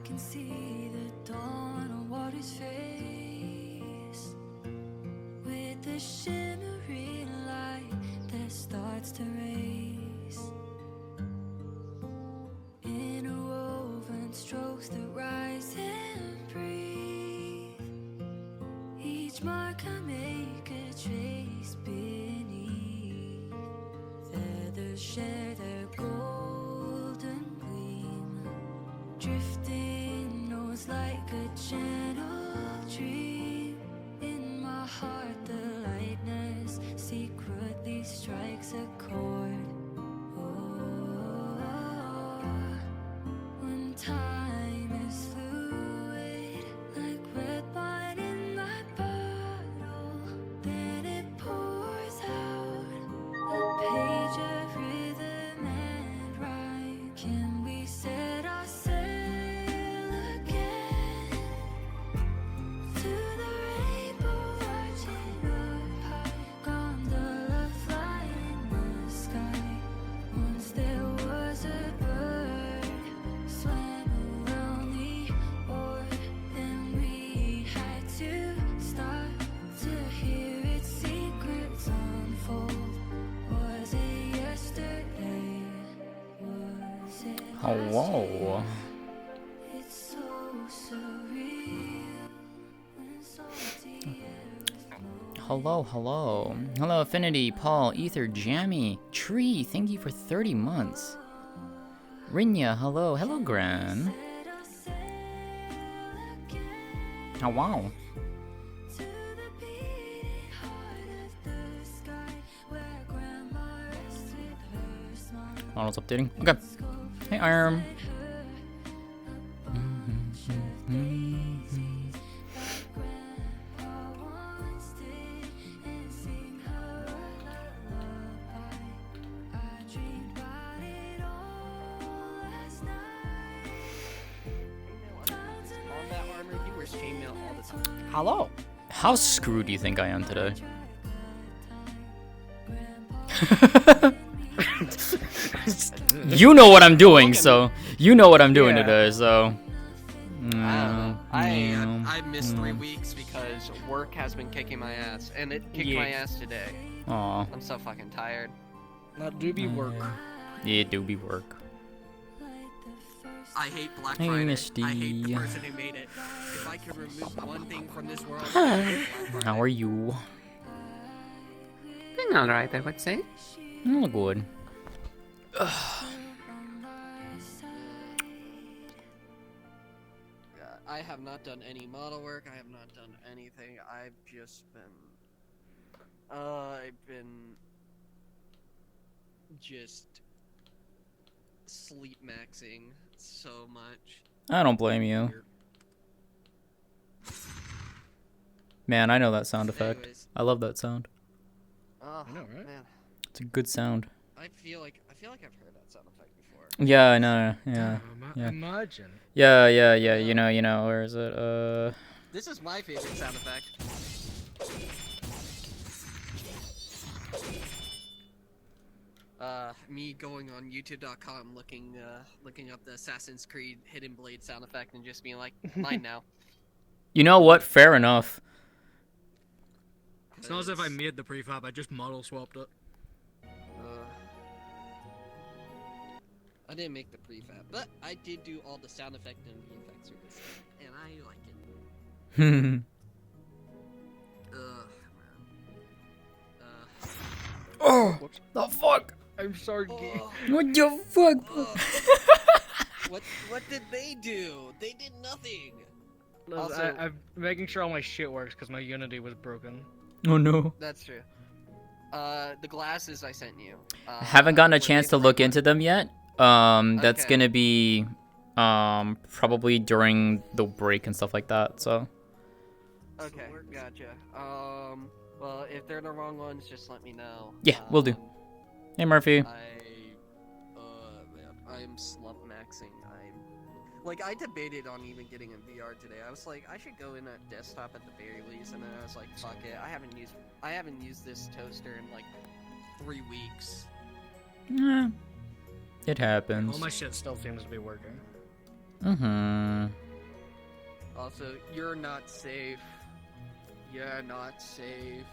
can see the dawn on water's face, with the shimmering light that starts to race. Interwoven strokes that rise and breathe. Each mark I make a trace beneath. Feathers share their golden gleam, drifting nose like a gentle dream. In my heart the lightness secretly strikes a chord. Oh, when time is fluid, like red wine in my bottle, then it pours out a page of rhythm and rhyme. Can we set our sail again to the rainbow arching up high? Gondola flying in the sky. Once there was a bird swam around the orb, then we had to stop to hear its secrets unfold. Was it yesterday? Was it Hello. It's so surreal when salty air is blown. Hello, Affinity, Paul, Ether, Jammy, Tree, thank you for 30 months. Rinya, hello, Gran. Set our sail again Oh, wow. to the beating heart of the sky, where grandma rests with her smile. Model's updating. Okay. Hey, Arm. On that armor, he wears chainmail all the time. Hello. How screwed do you think I am today? You know what I'm doing, so you know what I'm doing today, so. I don't know. I missed 3 weeks because work has been kicking my ass, and it kicked my ass today. Aw, I'm so fucking tired. Not do be work. yeah, do be work. I hate Black Hey, Friday. Misty. I hate the person who made it. If I could remove one thing from this world, How are you? Doing alright, I would say. Oh, good. I have not done any model work. I have not done anything. I've just been. I've been. Just. Sleep maxing so much. I don't blame you. Man, I know that sound effect. Anyways. I love that sound. Oh, I know, right? man. It's a good sound. I feel like I've heard that sound effect before. Yeah, I know. Yeah. Yeah. Imagine. Yeah. You know. Where is it? This is my favorite sound effect. Me going on YouTube.com looking up the Assassin's Creed Hidden Blade sound effect and just being like, mine now. You know what? Fair enough. It's not as if I made the prefab, I just model swapped it. I didn't make the prefab, but I did do all the sound effect and VFX for this thing, and I like it. Oh, the fuck? I'm sorry, Gee. What the fuck? What did they do? They did nothing. Also, I'm making sure all my shit works because my Unity was broken. Oh no. That's true. The glasses I sent you. Haven't gotten a were chance they to the look right into them yet. That's Okay. gonna be probably during the break and stuff like that. So. one? Okay, gotcha. Well, if they're the wrong ones, just let me know. Yeah, will do. Hey Murphy. Man, I'm slump maxing. I debated on even getting a VR today. I was like, I should go in at desktop at the very least, and then I was like, fuck it. I haven't used this toaster in like 3 weeks. It happens. All my shit still seems to be working. Mm-hmm. Also, you're not safe. You're not safe.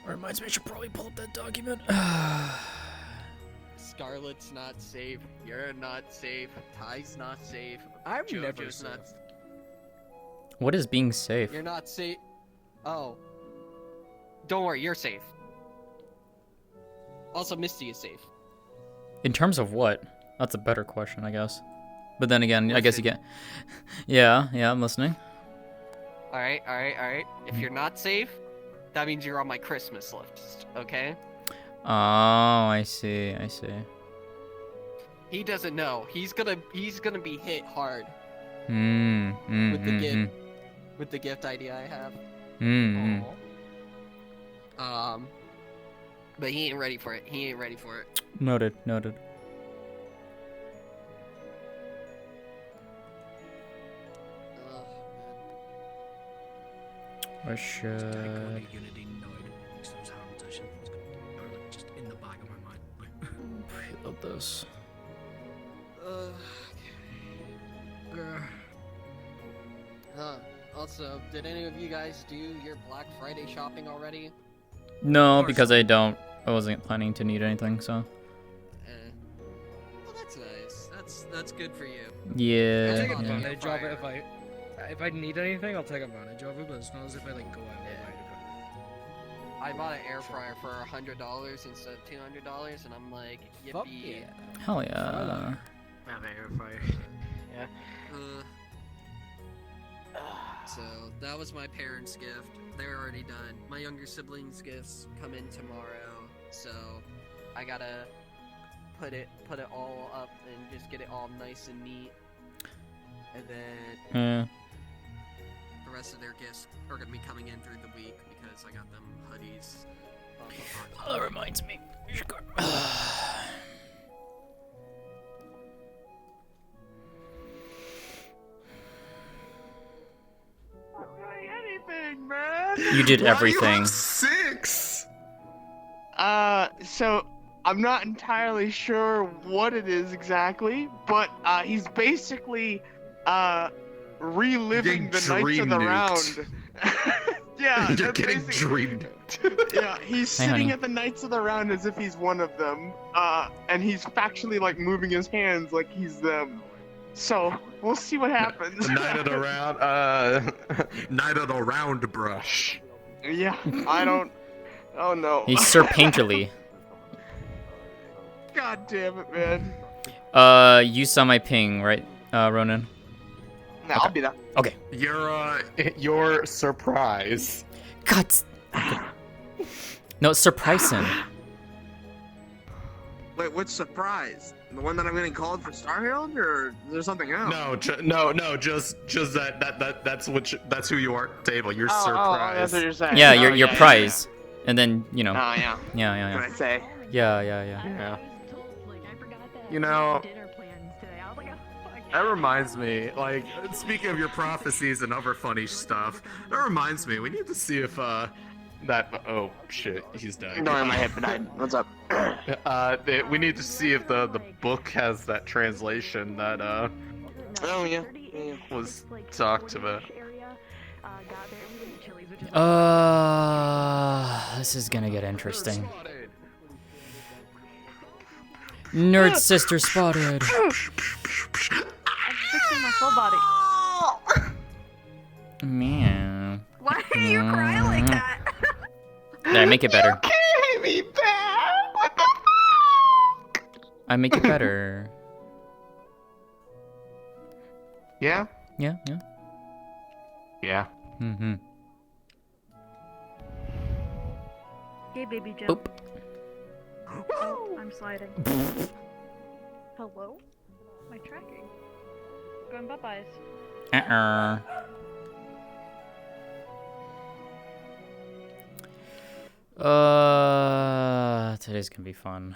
Reminds me, I should probably pull up that document. Scarlet's not safe. You're not safe. Ty's not safe. I'm never JoJo's safe. not. What is being safe? You're not safe. Oh. Don't worry, you're safe. Also, Misty is safe. In terms of what? That's a better question, I guess. But then again, I guess you get. Yeah, I'm listening. Alright. If you're not safe, that means you're on my Christmas list, okay? Oh, I see. He doesn't know. He's gonna be hit hard With the gift. With the gift idea I have. But he ain't ready for it. Noted. I should. Just in the back of my mind. Preload this. Also, did any of you guys do your Black Friday shopping already? No, because I wasn't planning to need anything, so. Well, that's nice. That's good for you. Yeah. I'll take Yeah. advantage of it if I need anything. I'll take advantage of it, but it's not as if I like go out and buy it. I bought an air fryer for $100 instead of $200, and I'm like, yippee. Fuck yeah. Hell yeah. I have an air fryer. Yeah. So that was my parents' gift. They're already done. My younger siblings' gifts come in tomorrow, so I gotta put it all up and just get it all nice and neat. And then the rest of their gifts are gonna be coming in through the week because I got them hoodies. Oh, that reminds me. Anything, man. You did everything. 6. So I'm not entirely sure what it is exactly, but he's basically reliving the Knights of the Round. Yeah, You're that's getting basically- dreamed. Yeah, he's Hey, sitting honey. at the Knights of the Round as if he's one of them, and he's factually like moving his hands like he's them. So we'll see what happens. Night of the round, night of the round brush. Yeah, I don't. Oh no. He's Sir Painterly. God damn it, man. You saw my ping, right, Ronan? Nah, I'll be there. Okay. Your surprise. God. No, surprise him. Wait, which surprise? The one that I'm getting called for Star Herald, or is there something else? No, just that's who you are. Table, your Oh, surprise. that's what you're saying. Yeah, Oh, your prize. And then, you know. Oh, yeah. Yeah. What can I say? Yeah. Yeah. You know, that reminds me, like, speaking of your prophecies and other funny stuff, that reminds me, we need to see if, oh, shit, he's dying. Don't worry, my hip died. What's up? We need to see if the book has that translation that, Oh, yeah. was talked about. This is gonna get interesting. Nerd sister spotted. I'm fixing my full body. Man. Why are you crying like that? Did I make it better? Hit me back! What the fuck? I make it better. Yeah? Yeah. Yeah. Mm-hmm. Hey, baby Joe. Oop. Oh, I'm sliding. Hello? My tracking. Going bye-byes. Today's gonna be fun.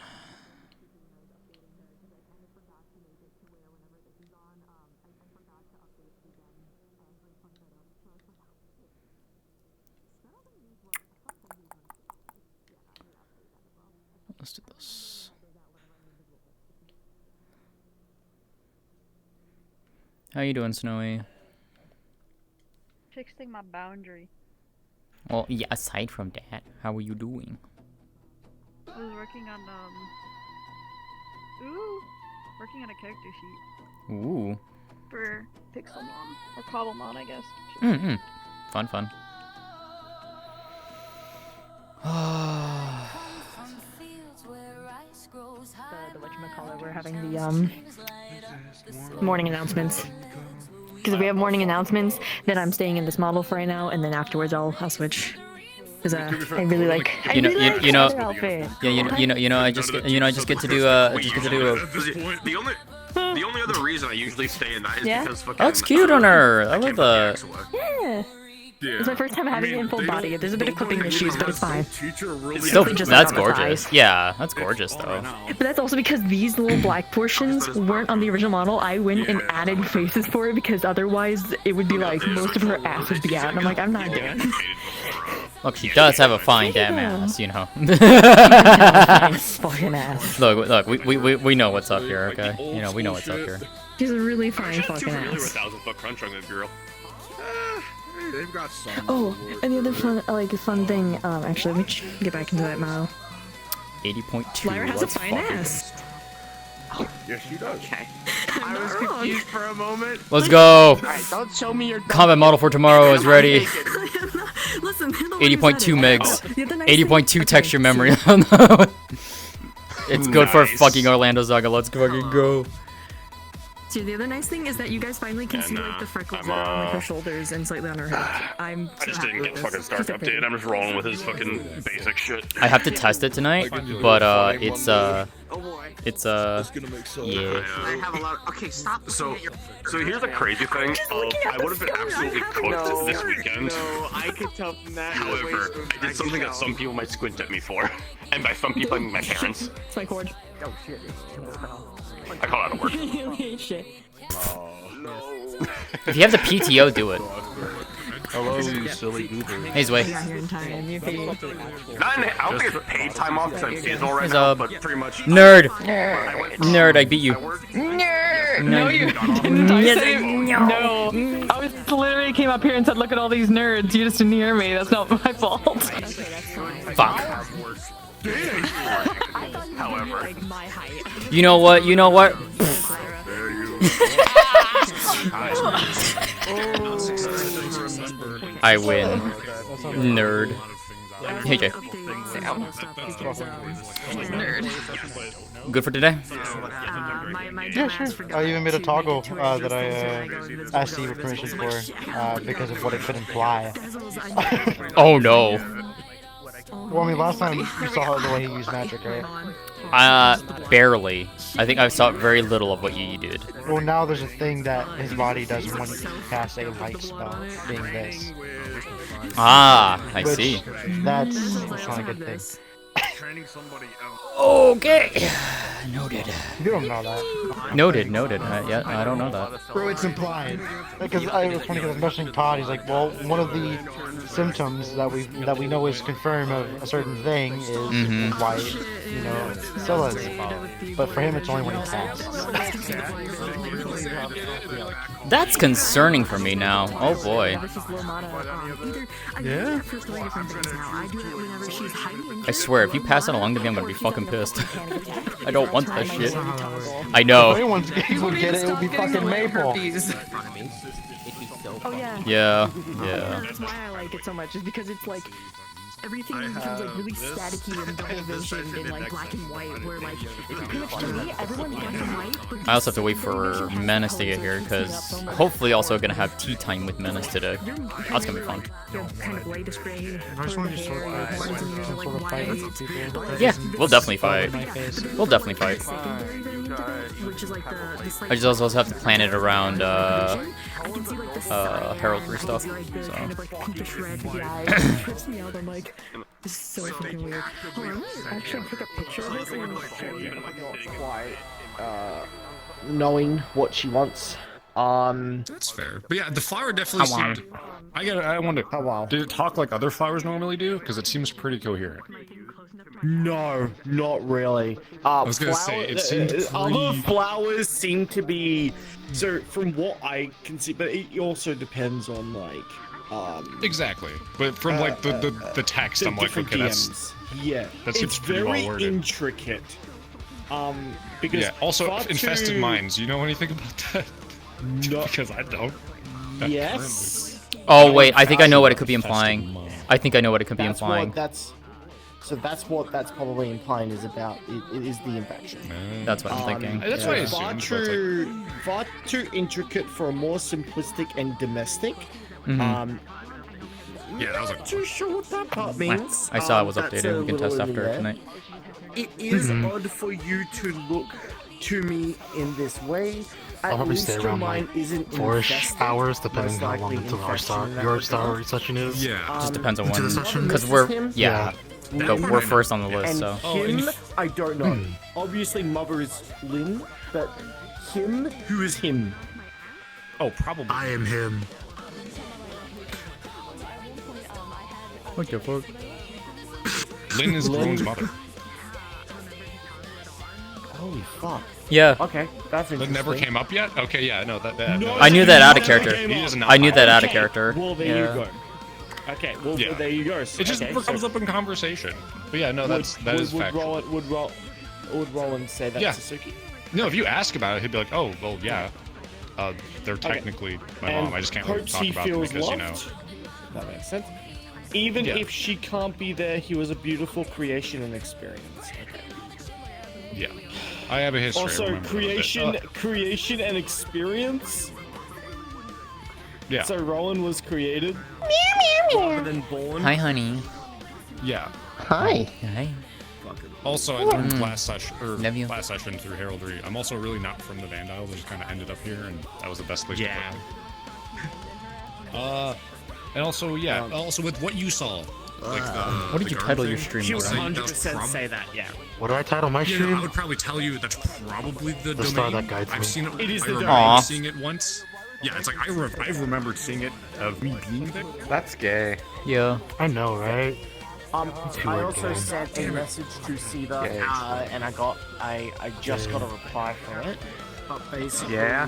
Let's do this. How you doing, Snowy? Fixing my boundary. Well, yeah, aside from that, how are you doing? I was working on working on a character sheet Ooh. for Pixelmon or Cobblemon, I guess. Mm-hmm. Fun, fun. The whatchamacallit, we're having the morning announcements. Because if we have morning announcements, then I'm staying in this model for right now, and then afterwards I'll switch. Because I really like. I really like the outfit. Yeah, I just get to do The only other reason I usually stay in that is because fucking. Oh, it's cute on her. I love that. Yeah. It's my first time having it in full body. There's a bit of clipping issues, but it's fine. Still, that's gorgeous. Yeah, that's gorgeous though. But that's also because these little black portions weren't on the original model. I went and added faces for it because otherwise it would be like most of her ass would be out, and I'm like, I'm not doing it. Look, she does have a fine damn ass, you know. Fucking ass. Look, we know what's up here, okay? You know, we know what's up here. She's a really fine fucking ass. 1,000-foot crunch on this girl. They've got some. Oh, and the other fun thing, actually, let me get back into that model. 80.2. Lyra has a fine ass. Yes, she does. Okay. I was confused for a moment. Let's go. Alright, don't show me your Combat model for tomorrow is ready. Listen, 80.2 megs. 80.2 texture thing. memory. It's good for fucking Orlando Saga. Let's fucking go. So the other nice thing is that you guys finally can see like the freckles that are on like her shoulders and slightly on her head. I just didn't get the fucking Stark update. I'm just rolling with his fucking basic shit. I have to test it tonight, but it's yeah. I have a lot. Okay, stop. So here's the crazy thing. I would have been absolutely cooked this weekend. No, I could tell from that. However, I did something that some people might squint at me for, and by some people I mean my parents. It's my cord. Oh shit. I call that a work. Shit. If you have the PTO, do it. Hello, you silly goober. Hey, Zway. I don't think it's paid time off because I'm seasonal right now, but pretty much. Nerd! Nerd, I beat you. Nerd! No, you didn't. No. I was literally came up here and said, look at all these nerds. You just didn't hear me. That's not my fault. Fuck. However. You know what? I win. Nerd. Hey, Jay. Nerd. Good for today? Yeah, sure. I even made a toggle that I asked you for permission for because of what it could imply. Oh no. Well, I mean, last time you saw the way he used magic, right? Barely. I think I saw very little of what you did. Well, now there's a thing that his body does when he casts a light spell, being this. Ah, I see. That's not a good thing. Okay. Noted. You don't know that. Noted. Yeah, I don't know that. Bro, it's implied. Because it was funny because I was mentioning Todd. He's like, well, one of the symptoms that we know is confirmed of a certain thing is why, you know, Scylla's. But for him, it's only when he casts. That's concerning for me now. Oh boy. Yeah? I swear, if you pass that along to me, I'm gonna be fucking pissed. I don't want that shit. I know. If anyone's game would get it, it would be fucking Maple. Oh yeah. Yeah. That's why I like it so much, is because it's like everything becomes like really staticky and double visioned and like black and white, where like pretty much to me everyone's black and white. But I also have to wait for Menace to get here, because hopefully also gonna have tea time with Menace today. That's gonna be fun. Kind of lightest gray. I just want to sort of fight with people. Yeah, we'll definitely fight. We'll definitely fight. I just also have to plan it around heraldry stuff. This is so fucking weird. Hold on, let me actually take a picture of this and show you. Knowing what she wants. That's fair. But yeah, the flower definitely seemed... I wonder, did it talk like other flowers normally do? Because it seems pretty coherent. No, not really. I was gonna say, it seemed other pretty- flowers seem to be. So from what I can see, but it also depends on like. Exactly, but from like the text, the I'm like, different okay, that's DMs. Yeah, that seems it's pretty very well worded. intricate. Because Yeah. Also, far infested too- minds. You know anything about that? No. Because I don't. Not Yes. Oh wait, I think I know what it could be implying. I think I know what it could be That's implying. what that's what that's probably implying is about. It is the infection. That's what I'm thinking. That's what I Far assumed. far too intricate for a more simplistic and domestic. Mhm. Yeah, that was Not too sure what that part means. I saw it was That's updated. a We can little test over after there. tonight. It is Mhm. odd for you to look to me in this way. I'll At probably least stay your around mind like isn't 4-ish infested, hours, depending most how long likely until our infection in that your star regard. session is. Yeah. Just depends on Into the when, session? because This we're is him? yeah, That but part we're I know. first on the list. And So him, I don't know. Obviously, mother is Lynn, but him, who is him? Oh, probably. I am him. what the fuck? Lynn is Lynn. Rowan's mother. Holy fuck. Yeah. Okay, that's That interesting. never came up yet. Okay, yeah, no, that. No, I knew that out of never character. came He up. does not I knew that out of Okay, character. Well, there Yeah. you go. Okay, well, Yeah. there you go. It just okay, comes up in conversation. But yeah, no, that is factual. Would Rowan say that Yeah. to Suki? No, if you ask about it, he'd be like, oh, well, yeah. They're technically my And mom. I just can't really hopes talk he about them feels because, you know. loved. That makes sense. Even Yeah. if she can't be there, he was a beautiful creation and experience. Okay. Yeah. I have a history. I Also, remember a little bit. creation and experience. Yeah. So Rowan was created rather than born. Hi, honey. Yeah. Hi. Hi. Also, I learned Mm. last session Love you. through heraldry. I'm also really not from the Vandiles. I just kind of ended up here, and that was the best place to put. And also, yeah, also with what you saw, like the. What did the you garden title your thing, stream, She would Brian? 100% say that. Yeah. What did I title my Yeah, stream? I would probably tell you that's probably the The domain. star that guides me. I've seen it. It is I the remember domain. seeing it once. Yeah, it's like I remembered seeing it of me being there. That's gay. Yeah. I know, right? I also game. sent a message to Siva, Yeah. and I just got a reply from it. But basically, Yeah.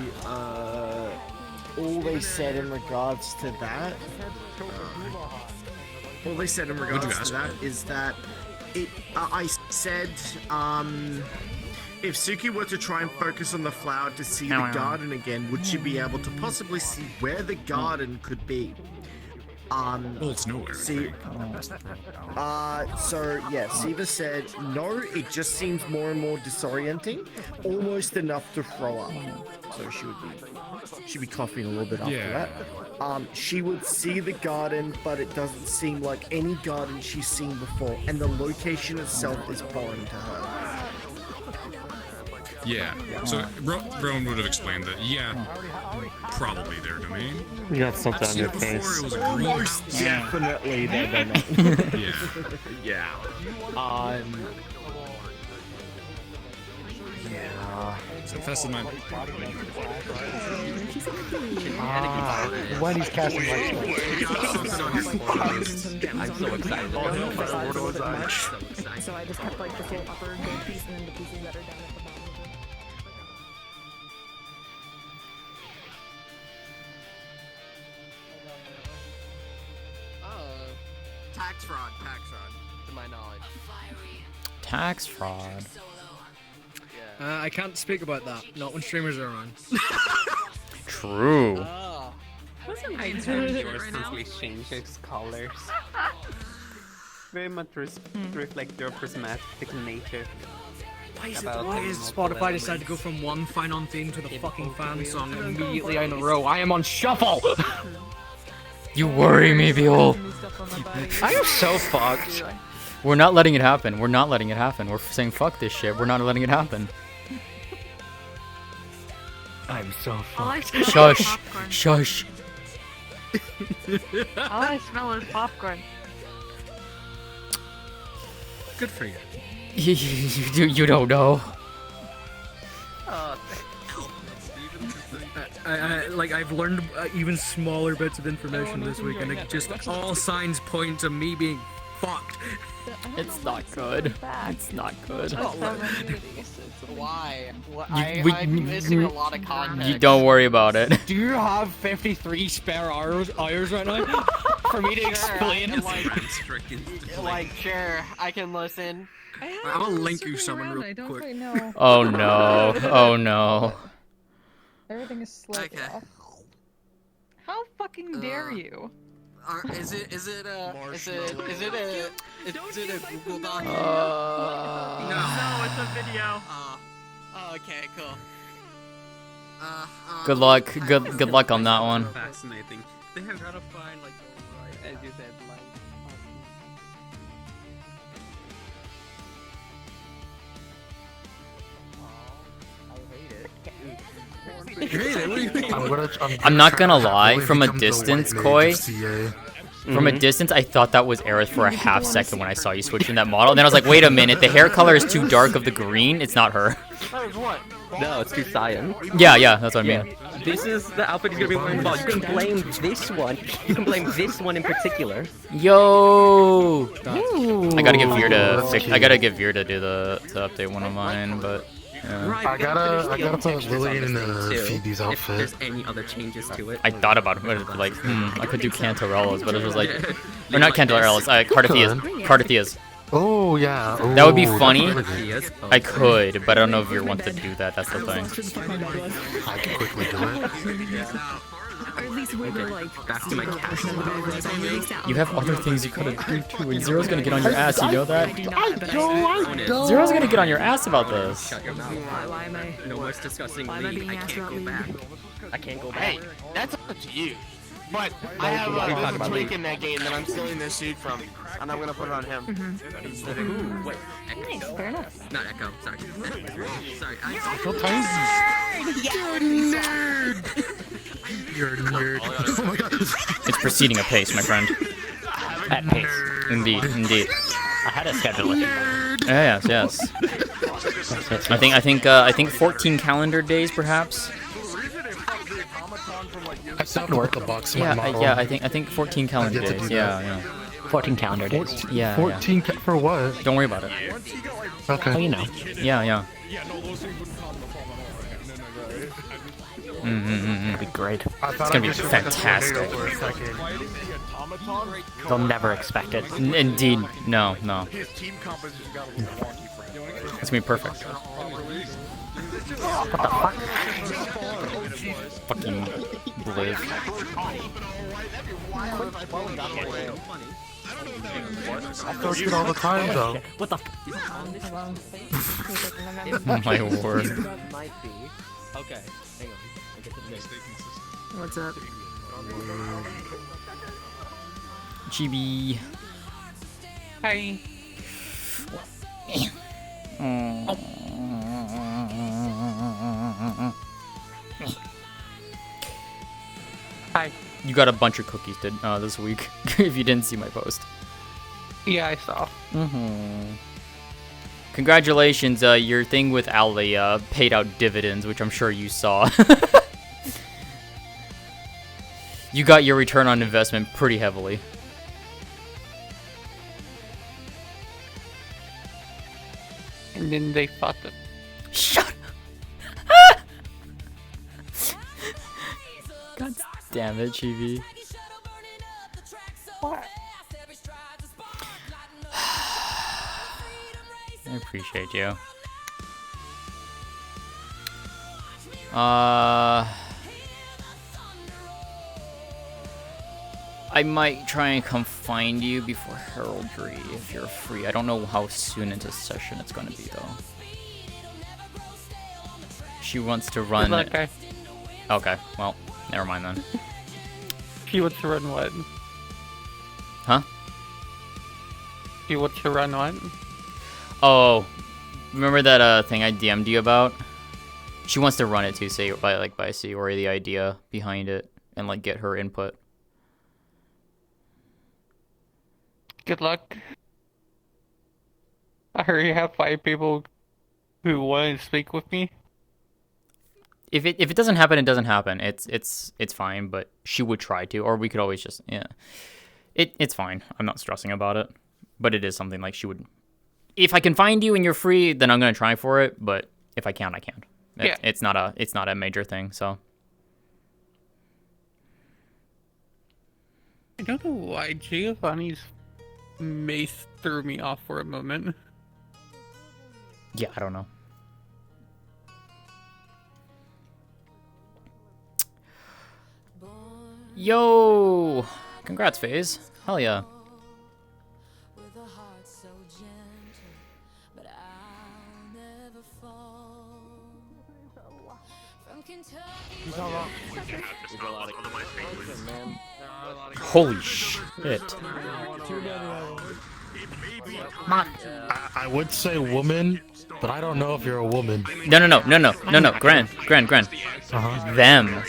All they said in regards to that, is that it. I said, if Suki were to try and focus on the flower to see the garden again, would she be able to possibly see where the garden could be? Well, it's nowhere. See, so yeah, Siva said no. It just seems more and more disorienting, almost enough to throw up. So she'd be coughing a little bit after Yeah. that. She would see the garden, but it doesn't seem like any garden she's seen before, and the location itself is foreign to her. Yeah. So Rowan would have explained that. Yeah, probably their domain. You got something I've on seen your it before. face. It was a greenhouse. Most definitely their domain. Yeah. Yeah. So infested mind. When he's casting lights. I'm so excited. So I just kept like the full upper gold piece and then the pieces that are down at the bottom. Tax fraud, to my knowledge. Tax fraud. I can't speak about that. Not when streamers are on. True. I turned yours since we changed its colors. Very much reflect your prismatic nature. Why is Spotify decided to go from one fan on theme to the fucking fan song immediately in a row? I am on shuffle! You worry me, Beol. I am so fucked. We're not letting it happen. We're not letting it happen. We're saying fuck this shit. We're not letting it happen. I'm so fucked. Shush. Shush. All I smell is popcorn. Good for you. You don't know. I've learned even smaller bits of information this week, and it just all signs point to me being fucked. It's not good. It's not good. Why? I'm missing a lot of context. You don't worry about it. Do you have 53 spare hours right now for me to explain? Sure, I can listen. I'm gonna link you someone real quick. Oh no. Oh no. Everything is slightly off. How fucking dare you? Is it a Google Doc? No, it's a video. Okay, cool. Good luck. Good luck on that one. Fascinating. They have gotta find like, as you said, like. I'm not gonna lie, from a distance, Koi. From a distance, I thought that was Aerith for a half second when I saw you switching that model. And then I was like, wait a minute, the hair color is too dark of the green. It's not her. No, it's too cyan. Yeah, that's what I mean. This is the outfit he's gonna be wearing. You can blame this one. You can blame this one in particular. Yo! I gotta get Veer to do to update one of mine, but. Yeah. I gotta put Lily in Phoebe's outfit. If there's any other changes to it. I thought about it, but like, I could do Cantarella's, but it was like, or not Cantarella's, Cardathia's. Oh yeah. Ooh, that would be funny. I could, but I don't know if you want to do that. That's the thing. I can quickly do it. Or at least we were like back to my cash. You have other things you could do too, and Zero's gonna get on your ass. You know that? I don't. Zero's gonna get on your ass about this. Shut your mouth. Why am I? No more discussing Why am I Lee. being I asked can't about go Lee? back. I can't go back. Hey, that's up to you. But I have there's a twink in that game that I'm stealing this suit from, and I'm gonna put it on him. Ooh, wait. Nice, fair enough. Not Echo. Sorry. Sorry. You're a nerd. You're a nerd. Oh my god. It's proceeding apace, my friend. At pace. Indeed. I had a schedule it. Yes. I think 14 calendar days, perhaps. I stopped work the box. I think 14 calendar days. Yeah. 14 calendar days. 14 for what? Don't worry about it. Okay. Oh, you know. Yeah. It'll be great. It's gonna be fantastic. They'll never expect it. Indeed. No. It's gonna be perfect. What the fuck? Fucking live. I throw it all the time though. What the? My word. Okay. Hang on. What's up? Chibi. Hi. Hi. You got a bunch of cookies this week. If you didn't see my post. Yeah, I saw. Congratulations, your thing with Ali paid out dividends, which I'm sure you saw. You got your return on investment pretty heavily. And then they fought them. Shut up! God damn it, Chibi. What? I appreciate you. I might try and come find you before Heraldry if you're free. I don't know how soon into session it's gonna be though. She wants to run. Okay. Okay, well, never mind then. She wants to run what? Huh? She wants to run what? Oh, remember that thing I DM'd you about? She wants to run it too, say by Sayori the idea behind it and like get her input. Good luck. I already have 5 people who want to speak with me. If it doesn't happen, it doesn't happen. It's fine, but she would try to, or we could always just it's fine. I'm not stressing about it. But it is something like she would. If I can find you and you're free, then I'm gonna try for it. But if I can't, I can't. Yeah. It's not a major thing. So. I don't know why Giovanni's mace threw me off for a moment. Yeah, I don't know. Yo! Congrats, FaZe. Hell yeah. Holy shit. I would say woman, but I don't know if you're a woman. No. Gran. Uh-huh. Them.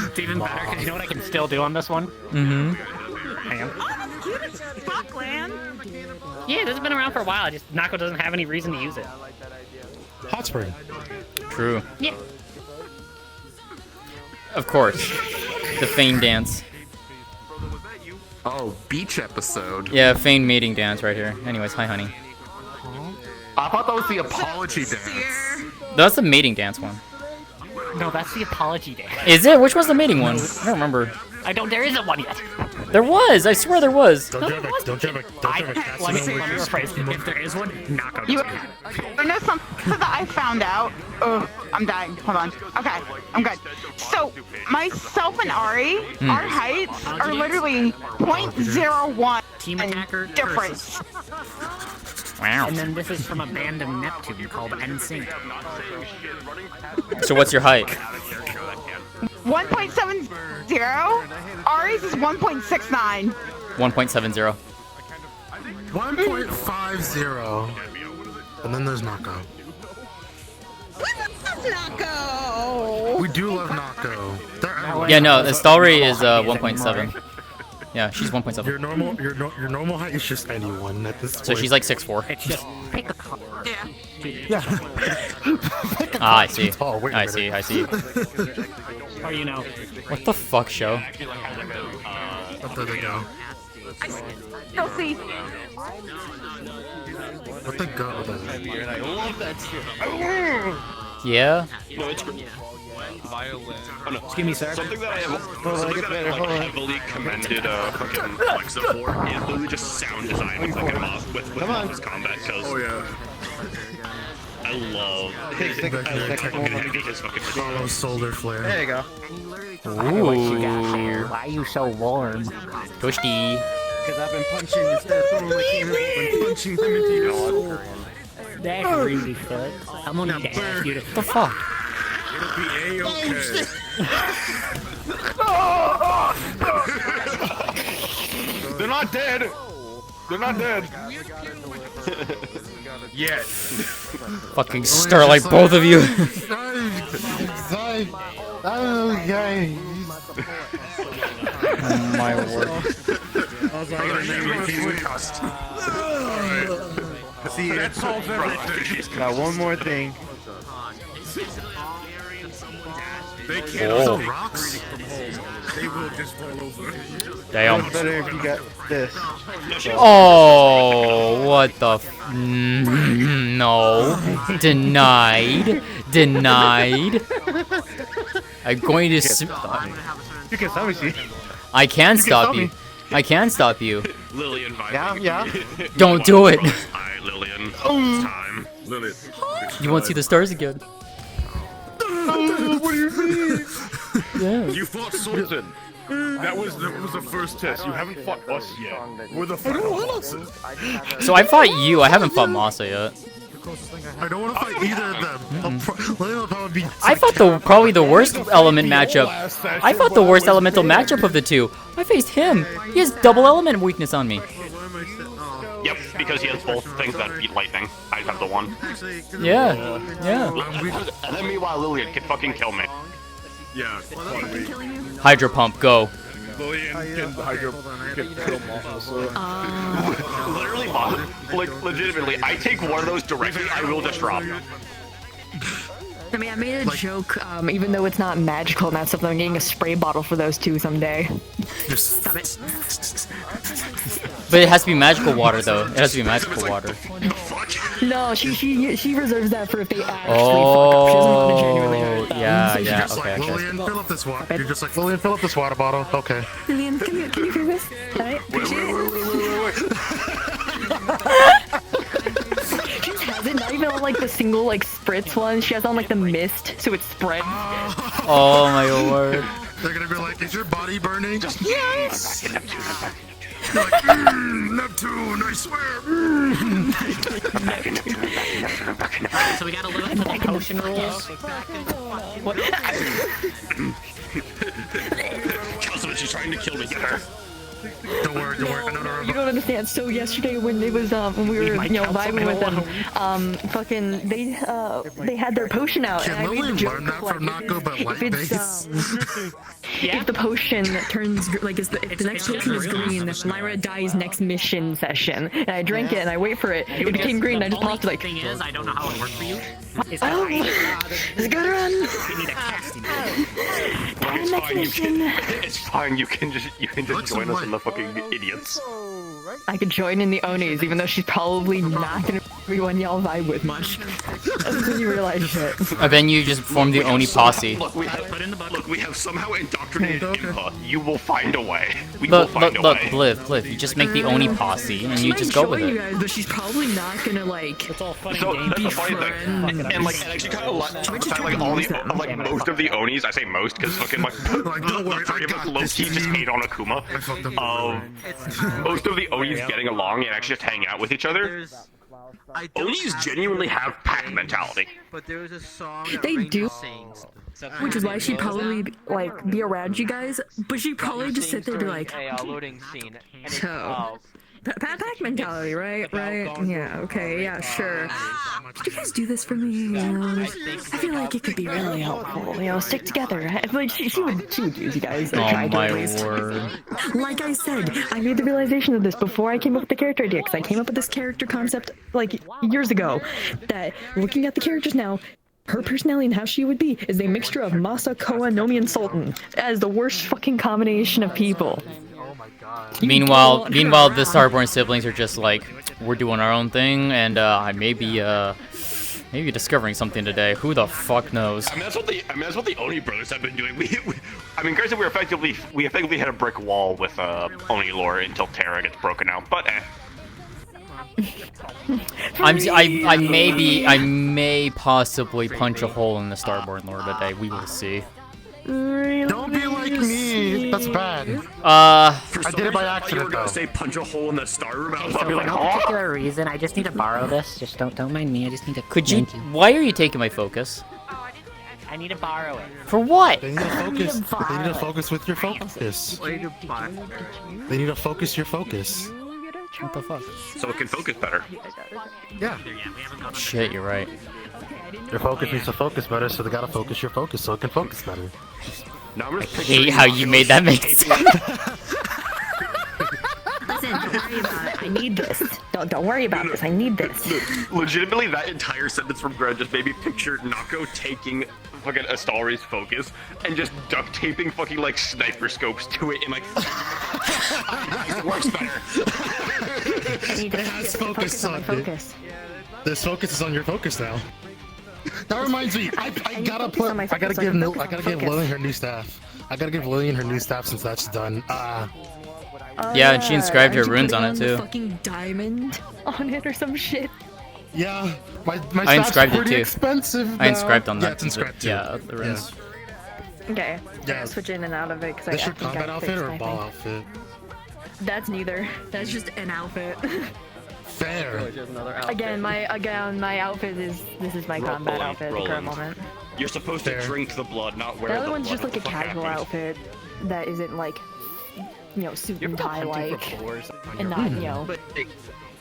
It's even better because you know what I can still do on this one? Mm-hmm. Hang on. Yeah, this has been around for a while. Just Nako doesn't have any reason to use it. Hot spring. True. Yeah. Of course. The Feign dance. Oh, beach episode. Yeah, Feign mating dance right here. Anyways, hi honey. I thought that was the apology dance. That's the mating dance one. No, that's the apology dance. Is it? Which was the mating one? I don't remember. There isn't one yet. There was! I swear there was! Don't you have a Let me rephrase. If there is one, Nako. You know something that I found out? Oh, I'm dying. Hold on. Okay, I'm good. So, myself and Ari, our heights are literally 0.01 Team attacker difference. Wow. And then this is from a band of Neptune called NSYNC. So what's your height? 1.70. Ari's is 1.69. 1.70. 1.50. And then there's Nako. Nako! We do love Nako. Yeah, no, Istalrí is 1.7. Yeah, she's 1.7. Your normal height is just anyone at this point. So she's like 6'4". It's just pick a color. Yeah. Ah, I see. Oh, wait a I minute. see. Oh, you know. What the fuck, show? There they go. You'll see. What the go? I love that shit. Yeah? No, it's violin. Oh, no. Excuse me, sir. Something that I have heavily commended fucking Alexa for is literally just sound design with fucking with Mob's combat, because I love his fucking solar flare. There you go. Ooh. What you got there? Why are you so warm? Toasty. Because I've been punching instead of throwing my camera, I've been punching them into your soul. That's really fun. I'm gonna need to ask you to. What the fuck? It'll be A-okay. They're not dead. They're not dead. Yet. Fucking Starlight, both of you. Oh my word. See, that solves everything. Got one more thing. They can't Oh. rocks. They will just fall over. Damn. It's better if you got this. Oh, what the no. Denied. I'm going to You can stop me, see? I can stop you. I can stop you. Lillian Yeah. Don't do it. Hi, Lillian. It's time. Lillian. You won't see the stars again. What do you mean? Yeah. You fought Sultan. That was the first test. You haven't fought us yet. We're the final bosses. So I fought you. I haven't fought Masa yet. I don't want to fight either of them. I'll probably be I fought probably the worst element matchup. I fought the worst elemental matchup of the two. I faced him. He has double element weakness on me. Yep, because he has both things that beat lightning. I have the one. Yeah. And then meanwhile, Lillian can fucking kill me. Yeah. Hydro pump, go. Lillian can hydro can kill Literally, like legitimately, I take one of those directly, I will just drop. I mean, I made a joke, even though it's not magical, and that's something. I'm getting a spray bottle for those two someday. Stop it. But it has to be magical water, though. It has to be magical water. No, she reserves that for if they actually fuck up. She doesn't want to genuinely hurt them. Yeah, Just okay, like, okay. Lillian, fill up this water. You're just like, Lillian, fill up this water bottle. Okay. Lillian, can you do this? Alright, appreciate it. She just has it, not even on like the single like spritz one. She has it on like the mist, so it spreads. Oh my word. They're gonna be like, is your body burning? Just Yes! You're like, Neptune, I swear. So we gotta live up to the potion rules. What? Kelsey, she's trying to kill me. Get her. Don't worry. No. You don't understand. So yesterday when it was when we were vibing with them, fucking they had their potion out. Can and I made Lillian the joke, learn that like, from Nako by white base? If the potion turns like if the next potion is green, Lyra dies next mission session, and I drank it and I wait for it. It became green. And I just paused like. Thing is, I don't know how it works for you. It's a good run. We need a casting. Next mission. It's fine. You can just join us in the fucking idiots. I could join in the Onis, even though she's probably not gonna be one y'all vibe with much. That's when you realize shit. And then you just form the Oni posse. Look, we have somehow indoctrinated Impa. You will find a way. We will find a way. Bliv, you just make the Oni posse and you just go with you it. guys, but she's probably not gonna like. It's all funny So that's the funny thing, and like, and actually kind of like all the like most of the Onis. I say most because fucking like the three of us low key just hate on Akuma. Most of the Onis getting along and actually just hang out with each other. Onis genuinely have pack mentality. But there was a song They do. sings. Which is why she'd probably like be around you guys, but she'd probably just sit there and be like, a loading scene. so. Pack mentality, right? Yeah, okay, yeah, sure. Could you guys do this for me? I feel like it could be really helpful. Stick together. Like she would use you guys. Oh try to my at least. word. Like I said, I made the realization of this before I came up with the character idea, because I came up with this character concept like years ago. That looking at the characters now, her personality and how she would be is a mixture of Masa, Koa, Nomi, and Sultan. That is the worst fucking combination of people. Meanwhile, the Starborn siblings are just like, we're doing our own thing, and I may be discovering something today. Who the fuck knows? I mean, that's what the Oni brothers have been doing. I mean, granted, we effectively hit a brick wall with Oni lore until Terra gets broken out, but I may possibly punch a hole in the Starborn lore today. We will see. Don't be like me. That's bad. I did it by accident. You were gonna say punch a hole in the star room. I was So about to be for like, no oh. particular reason, I just need to borrow this. Just don't mind me. I just need to. Could you? Why are you taking my focus? I need to borrow it. For what? They need to focus. They need to focus with your focus. They need to focus your focus. What the fuck? So it can focus better. Yeah. Shit, you're right. Your focus needs to focus better, so they gotta focus your focus so it can focus better. Now I'm I hate how you made that make sense. Listen, don't worry about it. I need this. Don't worry about this. I need this. Legitimately, that entire sentence from Greg just made me picture Nako taking fucking Istalry's focus and just duct taping fucking like sniper scopes to it and like it works better. It has focus on it. This focus is on your focus now. That reminds me, I gotta give Lillian her new staff. I gotta give Lillian her new staff since that's done. Yeah, and she inscribed her Aren't you runes putting on it too. Fucking diamond on it or some shit. Yeah, my I staff's inscribed it pretty too. expensive. I inscribed on that. Yeah, it's inscribed too. Yeah, the runes. Okay. Yeah. Switch in and out of it because Is I your think combat I outfit fixed or a my ball thing. outfit? That's neither. That's just an outfit. Fair. Again, my outfit is my combat outfit at the current moment. You're supposed to drink the blood, not wear The the other blood. one's just like a casual outfit that isn't like, suit and tie like, and not,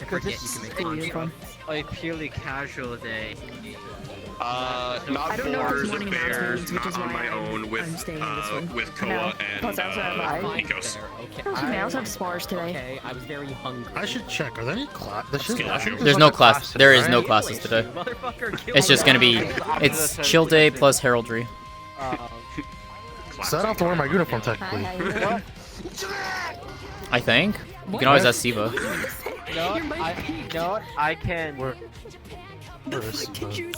I forget you can make fun. A purely casual day. Not for the bears, not on my own, with Koa and Nikos. I also have spars today. Okay, I was very hungry. I should check. Are there any classes? There's no class. There is no classes today. It's just gonna be. It's chill day plus heraldry. So I don't have to wear my uniform technically. I think. You can always ask Siva. I can.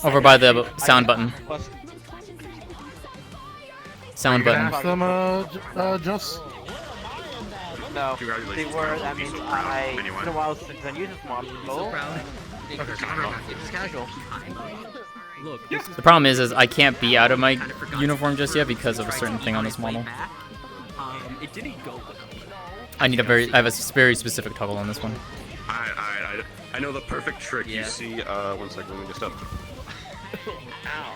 Over by the sound button. Sound button. Ask them, Just. No, they were. That means it's been a while since I used this model. It's casual. Look, The problem is I can't be out of my uniform just yet because of a certain thing on this model. It didn't go. I have a very specific toggle on this one. I know the perfect trick. You see, 1 second, let me just up. Ow.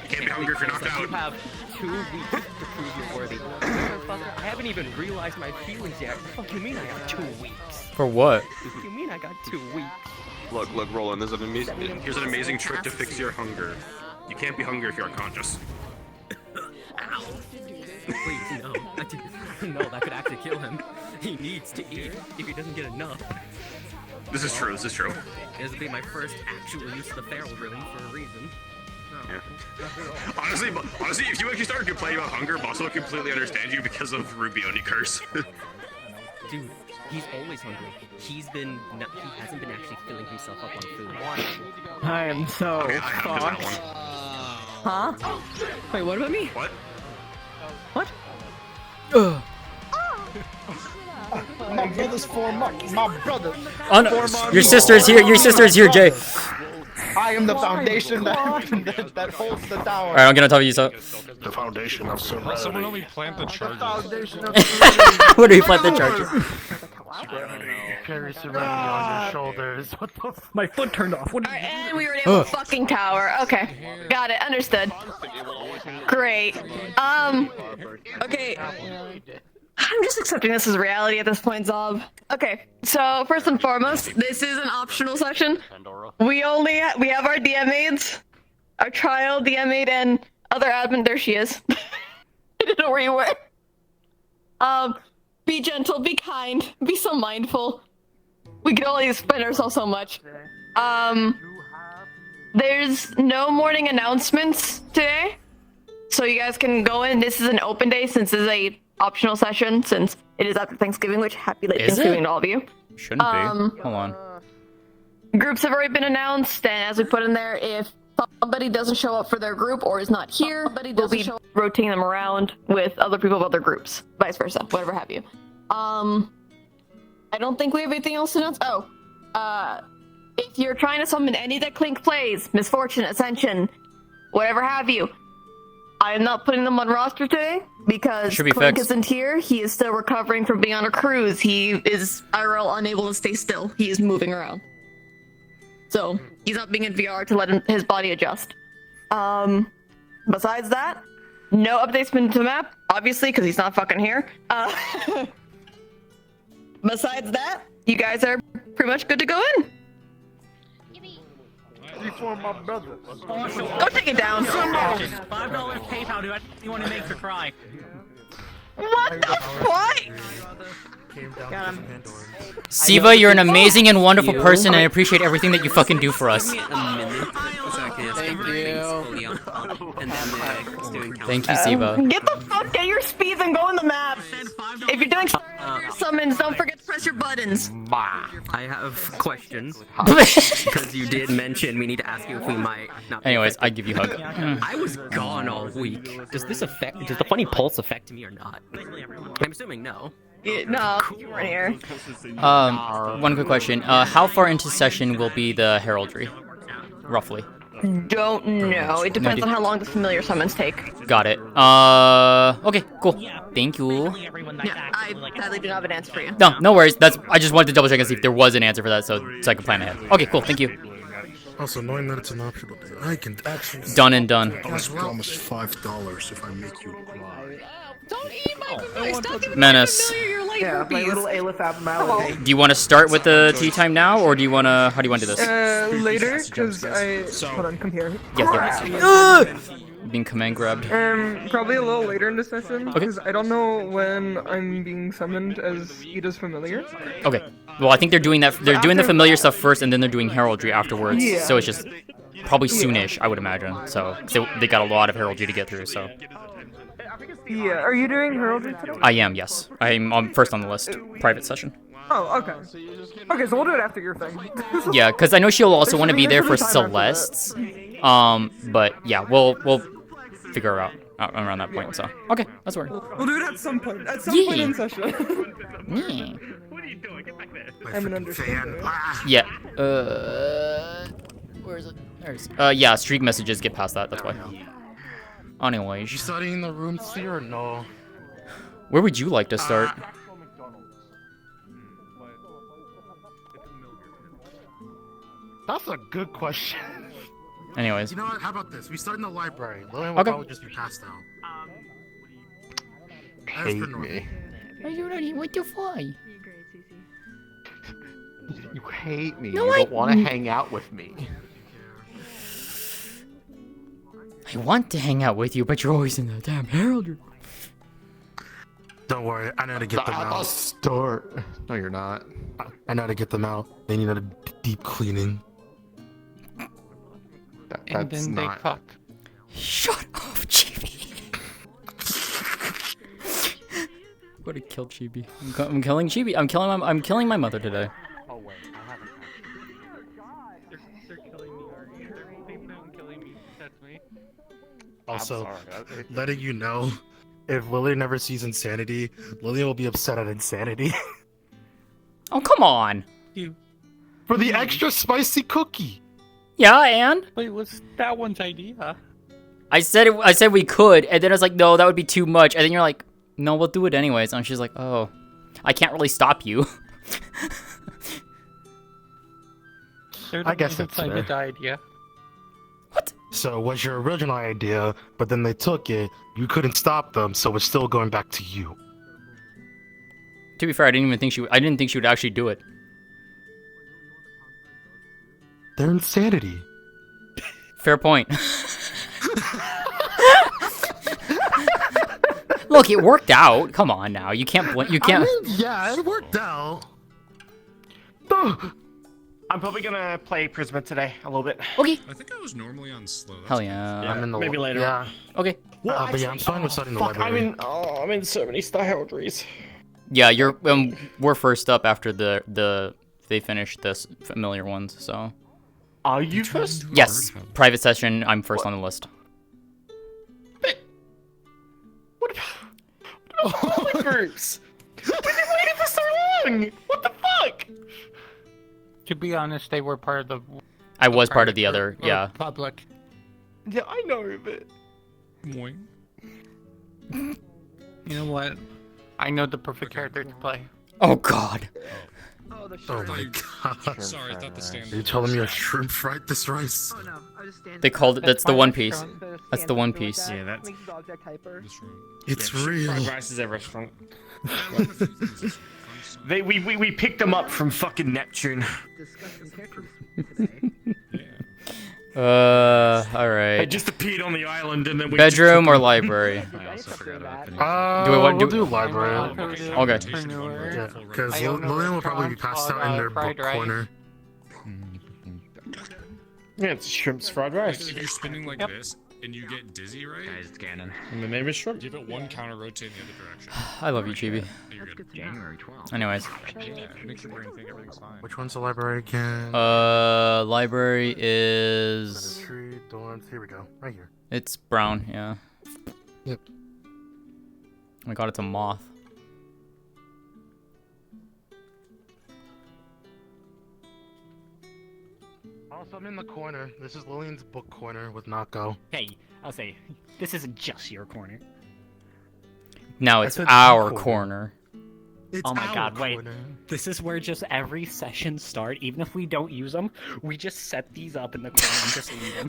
You can't be hungry if you're knocked out. You have 2 weeks to prove you're worthy. Motherfucker, I haven't even realized my feelings yet. What do you mean I got 2 weeks? For what? What do you mean I got 2 weeks? Look, Roland, here's an amazing trick to fix your hunger. You can't be hungry if you're unconscious. Ow. Please, no. No, that could actually kill him. He needs to eat if he doesn't get enough. This is true. This will be my first actual use of the feral room for a reason. Yeah. Honestly, if you actually started complaining about hunger, Boss will completely understand you because of Rubioni curse. Dude, he's always hungry. He hasn't been actually filling himself up on food. I am so fucked. Huh? Wait, what about me? What? What? My brother's 4 months. My brother. Your sister is here. Your sister is here, Jay. I am the foundation that holds the tower. Alright, I'm gonna tell you so. The foundation of serenity. Someone help me plant the charger. Where do you plant the charger? Carry serenity on your shoulders. What the f— My foot turned off. What? Alright, and we already have a fucking tower. Okay. Got it. Understood. Great. Okay. I'm just accepting this as reality at this point, Zob. Okay, so first and foremost, this is an optional session. We have our DM aids, our trial DM aid, and other admin. There she is. I didn't know where you were. Be gentle, be kind, be so mindful. We can only spend ourselves so much. There's no morning announcements today, so you guys can go in. This is an open day since it's a optional session, since it is after Thanksgiving, which happy late Thanksgiving to all of you. Shouldn't be. Hold on. Groups have already been announced, and as we put in there, if somebody doesn't show up for their group or is not here, we'll be rotating them around with other people of other groups, vice versa, whatever have you. I don't think we have anything else to announce. If you're trying to summon any that Clink plays, Misfortune, Ascension, whatever have you, I am not putting them on roster today because Clink isn't here. He is still recovering from being on a cruise. He is IRL unable to stay still. He is moving around. So he's not being in VR to let his body adjust. Besides that, no updates to the map, obviously, because he's not fucking here. Besides that, you guys are pretty much good to go in. For my brother. Go take it down. $5 PayPal to anyone who makes her cry. What the fuck? Got him. Siva, you're an amazing and wonderful person, and I appreciate everything that you fucking do for us. Thank you, Siva. Get your speeds and go on the map. If you're doing summons, don't forget to press your buttons. I have questions. Because you did mention we need to ask you if we might not be Anyways, I give you a hug. I was gone all week. Does the funny pulse affect me or not? I'm assuming no. No, you weren't here. One quick question. How far into session will be the heraldry? Roughly. Don't know. It depends on how long the familiar summons take. Got it. Okay, cool. Thank you. Yeah, I sadly do not have an answer for you. No worries. I just wanted to double check and see if there was an answer for that, so I could plan ahead. Okay, cool. Thank you. Also, knowing that it's an optional day, I can actually. Done and done. I was promised $5 if I make you cry. Don't eat my familiar. Stop giving Menace. my familiar your light Yeah, my little herpes. A-list abnormality. Do you want to start with the tea time now, or do you want to? How do you want to do this? Later, because I... Hold on, come here. Yeah. Being command grabbed. Probably a little later in the session, Okay. because I don't know when I'm being summoned as Ida's familiar. Okay. Well, I think they're doing that. They're doing the familiar stuff first, and then they're doing heraldry afterwards. Yeah. So it's just probably soonish, I would imagine. So 'cause they got a lot of heraldry to get through. So Yeah, are you doing heraldry today? I am, yes. I'm first on the list. Private session. Oh, okay. Okay, so we'll do it after your thing. Yeah, because I know she'll also There want to should be there there for should be time after that. Celeste's. But yeah, we'll figure out around that point. So okay, that's work. We'll do it at some point. At some point in session. Yeah. I'm an understander. Yeah. Where is it? There's. Yeah. Streak messages get past that. That's why. Anyways. You studying the rooms here or no? Where would you like to start? That's a good question. Anyways. You know what? How about this? We start in the library. Lillian will Okay. probably just be passed out. Hate me. Are you ready? What the fuck? You hate me. No, you I- don't want to hang out with me. I want to hang out with you, but you're always in the damn heraldry. Don't worry, I know how to get them out. Start. No, you're not. I know how to get them out. They need a deep cleaning. And then they fuck. Shut up, Chibi. I'm gonna kill Chibi. I'm killing Chibi. I'm killing my mother today. Oh wait, I haven't. They're killing me, Ari. They're killing me. That's me. Also, sorry. letting you know, if Lillian never sees Insanity, Lillian will be upset at Insanity. Oh, come on. For the extra spicy cookie. Yeah, and? But it was that one's idea. I said we could, and then I was like, no, that would be too much. And then you're like, no, we'll do it anyways. And she's like, oh, I can't really stop you. I guess that's like fair. the idea. So it was your original idea, but then they took it. You couldn't stop them, so it's still going back to you. To be fair, I didn't think she would actually do it. They're Insanity. Fair point. Look, it worked out. Come on now. You can't. You can't. I mean, yeah, it worked out. I'm probably gonna play Prisma today a little bit. Okay. I think I was normally on slow. That's Hell yeah. I'm in the maybe later. Yeah. Okay. But yeah, I'm fine with starting the Fuck, library. I'm in so many star heraldries. Yeah, you're. We're first up after they finish this familiar ones. So. Are you first? Yes. Private session. I'm first on the list. Groups. We've been waiting for so long. What the fuck? To be honest, they were part of the. I was part of the other. Yeah. Public. Yeah, I know, but. Moing. You know what? I know the perfect character to play. Oh God. Oh my god. Sorry, I thought the stand. Are you telling me a shrimp fried this rice? They called it. That's the One Piece. That's the One Piece. Yeah, that's. It's real. Fried rice is a restaurant. We picked them up from fucking Neptune. All right. I just appeared on the island and then we. Bedroom or library? We'll do library. Okay. Yeah, because Lillian will probably be passed out in their book corner. Yeah, it's shrimp's fried rice. If you're spinning like this and you get dizzy, right? Guys, it's canon. And the name is shrimp. Give it one counter rotate in the other direction. I love you, Chibi. You're good. January 12th. Anyways. Yeah, it makes your brain think everything's fine. Which one's the library again? Library is. Tree, dorms. Here we go. Right here. It's brown. Yeah. Yep. Oh my God, it's a moth. Also, I'm in the corner. This is Lillian's book corner with Nako. Hey, I'll say, this isn't just your corner. Now it's said our corner. corner. Oh my god, wait. This is where just every session start, even if we don't use them, we just set these up in the corner and just leave them.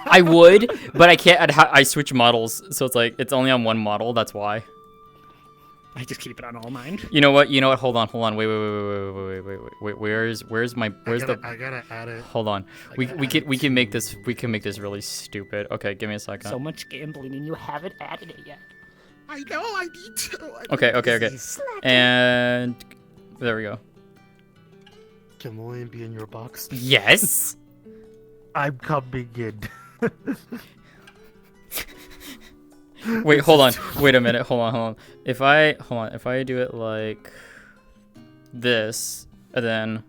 I would, but I can't. I switch models, so it's like it's only on one model. That's why. I just keep it on all mine. You know what? Hold on. Wait. Where's the? I gotta add it. Hold on. We can make this really stupid. Okay, give me a second. So much gambling and you haven't added it yet. I know, I need to. Okay. And there we go. Can Lillian be in your box? Yes. I'm coming in. Wait, hold on. Wait a minute. Hold on. If I do it like this, and then.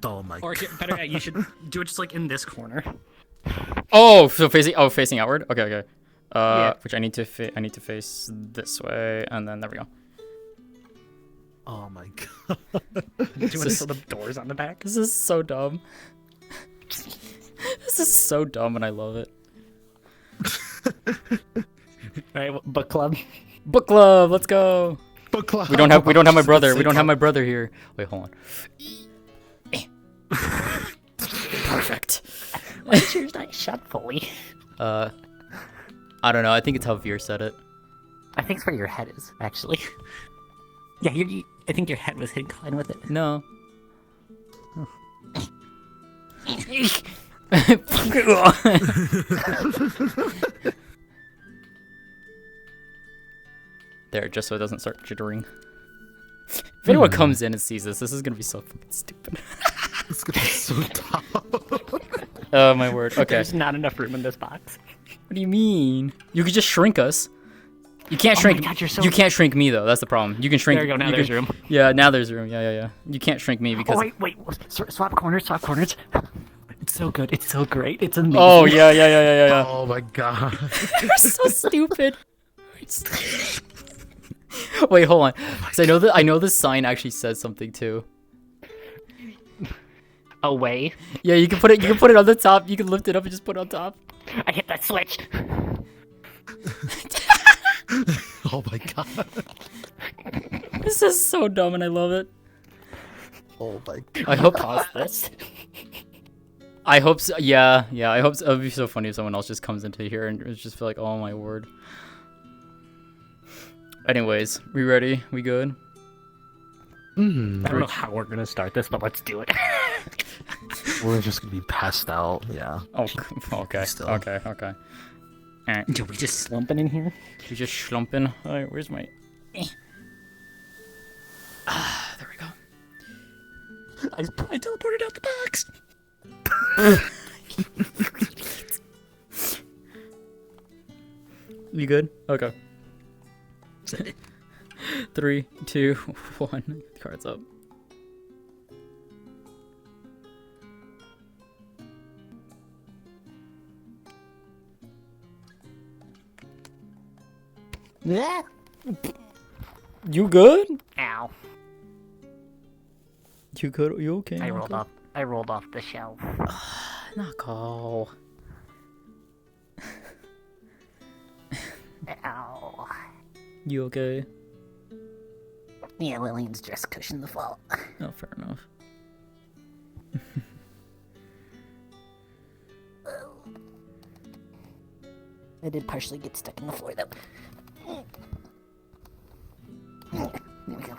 Oh my. Or better yet, you should do it just like in this corner. Oh, so facing outward. Okay. Yeah. Which I need to face this way, and then there we go. Oh my god. Do it so the doors on the back. This is so dumb. This is so dumb, and I love it. Alright, book club. Book club, let's go. Book club. We don't have my brother. We don't have my brother here. Wait, hold on. Perfect. Why is yours not shut fully? I don't know. I think it's how Veer said it. I think it's where your head is, actually. Yeah, I think your head was inclined with it. No. There, just so it doesn't start jittering. If anyone comes in and sees this is gonna be so fucking stupid. It's gonna be so dumb. Oh my word. Okay. There's not enough room in this box. What do you mean? You could just shrink us. You can't shrink. My God, you're so... You can't shrink me though. That's the problem. You can shrink. There you go. Now there's room. Yeah, now there's room. Yeah. You can't shrink me because. Oh wait. Swap corners. It's so good. It's so great. It's amazing. Oh yeah. Oh my god. You're so stupid. Wait, hold on. Because I know this sign actually says something too. Away. Yeah, you can put it on the top. You can lift it up and just put it on top. I hit that switch. Oh my god. This is so dumb and I love it. Oh my god. I hope pause this. I hope so. Yeah. I hope so. It'd be so funny if someone else just comes into here and just feel like, oh my word. Anyways, we ready? We good? I don't know how we're gonna start this, but let's do it. We're just gonna be passed out. Yeah. Oh, okay. Okay. Alright. Are we just slumping in here? We just slumping. Alright, where's my... there we go. I teleported out the box. You good? Okay. 3, 2, 1. Cards up. Yeah. You good? Ow. You good? You okay? I rolled off the shelf. Knuckle. Ow. You okay? Yeah, Lillian's just cushioned the fall. Oh, fair enough. I did partially get stuck in the floor though. There we go.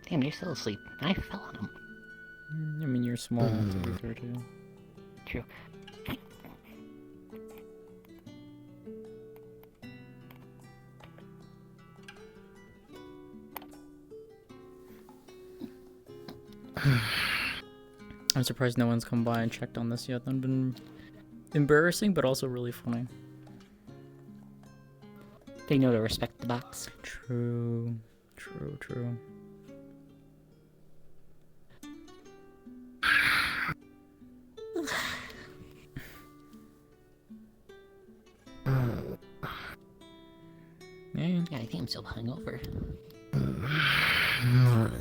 Damn, you're still asleep. I fell on him. I mean, you're small, to be fair too. True. I'm surprised no one's come by and checked on this yet. That'd been embarrassing, but also really funny. They know to respect the box. True. I think I'm still hungover. Alright.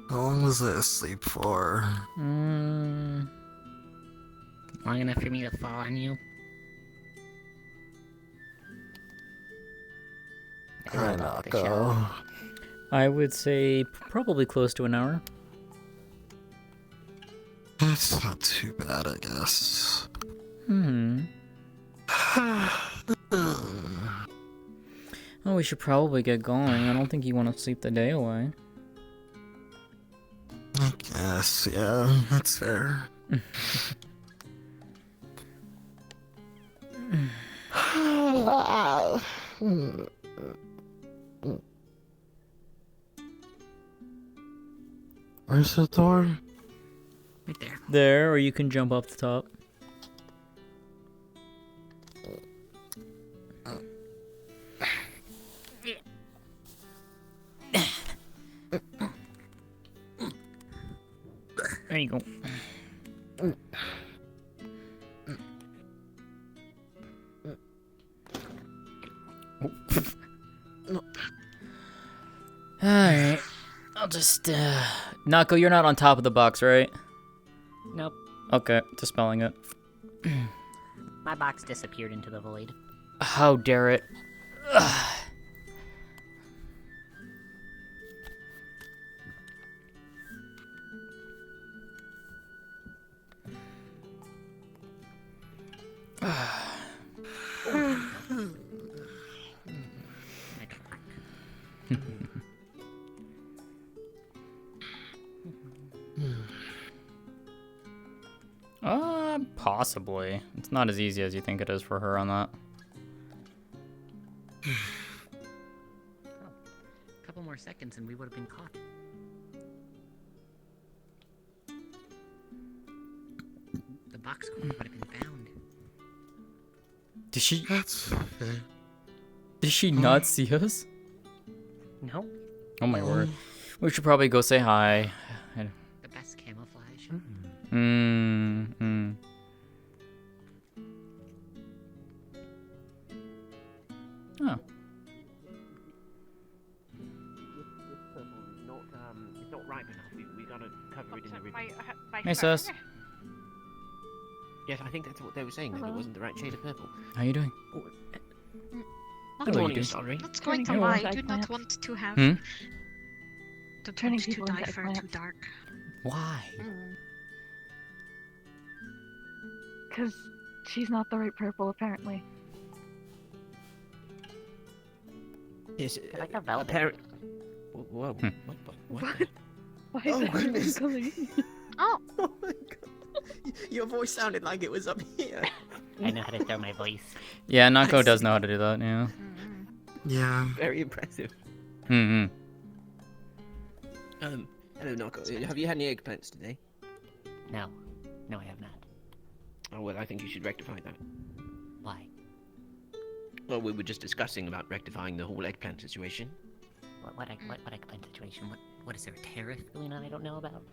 How long was I asleep for? Long enough for me to fall on you. I not go. I would say probably close to an hour. It's not too bad, I guess. Oh, we should probably get going. I don't think you want to sleep the day away. I guess, yeah, that's fair. Where's the door? Right there. There, or you can jump up the top. There you go. Alright. I'll just, Nako, you're not on top of the box, right? Nope. Okay, dispelling it. My box disappeared into the void. How dare it. Possibly. It's not as easy as you think it is for her on that. A couple more seconds and we would have been caught. The box would have been found. Did she? That's okay. Did she not see us? No. Oh my word. We should probably go say hi. The best camouflage. Oh. It's not ripe enough. We gotta cover it in the ribbon. Hey, sis. Yes, I think that's what they were saying. That it wasn't the right shade of purple. How you doing? Good morning, Istalrí. Not going to lie, I do not want to have the turning to die far too dark. Why? Because she's not the right purple, apparently. Yes, like a velvet. Whoa. What? Why is that goodness. Oh. Oh my god. Your voice sounded like it was up here. I know how to throw my voice. Yeah, Nako does know how to do that, yeah. Yeah. Very impressive. Hello, Nako. Have you had any eggplants today? No. No, I have not. Oh, well, I think you should rectify that. Why? Well, we were just discussing about rectifying the whole eggplant situation. What eggplant situation? What is there a tariff going on I don't know about?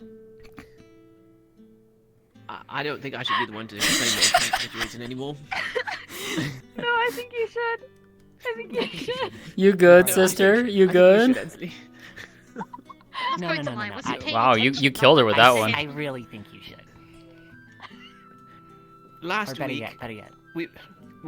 I don't think I should be the one to explain the eggplant situation anymore. No, I think you should. I think you should. You good, sister? You good? No. Wow, you killed her with that one. I really think you should. Last better week, yet. I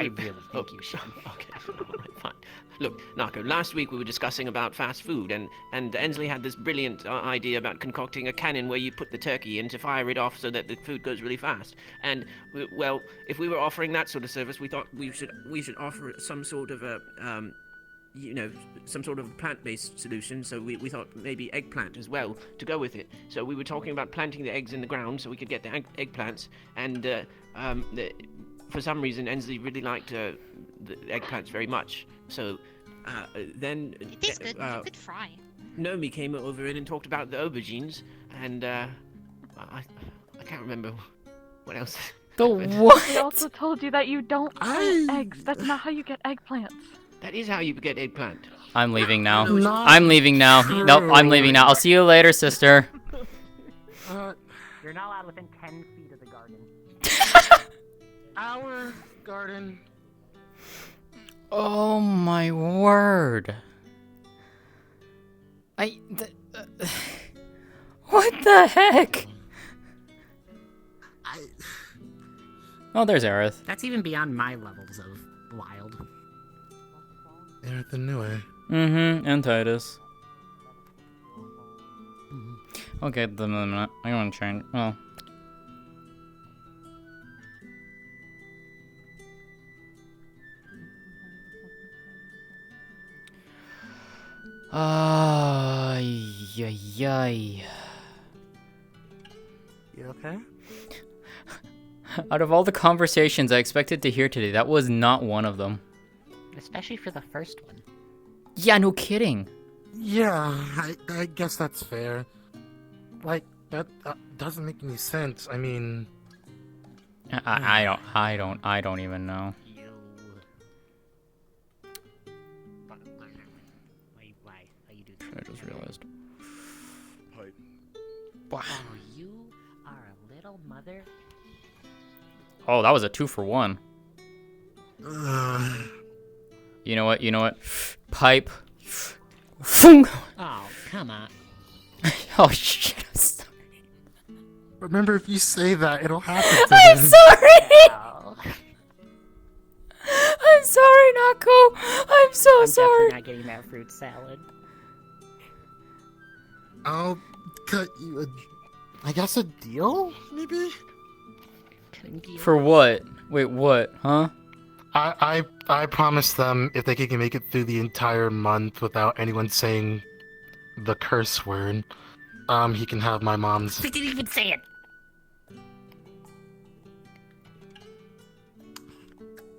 really think you should. Okay, alright, fine. Look, Nako, last week we were discussing about fast food, and Ensley had this brilliant idea about concocting a cannon where you put the turkey in to fire it off so that the food goes really fast. And, well, if we were offering that sort of service, we thought we should offer some sort of a, some sort of plant-based solution, so we thought maybe eggplant as well to go with it. So we were talking about planting the eggs in the ground so we could get the eggplants, and for some reason Ensley really liked the eggplants very much. So then It is good. You could fry. Nomi came over in and talked about the aubergines, and I can't remember what else. The what? We also told you that you don't plant eggs. That's not how you get eggplants. That is how you get eggplant. I'm leaving now. I'm leaving now. Nope, I'm leaving now. I'll see you later, sister. You're not allowed within 10 feet of the garden. Our garden. Oh my word. What the heck? Oh, there's Aerith. That's even beyond my levels of wild. Aerith and Nue. Mm-hmm, and Titus. Okay, the minute. I want to change. Oh. Yay. You okay? Out of all the conversations I expected to hear today, that was not one of them. Especially for the first one. Yeah, no kidding. Yeah, I guess that's fair. Like, that doesn't make any sense. I mean... I don't even know. Why you do I just realized. Oh, you are a little mother. Oh, that was a 2-for-1. You know what? Pipe. Oh, come on. Oh shit, I'm sorry. Remember, if you say that, it'll happen to I'm him. sorry! I'm sorry, Nako! I'm so sorry! Definitely not getting that fruit salad. I'll cut you I guess a deal, maybe? For what? Wait, what? Huh? I promised them if they can make it through the entire month without anyone saying the curse word, he can have my mom's. They didn't even say it!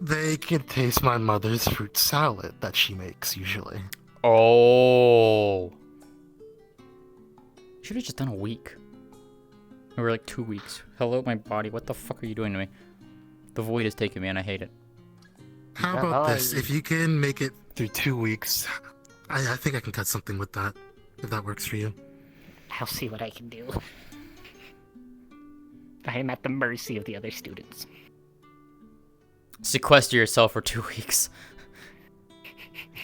They can taste my mother's fruit salad that she makes usually. Oh. Should have just done a week. Or like 2 weeks. Hello, my body. What the fuck are you doing to me? The void is taking me and I hate it. How about this? If you can make it through 2 weeks, I think I can cut something with that. If that works for you. I'll see what I can do. I am at the mercy of the other students. Sequester yourself for 2 weeks.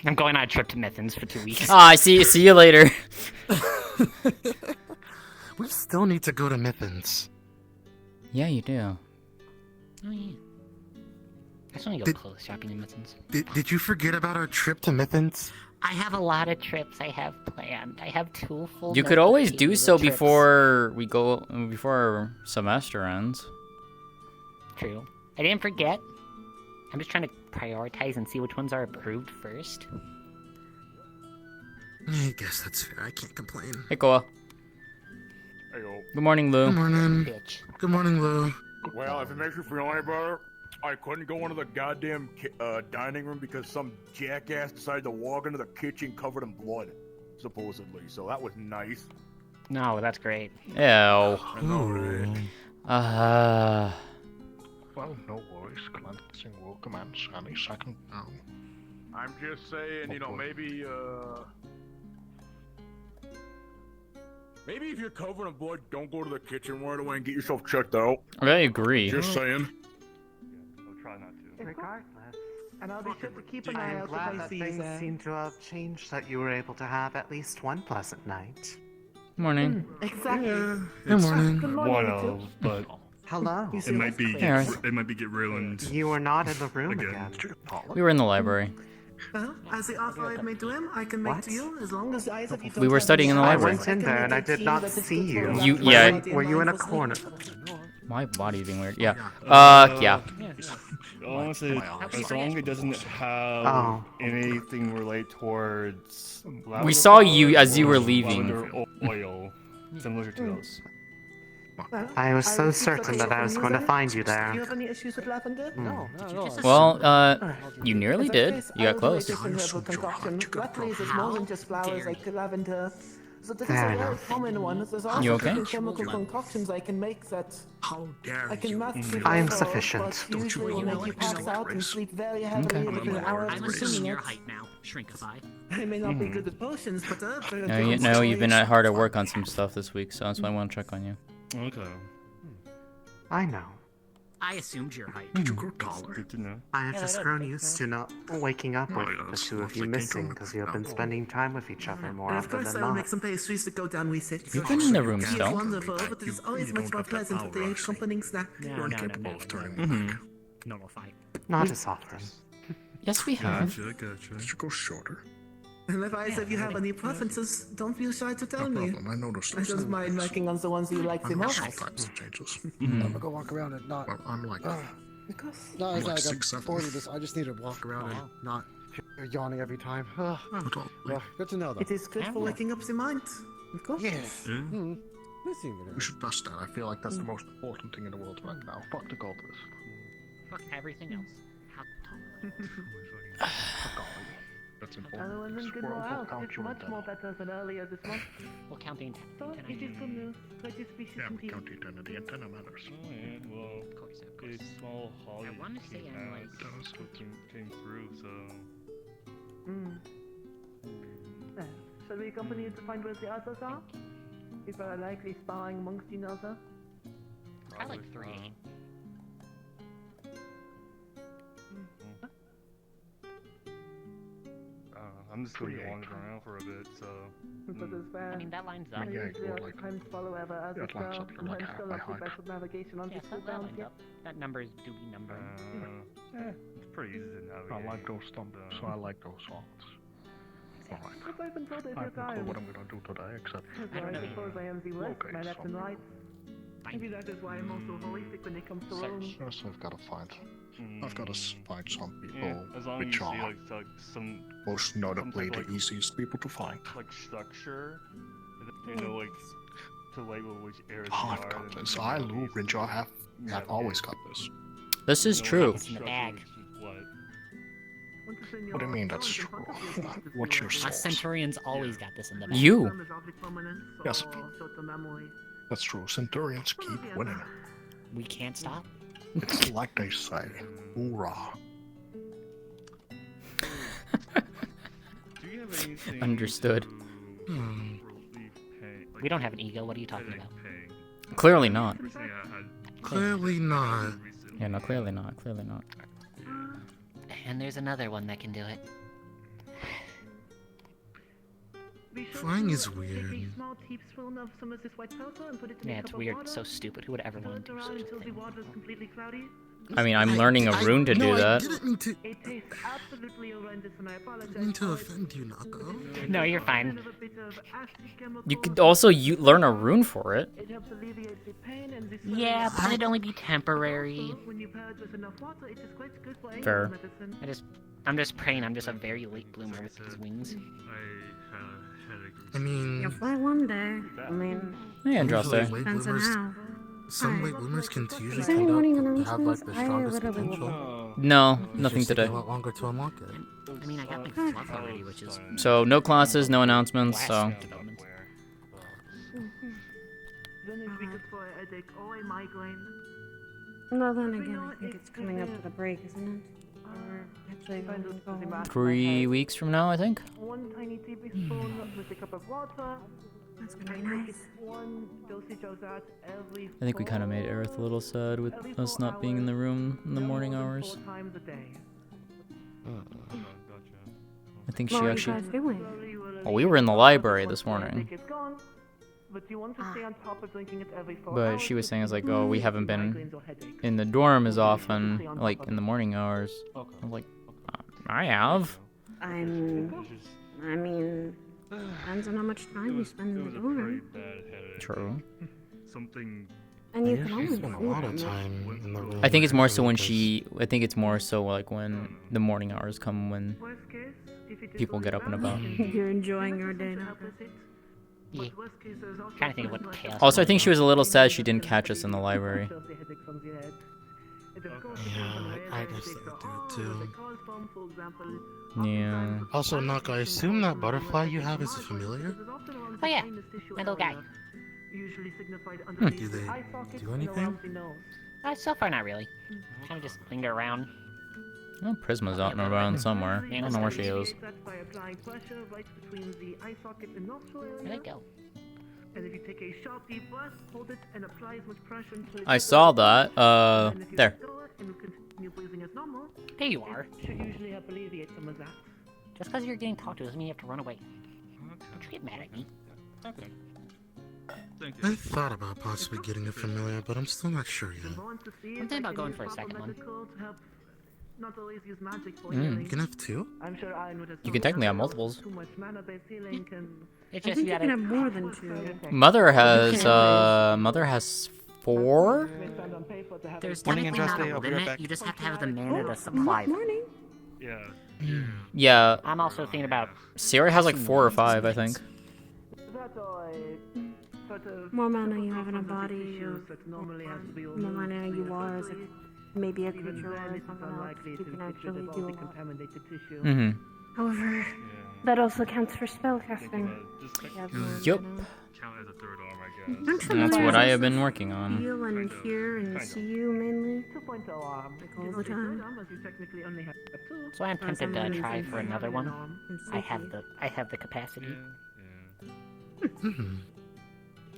I'm going on a trip to Mithens for 2 weeks. Ah, see you later. We still need to go to Mithens. Yeah, you do. Oh yeah. I just want to go clothes shopping in Mithens. Did you forget about our trip to Mithens? I have a lot of trips I have planned. I have 2 full. You could always do so trips. before our semester ends. True. I didn't forget. I'm just trying to prioritize and see which ones are approved first. I guess that's fair. I can't complain. Hey, Koa. Heyo. Good morning, Lou. Good morning. Bitch. Good morning, Lou. Well, if it makes you feel any better, I couldn't go into the goddamn dining room because some jackass decided to walk into the kitchen covered in blood, supposedly. So that was nice. No, that's great. Ew. Well, no worries. Cleansing will commence any second now. I'm just saying, you know, maybe if you're covered in blood, don't go to the kitchen right away and get yourself checked out. I agree. Just saying. I'll try not to. Regardless, And I'll be sure to keep an I eye am out glad if I that see things that. seem to have changed, that you were able to have at least one pleasant night. Morning. Exactly. Good morning. Good morning, One you of, two. but Hello. You see it might what's be clear. it might be get ruined. You were not in the room again. We were in the library. Well, as the offer I've made to him, I can make to you as long as eyes of you don't We were have studying in the any library. I went in there and I did not see you. You- yeah. Were you in a corner? My body's being weird. Yeah. Yeah. Honestly, as long as it doesn't have Oh. anything relate towards. We saw you as you were leaving. Lavender oil, similar to those. Well, I was so would prefer certain that I was use going to it. find you Do you there. have any issues with lavender? No, not at all. Well, you nearly In that did. case, You I got will do a close. different herbal concoction. Luckily, it's more than just flowers like lavender. So this Fair is a very enough. common one. There's also You okay? different chemical concoctions I can make that How dare I can you? mass I am produce, sufficient. but Don't you usually will know make you I'm pass out and race? sleep very heavily Okay. within hours I'm of consuming raising it. your height now. Shrinkify. I may not be good at potions, but No, you've been hard at work on some stuff this week, so that's why I want to check on you. Okay. I know. I assumed your height. Did you grow taller? Good to know. I have just grown used to not waking up with Oh, yeah, the two of you like missing King because you have been spending time with each other more And of often course than I will not. make some pastries to go down with it. You've been in the room It's still. wonderful, but it is always much more pleasant with the accompanying snack. You're incapable of turning me Mm-hmm. back. Normal fight. Not as often. Yes, we have. Gotcha, gotcha. Did you go shorter? And if if you have any preferences, don't be shy to tell No me. problem. I noticed I those don't mind working on the ones you like the most. sometimes it changes. I'm gonna go walk around and not. Well, I'm like, No, I'm it's like like I'm 6'7". bored of this. I just need to walk around and not hear yawning every time. Well, good to know though. It is good for waking up the mind. Of course. Yes. we should bust that. I feel like that's the most important thing in the world right now. Fuck the cultists. Fuck everything else. How Fuck all of you. That's important. Other ones This good world will morale. count It's you much in more better than earlier this month. We'll count the So it is good news. Great species Yeah, we indeed. count eternity. Antenna matters. Well, a small holiday I wanna say I'm like... came through, so... Shall we accompany you to find where the others are? People are likely sparring amongst each other. I like 3. I'm just going to be wandering around for a bit, so... I mean, that lines up. Yeah, you're like, Times follow ever as that lines up. You're like half my height. navigation on Yes, that lines up. That number is duty number. It's pretty easy to navigate. I like those stumps, so I like those songs. Alright. I've been told I have no clue what I'm gonna do today, except... I suppose I am the worst, Okay, my left and so- right. Maybe that is why I'm also holistic when it comes to Rome. Yes, I've got to find. I've got to find some people as long as you which see are like some most notably the like- easiest people to find. like structure, you know, like to label which areas Oh, they I've are. got and this. then I, like, Lou, Rinjar have always got this. This is true. It's in the bag. What do you mean that's true? What's your Us source? Centurions always got this in the bag. You. Yes, that's true. Centurions keep winning. We can't stop. It's like they say, hoorah. Understood. We don't have an ego. What are you talking about? Clearly not. Clearly not. Yeah, no, clearly not. Clearly not. And there's another one that can do it. Flying is weird. Yeah, it's weird. So stupid. Who would ever want to do such a thing? I mean, I'm learning a rune to do I that. didn't mean to. It tastes absolutely horrendous, and I apologize. Didn't mean to offend you, Nako. No, you're fine. You could also learn a rune for it. It helps alleviate the pain and the Yeah, but it'd only be temporary. when you pair it with enough water, it is quite good for Fair. medicine. I'm just praying I'm just a very late bloomer with these wings. I mean, You'll fly one day. I mean, Hey, Andraste. usually late depends on bloomers, how. some late bloomers can usually Is there any turn morning out to have like announcements? the I strongest literally potential. No, It nothing just take today. a lot longer to unlock it. I mean, I got my fluff already, which is So, no classes, no announcements, so... last development. Then it's because for a headache or a migraine. No, then again, I think it's coming up to the break, isn't it? Or actually, going to go home. 3 weeks from now, I think. One tiny tablespoon with a cup of water. That's gonna be nice. One dosage of that every I think we kind of made Aerith a little sad with us not being in the room in the morning hours. 4 times a day. I think What she were you actually... guys doing? Well, we were in the library this morning. It's gone, but you want to stay on top of drinking it every 4 But hours she was saying, it's to like, oh, we prevent haven't been migraines or headaches. in the dorm as often, like, in the morning hours. I was like, I have. I mean, depends on how much time you spend in the dorm. True. Something. And you I can usually only spend a sleep lot that of much. time in the room. I think it's more so when because- she... I think it's more so, like, when the morning hours come when Worst case, if it is people get up and about. You're enjoying your day now. Yeah. but worst case, there's also Trying to think of what chaos. Also, I think she was a little sad she didn't catch us in the library. filthy headache from the head. It of course Yeah, depends on I where just the headaches do are. it too. The cause from, for example, Yeah. Also, Nako, I assume that butterfly you have is a familiar? Oh yeah, my little guy. Usually signified under Do they eye socket do and anything? around the nose. So far not really. Kind of just linger around. Oh, Prisma's out and around somewhere. I don't know where she is. By applying pressure right between the eye socket and nostril area. Where'd it go? And if you take a sharp deep breath, hold it and apply as much pressure until I saw that. There. and continue breathing as normal. There you are. Should usually help alleviate some of that. Just because you're getting talked to doesn't mean you have to run away. Don't you get mad at me. Okay. I thought about possibly getting a familiar, but I'm still not sure yet. I'm thinking about going for a second one. Not always use magic for You healing. can have two? I'm sure Iron would have You can technically have multiples. too much mana-based healing can... It's I just think you you gotta. can have more than two. Mother has 4. There's Morning, technically not Andraste. a I'll be right limit. back. You just have to have the mana to supply them. Morning. Yeah. Yeah. I'm also thinking about. Sierra has like 4 or 5, I think. More mana you have in a body, or more mana you are as maybe a creature or something else, you can actually do a lot. Mm-hmm. However, that also counts for spellcasting. Yup. That's what I have been working on. Feel and hear and see you mainly, like all the time. So I'm tempted to try for another one. I have the capacity.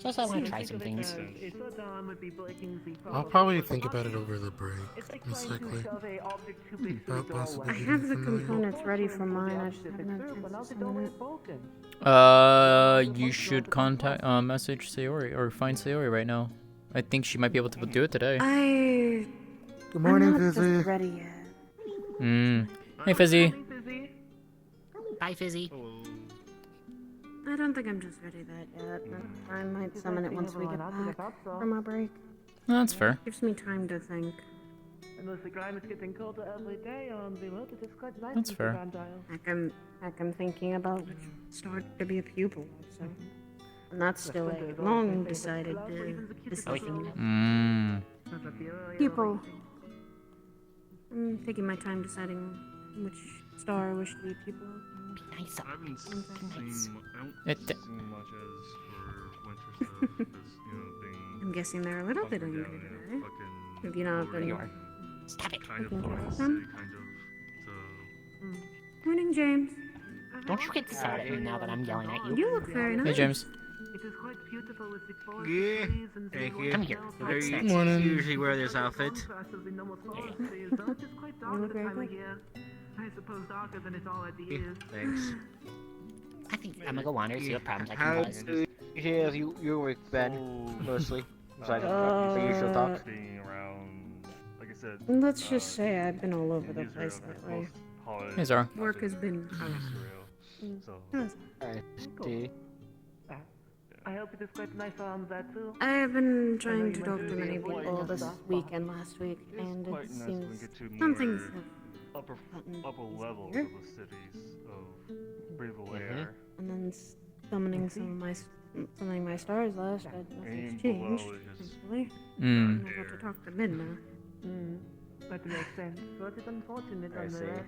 Just I want to try some things. I'll probably think about it over the break, most likely. About possibly I have the components ready for mine, I just haven't had a chance to summon it. You should contact, message Sayori, or find Sayori right now. I think she might be able to do it today. Good morning, I'm not Fizzy. just ready yet. Hey, Fizzy. Bye, Fizzy. I don't think I'm just ready that yet. I might summon it once we get back from our break. That's fair. Gives me time to think. Unless the climate is getting colder every day on the road, it is quite nice. That's fair. Heck, I'm thinking about start to be a pupil, so. And that's still a long decided decision. Pupil. I'm taking my time deciding which star I wish to be a pupil of. Nice. I haven't seen much as for winter stuff, because, being... I'm guessing they're a little bit angry today. Have you not been... Stop it. Kind of looking hard at to say, them? kind of, so... Morning, James. Don't you get sad at me now that I'm yelling at you? You look very nice. Hey, James. It is quite beautiful with the forest Yeah. trees and Thank the you. Come here. Very Morning. usually wear this outfit. contrast of the normal forest trees, though it is quite dark look this very time of good. year. I suppose darker than it already Yeah, is. thanks. I think I'm gonna go wander, see what problems I How can cause. yeah, you work, Ben, mostly. Besides the usual talk. Being around, like I said... Let's just say I've been all over the place lately. Hey, Zara. Work has been... So... I see. I hope it is quite nice around that too. I have been trying to talk to many people this week and last week, and it seems some things have upper levels here. of the cities of breathable air. And then summoning summoning my stars last, nothing's changed. Thankfully. I'm able to talk to Midna. That makes sense. But it's unfortunate I see. nonetheless.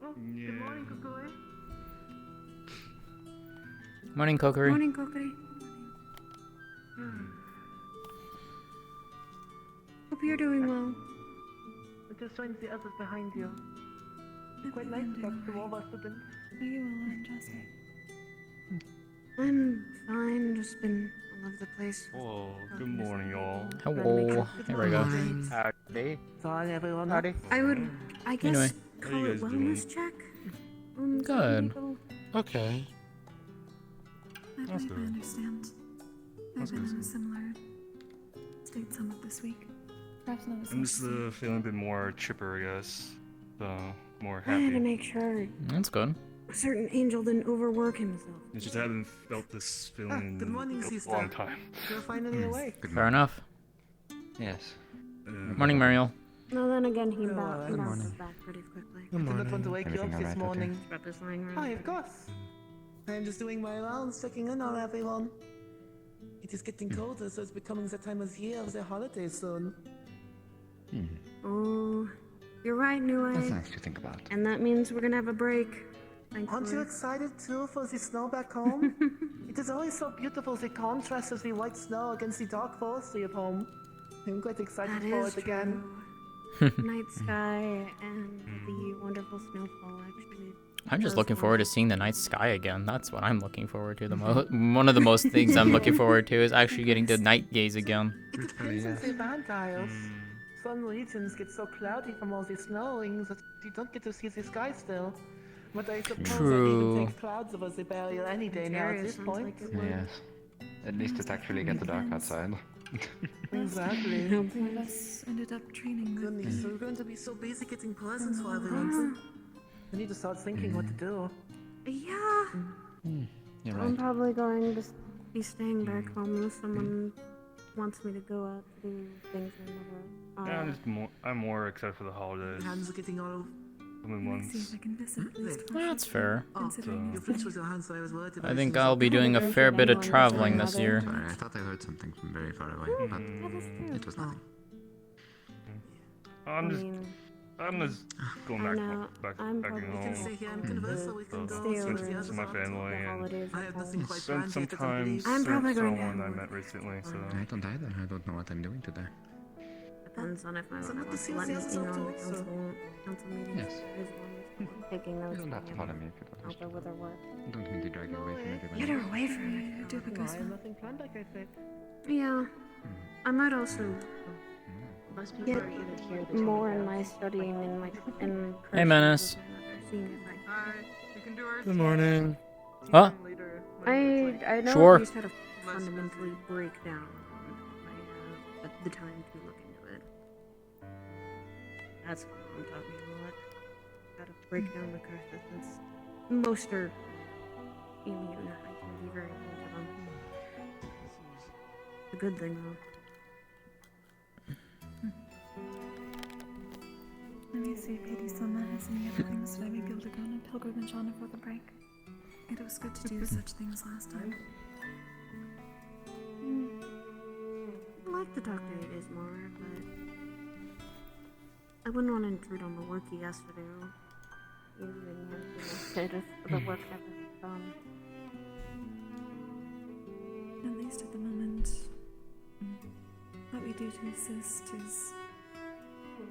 Oh, good morning, Kukui. Morning, Kokiri. Morning, Kokiri. Hope you're doing well. Just join the others behind you. It's quite nice to talk to all of our students. Are you alright, Jesse? I'm fine, just been all over the place. Whoa, good morning, y'all. Hello. There we go. Howdy. Sorry, everyone. Howdy. I guess, Anyway. call it wellness check. Good. People. Okay. I That's believe I good. understand. That's I've been good. in a similar state some of this week. Perhaps not as I'm much just as feeling a bit more chipper, I guess. More I had to happy. make sure That's good. a certain angel didn't overwork himself. I just haven't felt this feeling good morning, in sister. a long time. You're finally awake. Fair enough. Yes. Morning, Mariel. No, then again, he Good bounces morning. back pretty quickly. I did not want to wake you up Everything this alright out morning. Scrap is lying around. Hi, of course. I'm just doing my rounds, checking in on everyone. It is getting colder, so it's becoming the time of year of the holidays soon. Oh, you're right, New That's Age. nice to think about. And that means we're gonna have a break. Aren't you excited too for the snow back home? It is always so beautiful, the contrast of the white snow against the dark forestry of home. I'm quite excited That for is it again. Night sky and the wonderful snowfall, actually. I'm just does looking forward to wonders. seeing the night sky again. That's what I'm looking forward to the most. One of the most things I'm looking forward to is actually getting to night gaze again. It depends on the land tiles. Some regions get so cloudy from all the snowing that you don't get to see the sky still. But I suppose that True. even take clouds over the barrier any day now at this point. Yes. At least it actually gets dark outside. Exactly. Three of us ended up training with Goodness, we're going to be so busy getting presents for everyone. We need to start thinking what to do. Yeah. You're I'm right. probably going to be staying back home unless someone wants me to go out to do things or whatever. Yeah, I'm more excited for the holidays. Your hands are getting all. Coming Let me see months. if I can visit at least one. That's fair. Considering You it's flinched with your hands, so I was worried about I think you. I'll be doing a fair bit of traveling this year. Sorry, I thought I heard something from very far away, but it was nothing. I'm just going back I'm in probably home. can stay here and converse, or we can go stay spend over the to other my side. family and I have nothing quite spend planned some yet, I don't time believe. I'm with probably going to someone I have met recently. So I don't either. I don't know what I'm doing today. Depends on if I So want not to see to what let the me others in are on the up to, so- council meetings. Yes. There's one who's taking You notes. don't have to follow me if you don't wish Help her to. with her work. Don't mean to drag you away from everybody. Get her away from it. Do it No, because I have nothing planned, like I said. Yeah. I might also get more in my studying in my in Hey, Menace. Good morning. Huh? I know Sure. at least how to fundamentally break down. I have the time to look into it. That's what I'm talking about. How to break down the curses. Since most are alien, I can be very good to them. It's a good thing though. Let me see if Lady Summer has any other things that I may be able to go on a pilgrimage on before the break. It was good to do such things last time. I like to talk to Hades more, but I wouldn't want to intrude on the work he has to do. Using him to notice the work that was done. At least at the moment, what we do to assist is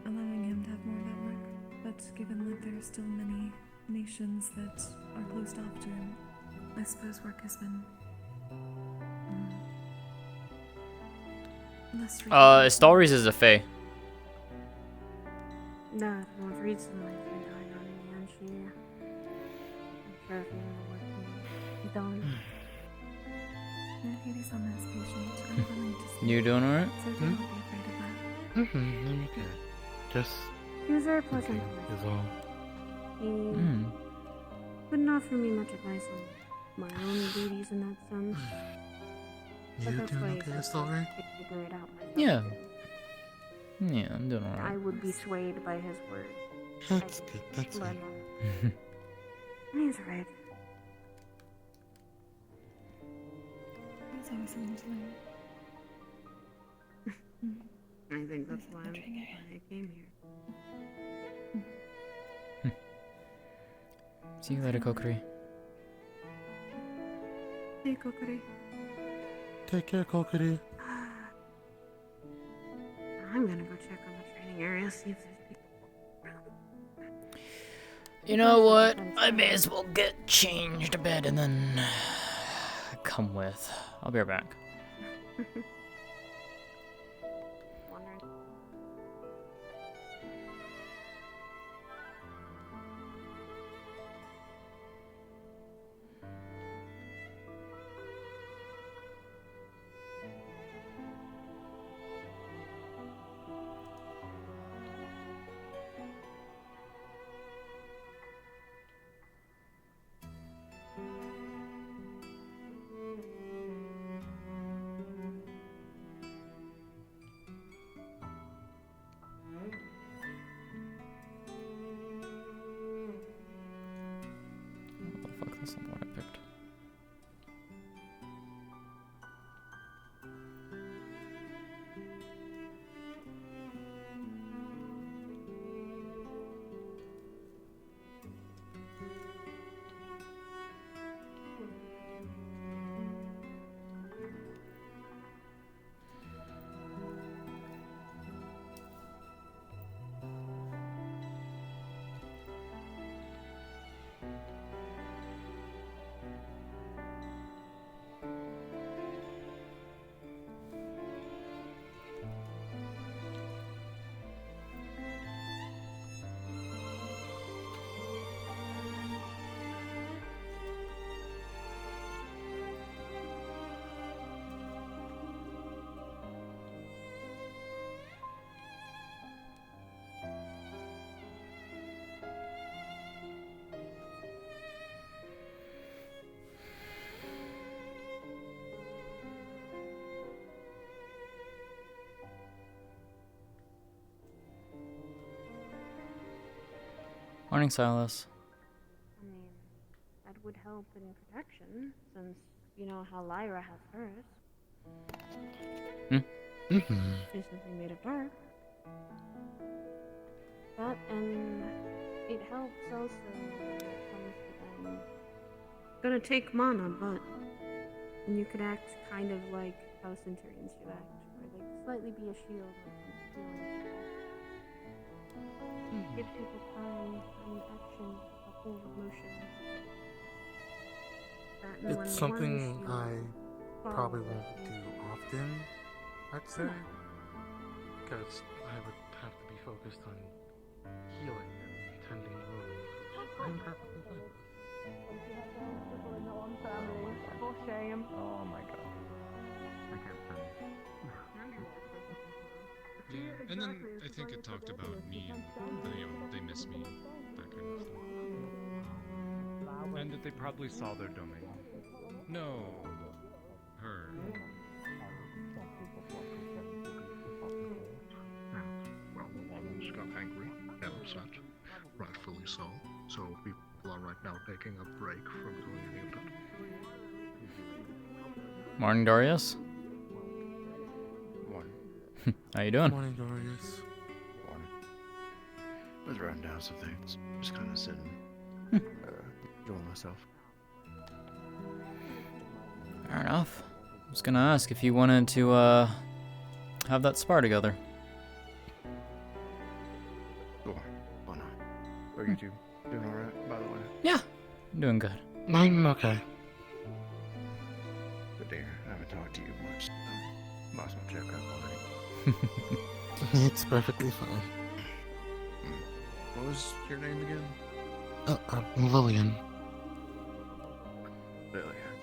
allowing him to have more of that work. But given that there are still many nations that are closed off to him, I suppose work has been less Istalry's is a fae. No, well, reads some like free time on me, and she. I'm sure if you know what he's done. Lady Summer is patient. I'm willing to see. You doing alright? So don't be afraid of that. I'm okay. Just He was very pleasant. is all. He Hmm. couldn't offer me much advice on my own duties in that sense. But You that's doing why okay, he's Istalry? figure it out myself. Yeah. Yeah, I'm doing I alright. would be swayed by his word. That's good. That's But, good. he's right. There's always something to learn. I think that's why I came here. See you later, Kokiri. Hey, Kokiri. Take care, Kokiri. I'm gonna go check on the training area, see if there's people. You know what? I may as well get changed a bit and then come with. I'll be right back. What the fuck? That's not the one I picked. Morning, Silas. I mean, that would help in protection, since you know how Lyra has hers. There's something made of bark. But, and it helps also when it comes to them. Gonna take mana, but you could act kind of like how Centurions do act, where they could slightly be a shield when it comes to healing. Give people time and action, a forward motion. That and when It's the something one I shield probably follows won't you- do often, I'd say. Because I would have to be focused on healing and tending wounds. I'm perfectly fine. For shame. Oh my god. I can't find Yeah, and then I think it talked about me and they miss me, that kind of stuff. And that they probably saw their domain. No, her. Well, the ones got angry and upset, rightfully so. So people are right now taking a break from doing any of that. Morning, Darius. Morning. How you doing? Morning, Darius. Morning. I was writing down some things. Just kind of sitting, enjoying myself. Fair enough. I was gonna ask if you wanted to have that spar together. Sure. Why not? Are you two doing alright, by the way? Yeah, I'm doing good. I'm okay. Good to hear. I haven't talked to you much. Might as well check up on It's perfectly fine. What was your name again? Lillian. Lillian.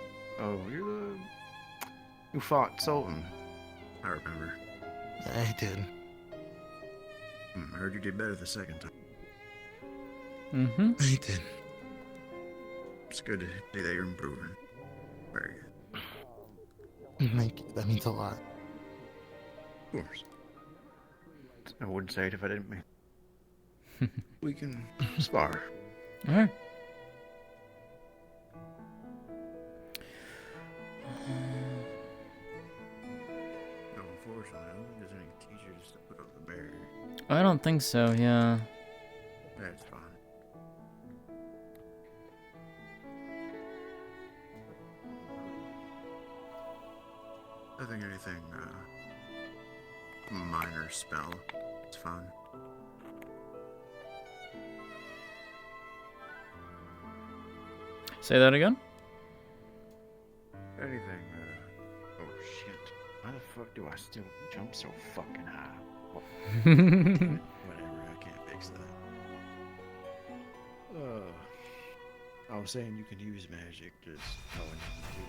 Oh, you're the... You fought Sultan. I remember. I did. I heard you did better the second time. Mm-hmm. I did. It's good to see that you're improving. Very good. Thank you. That means a lot. Of course. I wouldn't say it if I didn't mean. We can spar. Alright. No, unfortunately, I don't think there's any teachers to put up the barrier. I don't think so, yeah. That's fine. I think anything, minor spell, it's fine. Say that again? Anything, oh shit. Why the fuck do I still jump so fucking high? Whatever, I can't fix that. I was saying you can use magic, just going too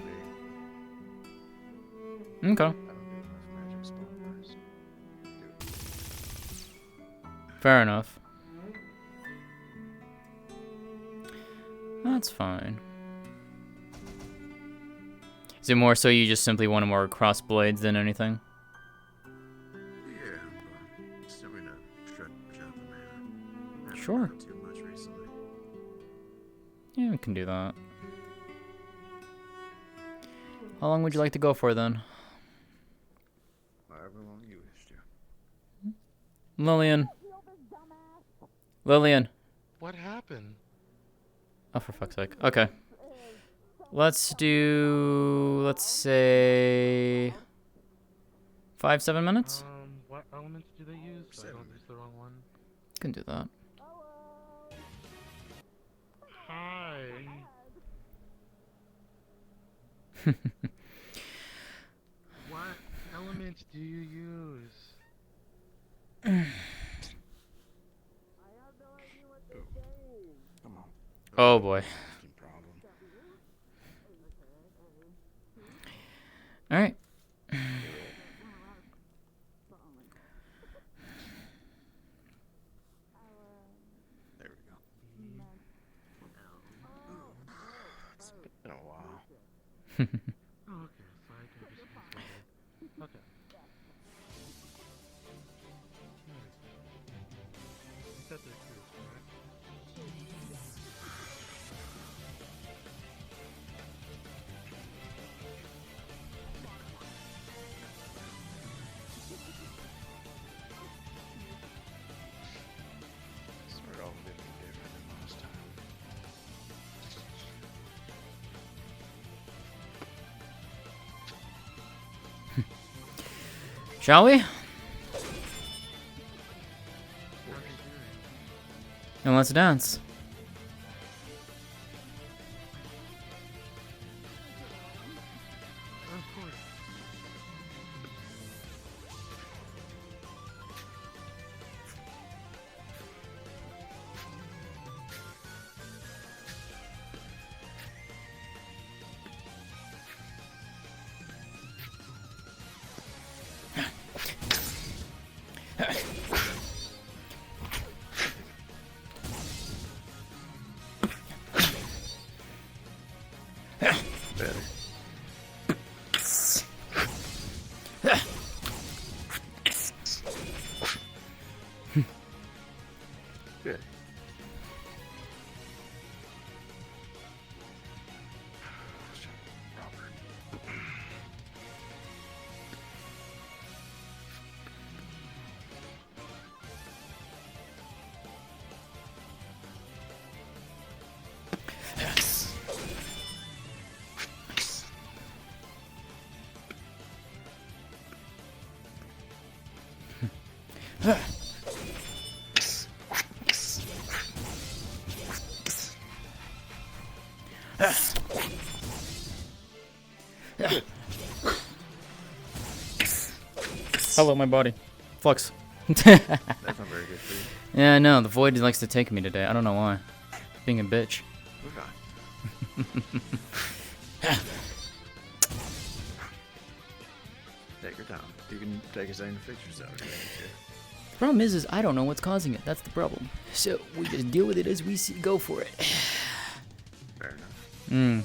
big. Okay. I don't do enough magic spells. Fair enough. That's fine. Is it more so you just simply want more cross blades than anything? Yeah, but still gonna stretch out the mana. Haven't Sure. done too much recently. Yeah, we can do that. How long would you like to go for then? However long you wish to. Lillian. Lillian. What happened? Oh, for fuck's sake. Okay. Let's do, let's say, 5-7 minutes? What elements do they use? So I don't use the wrong one. Can do that. Hi. What elements do you use? Come on. Oh boy. Alright. There we go. It's been a while. Oh, okay, so I can just control it. Okay. You said they're curious, right? Shall we? And let's dance. Good. Hello, my body. Flux. That's not very good for you. Yeah, I know. The void likes to take me today. I don't know why. Being a bitch. Take your time. You can take as many pictures out if you need The problem is I don't know what's causing it. That's the problem. So we just deal with it as we see. Go for it. to. Fair enough. Hmm.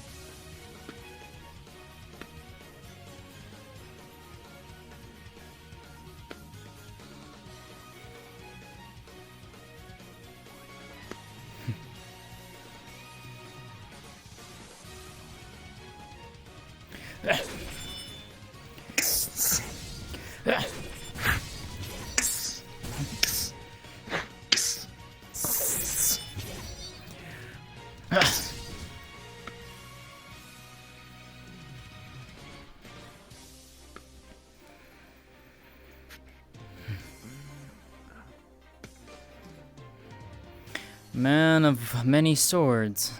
Man of many swords.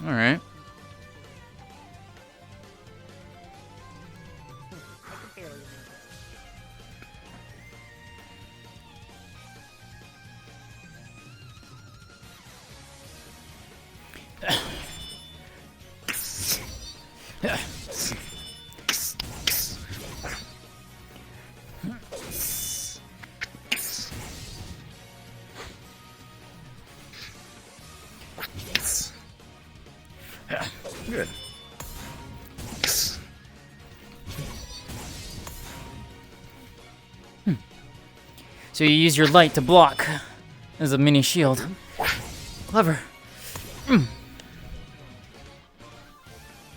Alright. Good. So you use your light to block as a mini shield. Clever.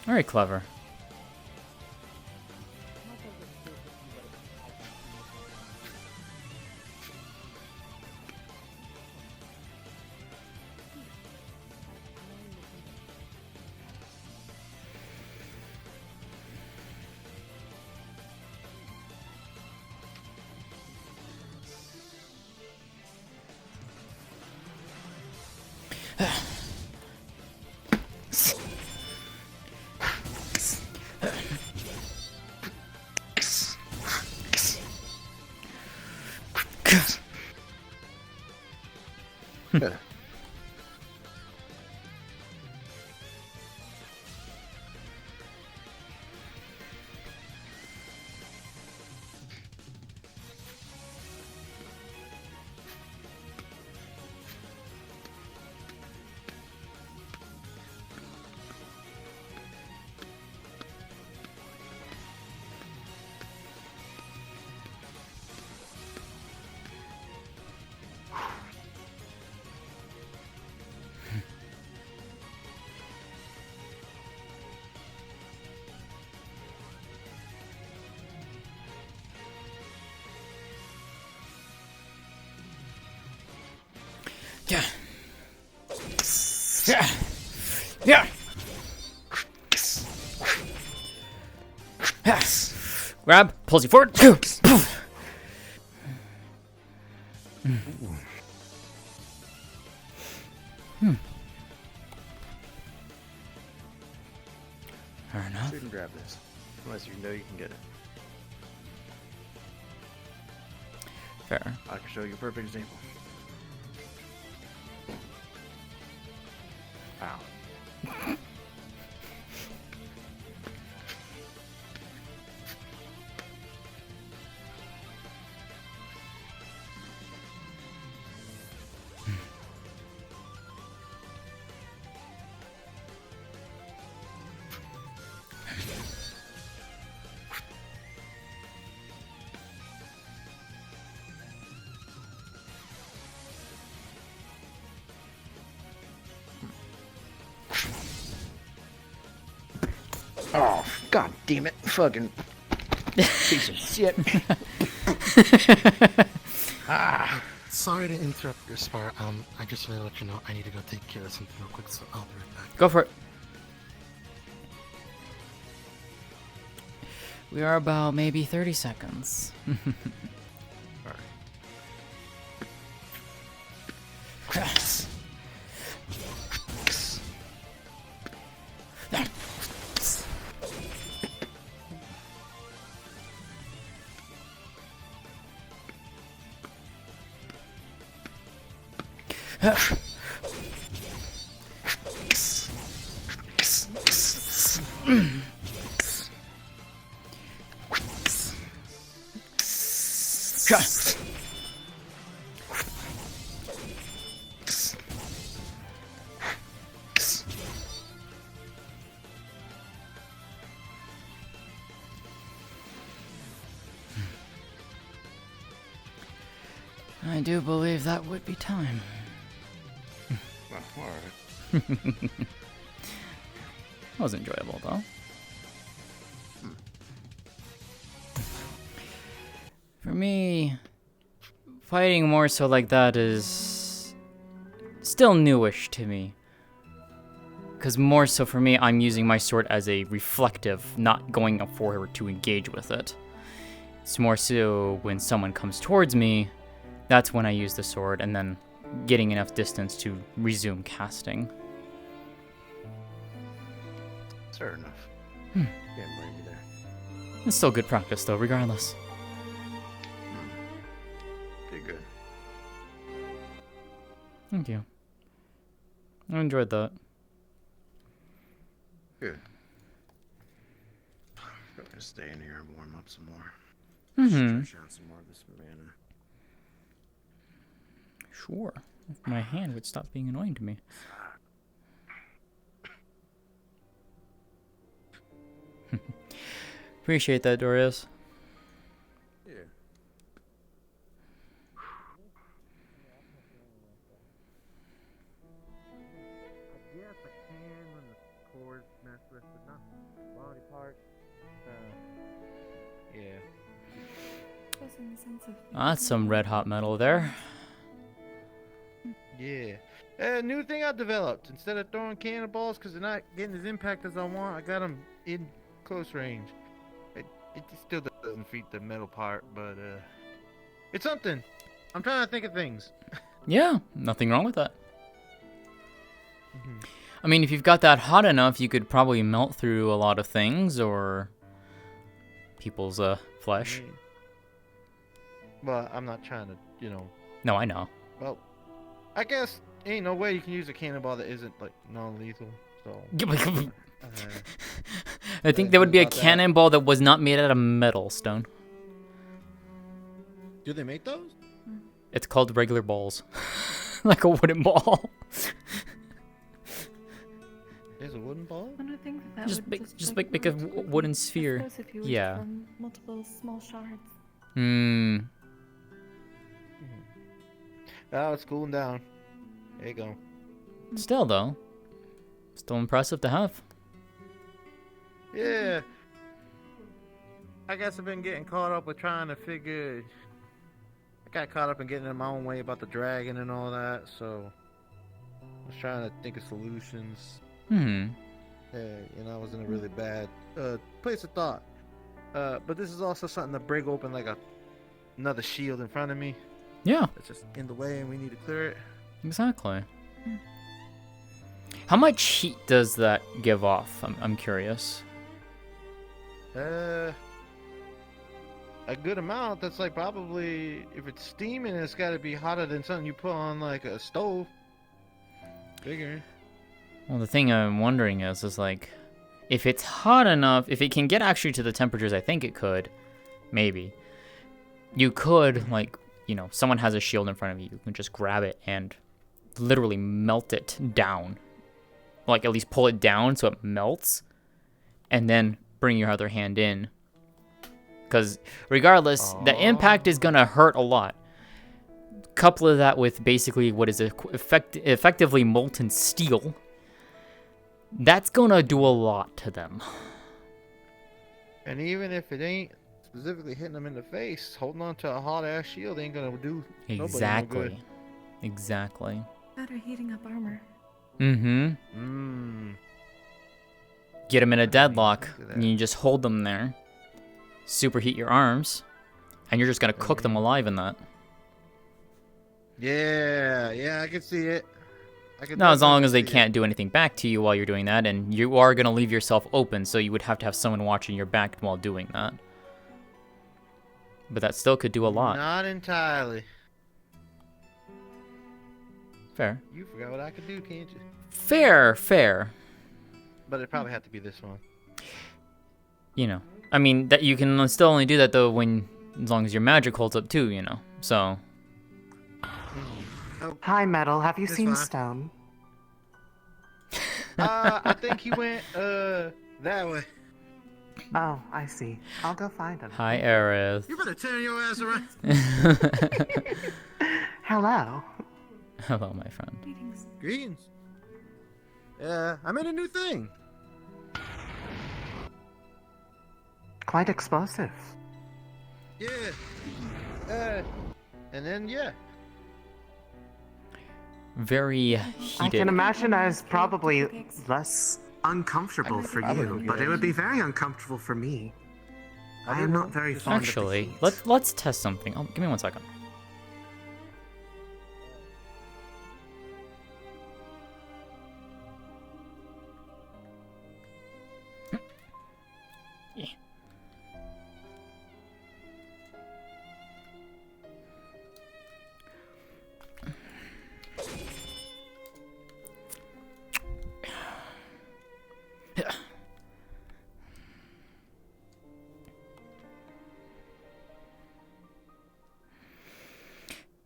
Very clever. Good. Yeah. Grab, pulls you forward. Fair enough. So you can grab this, unless you know you can get it. Fair. I can show you a perfect example. Ow. Oh, god damn it. Fucking piece of shit. Sorry to interrupt your spar. I just want to let you know I need to go take care of something real quick, so I'll be right back. Go for it. We are about maybe 30 seconds. Yes. I do believe that would be time. Well, alright. That was enjoyable, though. For me, fighting more so like that is still newish to me. Because more so for me, I'm using my sword as a reflective, not going up forward to engage with it. It's more so when someone comes towards me, that's when I use the sword, and then getting enough distance to resume casting. Fair enough. Hmm. Can't blame you there. It's still good practice, though, regardless. Did good. Thank you. I enjoyed that. Good. I'm gonna stay in here and warm up some more. Mm-hmm. Stretch out some more of this mana. Sure. If my hand would stop being annoying to me. Appreciate that, Dorius. Yeah. I guess I can when the cord mess with it, not the body part. Yeah. Just in the sense of That's some red hot metal there. Yeah. New thing I developed. Instead of throwing cannonballs because they're not getting as impact as I want, I got them in close range. It still doesn't feed the metal part, but it's something. I'm trying to think of things. Yeah, nothing wrong with that. I mean, if you've got that hot enough, you could probably melt through a lot of things or people's flesh. But I'm not trying to, you know. No, I know. Well, I guess ain't no way you can use a cannonball that isn't like non-lethal. So. I think there would be a cannonball that was not made out of metal, Stone. Do they make those? It's called regular balls. Like a wooden ball. There's a wooden ball? And I think that Just would make a wooden sphere. I suppose if you were Yeah. to form multiple small shards. Hmm. Oh, it's cooling down. There you go. Still, though. Still impressive to have. Yeah. I guess I've been getting caught up with trying to figure. I got caught up in getting in my own way about the dragon and all that, so. was trying to think of solutions. Hmm. I was in a really bad place of thought. But this is also something to break open like another shield in front of me. Yeah. It's just in the way and we need to clear it. Exactly. How much heat does that give off? I'm curious. A good amount. That's like probably, if it's steaming, it's got to be hotter than something you put on like a stove. Bigger. Well, the thing I'm wondering is like, if it's hot enough, if it can get actually to the temperatures I think it could, maybe, you could, like, someone has a shield in front of you, you can just grab it and literally melt it down. Like, at least pull it down so it melts, and then bring your other hand in. Because regardless, the impact is going to hurt a lot. Couple that with basically what is effectively molten steel. That's going to do a lot to them. And even if it ain't specifically hitting them in the face, holding on to a hot-ass shield ain't going to do Exactly. nobody no good. Exactly. Better heating up armor. Mm-hmm. Get them in a deadlock, and you just hold them there. Superheat your arms, and you're just gonna cook them alive in that. Yeah, I can see it. Now, as long as they can't do anything back to you while you're doing that, and you are gonna leave yourself open, so you would have to have someone watching your back while doing that. But that still could do a lot. Not entirely. Fair. You forgot what I could do, can't you? Fair. But it probably had to be this one. I mean, that you can still only do that though as long as your magic holds up too, So. Hi, Metal. Have you seen fine. Stone? I think he went that way. Oh, I see. I'll go find him. Hi, Aerith. You better turn your ass around. Hello. Hello, my friend. Greetings. I made a new thing. Quite explosive. Yeah. And then, Very I heated. can imagine as probably less uncomfortable for you, but it would be very uncomfortable for me. I am not very fond of Actually, let's test something. Oh, give me 1 second.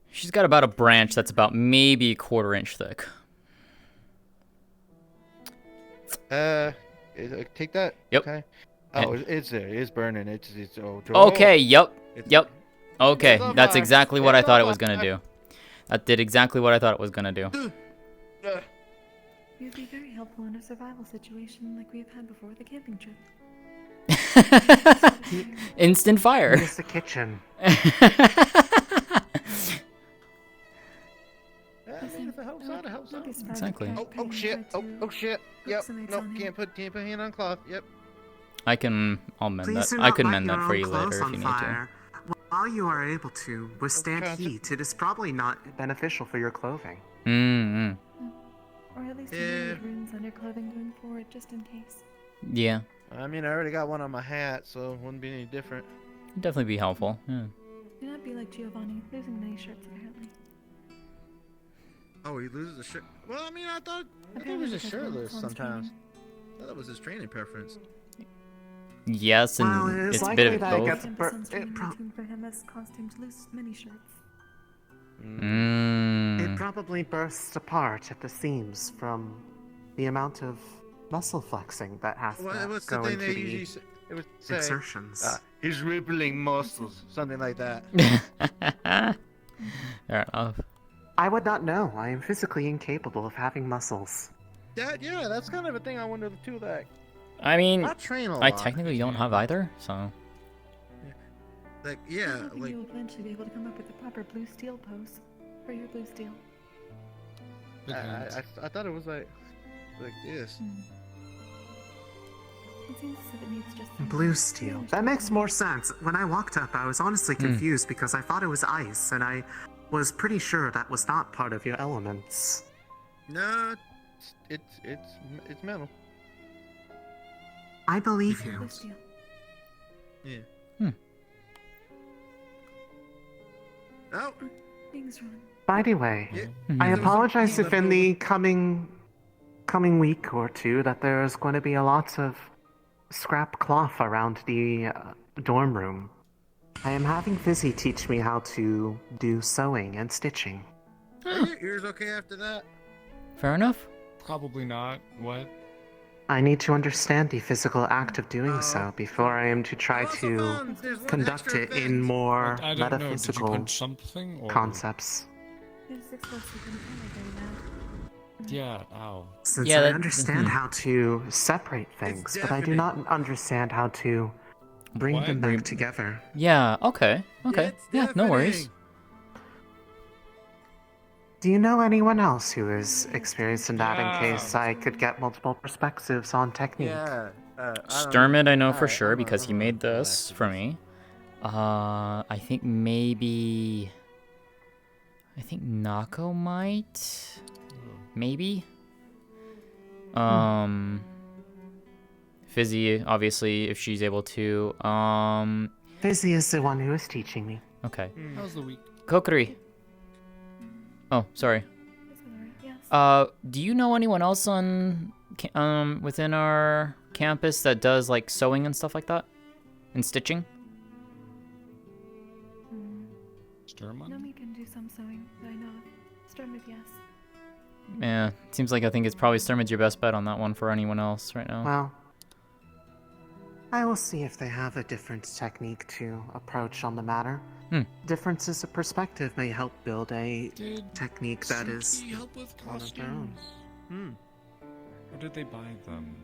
She's got about a branch that's about maybe 1/4 inch thick. Take that. Yep. Okay. Oh, it's there. It's burning. It's Okay. Yep. It's Okay. That's fine. exactly what I It's thought it all was gonna fine. do. That did exactly what I thought it was gonna do. You'd be very helpful in a survival situation like we've had before the camping trip. Instant fire. It's the kitchen. If it helps out, it helps out. Exactly. Oh shit. Oh shit. Yep. No, can't put hand on cloth. Yep. I'll mend Please that. do I not could light mend your that for own you clothes later if on you need fire. While you are able to withstand heat, it is probably not beneficial for your clothing. to. Mm-hmm. Or at least remove runes on your clothing going forward, just in case. Yeah. I mean, I already got one on my hat, so it wouldn't be any different. It'd definitely be helpful. Yeah. Do not be like Giovanni, losing many shirts apparently. Oh, he loses a shirt. Well, I mean, I thought he was just shirtless sometimes. I thought that was his training preference. Yes, and Well, it is it's a likely bit of that it both. gets For him as costume to lose many shirts. It probably bursts apart at the seams from the amount of muscle flexing that has to What's the go thing into they the usually say? It would say, exertions. He's rippling muscles, something like that. Fair enough. I would not know. I am physically incapable of having muscles. Yeah, that's kind of a thing I wonder too. Like, I mean, I train a I lot. technically don't have either, so. Like, I think you'll eventually be able to come up with a proper blue steel pose for your blue steel. I thought it was like this. It seems as if it needs just some Blue steel. That makes more sense. When I walked up, I was honestly confused because I thought it was ice, and I was pretty sure that was not part of your elements. No, it's metal. I believe you. blue steel. Yeah. Oh. Things wrong. By the way, Yeah. I apologize if in the coming week or two that there's going to be a lot of scrap cloth around the dorm room. I am having Fizzy teach me how to do sewing and stitching. Are your ears okay after that? Fair enough. Probably not. What? I need to understand the physical act of doing so before I am to try to conduct it in more I don't know. Did you metaphysical punch something or? concepts. There's 6 months you couldn't find very bad. Yeah. Ow. Since Yeah, I that- understand how to separate things, but I do not understand how to bring them back together. Yeah, okay. Okay. Yeah, no worries. Do you know anyone else who is experienced in that in case I could get multiple perspectives on technique? Sturmid I know for sure because he made this for me. I think maybe... I think Nako might? Maybe? Fizzy, obviously, if she's able to. Fizzy is the one who is teaching me. Okay. How's the week? Kokiri. Oh, sorry. Do you know anyone else on within our campus that does like sewing and stuff like that? And stitching? Nomi can do some sewing that I know of. Stormid, yes. Yeah, seems like I think it's probably Sturmid's your best bet on that one for anyone else right now. Well, I will see if they have a different technique to approach on the matter. Differences of perspective may help build a technique that is help with one of their own. Or did they buy them?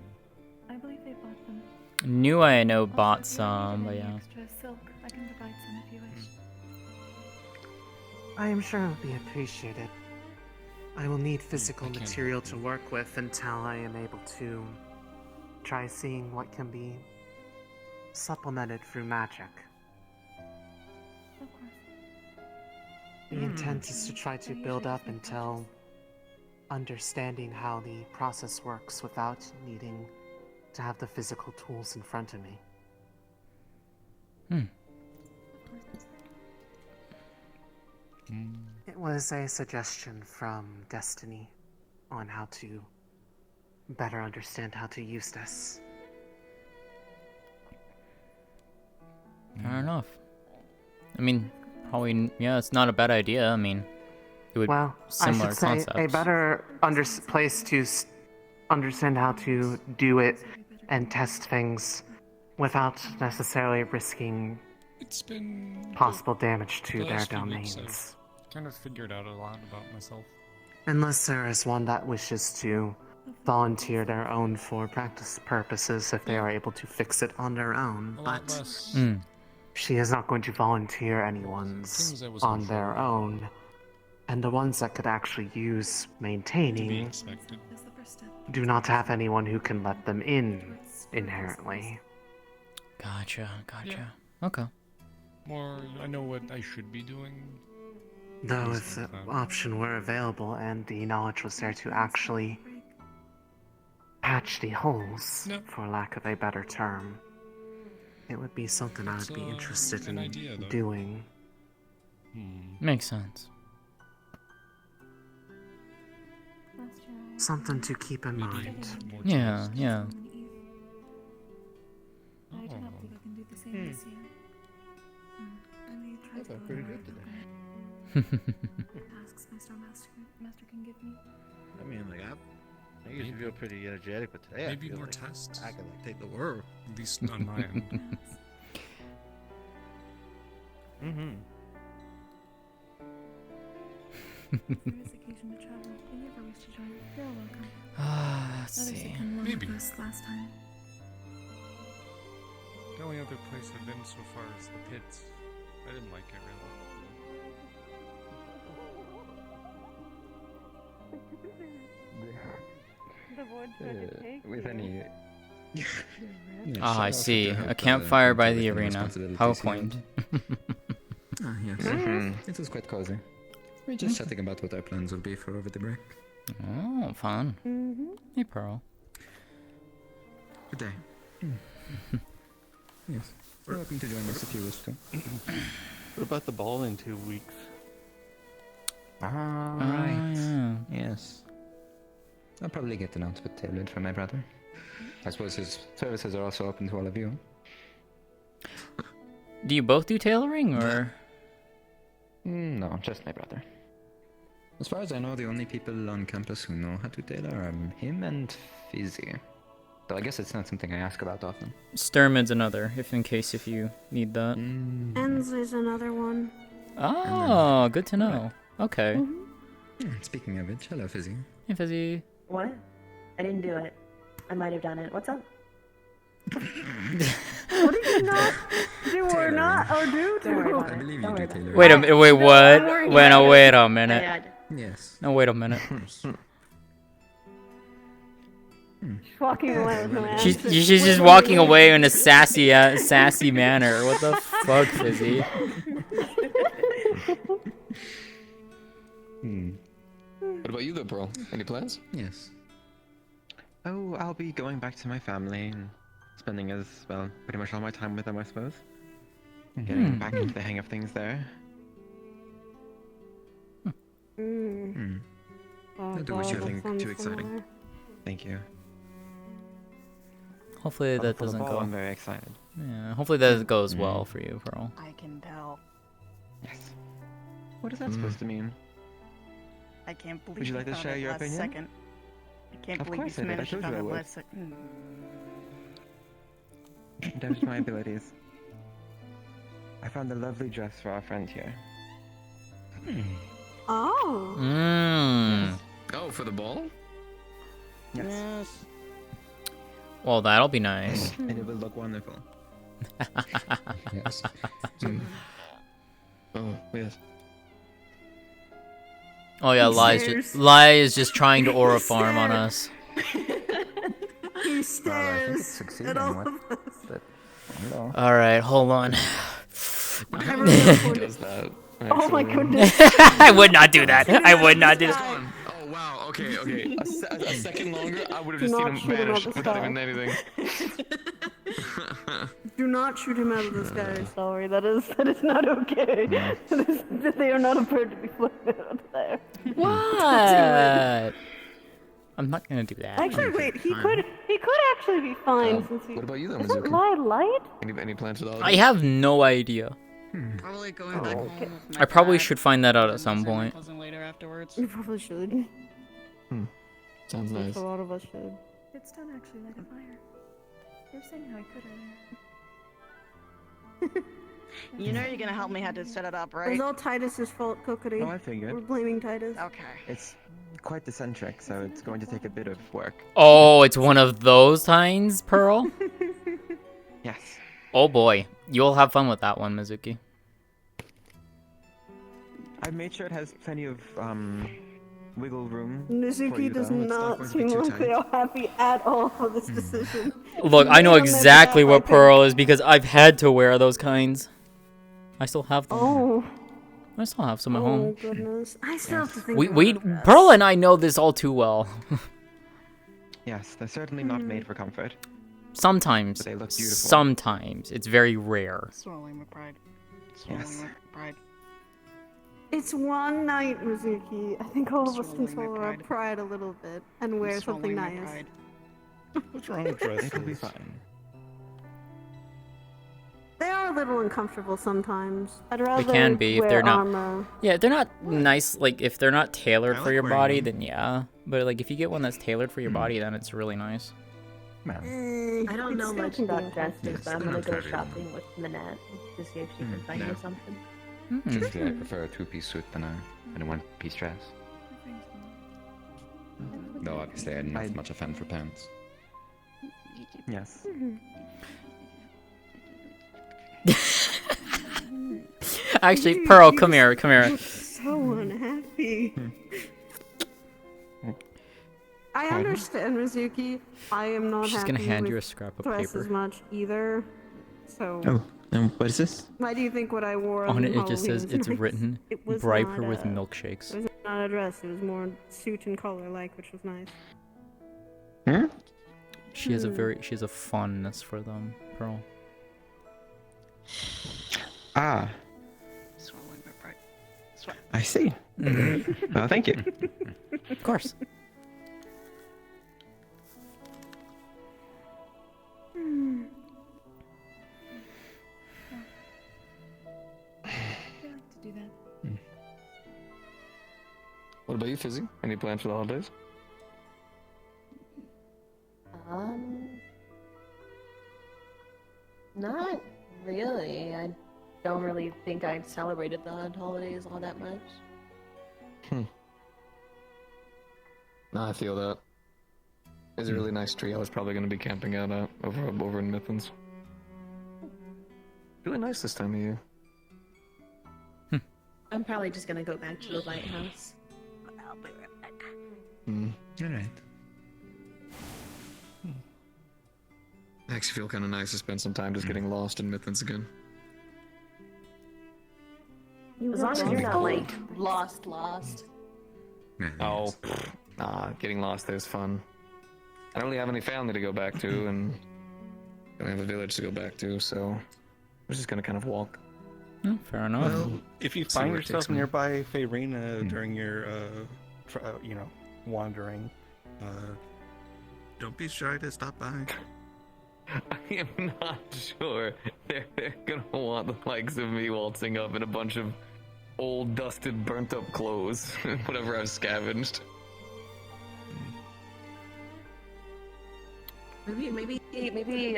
I believe they bought them. New I know bought some, but yeah. Extra silk. I can provide some if you wish. I am sure it will be appreciated. I will need physical material to work with until I am able to try seeing what can be supplemented through magic. Of course. The intent is to try to build up until understanding how the process works without needing to have the physical tools in front of me. It was a suggestion from Destiny on how to better understand how to use this. Fair enough. I mean, probably, yeah, it's not a bad idea. I mean, it would Well, I similar should say concepts. a better place to understand how to do it and test things without necessarily risking possible damage to The their last few weeks domains. I've kind of figured out a lot about myself. Unless there is one that wishes to volunteer their own for practice purposes if they are able to fix it on their own, A lot but less. she is not going to volunteer anyone's Things I was on unsure their about. own. And the ones that could actually use To be maintaining expected. do not have anyone who can let them in inherently. Gotcha. Okay. More, I know what I should be doing. Though if the option were available and the knowledge was there to actually patch the holes, for lack of a better term, it would be something I would be interested in idea, though. doing. Makes sense. Something to keep in mind. Yeah. I do not believe I can do the same this year. I may try That to felt pretty good today. tasks my Star Master can give me. I mean, like I usually feel pretty energetic, but today Maybe I feel more like tests. I can like take the world. At least on my end. If there is occasion to travel, if you ever wish to join, you're welcome. Let's Others see. have come along Maybe. with us last time. The only other place I've been so far is the pits. I didn't like it really. With any. Ah, I see. A campfire by the arena. How quaint. Ah, yes. It was quite cozy. We're just chatting about what our plans will be for over the break. Oh, fun. Hey, Pearl. Good day. Yes. You're welcome to join us if you wish to. What about the ball in 2 weeks? Ah, right. Yes. I'll probably get an outfit tailored for my brother. I suppose his services are also open to all of you. Do you both do tailoring, or? No, just my brother. As far as I know, the only people on campus who know how to tailor are him and Fizzy. Though I guess it's not something I ask about often. Sturmid's another, if you need that. Ensley's another one. Oh, good to know. Okay. Speaking of which, hello Fizzy. Hey, Fizzy. What? I didn't do it. I might have done it. What's up? What did you not do or not or do to I believe you do tailor. Wait a minute. Wait, what? Wait a minute. Yes. No, wait a minute. She's walking away with no She's answer. just walking away in a sassy manner. What the fuck, Fizzy? What about you, though, Pearl? Any plans? Yes. Oh, I'll be going back to my family and spending pretty much all my time with them, I suppose. Getting back into the hang of things there. Mm. Don't do anything too exciting. Thank you. Hopefully that For the doesn't ball, go. I'm very excited. Yeah, hopefully that goes well for you, Pearl. I can tell. Yes. What is that supposed to mean? I can't believe Would you like to found share it your last opinion? second. I can't Of believe course you I did. I managed to told you find I it would. last second. There's my abilities. I found a lovely dress for our friend here. Oh. Oh, for the ball? Yes. Well, that'll be nice. And it will look wonderful. Yes. Oh, yes. Oh yeah, Lai is just trying to aura farm on us. He stares at all of us. All right, hold on. Does that? Oh my actually. goodness. I would not do that. I would not do that. Oh wow. Okay. A second longer, I would have Do just seen not him shoot him vanish at the without sky. even anything. Do not shoot him out of the sky. Sorry, that is not okay. They are not a bird to be flown out there. What? I'm not gonna do that. Actually, wait. He could actually be fine since he. What about you then, Isn't Mizuki? Lai light? Any plans at all? I have no idea. Probably going back home with my I probably dad, should find that out at and some visit my point. cousin later afterwards. You probably should. Sounds nice. A lot of us should. It's done actually light a fire. You were saying how I could earlier. You know you're gonna help me how to set it up, right? It's all Titus's fault, Kokiri. Oh, I figured. We're blaming Titus. Okay. It's quite eccentric, so it's going to take a bit of work. Oh, it's one of those times, Pearl? Yes. Oh boy. You'll have fun with that one, Mizuki. I've made sure it has plenty of wiggle room. for Mizuki you, does though. It's not going to be seem too like they tight. are happy at all for this decision. Look, I know They don't make exactly that, what I Pearl think. is because I've had to wear those kinds. I still have them. Oh. I still have some at Oh home. goodness. I still have to think We about this. Pearl and I know this all too well. Yes, they're certainly not made for comfort. Sometimes. But they look beautiful. Sometimes. It's very rare. Swallowing my pride. Swallowing Yes. my pride. It's one night, Mizuki. I think all of us can Swallowing my swallow our pride. pride a little bit and wear something Swallowing my nice. pride. What's wrong with dresses? It'll be fine. They are a little uncomfortable sometimes. I'd rather They can be if wear they're not. armor. Yeah, if they're not nice. Like if they're not tailored I for like your wearing body, them. then yeah. But like if you get one that's tailored for your body, then it's really nice. I don't know much about dresses, Yes, but I'm they're gonna not go for everyone. shopping with Manette to see if she can find no. me something. Truthfully, I prefer a two-piece suit than a one-piece dress. Though obviously I'm not much a fan for pants. Yes. Actually, Dude, Pearl, you come here, just come here. look so unhappy. I understand, Mizuki. I am not She's happy gonna hand with you a scrap of dress paper. as much either. So. Oh, and what is this? Why do you think what I wore On on it, it just says Halloween it's was written it was bribe not her with a- milkshakes. It was not a dress. It was more suit and color like, which was nice. She has a fondness for them, Pearl. Ah. I see. Mhm. Well, thank you. Of course. I like to do that. What about you, Fizzy? Any plans for the holidays? Not really. I don't really think I've celebrated the holidays all that much. Nah, I feel that. There's a really nice tree I was probably going to be camping out at over in Mithens. Really nice this time of year. I'm probably just gonna go back to the lighthouse. I'll be right back. Alright. I actually feel kind of nice to spend some time just getting lost in Mithens again. As long as you're not like lost. Oh, nah, getting lost there's fun. I don't really have any family to go back to, and I don't have a village to go back to, so we're just gonna kind of walk. Fair enough. Well, if you See find where it yourself takes me. nearby Faerina during your, wandering, Don't be shy to stop by. I am not sure they're gonna want the likes of me waltzing up in a bunch of old, dusted, burnt-up clothes, whatever I've scavenged. Maybe.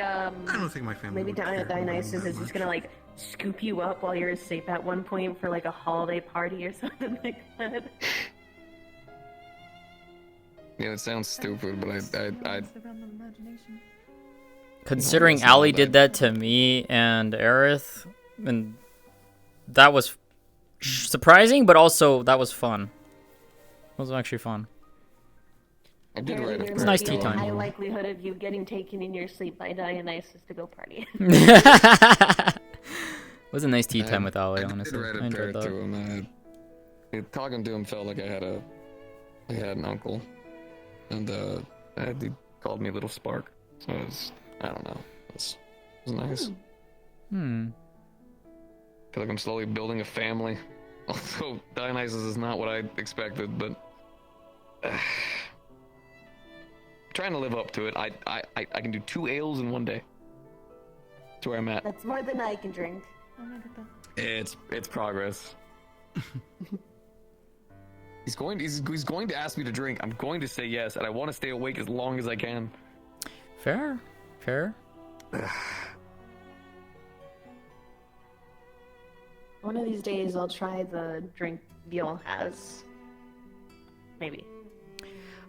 I don't think my family Maybe would care Dionysus that is just much. gonna like scoop you up while you're asleep at one point for like a holiday party or something like that. Yeah, it sounds stupid, but I It's the realm of imagination. Considering it's not Ali bad. did that to me and Aerith, and that was surprising, but also that was fun. It was actually fun. I did write It's nice tea time. High likelihood of you getting taken in your sleep by Dionysus to go party. It was a nice tea time with Ali, I honestly. did write I a prayer enjoyed to that. him. Talking to him felt like I had an uncle, and he called me Little Spark. So it was, I don't know, it was nice. Feel like I'm slowly building a family. Also, Dionysus is not what I expected, but trying to live up to it. I can do 2 ales in one day. That's where I'm at. That's more than I can drink. Oh my god. It's progress. He's going to ask me to drink. I'm going to say yes, and I want to stay awake as long as I can. Fair. One of these days I'll try the drink Gil has. Maybe.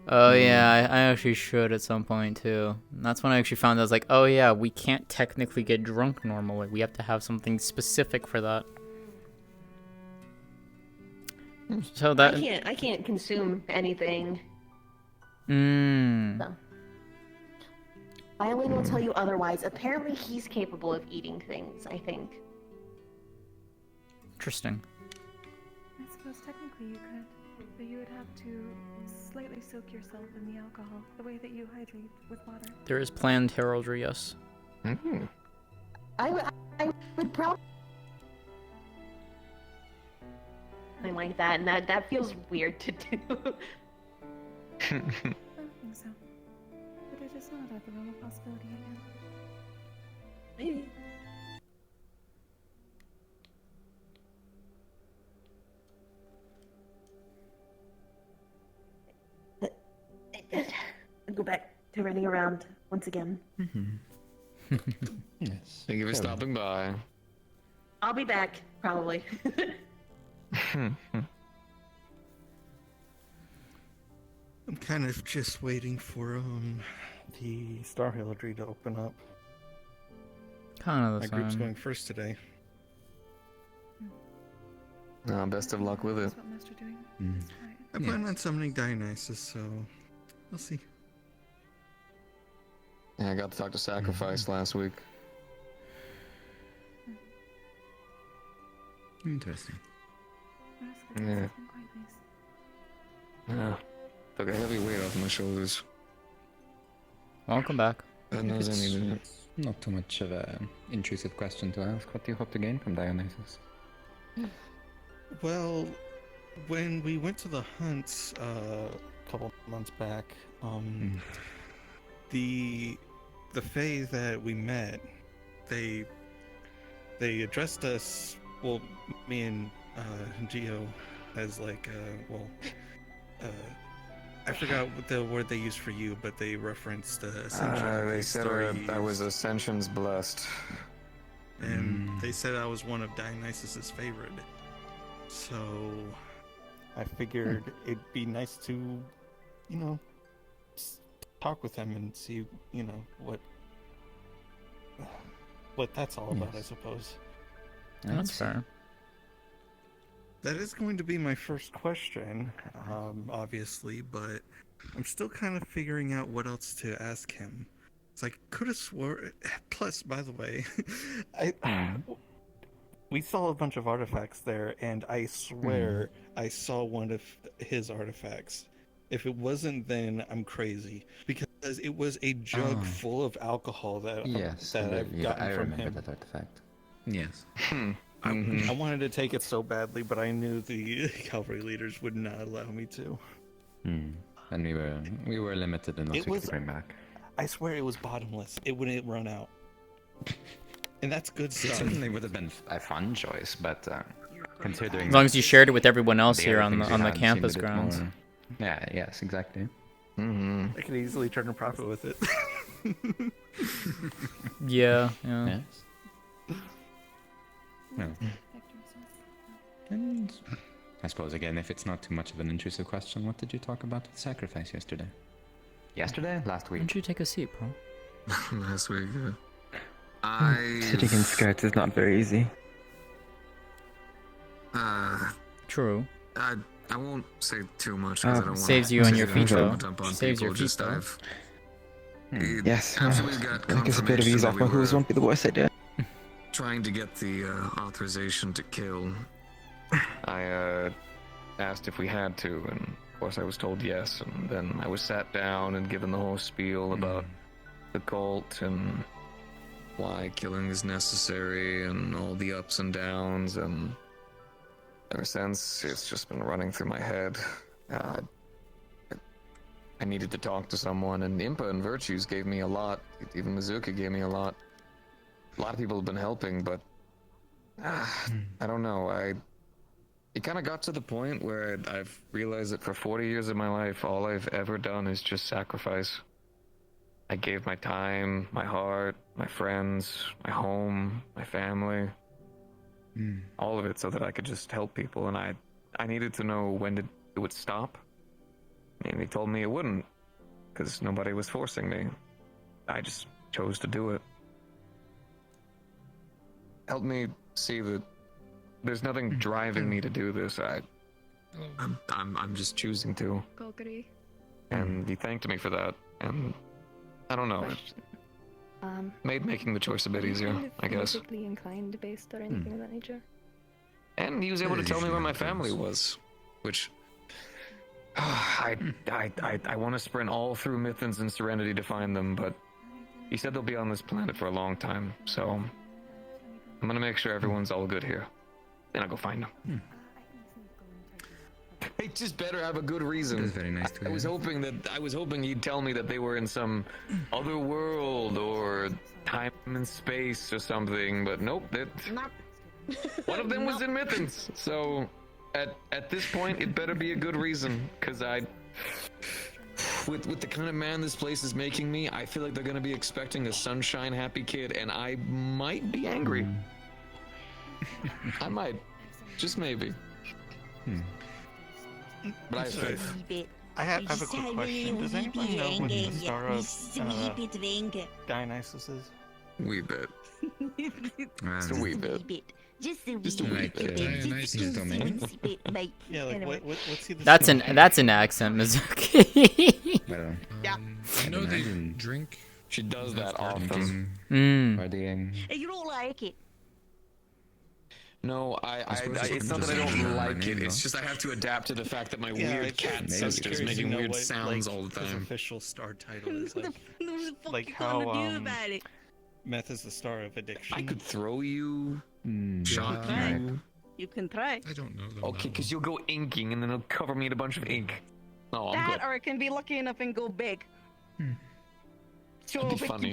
Oh yeah, I actually should at some point too. And that's when I actually found out I was like, oh yeah, we can't technically get drunk normally. We have to have something specific for that. So that. I can't consume anything. Mmm. Violin will tell you otherwise. Apparently he's capable of eating things, I think. Interesting. I suppose technically you could, but you would have to slightly soak yourself in the alcohol, the way that you hydrate with water. There is planned heraldry, yes. I would probably something like that, and that feels weird to do. I don't think so. But it is not out of the realm of possibility again. Maybe. Go back to running around once again. Yes. Thank you for stopping by. I'll be back, probably. I'm kind of just waiting for the Star Heraldry to open up. Kind of the My same. group's going first today. Best of luck with it. That's what most are doing. I plan on summoning Dionysus, so We'll see. Yeah, I got to talk to Sacrifice last week. Interesting. Yeah. Yeah. Took a heavy weight off my shoulders. Welcome back. God knows I needed it. Not too much of an intrusive question to ask. What do you hope to gain from Dionysus? Well, when we went to the hunts a couple months back, the Fae that we met, they addressed us, well, me and Geo, as like, I forgot what the word they used for you, but they referenced Ascension. They said I was Ascension's blessed. And they said I was one of Dionysus's favorite. So I figured it'd be nice to, you know, talk with them and see, you know, what that's all about, I suppose. That's fair. That is going to be my first question, obviously, but I'm still kind of figuring out what else to ask him. It's like, could have swore. Plus, by the way, we saw a bunch of artifacts there, and I swear I saw one of his artifacts. If it wasn't, then I'm crazy, because it was a jug full of alcohol that I've gotten from him. That artifact. Yes. I wanted to take it so badly, but I knew the cavalry leaders would not allow me to. And we were limited in what we could bring back. I swear it was bottomless. It wouldn't run out. And that's good It stuff. certainly would have been a fun choice, but considering As long as you shared it with everyone else the here other on things the we had campus seemed a bit grounds. more- Yeah. Yes. Exactly. I could easily turn a profit with it. Yeah. Yes. No. And I suppose again, if it's not too much of an intrusive question, what did you talk about with the sacrifice yesterday? Yesterday? Last Why week. don't you take a seat, bro? Last week, yeah. Sitting in skirts is not very easy. True. I won't say too much because I don't want Saves you on your feet, though. Dump on Saves your people, feet, though. Yes, absolutely got I guess a bit of confirmation ease that off we my hooves were won't be the worst idea. trying to get the authorization to kill. I asked if we had to, and of course I was told yes, and then I was sat down and given the whole spiel about the cult and why killing is necessary and all the ups and downs, and ever since it's just been running through my head. I needed to talk to someone, and Impa and Virtues gave me a lot. Even Mizuka gave me a lot. A lot of people have been helping, but I don't know. It kind of got to the point where I've realized that for 40 years of my life, all I've ever done is just sacrifice. I gave my time, my heart, my friends, my home, my family, all of it so that I could just help people, and I needed to know when it would stop. And he told me it wouldn't, because nobody was forcing me. I just chose to do it. Help me see that there's nothing driving me to do this. I'm just choosing to. And he thanked me for that, and I don't know. It made making the choice a bit easier, I guess. Musically inclined based or anything of that nature. And he was able to tell me where my family was, which I want to sprint all through Mythans and Serenity to find them, but he said they'll be on this planet for a long time, so I'm gonna make sure everyone's all good here. Then I'll go find them. They just better have a good reason. It is very nice to I was hoping he'd tell me that they were in some other world or time and space or something, but nope. One of them was in Mythans, so at this point it better be a good reason, because with the kind of man this place is making me, I feel like they're gonna be expecting a sunshine happy kid, and I might be angry. I might, just maybe. But I have faith. I have a quick question. Does anybody know what the star of Dionysus is? Wee bit. Just a wee bit. Just a Just a wee wee bit. bit. Just a teensy bit, mate. Yeah, like Anyway. what's he? That's an accent, Mizuki. Well, I know they drink. She does enough that garden often. Partying. Hey, you don't like it. No, suppose you it's couldn't not that I just don't learn my like it. name, It's though. just I have to adapt to the fact that my Yeah, weird like, cat maybe sister's curious to making know weird what, sounds like, all the his time. official star title is What the fuck like you how gonna do about it? meth is the star of addiction. I could throw you, shot Right. you. You can try. I don't know them. Okay, because you'll go inking and then it'll cover me in a bunch of ink. Oh, I'm That, good. or it can be lucky enough and go big. Show That'd be up funny.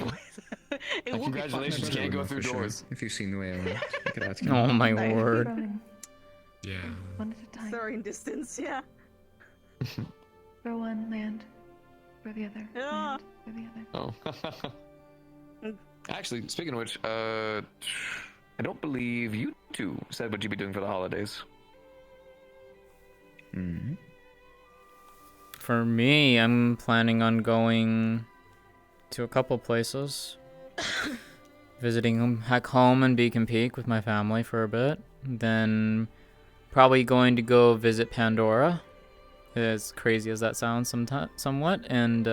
it will be Congratulations, fun. can't go through doors. If you've seen the way I went, you could ask him. Oh my Right. word. Throwing Yeah. one at a time. Throwing distance, yeah. Throw one, land. Throw the other, Yeah. land. Throw the other. Oh. Actually, speaking of which, I don't believe you two said what you'd be doing for the holidays. Mm-hmm. For me, I'm planning on going to a couple places. Visiting back home in Beacon Peak with my family for a bit. Then probably going to go visit Pandora. As crazy as that sounds somewhat. And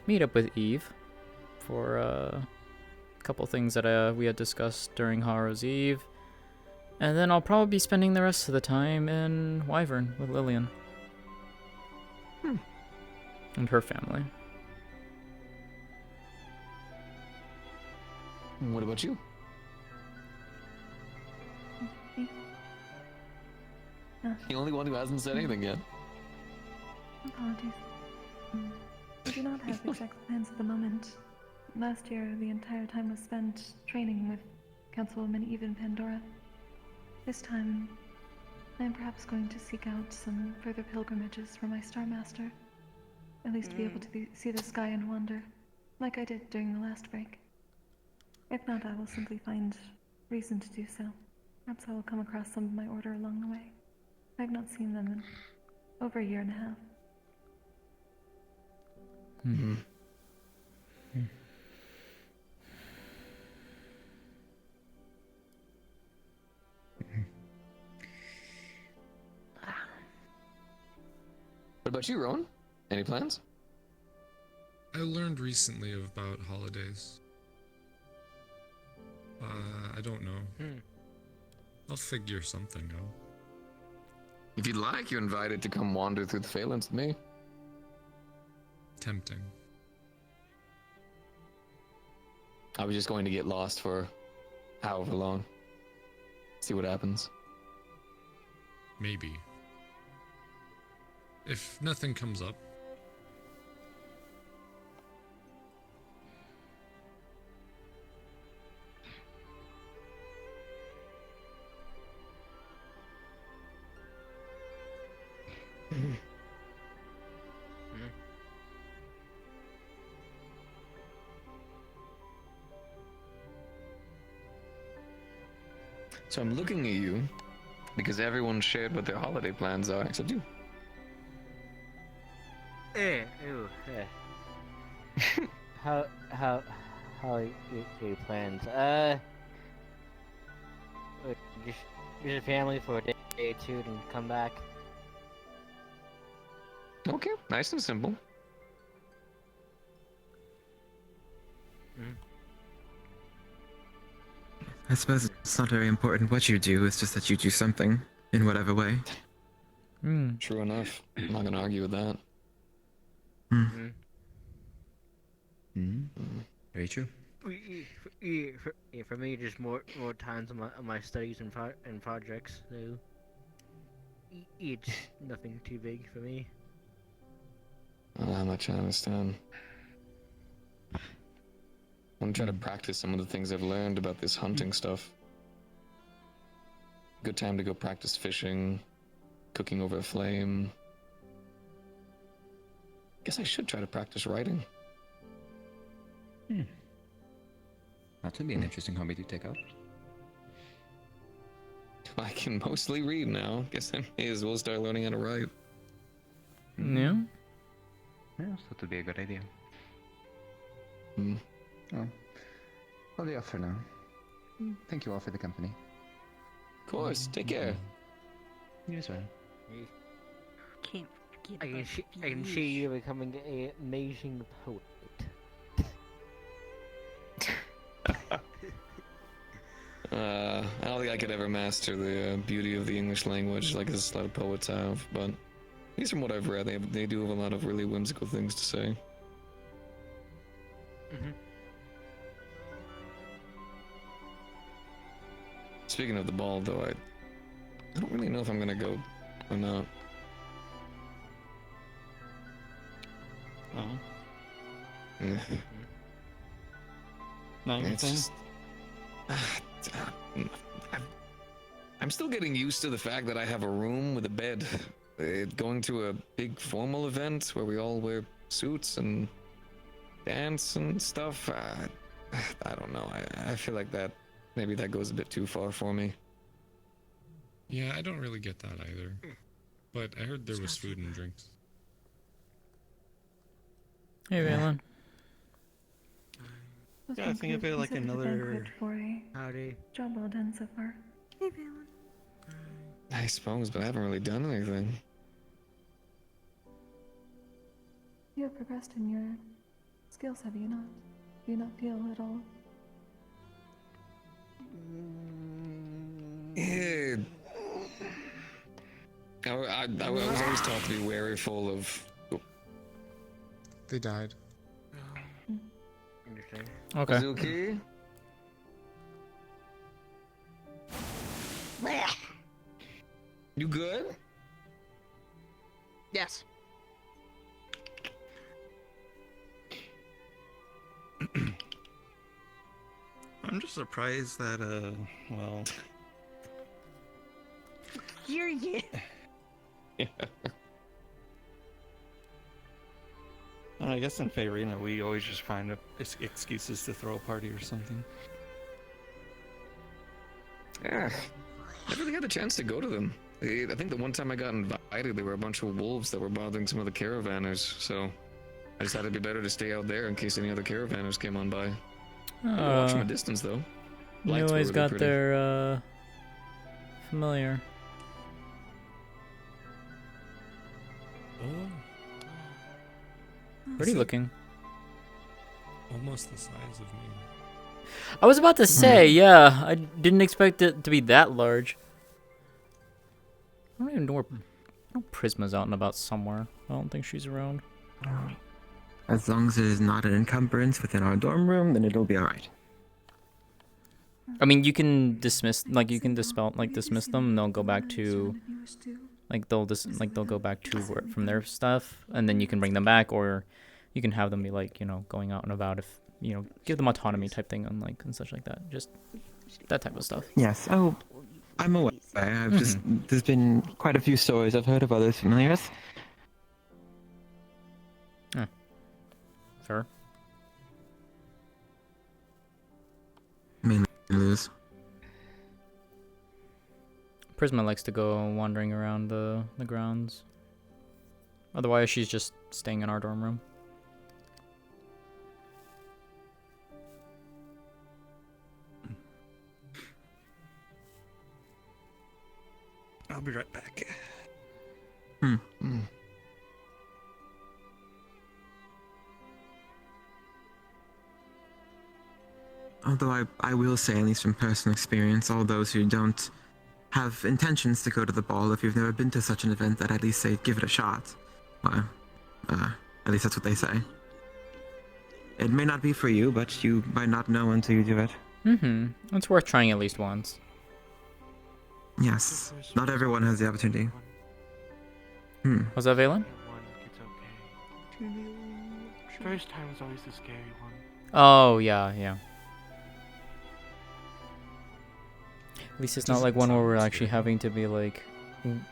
meet up with Eve for a couple things that we had discussed during Haru's Eve. And then I'll probably be spending the rest of the time in Wyvern with Lillian. And her family. What about you? The only one who hasn't said anything yet. Apologies. We do not have exact plans at the moment. Last year, the entire time was spent training with Councilwoman Eve and Pandora. This time, I am perhaps going to seek out some further pilgrimages for my Star Master. At least to be able to see the sky and wander, like I did during the last break. If not, I will simply find reason to do so. Perhaps I will come across some of my order along the way. I have not seen them in over a year and a half. Mm-hmm. What about you, Rowan? Any plans? I learned recently about holidays. I don't know. I'll figure something out. If you'd like, you're invited to come wander through the Phalanx with me. Tempting. I was just going to get lost for however long. See what happens. Maybe. If nothing comes up. So I'm looking at you because everyone shared what their holiday plans are except you. How are your plans? Just visit family for a day or two and come back. Okay, nice and simple. I suppose it's not very important what you do, it's just that you do something, in whatever way. True enough. I'm not gonna argue with that. Very true. For me, just more times on my studies and projects. So it's nothing too big for me. How much I understand. I'm trying to practice some of the things I've learned about this hunting stuff. Good time to go practice fishing, cooking over a flame. Guess I should try to practice writing. That would be an interesting hobby to take up. I can mostly read now. Guess I may as well start learning how to write. Yeah. Yeah, that would be a good idea. Hmm. Oh. I'll be off for now. Thank you all for the company. Of course, take care. You as well. Can't I can see you becoming an amazing poet. I don't think I could ever master the beauty of the English language like as a lot of poets have, but at least from what I've read, they do have a lot of really whimsical things to say. Speaking of the ball, though, I don't really know if I'm gonna go or not. Oh. Mm. Not your It's thing? just- I'm still getting used to the fact that I have a room with a bed. Going to a big formal event where we all wear suits and dance and stuff. I don't know. I feel like maybe that goes a bit too far for me. Yeah, I don't really get that either. But I heard there was food and drinks. Hey, Valen. Yeah, I think of it like another. Howdy. Job well done so far. Hey, Valen. I suppose, but I haven't really done anything. You have progressed in your skills, have you not? Do you not feel at all? Yeah. I was always taught to be waryful of. They died. Okay. Mizuki? You good? Yes. I'm just surprised that, well. Hear you. I guess in Faerina, we always just find excuses to throw a party or something. Yeah. I really had a chance to go to them. I think the one time I got invited, there were a bunch of wolves that were bothering some of the caravanners, so I just thought it'd be better to stay out there in case any other caravanners came on by. I watch from a distance, though. You Lights were always really got pretty. their, familiar. Oh. Pretty looking. Almost the size of me. I was about to say, yeah, I didn't expect it to be that large. I don't even know where. I know Prisma's out and about somewhere. I don't think she's around. As long as it is not an encumbrance within our dorm room, then it'll be alright. I mean, you can dismiss, like, you can dismiss them, and they'll go back to, like, they'll go back to work from their stuff, and then you can bring them back, or you can have them be like, you know, going out and about, if you know, give them autonomy type thing, and like and such like that, just that type of stuff. Yes. Oh, I'm aware. I've just there's been quite a few stories I've heard of others familiars. Fair. Mainly lose. Prisma likes to go wandering around the grounds. Otherwise, she's just staying in our dorm room. I'll be right back. Although I will say, at least from personal experience, all those who don't have intentions to go to the ball, if you've never been to such an event, that at least say give it a shot. Well, at least that's what they say. It may not be for you, but you might not know until you do it. It's worth trying at least once. Yes, not everyone has the opportunity. Was that Valen? First time is always the scary one. Oh, yeah. At least it's not like one where we're actually having to be like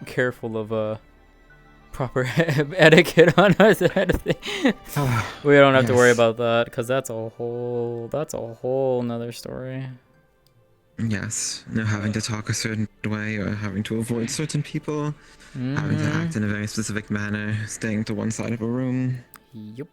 careful of proper etiquette on us. We don't have to worry about that, because that's a whole nother story. Yes, no having to talk a certain way or having to avoid certain people, having to act in a very specific manner, staying to one side of a room. Yup.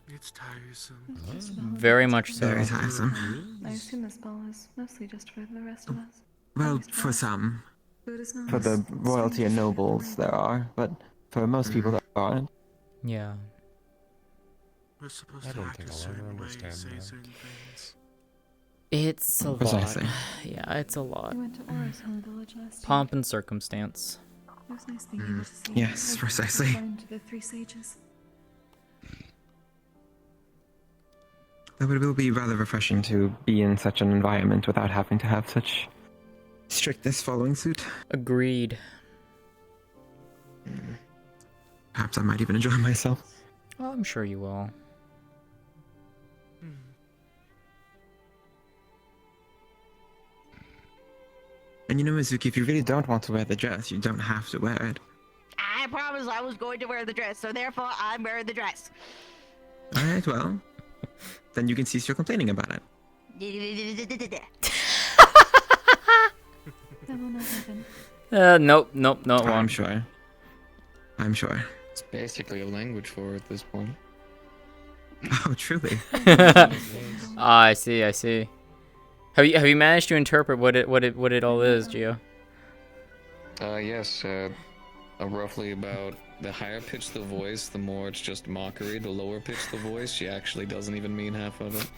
It's tiresome. Very much so. Very tiresome. I assume this ball is mostly just for the rest of us. Well, for some. Food is not For the as royalty and strange as nobles, there are, but for most people, there aren't. Yeah. We're supposed I to don't act think a I'll certain ever way, understand say that. certain things. It's a lot. Precisely. Yeah, it's a lot. We went to Aura's home village last year. Pomp and circumstance. It was nice being able to see Yes, everything precisely. confined to the three sages. Though it will be rather refreshing to be in such an environment without having to have such strictness following suit. Agreed. Perhaps I might even enjoy myself. Oh, I'm sure you will. And you know, Mizuki, if you really don't want to wear the dress, you don't have to wear it. I promised I was going to wear the dress, so therefore I'm wearing the dress. Alright, well, then you can cease your complaining about it. That will not happen. Nope, no, it I'm won't. sure. I'm sure. It's basically a language for her at this point. Oh, truly. Ah, I see. Have you managed to interpret what it all is, Gio? Yes, roughly about the higher pitch the voice, the more it's just mockery. The lower pitch the voice, she actually doesn't even mean half of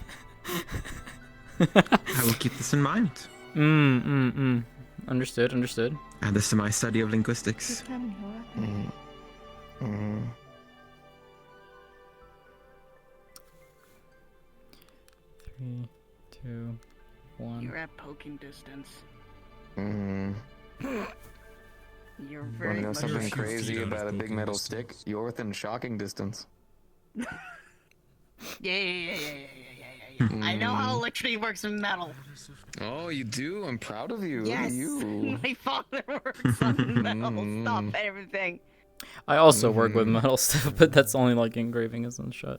it. I will keep this in mind. Understood. Add this to my study of linguistics. Mm-hmm. 3, 2, 1. You're at poking distance. Mm-hmm. You're Wanna very know much something at crazy about a big metal stick? You're within shocking distance. Yeah. I know how electricity works in metal. Oh, you do? I'm proud of you. Yes, Look at you. my father works on metal stuff and everything. I also work with metal stuff, but that's only like engraving and shit.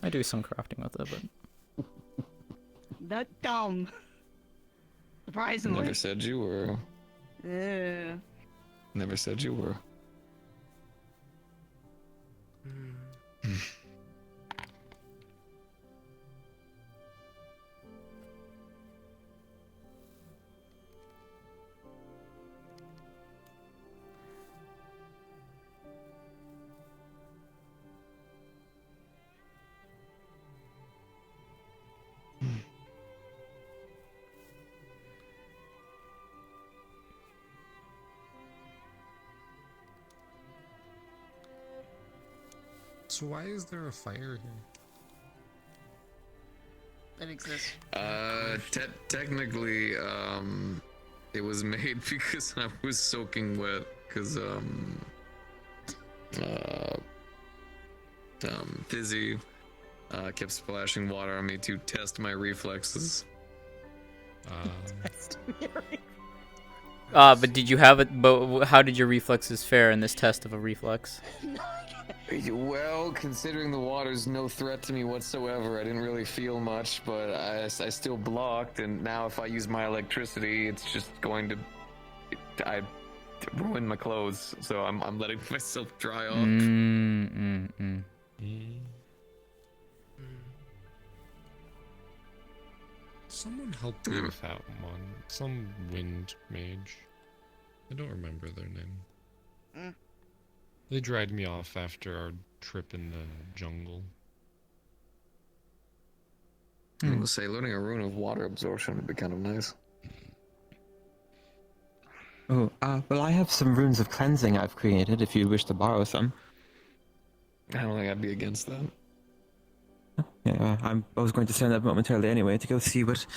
I do some crafting with it, but Not dumb. Surprisingly. Never said you were. Yeah. Never said you were. So why is there a fire here? It exists. Technically, it was made because I was soaking wet, because, Fizzy, kept splashing water on me to test my reflexes. but did you have it? But how did your reflexes fare in this test of a reflex? Well, considering the water's no threat to me whatsoever, I didn't really feel much, but I still blocked, and now if I use my electricity, it's just going to... I ruin my clothes, so I'm letting myself dry off. Someone helped me with that one. Some wind mage. I don't remember their name. They dragged me off after our trip in the jungle. I will say, learning a rune of water absorption would be kind of nice. Oh, well, I have some runes of cleansing I've created if you wish to borrow some. I don't think I'd be against that. Yeah, I was going to send that momentarily anyway to go see what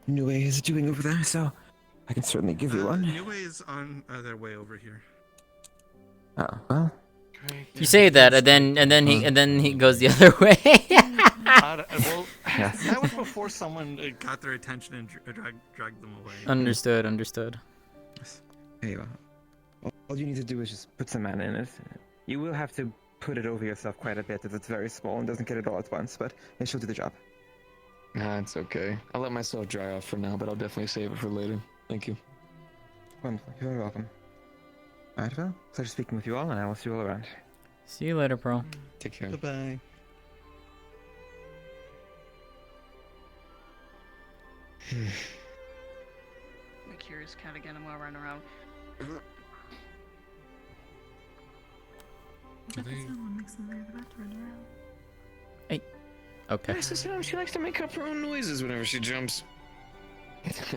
Niue is doing over there, so I can certainly give you one. Niue is on their way over here. Oh, well. You say that, and then he goes the other way. Well, that was before someone got their attention and dragged them away. Understood. Hey, all you need to do is just put some mana in it. You will have to put it over yourself quite a bit as it's very small and doesn't get it all at once, but it should do the job. Nah, it's okay. I'll let myself dry off for now, but I'll definitely save it for later. Thank you. Wonderful. You're very welcome. Alright, well, pleasure speaking with you all, and I will see you all around. See you later, bro. Take care. Goodbye. I'm curious cat again. I'm gonna run around. Someone makes them they're about to run around. Hey. Okay. She likes to make up her own noises whenever she jumps.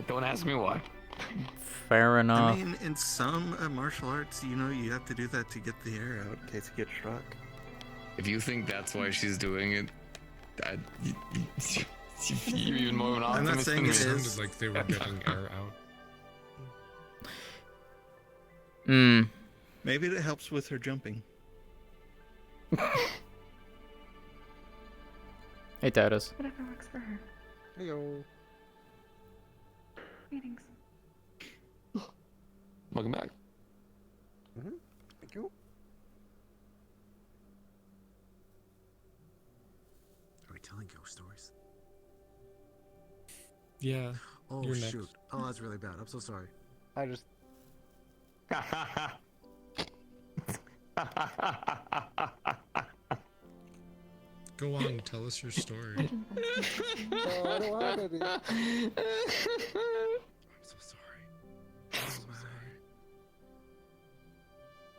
Don't ask me why. Fair enough. I mean, in some martial arts, you know, you have to do that to get the air out in case you get struck. If you think that's why she's doing it, you're even more of an I'm not optimist saying than me. it Sounded is. like they were getting air out. Maybe it helps with her jumping. Hey, Tatus. Whatever works for her. Heyo. Meetings. Welcome back. Thank you. Are we telling ghost stories? Yeah. Oh you're shoot. next. Oh, that's really bad. I'm so sorry. I just. Go on, tell us your story. Oh, I don't have any. I'm so sorry. I'm so sorry.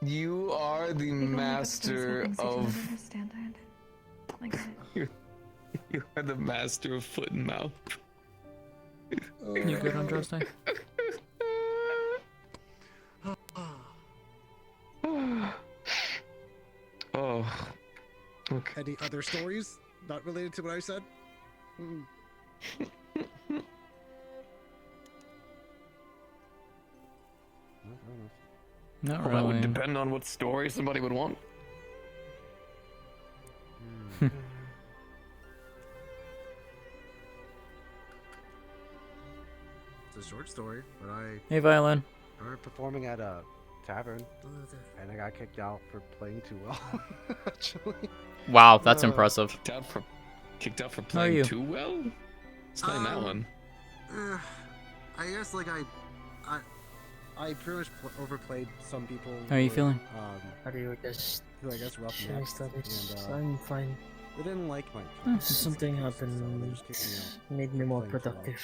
You are the master of. You are the master of foot and mouth. You good, Andraste? Oh. Okay. Any other stories not related to what I said? Hmm. Not Well, that would really. depend on what story somebody would want. It's a short story, but Hey, Violin. I remember performing at a tavern, and I got kicked out for playing too well. Actually. Wow, that's impressive. Kicked out for How are playing you? too well? It's playing that one. I guess like I pretty much overplayed some people. How are you who, feeling? How do you just Who I guess rough sharing next, studies? and I'm fine. they didn't like my. Something happened, they just kicked me out. made me more Playing too well. productive.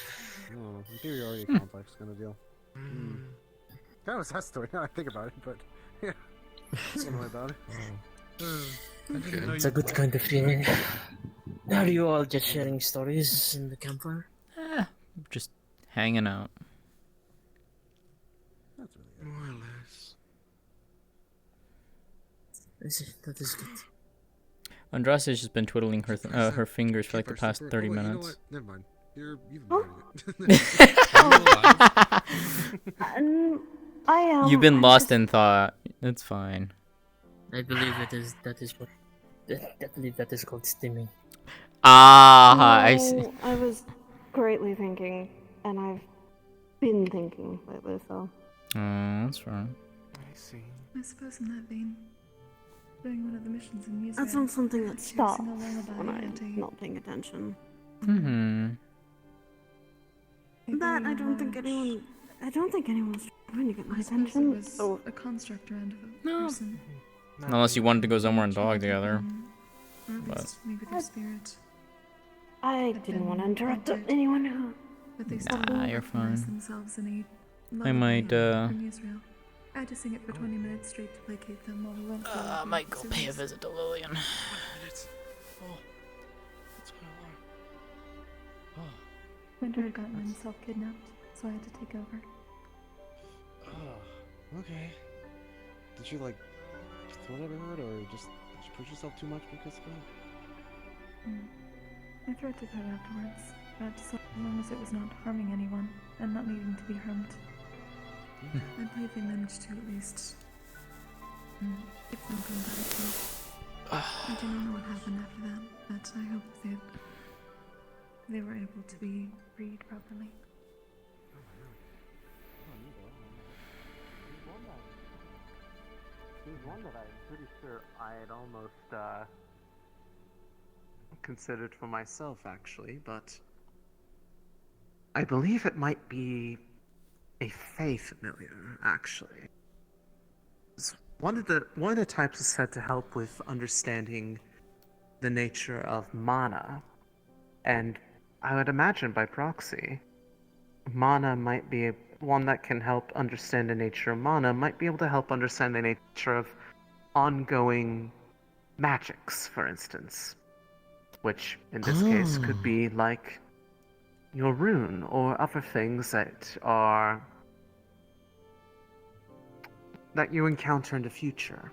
Oh, inferiority complex kind of deal. Kind of a sad story now I think about it, but yeah, don't worry about it. It's a good kind of feeling. Are you all just sharing stories in the campfire? Just hanging out. That's really good. More or less. That is good. Andraste's just been twiddling her fingers for like the past 30 You know minutes. what? Never mind. You've been it. You've been lost in thought. It's fine. I believe that is what. I believe that is called stimming. Ah, I see. No, I was greatly thinking, and I've been thinking lately, so. Oh, that's fine. I see. I suppose in that vein, doing one of the missions in music. That's not something that stops Chasing a lullaby when I'm at a- not paying attention. That I don't think anyone's trying to get my I suppose it attention. was So a construct around a No. person. Unless you wanted to go somewhere and dog together. Or at But least maybe their spirit. I didn't want to interrupt anyone who. But they Nah, still you're recognize fine. themselves in a I lullaby might, from Israel. I had to sing it for 20 minutes straight to placate them while we went through I might go pay a visit to Lillian. Oh, that's my alarm. Winter had gotten himself kidnapped, so I had to take over. Oh, okay. Did you like throw it everywhere, or just did you push yourself too much because of that? I tried to cut it afterwards, but so long as it was not harming anyone and not needing to be harmed. I believe they managed to at least keep them from punishment. I do not know what happened after that, but I hope they were able to be freed properly. There's one that I'm pretty sure I had almost considered for myself, actually, but I believe it might be a faith familiar, actually. It's one of the types is said to help with understanding the nature of mana, and I would imagine by proxy, mana might be one that can help understand the nature of mana, might be able to help understand the nature of ongoing magics, for instance. Which, in this case, could be like your rune or other things that you encounter in the future.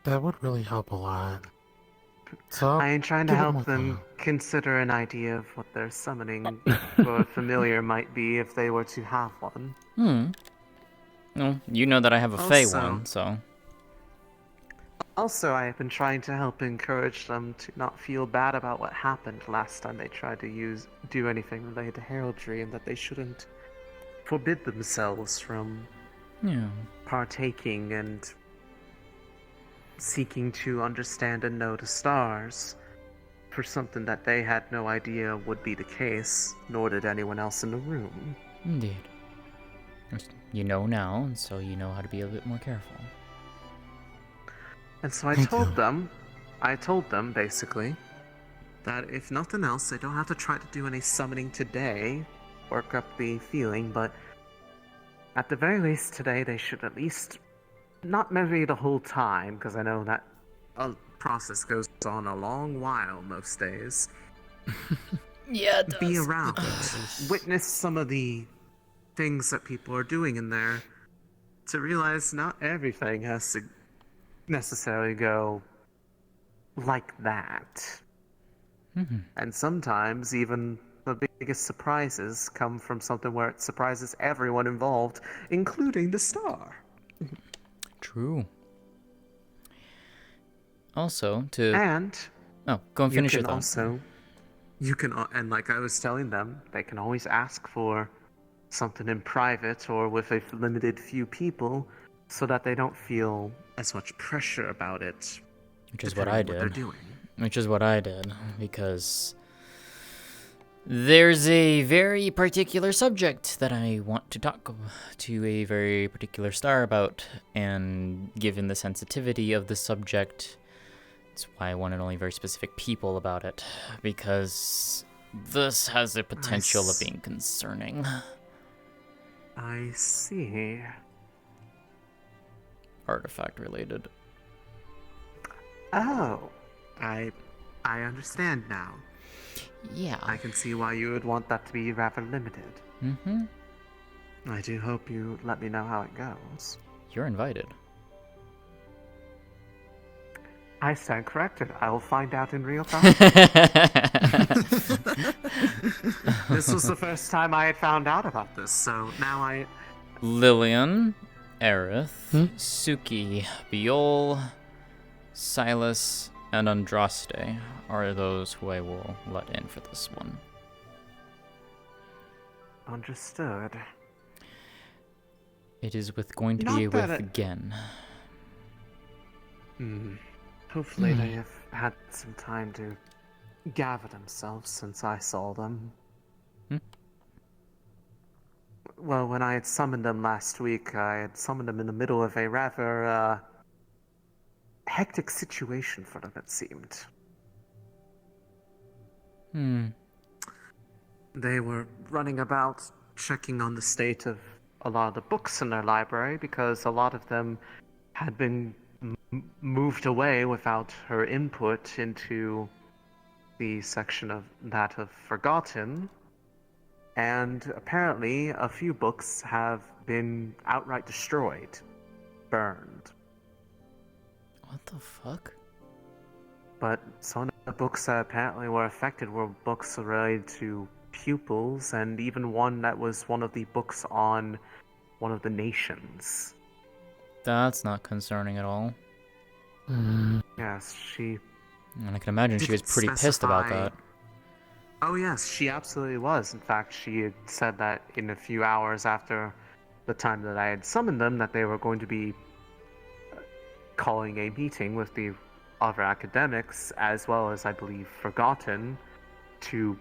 That would really help a lot. So I am trying to give it more help them thought. consider an idea of what their summoning or familiar might be if they were to have one. Well, you know that I have a Fey Also- one, so... Also, I have been trying to help encourage them to not feel bad about what happened last time they tried to do anything related to heraldry, and that they shouldn't forbid themselves from Yeah. partaking and seeking to understand and know the stars for something that they had no idea would be the case, nor did anyone else in the room. Indeed. You know now, and so you know how to be a bit more careful. And so I told them basically that if nothing else, they don't have to try to do any summoning today, work up the feeling, but at the very least today they should at least, not maybe the whole time, because I know that a process goes on a long while most days. Yeah, it Be does. around, witness some of the things that people are doing in there, to realize not everything has to necessarily go like that. And sometimes even the biggest surprises come from something where it surprises everyone involved, including the star. True. Also, to... And... Oh, go and finish your thought. You can, and like I was telling them, they can always ask for something in private or with a limited few people, so that they don't feel as much pressure about it. Which is what I depending on did. they're doing. Which is what I did, because there's a very particular subject that I want to talk to a very particular star about, and given the sensitivity of the subject, that's why I wanted only very specific people about it, because this has the potential of being concerning. I see. Artifact related. Oh, I understand now. Yeah. I can see why you would want that to be rather limited. Mm-hmm. I do hope you let me know how it goes. You're invited. I stand corrected. I will find out in real time. This was the first time I had found out about this, so now I... Lillian, Aerith, Suki, Biol, Silas, and Andraste are those who I will let in for this one. Understood. It is going to Not be that with Gen. Hopefully they have had some time to gather themselves since I saw them. Well, when I had summoned them last week, I had summoned them in the middle of a rather, hectic situation for them, it seemed. They were running about checking on the state of a lot of the books in their library, because a lot of them had been moved away without her input into the section of that of Forgotten. And apparently a few books have been outright destroyed, burned. What the fuck? But some of the books that apparently were affected were books related to pupils, and even one that was one of the books on one of the nations. That's not concerning at all. Yes, she... And I can imagine she was pretty pissed about that. Oh yes, she absolutely was. In fact, she had said that in a few hours after the time that I had summoned them, that they were going to be calling a meeting with the other academics, as well as, I believe, Forgotten, to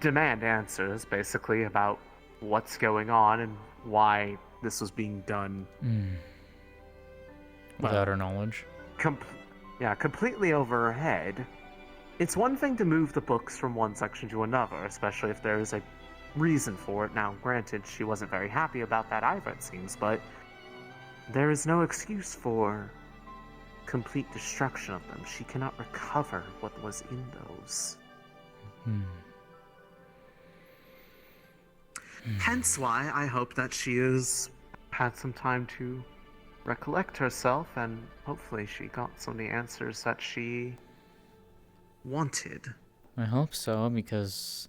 demand answers, basically, about what's going on and why this was being done. Without her knowledge. Completely over her head. It's one thing to move the books from one section to another, especially if there is a reason for it. Now, granted, she wasn't very happy about that either, it seems, but there is no excuse for complete destruction of them. She cannot recover what was in those. Hence why I hope that she has had some time to recollect herself, and hopefully she got some of the answers that she wanted. I hope so, because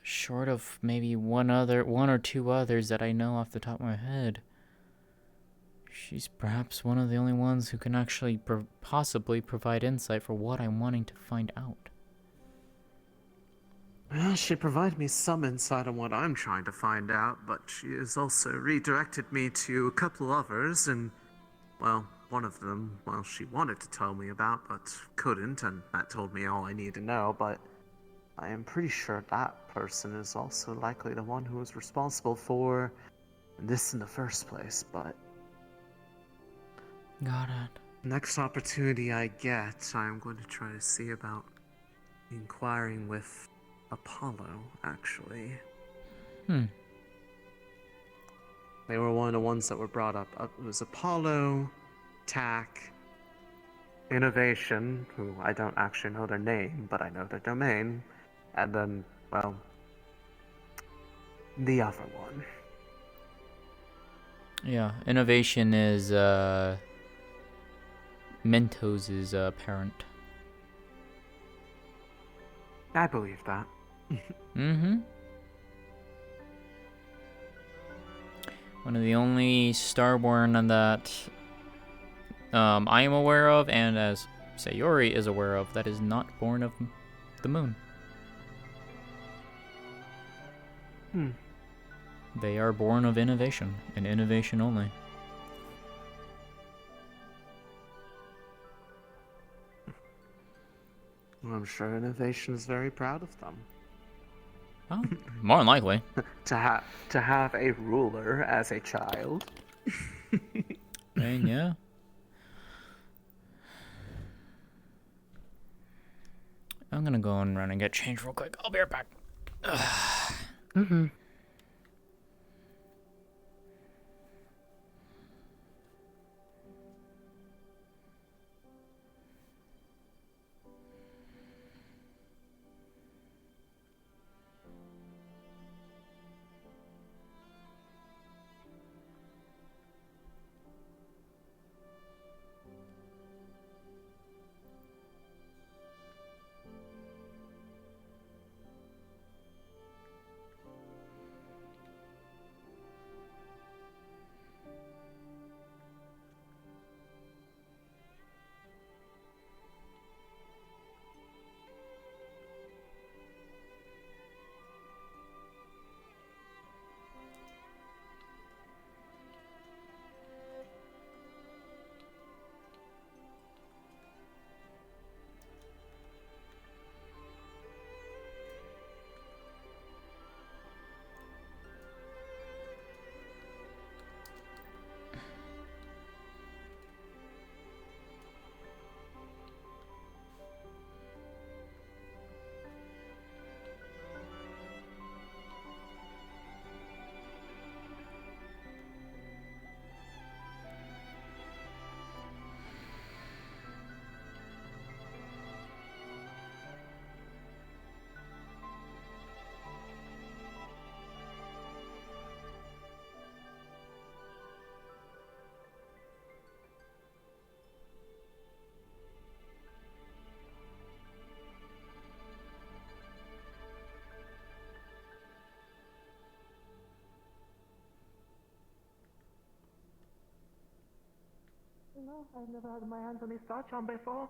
short of maybe one or two others that I know off the top of my head, she's perhaps one of the only ones who can actually possibly provide insight for what I'm wanting to find out. Well, she provided me some insight on what I'm trying to find out, but she has also redirected me to a couple others, and, well, one of them, well, she wanted to tell me about, but couldn't, and that told me all I needed to know, but I am pretty sure that person is also likely the one who was responsible for this in the first place, but... Got it. Next opportunity I get, I'm going to try to see about inquiring with Apollo, actually. They were one of the ones that were brought up. It was Apollo, TAC, Innovation, who I don't actually know their name, but I know their domain, and then, well, the other one. Yeah, Innovation is Mentos' parent. I believe that. Mm-hmm. One of the only Starborn that I am aware of, and as Sayori is aware of, that is not born of the moon. They are born of innovation, and innovation only. Well, I'm sure Innovation is very proud of them. Oh, more than likely. to have a ruler as a child. And yeah. I'm gonna go and run and get changed real quick. I'll be right back. Mm-hmm. No, I've never had my hands on this star charm before.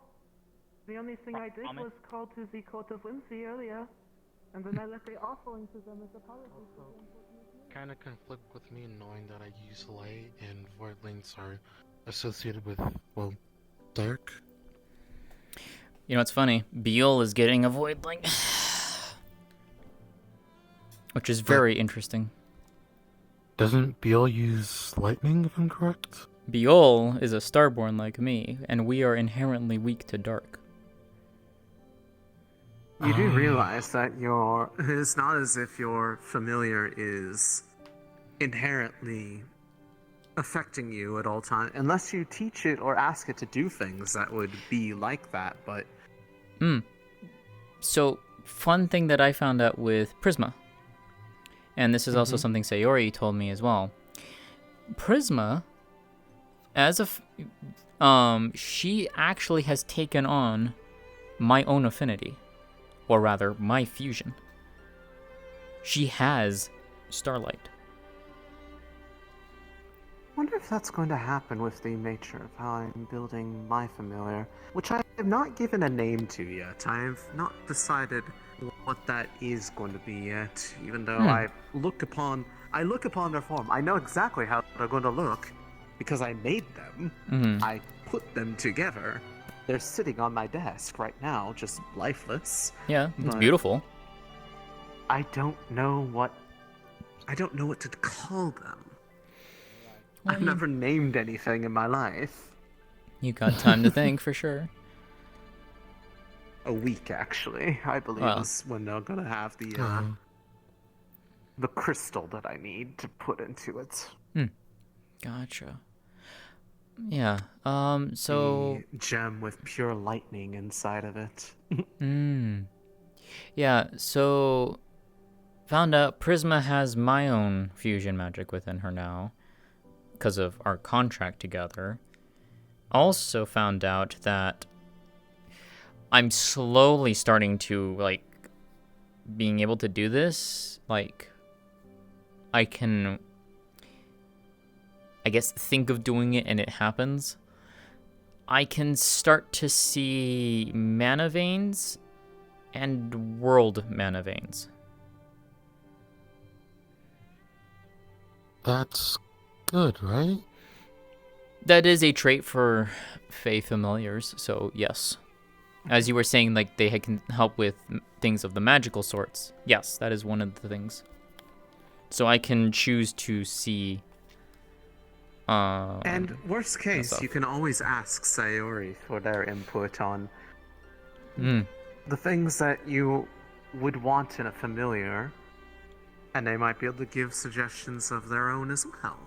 The only thing I did was call to the Court of Whimsy earlier, and then I left the offering to them as apologies for the unfortunate Kind of conflict with me knowing that I use light and void links are associated with, well, dark. You know what's funny? Beal is getting a void link. Which is very interesting. Doesn't Beal use lightning, if I'm correct? Beol is a starborn like me, and we are inherently weak to dark. You do realize that it's not as if your familiar is inherently affecting you at all times, unless you teach it or ask it to do things that would be like that, but... So, fun thing that I found out with Prisma, and this is also something Sayori told me as well. Prisma, she actually has taken on my own affinity, or rather, my fusion. She has Starlight. I wonder if that's going to happen with the nature of how I'm building my familiar, which I have not given a name to yet. I have not decided what that is going to be yet, even though I look upon their form. I know exactly how they're going to look because I made them. I put them together. They're sitting on my desk right now, just lifeless. Yeah, it's beautiful. I don't know what to call them. I've never named anything in my life. You got time to think for sure. A week, actually, I believe, is when they're gonna have the crystal that I need to put into it. Gotcha. Yeah. So the gem with pure lightning inside of it. Yeah. So found out Prisma has my own fusion magic within her now, because of our contract together. Also found out that I'm slowly starting to, like, being able to do this. Like, I can, I guess, think of doing it and it happens. I can start to see mana veins and world mana veins. That's good, right? That is a trait for Fey familiars, so yes. As you were saying, like, they can help with things of the magical sorts. Yes, that is one of the things. So I can choose to see... and worst case, you can always ask Sayori for their input on the things that you would want in a familiar, and they might be able to give suggestions of their own as well.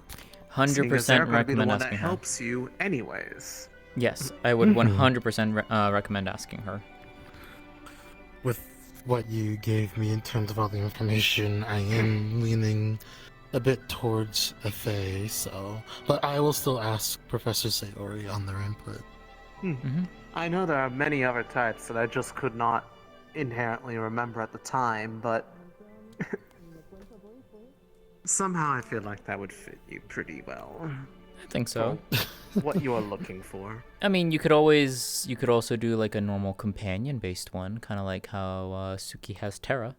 100% recommend that asking her. Helps you anyways. Yes, I would 100% recommend asking her. With what you gave me in terms of all the information, I am leaning a bit towards a Fae, so... But I will still ask Professor Sayori on their input. I know there are many other types that I just could not inherently remember at the time, but... somehow I feel like that would fit you pretty well. I think so. What you are looking for. I mean, you could also do like a normal companion-based one, kind of like how Suki has Terra.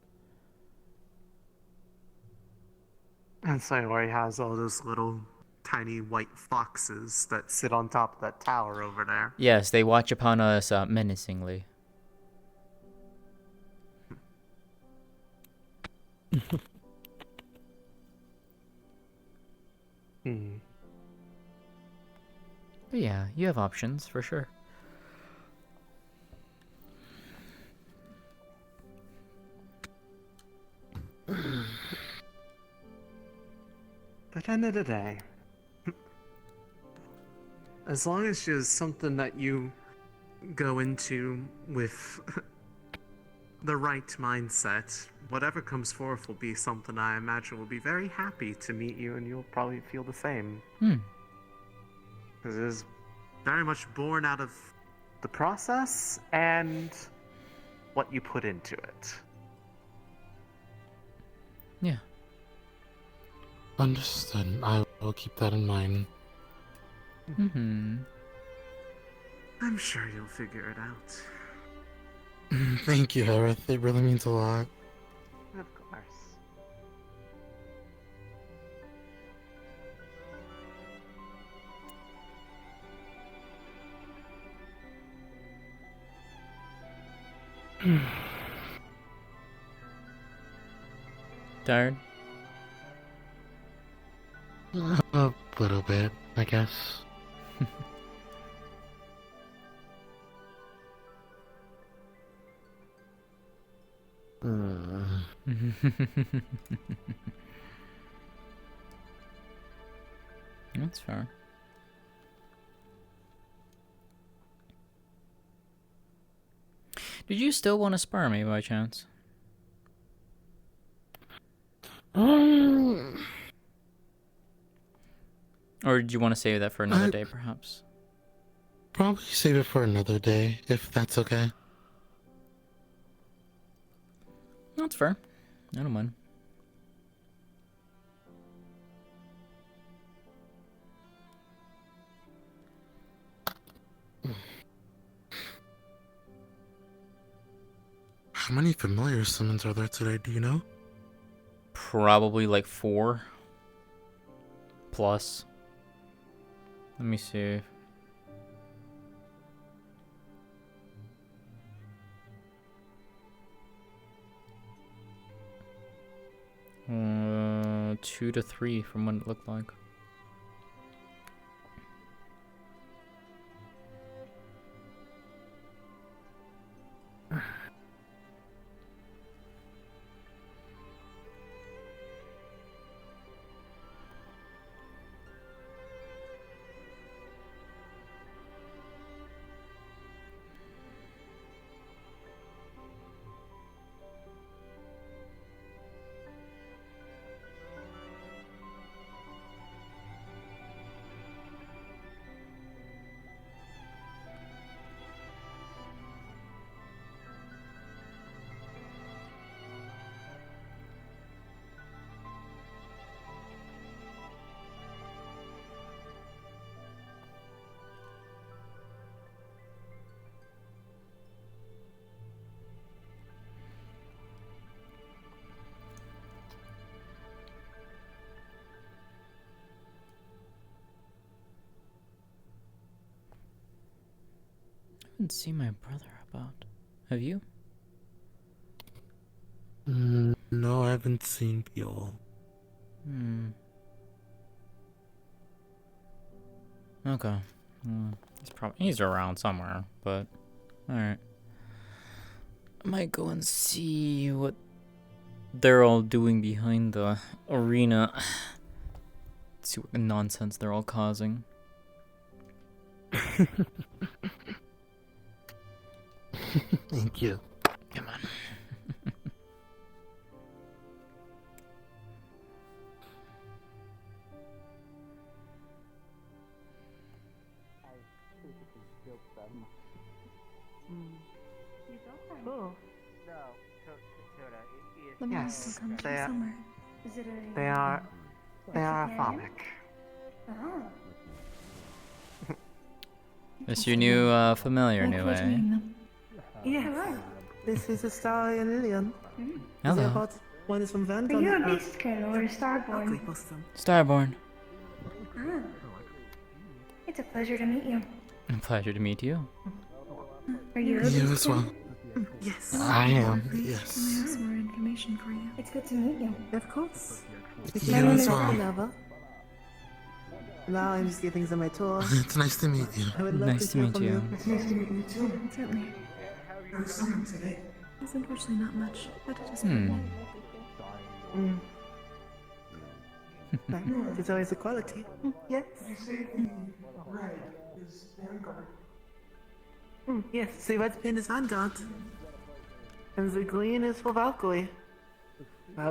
And Sayori has all those little tiny white foxes that sit on top of that tower over there. Yes, they watch upon us menacingly. But yeah, you have options for sure. At the end of the day, as long as it's something that you go into with the right mindset, whatever comes forth will be something I imagine will be very happy to meet you, and you'll probably feel the same. Because it is very much born out of the process and what you put into it. Yeah. Understood. I will keep that in mind. I'm sure you'll figure it out. Thank you, Harith. It really means a lot. Of course. Tired? A little bit, I guess. That's fair. Did you still want to spar me by chance? Or did you want to save that for another day, perhaps? Probably save it for another day, if that's okay. That's fair. I don't mind. How many familiar summons are there today, do you know? Probably like 4 plus. Let me see. Uh, 2 to 3 from what it looked like. I haven't seen my brother about. Have you? No, I haven't seen Peel. Okay. He's around somewhere, but alright. I might go and see what they're all doing behind the arena. See what nonsense they're all causing. Thank you. Come on. Cool. The Yes, monks will come they to are- summer. They are phallic. That's your new familiar, new eh? Yes. This is Istalrí and Lillian. Hello. One is from Van. Are you a beast girl or a starborn? Starborn. Ah. It's a pleasure to meet you. Pleasure to meet you. Are you a You beast as girl? well. I am, yes. Can I have some more information for you? It's good to meet you. Of course. You My name as is well. Nava. Now I'm just giving them a tour. It's nice to meet you. I would love Nice to hear meet from you. It's nice to meet you too. Certainly. There's unfortunately not much, but it is Hmm. There's always equality. Yes. Yes, the red pin is Vanguard. And the green is for Valkyrie.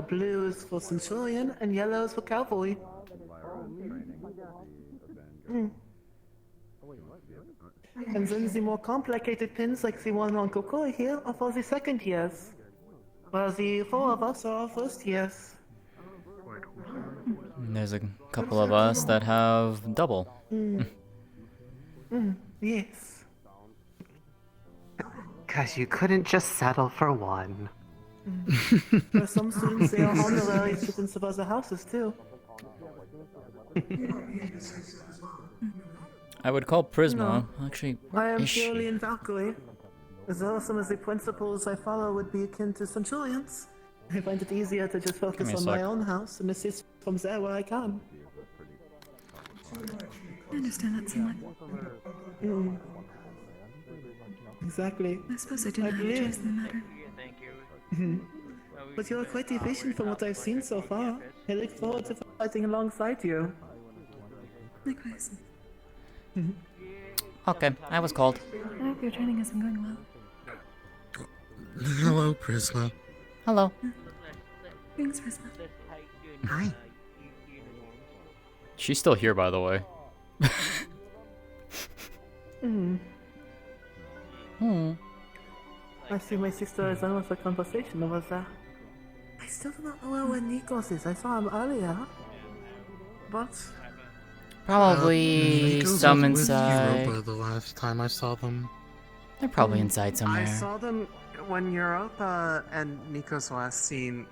Blue is for Centurion, and yellow is for Cavalry. And then the more complicated pins, like the one on Kokoi here, are for the second years. While the 4 of us are our first years. There's a couple of us that have double. Yes. Because you couldn't just settle for one. For some students, they are honorary students of other houses, too. I would call Prisma. Actually, I where am is purely she? in Valkyrie. As awesome as the principles I follow would be akin to Centurions, I find it easier to just focus me a on my sec. own house and assist from there where I can. I understand that somewhat. Exactly. I suppose I didn't have a choice in the matter. But you're quite efficient from what I've seen so far. I look forward to fighting alongside you. Likewise. Okay, I was called. I hope your training isn't going well. Hello, Prisma. Hello. Thanks, Prisma. Hi. She's still here, by the way. I see my sister is on with a conversation over there. I still do not know where Nikos is. I saw him earlier. But... Probably Nikos some was with inside. Europa the last time I saw them. They're probably inside somewhere. I saw them when Europa and Nikos last seen.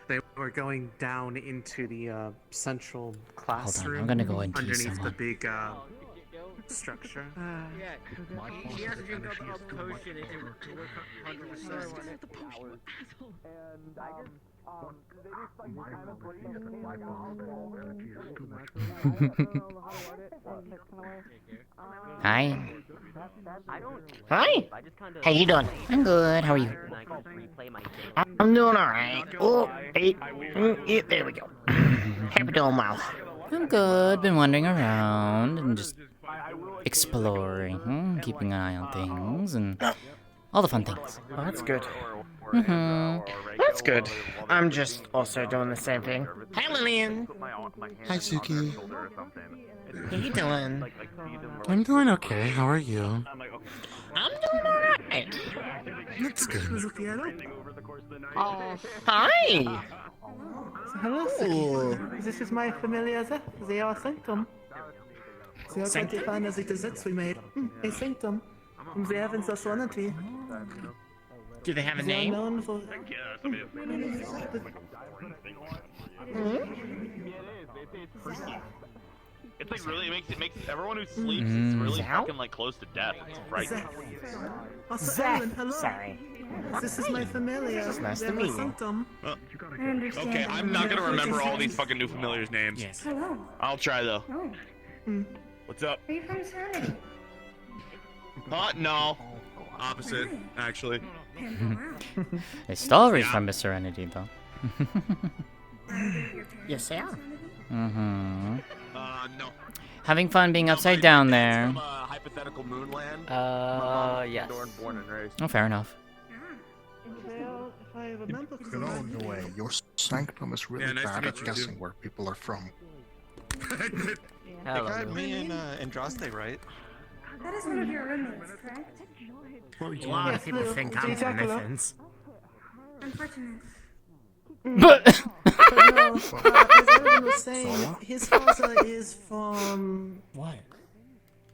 They were going down into the central classroom. I'm gonna go and tease underneath someone. the big structure. He has to drink up a potion and it works 100%. Hi. Hi. How you doing? I'm good. How are you? I'm doing alright. Oh, hey. Yeah, there we go. Hope you're doing well. I'm good. Been wandering around and just exploring, keeping an eye on things, and all the fun things. Oh, that's good. Mm-hmm. That's good. I'm just also doing the same thing. Hi, Lillian. Hi, Suki. How you doing? I'm doing okay. How are you? I'm doing alright. That's good. Oh, hi. Hello, Suki. This is my familiar they are sanctum. They are quite Sanctum? fine as it is that we made. A sanctum. They have in society. Do they have a They are name? known for... It's like really it makes everyone who sleeps is really Zao? fucking like close to death. It's frightening. Zach, hello. Sorry. This is my familiar. It's nice They to are meet you. sanctum. Oh, I understand. okay, I'm not gonna remember all these fucking new familiars' names. Yes. Hello. I'll try though. Oh, What's up? are you from Serenity? No. Opposite, actually. Istalry's from Miss Serenity, though. Yes, they are. Mm-hmm. No. Having fun being upside down there. From hypothetical moonland. Yes. Born and raised. Oh, fair enough. Well, if I remember You know, in a way, your sanctum is really nice to bad meet at you, guessing dude. where people are from. They got me and Andraste, right? That is one of your roommates, correct? A lot of people think I'm from Athens. Unfortunate. But no, as everyone was saying, his father is from... What?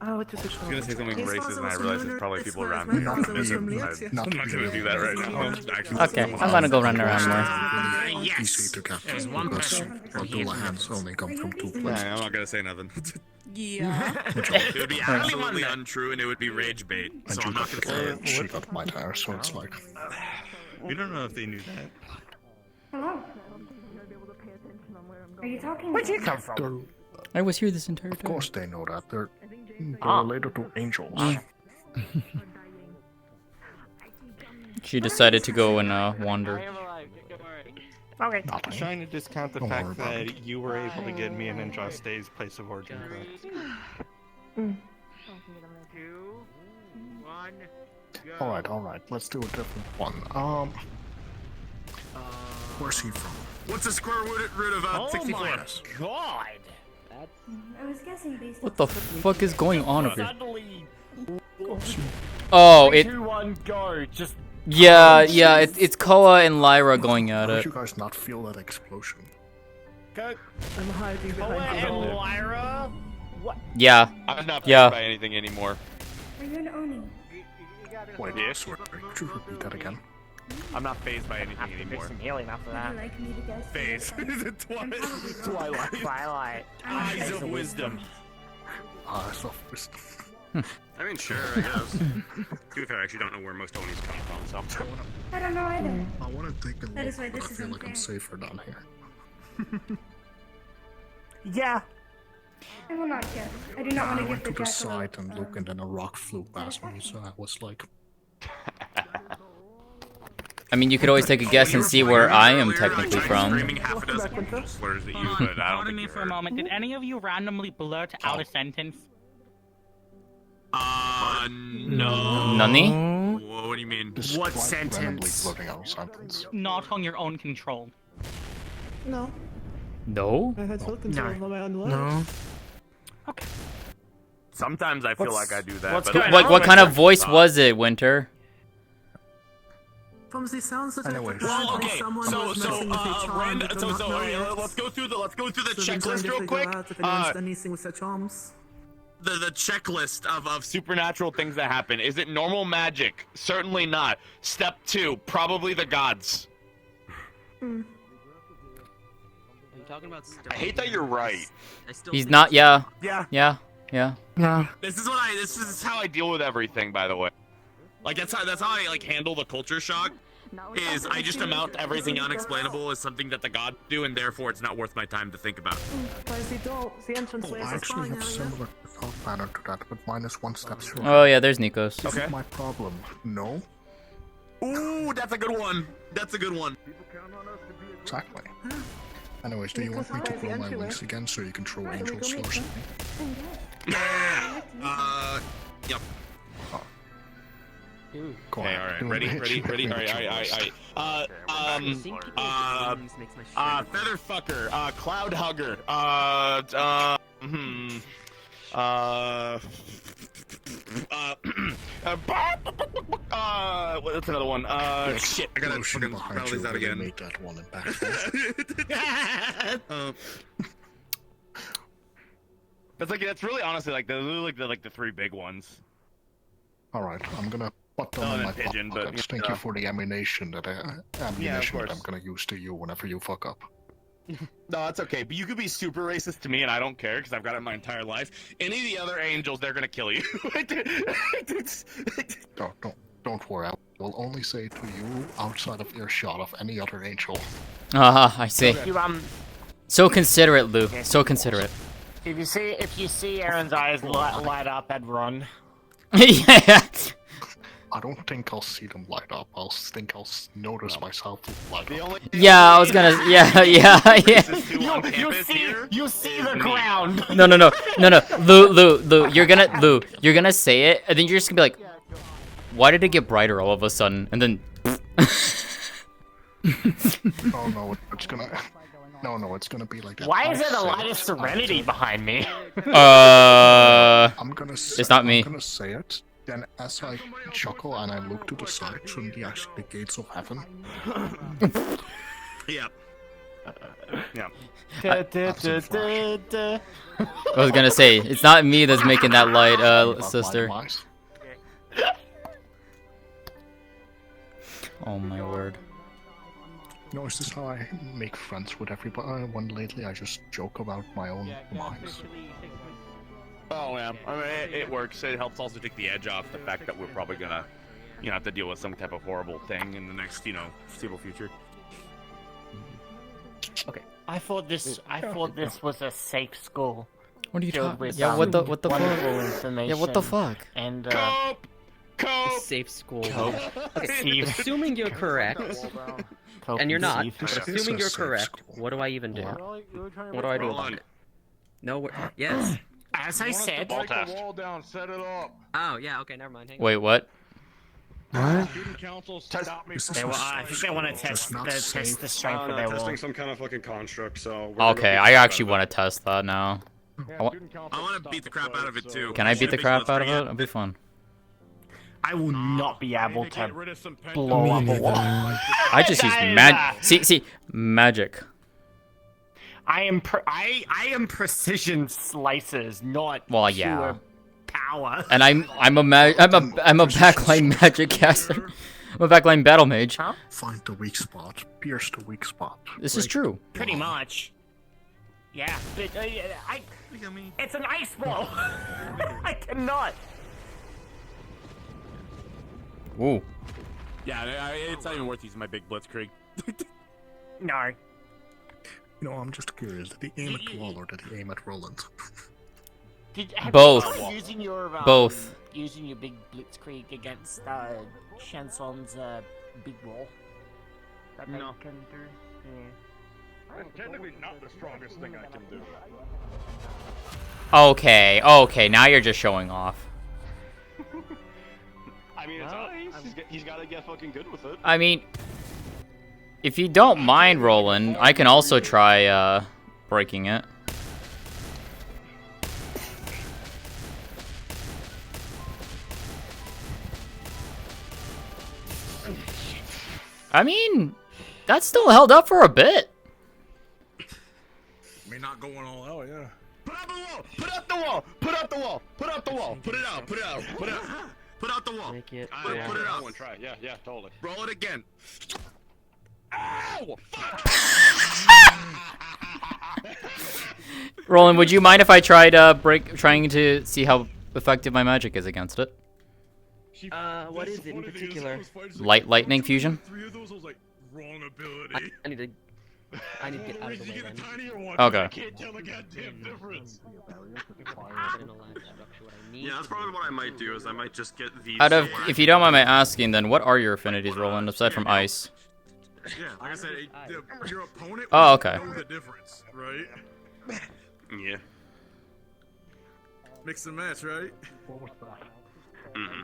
Oh, what is it I was called? gonna say something His racist father and I was realized from there's probably Lunar, people as around well me as who my are father was from I'm Liexia. not gonna do that right now. Actually, Okay, I'm gonna go run around more. Easy Yes. to get There's one because person our who hears Dullahan's only come from two Yeah, places. I'm not gonna say nothing. Yeah. It would be absolutely untrue and it would be rage bait. So I'm not gonna say it. She got white hair, so it's like... We don't know if they knew that. Hello. Are you talking? Where'd you come from? They're, I was here this entire of time. course they know that. They're Ah. related to angels. She decided to go and wander. Okay. I'm trying to discount the Don't worry fact about that you were able to get me an Andraste's place of origin correct. 2, 1, go. Alright, let's do a different one. Where's he from? What's the square root of 64? my god! I was guessing based What on the fuck is going on over here? Suddenly, Oh, 3, it. 2, 1, go! Just Yeah, it's Koa and Lyra going at Don't it. you guys not feel that explosion? go. I'm hiding Koa behind the and wall. Lyra. What? Yeah. I'm not Yeah. by anything anymore. Are you an Oni? Wait, Yeah. sorry, could you repeat that again? I'm not phased by anything Have to do anymore. some healing after Would that. you like me to guess? Phase. Twilight. Twilight. Eyes of wisdom. Eyes of wisdom. I mean, sure, I guess. To be fair, I actually don't know where most Onis come from, so. I don't know either. I want to take a That look, is why but this I is feel like I'm unfair. safer down here. Yeah. I will not guess. I do not want I to went give to the the jackal. side and look, and then a rock flew past me, so I was like... I mean, you could always take a guess and see where I am technically from. Screaming half a dozen slurs at you, but I don't Pardon think me you for a heard. moment. Did any of you randomly blurt out a sentence? No. Nani? What do you mean? What sentence? Blurting out a sentence. Not on your own control. No. No? I had full control of my own words. No. Sometimes I feel like I do that. But What kind of voice was it, Winter? From the sounds that Anyways. I've heard, Okay, someone so was messing with your charm, but do not know yet. let's go through the So they're trying checklist to real figure quick. out if anyone's done anything with their charms. The checklist of supernatural things that happen. Is it normal magic? Certainly not. Step 2, probably the gods. Hmm. Are you talking about I hate that you're right. He's not. Yeah. Yeah. Yeah. Yeah. Yeah. This is how I deal with everything, by the way. Like that's how I like handle the culture shock. Is I just amount everything unexplainable as something that the gods do, and therefore it's not worth my time to think about. Where's the door? The entrance way I is a actually spawning have area. similar thought pattern to that, but mine is one step short. Oh yeah, there's Nikos. This is my problem. No. Ooh, that's a good one. That's a good one. Exactly. Anyways, do you want me to grow my wings again so you can throw angel slurs at me? Yep. Go Okay, ahead. alright. Ready? Alright. Feather fucker, cloud hugger, what's another one? Shit, I gotta fucking spell these out again. Make that one and back. That's really honestly like the three big ones. Alright, I'm gonna put them Oh, in and my pigeon, but, pockets. Thank yeah. you for the ammunition that I'm gonna use to you whenever you fuck up. No, that's okay. But you could be super racist to me, and I don't care because I've got it my entire life. Any of the other angels, they're gonna kill you. Don't worry. I will only say it to you outside of earshot of any other angel. I see. You, So considerate, Lou. So considerate. If you see Aaron's eyes light up and run. Yeah. I don't think I'll see them light up. I'll think I'll notice myself light up. Yeah, I was gonna. Yeah. You see the ground. No. Lou. You're gonna say it, and then you're just gonna be like, "Why did it get brighter all of a sudden?" And then. Oh no, it's gonna. No, it's gonna be like that. Why is I'll there the say light of serenity behind me? I'm gonna say, It's not me. I'm gonna say it. Then, as I chuckle and I look to the side from the gates of heaven. Yep. Yeah. I was gonna say, it's not me that's making that light, sister. Oh my word. No, is this how I make friends with everybody? When lately I just joke about my own minds. Oh yeah, I mean, it works. It helps also take the edge off the fact that we're probably gonna, have to deal with some type of horrible thing in the next, foreseeable future. Okay. I thought this was a safe school. What are you filled talking? with, Yeah, what the wonderful fuck? Yeah, what the fuck? And Cope. Safe school. Cope. Okay, Steve. assuming you're correct, and you're not, but Steve. assuming you're It's a safe correct, school. what do I even do? What do I do about it? No. Yes. As I said. Wall test. down, set it up. Oh yeah. Okay. Never mind. Hang on. Wait, what? What? Student council, stop me I think they want to test the strength of their wall. Testing some kind of fucking construct. So. Okay, I actually want to test that now. I want to beat the crap out of it too. Can I beat the crap out of it? It'll be fun. I will not be able to blow up a wall. I just use See, magic. I am precision slicers, not Well, pure yeah. power. And I'm a backline magic caster. I'm a backline battle mage. Find the weak spot. Pierce the weak spot. This is true. Pretty much. Yeah, but it's an ice ball. I cannot. Ooh. Yeah, it's not even worth using my big blitzkrieg. No. I'm just curious. Did he aim at the wall or did he aim at Roland? Both. Using your Both. Using your big blitzkrieg against Chanson's big wall. that No. I can do. Yeah. It's technically not the strongest thing I can do. Okay, okay, now you're just showing off. I mean, it's ice. He's got to get fucking good with it. I mean, if you don't mind, Roland, I can also try breaking it. I mean, that's still held up for a bit. May not going all out, yeah. Put out the wall! Put out the wall! Put out the wall! Put out the wall! Put it out! Put it out! Put it out! Put out the wall! Make it. Put it out! One try. Yeah, yeah, totally. Roll it again. Ow! Fuck! Roland, would you mind if I tried trying to see how effective my magic is against it? What is it in particular? Light lightning fusion? Wrong ability. I need to get out of the way then. Okay. I can't tell the goddamn difference. Yeah, that's probably what I might do. Is I might just get these. Out of, if you don't mind my asking, then what are your affinities, Roland, aside from ice? Yeah, like I said, your opponent Oh, okay. know the difference, right? Yeah. Mix and match, right? Mm-hmm.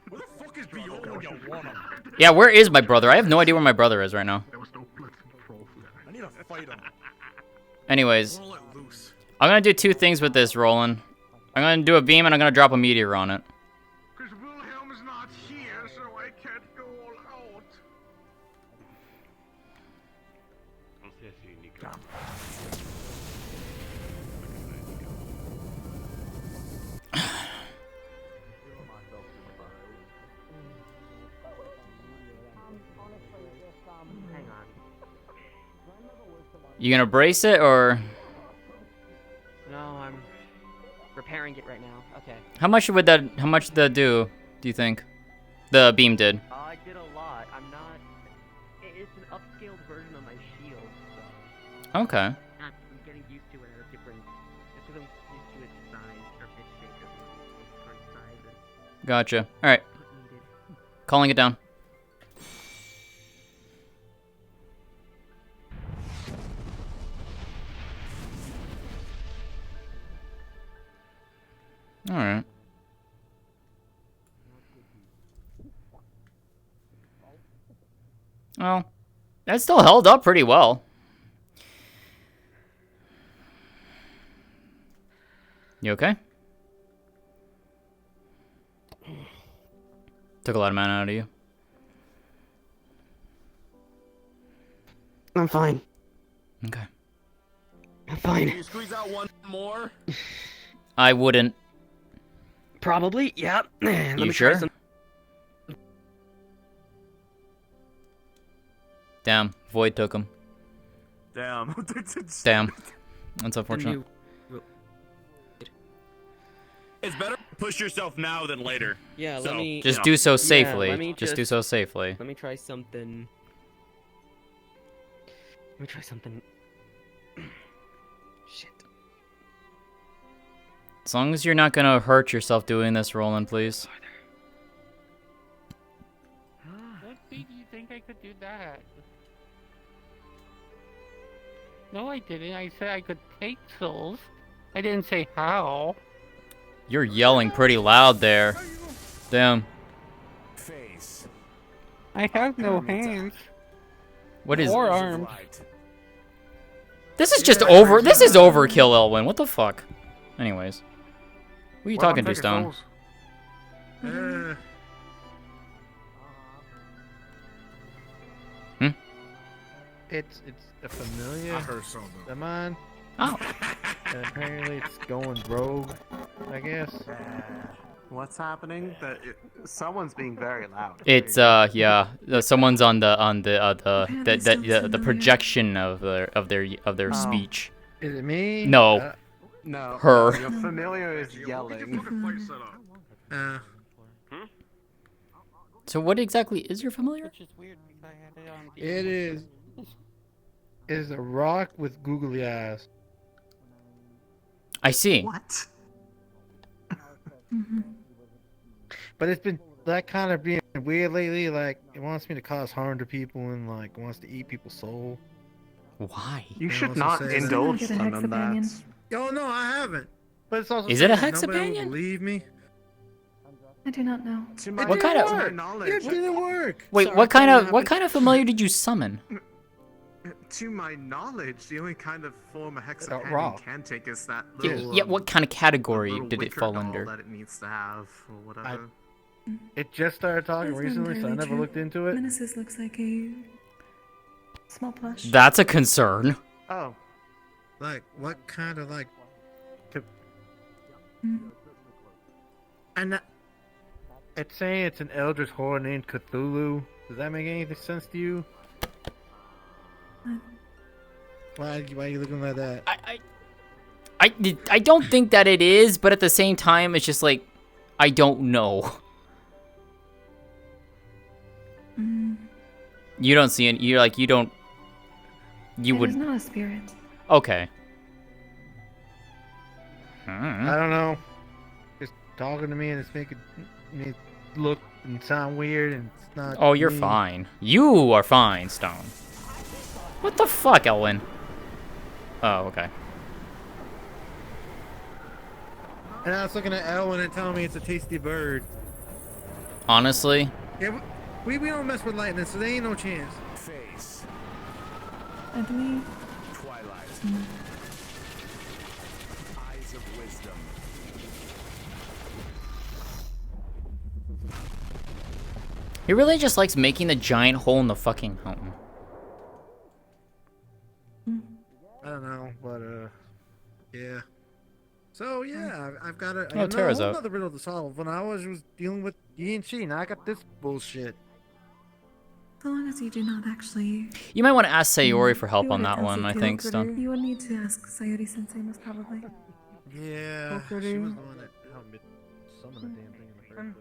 Where the fuck is Beyond when you want him? Yeah, where is my brother? I have no idea where my brother is right now. I need to fight him. Anyways, I wanna let loose. I'm gonna do two things with this, Roland. I'm gonna do a beam and I'm gonna drop a meteor on it. Because Wilhelm is not here, so I can't go all out. You gonna brace it or No, I'm repairing it right now. Okay. how much did that do you think? The beam did. I did a lot. I'm not. It's an upscaled version of my shield, so. Okay. I'm getting used to it at a different. Just because I'm used to its size or its shape or its current size. And Gotcha. Alright. Calling it down. Alright. Well, that still held up pretty well. You okay? Took a lot of mana out of you. I'm fine. Okay. I'm fine. Can you squeeze out one more? I wouldn't. Probably, yeah. Let You me sure? try some. Damn, Void took him. Damn. Damn. That's unfortunate. It's better to push yourself now than later. Yeah, So, let me. Just do so Yeah, safely. let me Just do so safely. Let me try something. Let me try something. Shit. As long as you're not gonna hurt yourself doing this, Roland, please. What made you think I could do that? No, I didn't. I said I could take souls. I didn't say how. You're yelling pretty loud there. Damn. Face. I have no hands. What is? Or arms. This is just over. This is overkill, Elwin. What the fuck? Anyways, who are you talking to, Stone? It's a familiar. I heard something. Come on. Oh. And apparently it's going rogue, I guess. What's happening? Someone's being very loud. It's yeah. Someone's on the projection of their speech. Is it me? No. No. Her. Your familiar is yelling. So what exactly is your familiar? It is. Is a rock with googly eyes. I see. What? But it's been that kind of being weird lately. Like, it wants me to cause harm to people and like wants to eat people's soul. Why? You should not indulge some of that. Oh no, I haven't. But it's also Is it a saying that nobody will hexapanion? believe me. I do not know. What kind of? It didn't work. Wait, what kind of familiar did you summon? To my knowledge, the only kind of form a raw. hexapanion can take is that little. Yeah, what kind of category little did it wicker fall doll under? that it needs to have, or whatever. It just started talking That's recently, so I entirely never true. looked into it. Nemesis looks like a small plush. That's a concern. Oh. Like, what kind of like? Mm. And it's saying it's an eldritch horror named Cthulhu. Does that make any sense to you? Why are you looking like that? I don't think that it is, but at the same time, it's just like I don't know. Mm. You don't see it. You're like you don't. You It would. is not a spirit. Okay. I don't know. It's talking to me and it's making me look and sound weird and it's not. Oh, you're me. fine. You are fine, Stone. What the fuck, Elwin? Oh, okay. And I was looking at Elwin and telling me it's a tasty bird. Honestly, Yeah, we don't mess with lightning, so there ain't no chance. Face. I believe. Twilight. Mm. Eyes of wisdom. he really just likes making the giant hole in the fucking mountain. I don't know, but yeah. So yeah, I've got a Oh, Tara's whole out. other riddle to solve. When I was dealing with Yi and Chi, now I got this bullshit. So long as you do not actually. You might want to ask Sayori for help do on what it that tells one. you I to. think, Stone. You would need to ask Sayori Sensei most probably. Yeah, she was the one that helped me summon the damn thing in the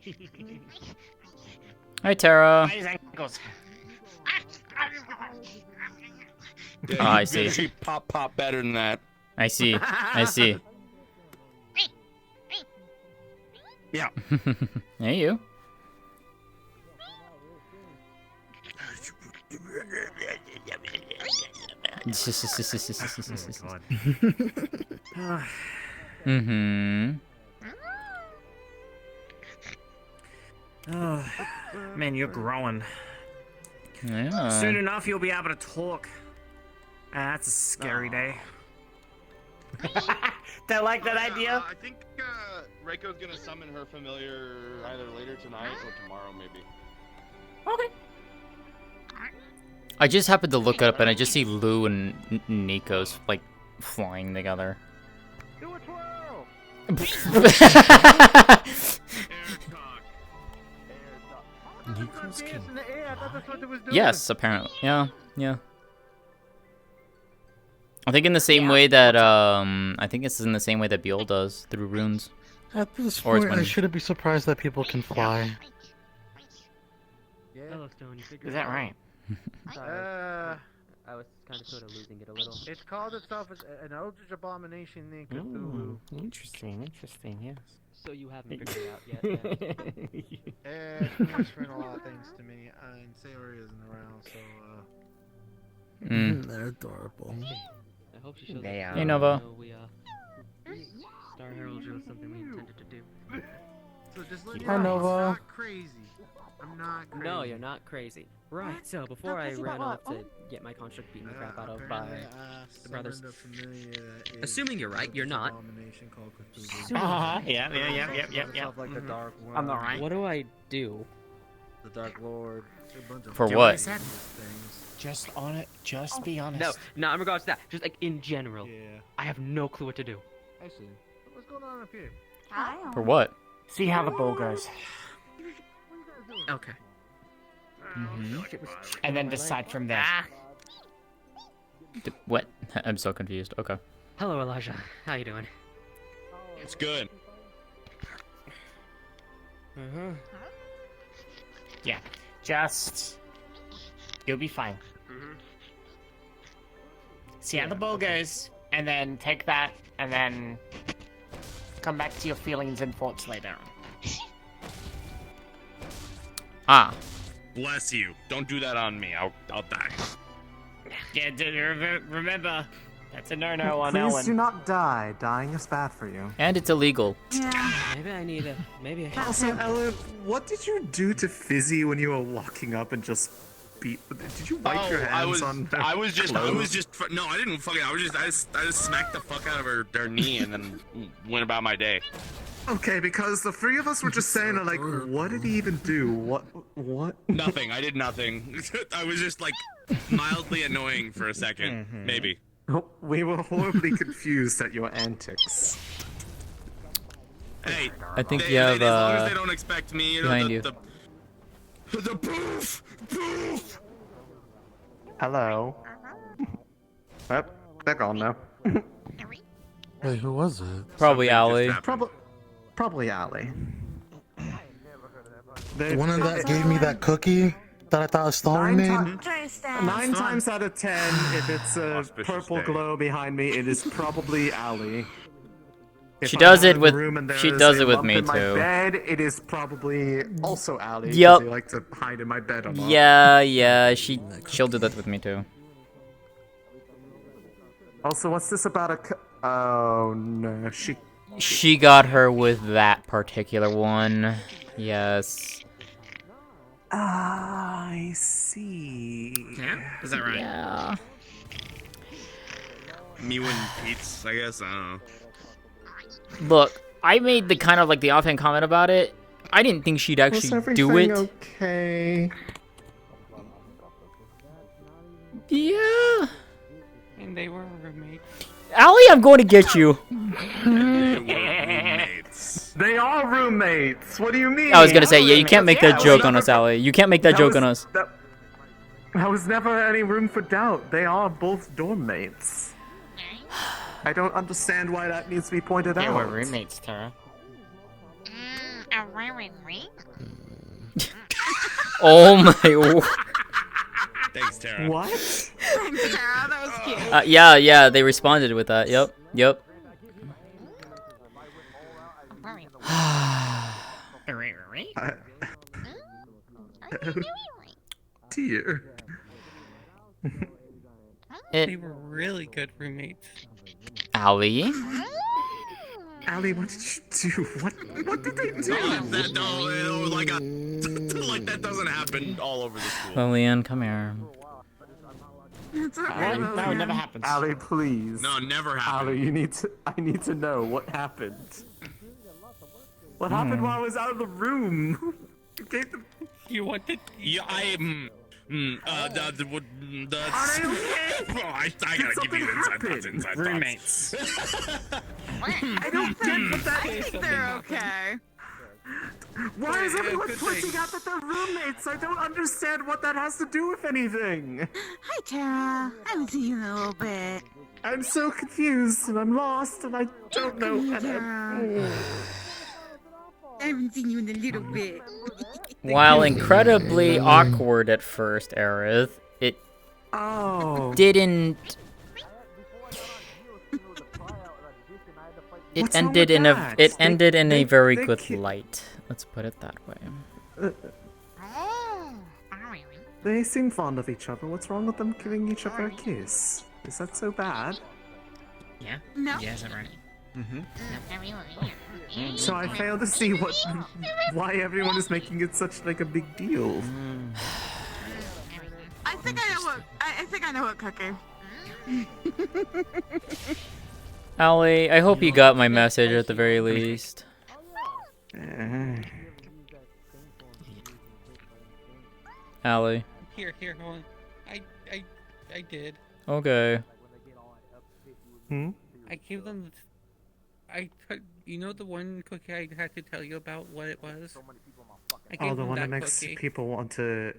first place. Hi, Tara. His ankles. Yeah, Oh, I you see. better pop better than that. I see. I see. Yeah. Hey, you. Mm-hmm. Oh, man, you're growing. Yeah. Soon enough, you'll be able to talk. That's a scary day. Don't like that idea? I think Reiko's gonna summon her familiar either later tonight or tomorrow, maybe. Okay. I just happened to look up and I just see Lou and Nico's like flying together. Do a twirl. Nico's king. In the air, I thought that's what it was doing. Yes, apparently. Yeah, yeah. I think in the same way that I think it's in the same way that Beol does through runes. At this Or it's point, when- I shouldn't be surprised that people can fly. Hello, Stone. You figured Is that right? I was kind of sort of losing it a little. It's called itself as an eldritch abomination named Cthulhu. Interesting, yes. So you haven't figured it out yet. Then. It's transferring a lot of things to me, and Sayori isn't around, so They're adorable. I hope she shows They up. are. Hey, Nova. Star Heraldry was something we intended to do. So just let Hi, me know, Nova. I'm not crazy. I'm not crazy. No, you're not crazy. Right, so before I ran off to get my construct beaten the crap out of by the brothers. Assuming you're right, you're not. Yeah. Like the Dark World. I'm not right. What do I do? The Dark Lord. A bunch of For things. what? Just on it. Just be honest. No, not in regards to that. Just like in general. Yeah. I have no clue what to do. I see. What's going on up here? For what? See how the bowl goes, Okay. and then decide from there. What? I'm so confused. Okay. Hello, Elijah. How you doing? It's good. Yeah. Just. You'll be fine. See how the bowl goes, and then take that, and then come back to your feelings and thoughts later. Ah. Bless you. Don't do that on me. I'll die. Yeah, remember, that's a no-no on Please Ellen. do not die. Dying is bad for you. And it's illegal. Maybe I need a. Maybe I. Also, Ellen, what did you do to Fizzy when you were walking up and just beat? Did you wipe your hands on her I was just. clothes? No, I didn't fucking. I just smacked the fuck out of her knee and then went about my day. Okay, because the three of us were just saying, like, what did he even do? What? Nothing. I did nothing. I was just like mildly annoying for a second, maybe. We were horribly confused at your antics. Hey, I think you have, as long as they don't expect me, you know, behind you. the poof. Hello. Oh, they're gone now. Hey, who was it? Probably Allie. Probably Allie. The one that gave me that cookie that I thought Istalrí made? 9 times out of 10, if it's a purple glow behind me, it is probably Allie. If She I'm does out it in with- the room and there she is does a it with lump me in my too. bed, it is probably also Allie. 'Cause Yup. they like to hide in my bed a lot. Yeah, she'll do that with me too. Also, what's this about oh no, She got her with that particular one. Yes. I see. Yeah? Is that right? Yeah. Me and Pete's, I guess. I don't know. Look, I made the kind of like the offhand comment about it. I didn't think she'd actually do it. Okay. Yeah. And they were roommates. Allie, I'm going to get you. They are roommates. What do you mean? I was gonna say, yeah, you can't make that joke on us, Allie. You can't make that joke on us. There was never any room for doubt. They are both dorm mates. I don't understand why that needs to be pointed out. They were roommates, Tara. Oh my. Thanks, Tara. What? Thanks, Tara. That was cute. Yeah, they responded with that. Yep. Dear. They were really good roommates. Allie? Allie, what did you do? What did they do? Like that doesn't happen all over the school. Lillian, come here. It's okay. No, it never happens. Allie, please. No, it never happened. Allie, I need to know what happened. What happened while I was out of the room? You gave them... You wanted. Yeah, I gotta give you inside thoughts, inside roommates. I don't get what that I is. think they're okay. Why is everyone pointing out that they're roommates? I don't understand what that has to do with anything. Hi, Tara. I haven't seen you in a little bit. I'm so confused and I'm lost and I don't know. I haven't seen you in a little bit. While incredibly awkward at first, Aerith, it didn't. It ended in a very good light. Let's put it that way. They seem fond of each other. What's wrong with them giving each other a kiss? Is that so bad? Yeah? No. Yeah, is that right? So I fail to see why everyone is making it such like a big deal. I think I know what cookie. Allie, I hope you got my message at the very least. Allie. Here, hold on. I did. Okay. I gave them. You know the one cookie I had to tell you about what it was? I gave Oh, the them one that makes cookie. people want to...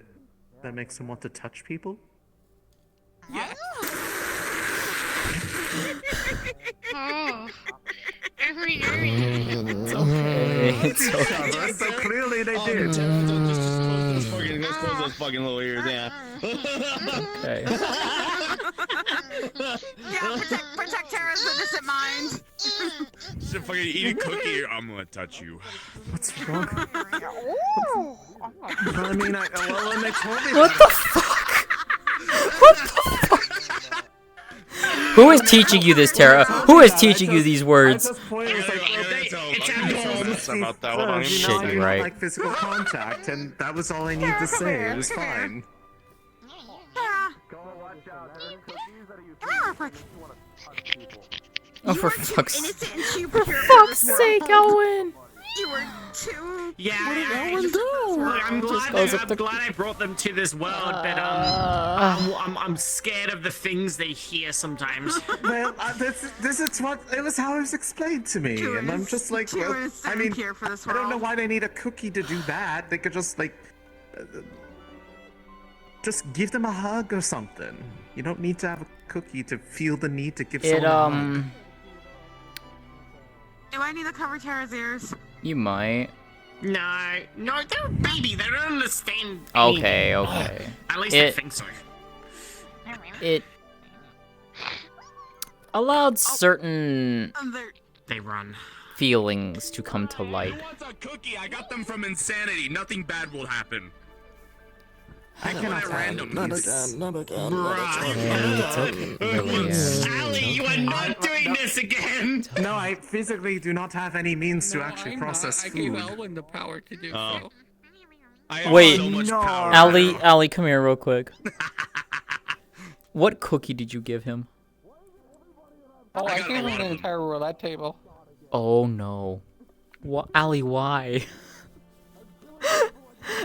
That makes them want to touch people? Yes. Oh. It's okay. It's okay. So clearly they did. Let's close those fucking little ears, yeah. Okay. Yeah, protect Tara's innocent mind. Just fucking eat a cookie. I'm gonna touch you. What's wrong? I mean, well, when they told me What the fuck? What the fuck? Who is teaching you this, Tara? Who is teaching you these words? Shit, you're right. Like physical contact, and that was all I needed to say. It was fine. Oh, for fuck's sake, Elwin! You were too. Yeah, What did Elwin do? Look, I'm Just glad, goes up I'm the- glad I brought them to this world, but I'm scared of the things they hear sometimes. Well, this is what it was how it was explained to me, and I'm just like, well, I mean, I don't know why they need a cookie to do that. They could just like, just give them a hug or something. You don't need to have a cookie to feel the need to give someone a hug. Do I need to cover Tara's ears? You might. No, they're a baby. They don't understand. Okay, anything. okay. At least I think so. It allowed certain They run. feelings to come to light. What's a cookie? I got them from insanity. Nothing bad will happen. I cannot random. Not again, not again. Ali, you are not doing this again. No, I physically do not have any means to actually process I food. gave Elwin the power to do so. Wait, no. Ali, come here real quick. What cookie did you give him? Oh, I gave him the entire roulette table. Oh no. What, Ali, why?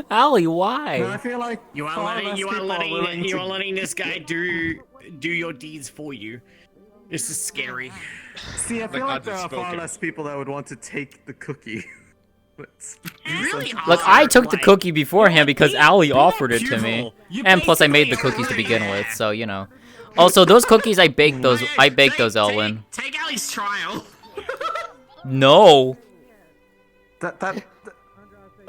Ali, why? No, I feel like You are far letting less you are people letting willing you to- are letting this guy do your deeds for you. This is scary. See, I feel like there are far spoken. less people that would want to take the cookie. Really? Look, I took the cookie beforehand because Ali offered it to me, and plus I made the cookies to begin with, so you know. Also, those cookies I baked those. I baked those, Elwin. Take Ali's trial. No.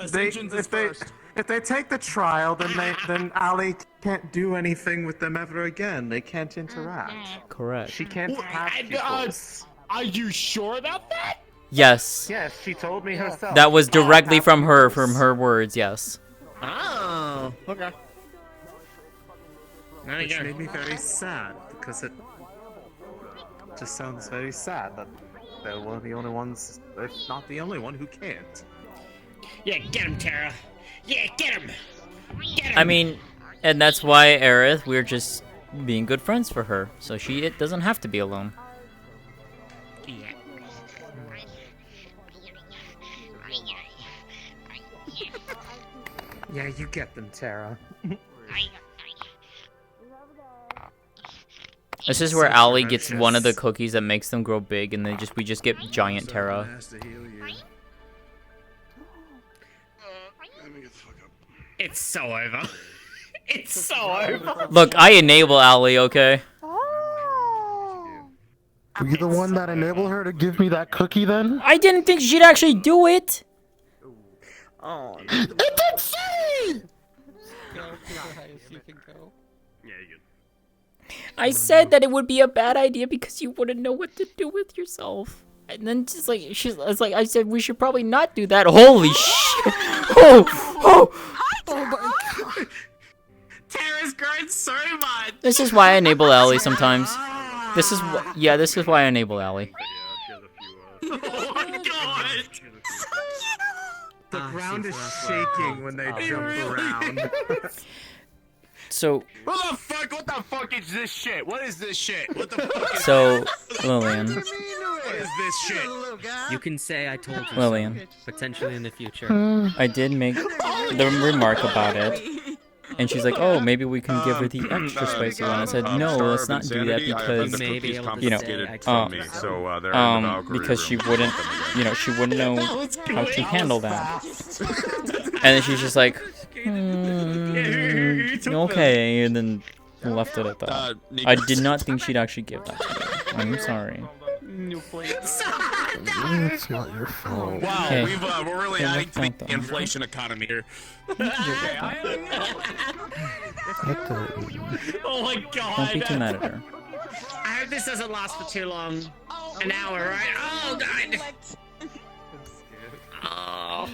If they take the trial, then Ali can't do anything with them ever again. They can't interact. Correct. She can't have people. Are you sure about that? Yes. Yes, she told me herself. That was directly from her words. Yes. Oh, okay. There you Which go. made me very sad because it just sounds very sad that they're one of the only ones, if not the only one, who can't. Yeah, get him, Tara. Yeah, get him. Get him. I mean, and that's why Aerith, we're just being good friends for her, so it doesn't have to be alone. Yeah, you get them, Tara. This is where Ali gets one of the cookies that makes them grow big, and then we just get giant Tara. It's so over. It's so over. Look, I enable Ali, okay? Were you the one that enabled her to give me that cookie then? I didn't think she'd actually do it. Oh. It did say! I said that it would be a bad idea because you wouldn't know what to do with yourself. And then just like I said we should probably not do that. Holy shit! Oh my god. Tara's grown so much. This is why I enable Ali sometimes. This is why I enable Ali. Oh my god. The ground is shaking when they jump around. So What the fuck is this shit? What is this shit? What the fuck is So Lillian. What is this shit? You can say I told you Lillian. so, potentially in the future. I did make the remark about it. And she's like, oh, maybe we can give her the extra spicy one. I said, no, let's not do that because, because she wouldn't, she wouldn't know how to handle that. And then she's just like, okay, and then left it at that. I did not think she'd actually give that to me. I'm sorry. It's not your fault. Wow, Hey. we're really Hey, adding to look the out, inflation economy here. Oh my god. Don't be too mad at her. hope this doesn't last for too long. An hour, right? Oh, God. Oh.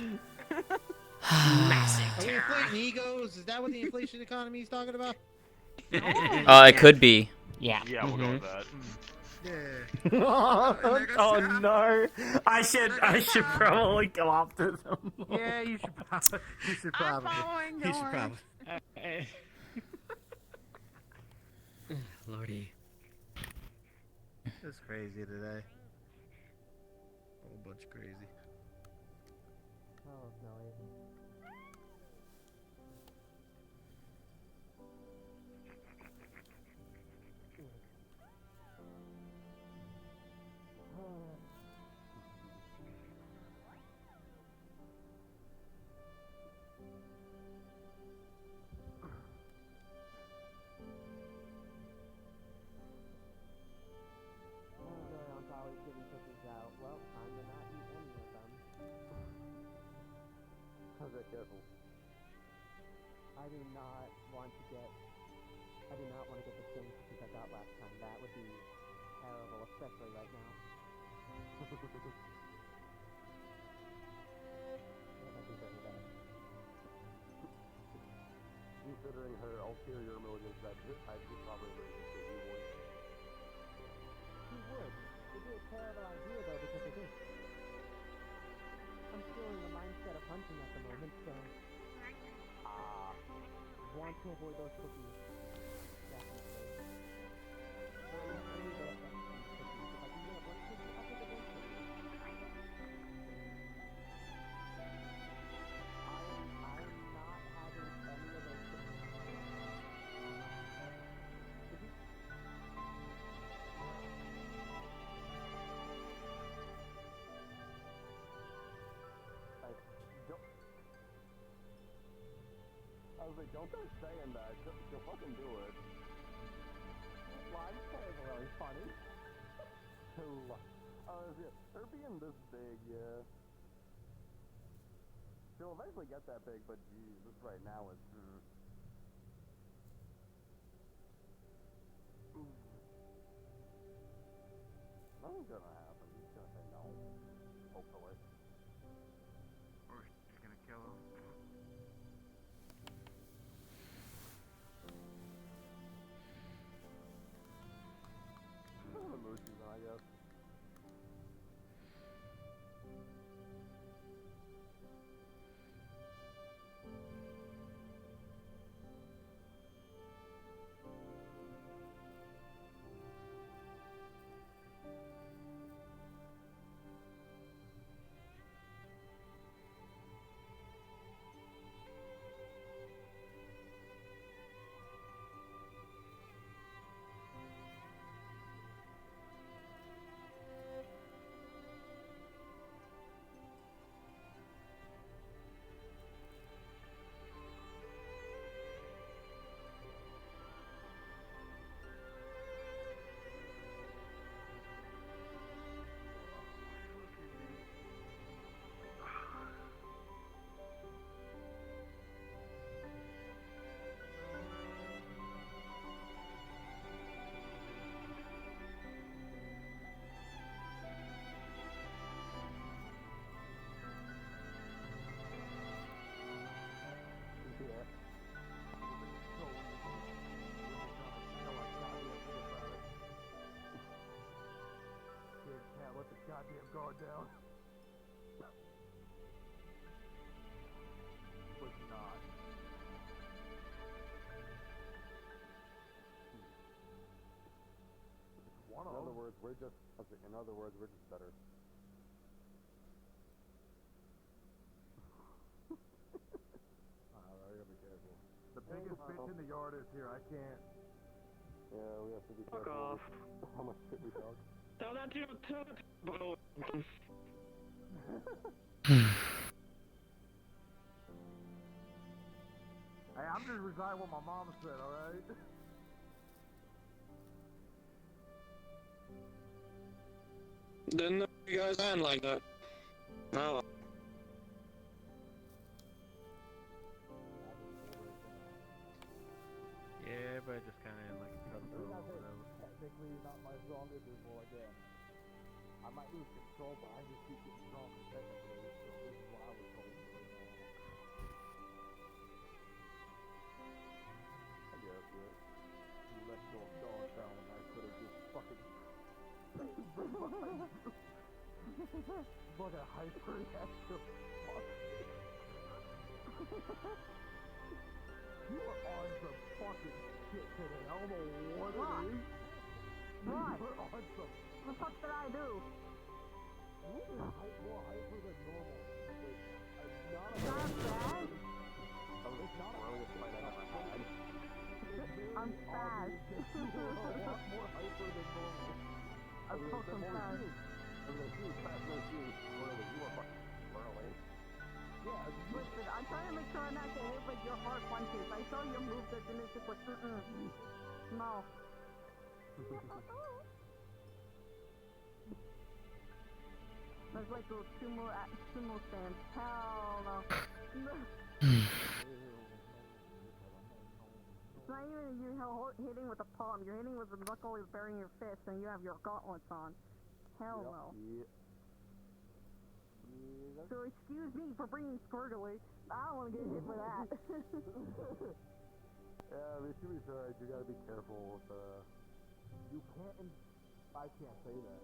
Massive Are we terror. inflating egos? Is that what the inflation economy is talking about? It could be. Yeah. Yeah, we'll go with that. Oh no! I should probably go after them. Yeah, you should probably. You should probably. You should probably. Lordy. It's crazy today. A whole bunch crazy. Oh no. Well, time to not eat any of them. How's that careful? I do not want to get the same cookies I got last time. That would be terrible, especially right now. Yeah, that'd be very bad. Considering her ulterior motives, that I'd be probably really sure you would. She would. It'd be a terrible idea though because of this. I'm still in the mindset of hunting at the moment, so want to avoid those cookies. Definitely. Or at least any of those cookies. If I can get one cookie, I'll take a one cookie. I'm not having any of those cookies. I was like, don't start saying that. She'll fucking do it. Well, I'm saying really funny. Her being this big, yeah. She'll eventually get that big, but geez, this right now is. Nothing's gonna happen. He's gonna say no. Hopefully. Or she's gonna kill him. The Mooshies, I guess. Let the goddamn guard down. Was not. In other words, we're just better. I gotta be careful. The biggest bitch in the yard is here. I can't. Yeah, we have to be Fuck careful off. with how much shit we talk. Tell that to Hey, I'm just reciting what my mom said, alright? Didn't know you guys ran like that. Oh. Yeah, but just kind of like cut through or whatever. The physically not my strongest level again. I might lose control, but I just keep getting stronger technically, so this is what I was told. I guess, yeah. You let your guard down, I could have just fucking... Fucking hyper-reactive. Fuck. You are on some fucking shit today. I don't know what it is. What? You are on some... What the fuck did I do? You're more hyper than normal. Like, not Not bad. It's not a fight I ever had. I'm fast. You are a lot more hyper than normal. I'm fucking fast. You fast, no you. Clearly, you are fucking swirly. Yeah, Listen, I'm trying to make sure I'm not getting hit with your hard punches. I saw your move that and it's just like, no. That's like those sumo stands. Hell no. It's not even you hitting with the palm. You're hitting with the knuckle is burying your fist and you have your gauntlets on. Hell no. So excuse me for bringing Squirtly. I don't want to get hit for that. Yeah, I mean, to be fair, you gotta be careful with, you can't, I can't say that.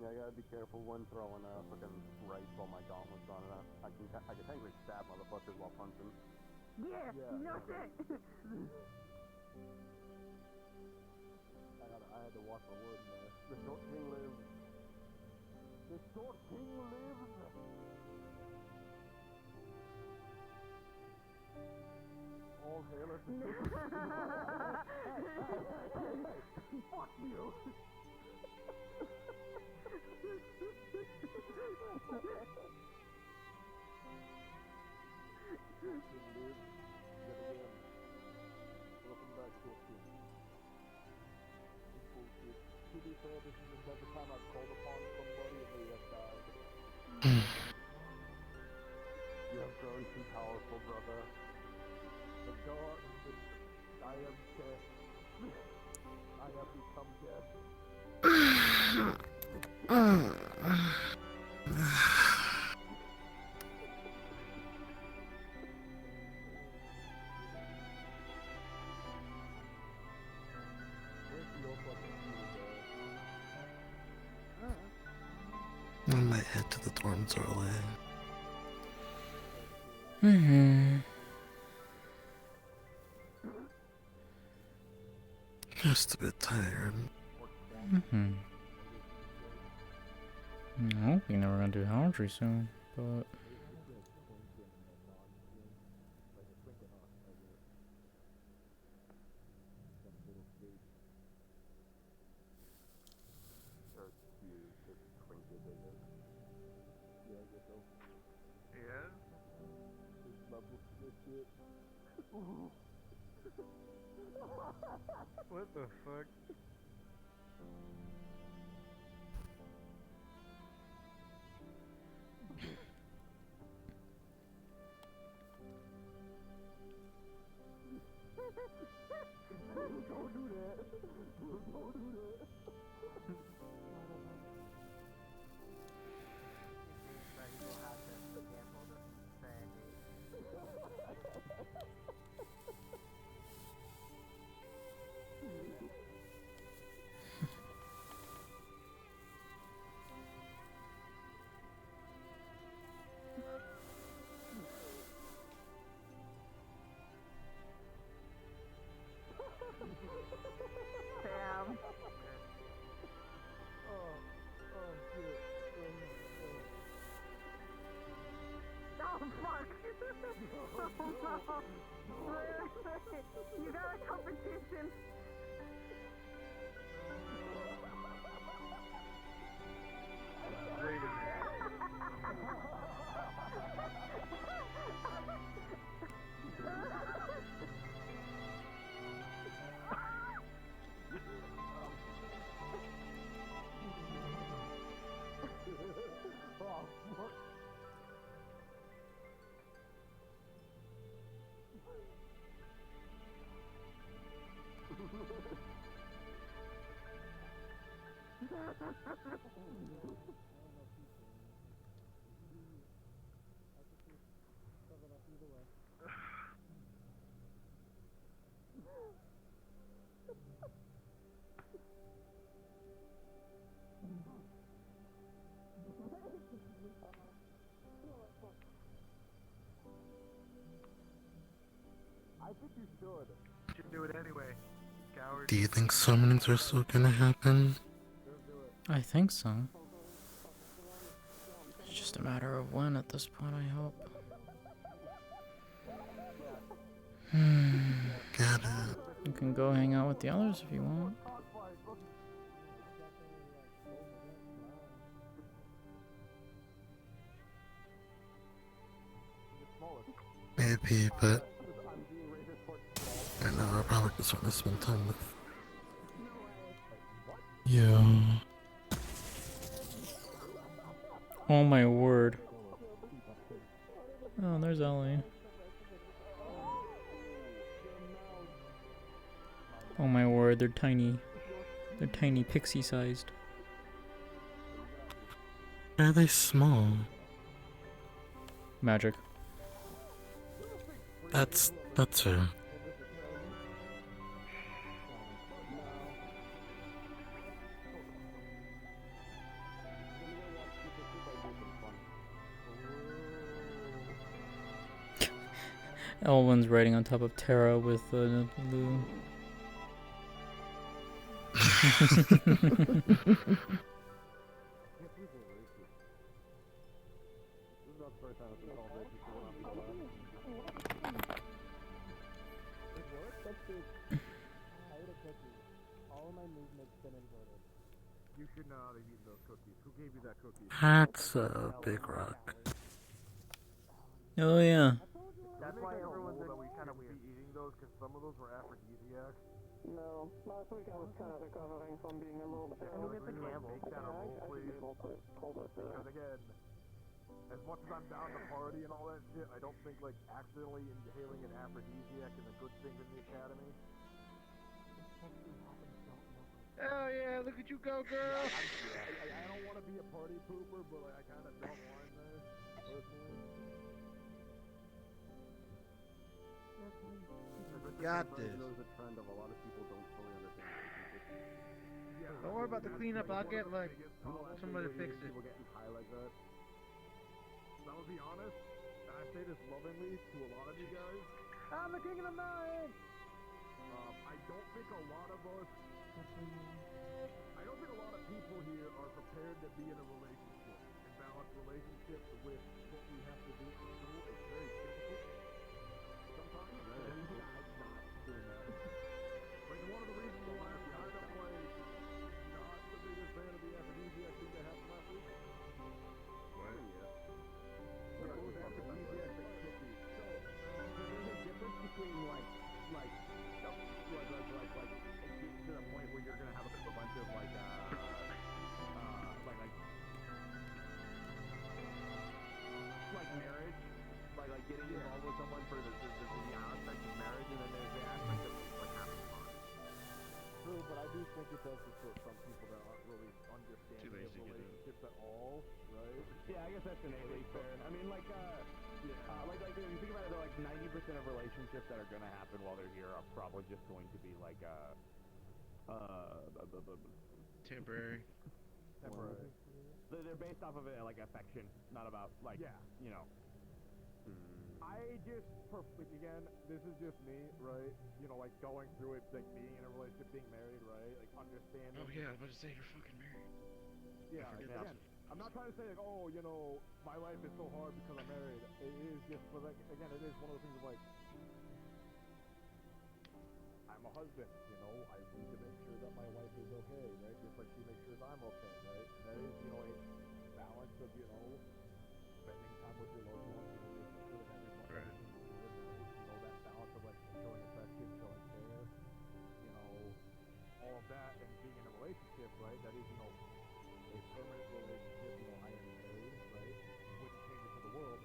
Yeah, I gotta be careful when throwing, fucking rights while my gauntlet's on, and I can technically stab motherfuckers while punching. Yeah, no shit. I had to watch my word, man. The short king lives. The short king lives. All hail us. Fuck you. Welcome back, short king. Bullshit. To be fair, this is the second time I've called upon somebody and they have died. You have grown too powerful, brother. The God, I am dead. I have become dead. I might head to the dorms early. Just a bit tired. I hope you're never gonna do laundry soon, but. Yeah? What the fuck? Don't do that. Don't do that. Damn. Oh shit. Oh fuck! Oh no! You got a competition! Wait a minute. I think you should. You should do it anyway, coward. Do you think summonings are still gonna happen? I think so. It's just a matter of when at this point, I hope. Got it. You can go hang out with the others if you want. Maybe, but I know I probably just want to spend time with you. Oh my word. Oh, there's Ellie. Oh my word, they're tiny. They're tiny, pixie-sized. Are they small? Magic. That's her. Elwyn's riding on top of Terra with Lou. You should know how to eat those cookies. Who gave you that cookie? That's a big rock. Oh yeah. That's why everyone's that we kind of be eating those, because some of those were aphrodisiacs. No, last week I was kind of recovering from being a little bit. Can we get the camel? Make that a roll, please. Because again, as much as I'm down to party and all that shit, I don't think like accidentally inhaling an aphrodisiac is a good thing in the academy. Oh yeah, look at you go, girl! I don't want to be a party pooper, but like, I kind of don't mind this, personally. Got this. There's a trend of a lot of people don't fully understand. Don't worry about the cleanup, I'll get like somebody to fix it. People getting high like that. I'm gonna be honest, and I say this lovingly to a lot of you guys. I'm the king of the mountain! I don't think a lot of us, I don't think a lot of people here are prepared to be in a relationship and balance relationships with what we have to do for school. It's very difficult. Sometimes, and I'm not doing that. Like, one of the reasons why I'm kind of like not the biggest fan of the aphrodisiac thing that happened last week. What? Yeah. It was aphrodisiac cookies. So, there's a difference between like it gets to the point where you're gonna have a bunch of like marriage, like getting involved with someone for the aspect of marriage, and then there's the aspect of like having fun. True, but I do think it does support some people that aren't really understanding of relationships at all, right? Yeah, I guess that's innately fair. I mean, like if you think about it, like 90% of relationships that are gonna happen while they're here are probably just going to be like temporary. Temporary. They're based off of like affection, not about like you know. I just again, this is just me, right? You know, like going through it, like being in a relationship, being married, right? Like understanding. Oh yeah, I was about to say you're fucking married. Yeah, again, I'm not trying to say like, oh, you know, my life is so hard because I'm married. It is just, but like, again, it is one of those things of like, I'm a husband, you know, I need to make sure that my wife is okay, right? Just like she makes sure that I'm okay, right? That is, you know, a balance of, you know, spending time with your loved ones, you know, making sure that everyone's good, right? You know, that balance of like showing affection, showing care, you know, all of that, and being in a relationship, right? That is, you know, a permanent relationship, you know, I am married, right? Wouldn't change it for the world.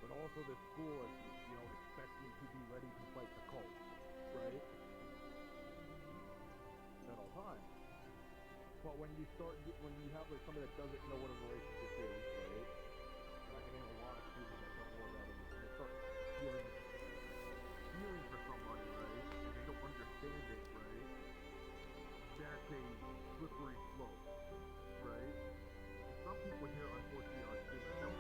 But also the school is, you know, expects you to be ready to fight the cult, right? At all times. But when you have like somebody that doesn't know what a relationship is, right? And I can name a lot of people that don't know that, and they start feeling for somebody, right? And they don't understand it, right? That's a slippery slope, right? And some people here, unfortunately, are just don't.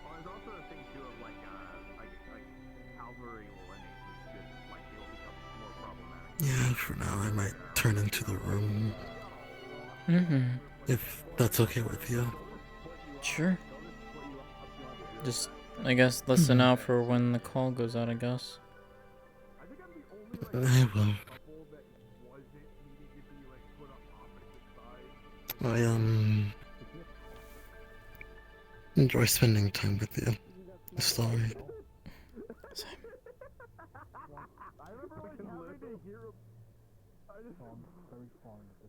Well, there's also the thing too of like cavalry lineage is just like it'll become more problematic. Yeah, for now I might turn into the room. If that's okay with you. Sure. Just, I guess, listen out for when the call goes out, I guess. I will. I enjoy spending time with you. Sorry.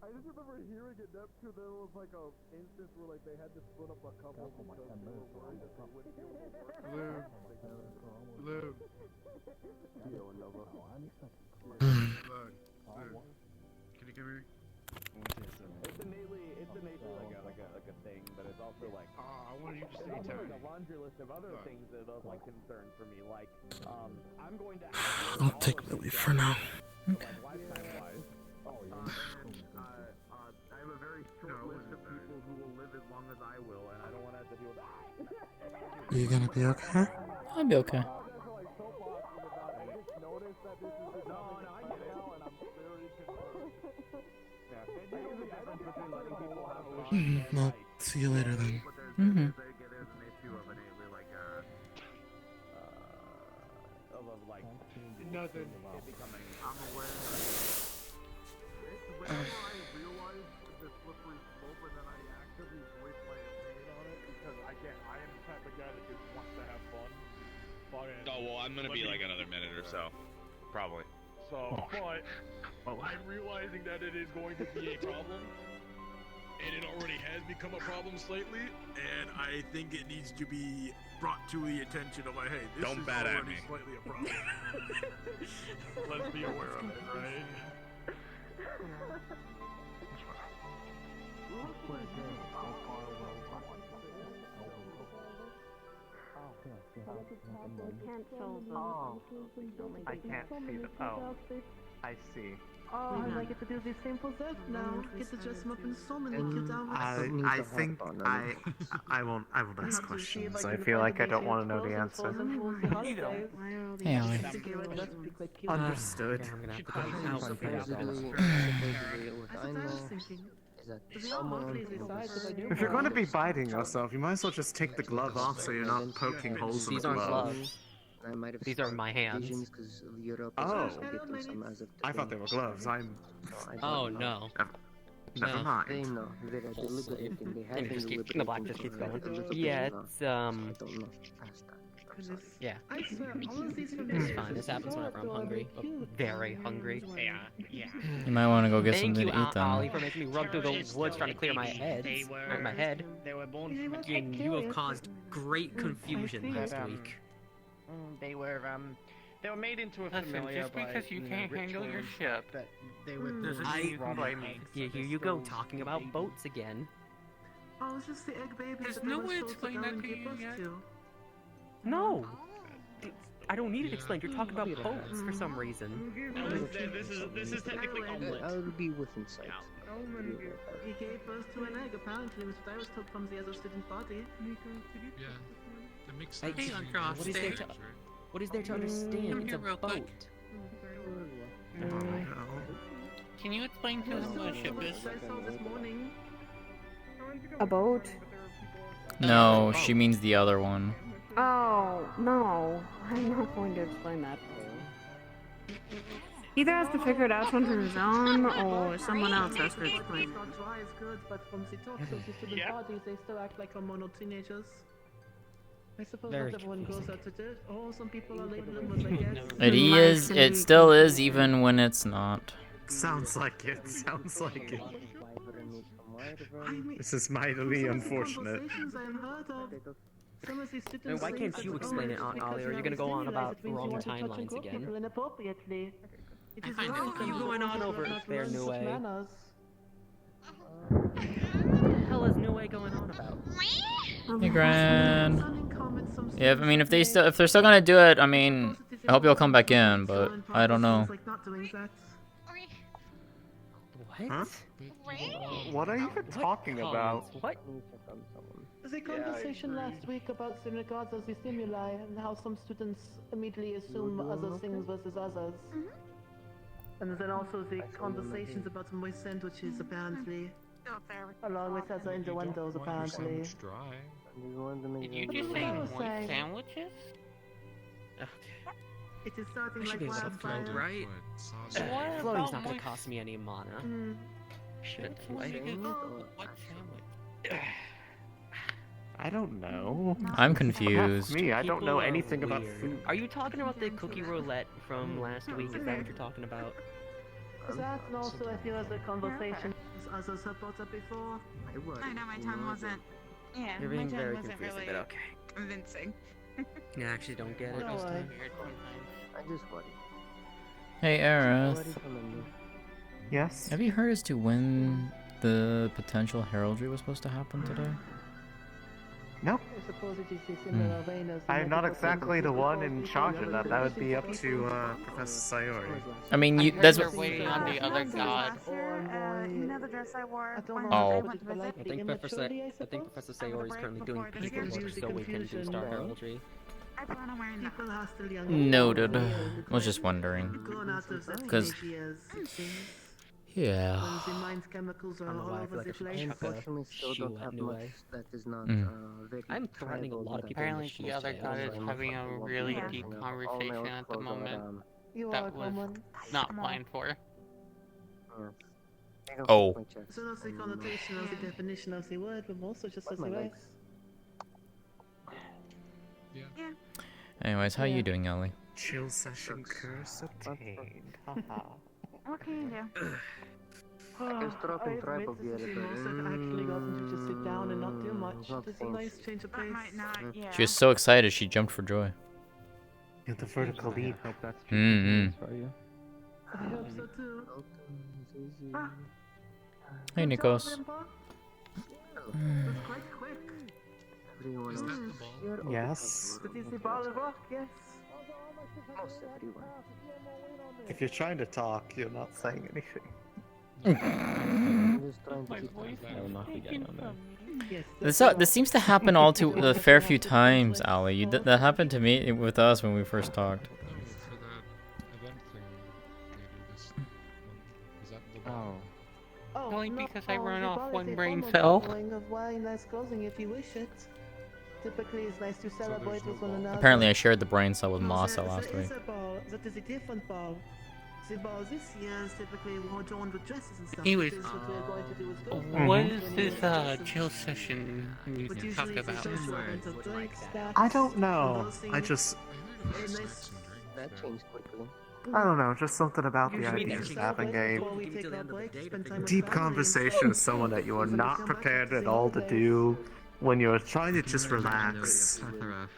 I just remember hearing it that too. There was like a instance where like they had to split up a couple because they were worried that they wouldn't be able to work together. Can you give me? It's innately like a thing, but it's also like I wanted you to say also like Tony. a laundry list of other things that are like concerns for me. Like I'm going to I'll take Millie for now. like lifetime wise. I have a very short list of people who will live as long as I will, and I don't want to have to deal with that. Are you gonna be okay? I'll be okay. Well, see you later then. There's an issue of innately like of like nothing. It becoming. I'm aware. It's whenever I realize the slippery slope, and then I actively voice my opinion on it because I am the type of guy that just wants to have fun. Oh well, I'm gonna be like another minute or so, probably. So, but I'm realizing that it is going to be a problem, and it already has become a problem slightly, and I think it needs to be brought to the attention of like, hey, this Don't is bat at already me. slightly a problem. Let's be aware of it, right? I can't see the. Oh, I see. Oh, I get to do these same possess now. Get to dress them up in so many cute outfits. I think I won't ask questions. I feel like I don't want to know the answer. Hey, Ollie. Understood. I'm gonna have to go out for If you're going to be biting yourself, you might as well just take the glove off so you're not poking holes in the These aren't glove. gloves. These are my hands. Oh, I thought they were gloves. Oh no. Never No. mind. And just keep the black just keeps going. Yeah, it's yeah. I swear, all of these It's fine. This happens whenever I'm hungry. I'm very hungry. Yeah. You might want to go get Thank something you, to eat then. Ollie, for making me run through the woods trying to clear my head. My head. They were born And you have caused great confusion last week. They were made into a Listen, familiar just by, because you can't handle your rituals ship, that they were doesn't mean you can blame me. Yeah, here you go, talking about boats again. Oh, it's just the egg babies. There's that no they were way to sold explain go that and to give you birth yet. to. No! I don't need it explained. You're talking about boats for some reason. This is technically omelet. I'll be with insight. He gave birth to an egg, apparently, which I was told from the other student body. Yeah, that makes Hey, sense. what is there to understand? It's a real quick. boat. Can you explain to him what a ship is? I saw this morning. A boat? No, she means the other one. Oh, no. I'm not going to explain that to you. Either has to figure it out on his own, or someone else has to explain it. Not dry is good, but from the talks of the student bodies, they still act like hormonal teenagers. I suppose Very not everyone goes out to do. Oh, some people are late bloomers, I guess. It is. It still is, even when it's not. Sounds like it. Sounds like it. This is mightily unfortunate. Conversations I have heard of. Some of these students And why say can't that you the explain it, because Ollie, or are you now gonna go on stimuli about that means you wrong want to touch and timelines grope again? people inappropriately. It is I know. wrong Are you for going on people over not there, learn New such Way? manners. Hey, Gran. Yeah, I mean, if they're still gonna do it, I mean, I hope you'll come back in, but I don't know. What? What are you even talking about? What? The conversation last week about synagogues as the stimuli and how some students immediately assume other things versus others. And then also the conversations about moist sandwiches apparently. Along with other innuendos apparently. Did you just say moist sandwiches? It is starting I should like be able to wildfire. float, right? What Floating's about not gonna moist- cost me any mana. Shit, anyway. What sandwich? I don't know. I'm confused. Me, I don't People know are anything about weird. food. Are you talking about the cookie roulette from last week? Is that what you're talking about? That and also a few other conversations others have brought up before. I know my tongue wasn't. Yeah, You're my being tongue very wasn't confusing, really but okay. convincing. I actually don't get it No, this time. I just worry. Hey, Aerith. Yes? Have you heard as to when the potential heraldry was supposed to happen today? Nope. I suppose it is a similar vein as the I'm not medical exactly the things one because in people charge are of that. That would be up to Professor Sayori. I mean, you, I heard that's they're what. waiting on the other god. You know the dress I wore when Oh. I went to visit? I think Professor Sayori is currently doing paperwork so we can do Star Heraldry. I plan on wearing that. People are still young. Noted. Was just wondering. Grown out of their 'Cause- teenage years, it seems. Yeah. When the mind's chemicals are I don't know all why I over feel like the I should place. chuck Unfortunately, still shoe don't at have New much Way. that is not very I'm threatening a lot of people. in Apparently, the missions other today. god is I'm having a afraid really won't be deep enough. All my conversation old at the clothes are, moment You that are was common. not planned for. yes. I don't Oh. fix my chest. So that's the connotation of the definition of the word, but also just as my the way. legs. Anyways, how you doing, Ellie? Chill session curse obtained. Haha. What can you do? It's dropping I tribal admit this is gear, the most I've actually gotten to just sit down and not do much. not It's a things. nice change of That pace. might not, yeah. She was so excited she jumped for joy. Yeah, the vertical leap. Mm-hmm. I hope so too. Ah, Hey, good job, Nikos. Grandpa. That's quite quick. Everyone else here or Yes. But is the ball of rock? Yes. most everyone. If you're trying to talk, you're not saying anything. I'm just trying to My keep voice I will not be getting on that. Yes. This seems to happen all too a fair few times, Ali. That happened to me with us when we first talked. No, for that event thing later this month. Is that the Oh. Oh, Only no, because I oh, run the off ball is one a brain form of cell. covering of wearing nice clothing if you wish it. Typically, it's nice to celebrate no with one ball. another. Apparently, I shared the brain cell with No, Masa there last week. is a ball. That is a different ball. The ball this year is typically more adorned with dresses and stuff. Anyways, This is what we're going to do with girls. What When is you this wear dresses. chill session you But talk usually it's a about? social event of drinks, snacks, I don't and know. those I things. just, A nice- That changed quickly. I don't know, just something about the Usually idea we of celebrate having before a we take our break, spend time with deep family and conversation stuff. with someone that you are Then we not come back prepared to at the all same to place. do when you're trying to just relax.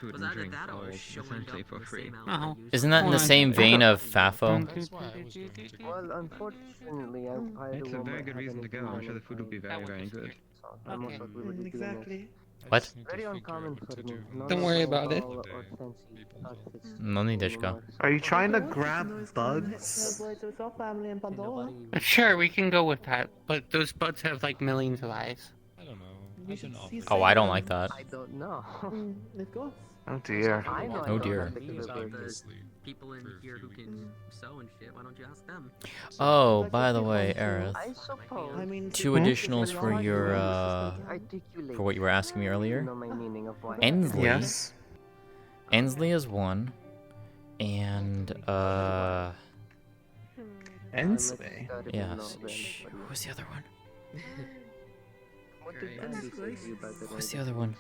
Food and drink all essentially for free. Oh. Isn't that in the same vein of Fafo? That's why I was going to go. Well, unfortunately, I hired It's a a woman very good that reason to hasn't go. been I'm sure the food will be very, very good. So almost what we would be doing Exactly. What? is very uncommon for me. Don't worry about it. Or fancy outfits No need, Dishka. anymore. Are you trying to If you want, grab you can always come and bugs? celebrate with our family in Pandora. Sure, we can go with that, but those buds have like millions of eyes. I don't know. You I've should been see offered. Oh, I don't like that. I don't know. Of course. Oh dear. I know I Oh don't dear. have the Me about the capabilities. people in here who can sew and shit. Why don't you ask them? Oh, by the way, Aerith, I suppose. I mean, two the- additionals for your Articulate. for what you were asking me You earlier. know my meaning of why. Ensley. Yes. Ensley is one, and Ensley? yes. Shh, who was the other one? What did Andy say to you about the Who's the other one?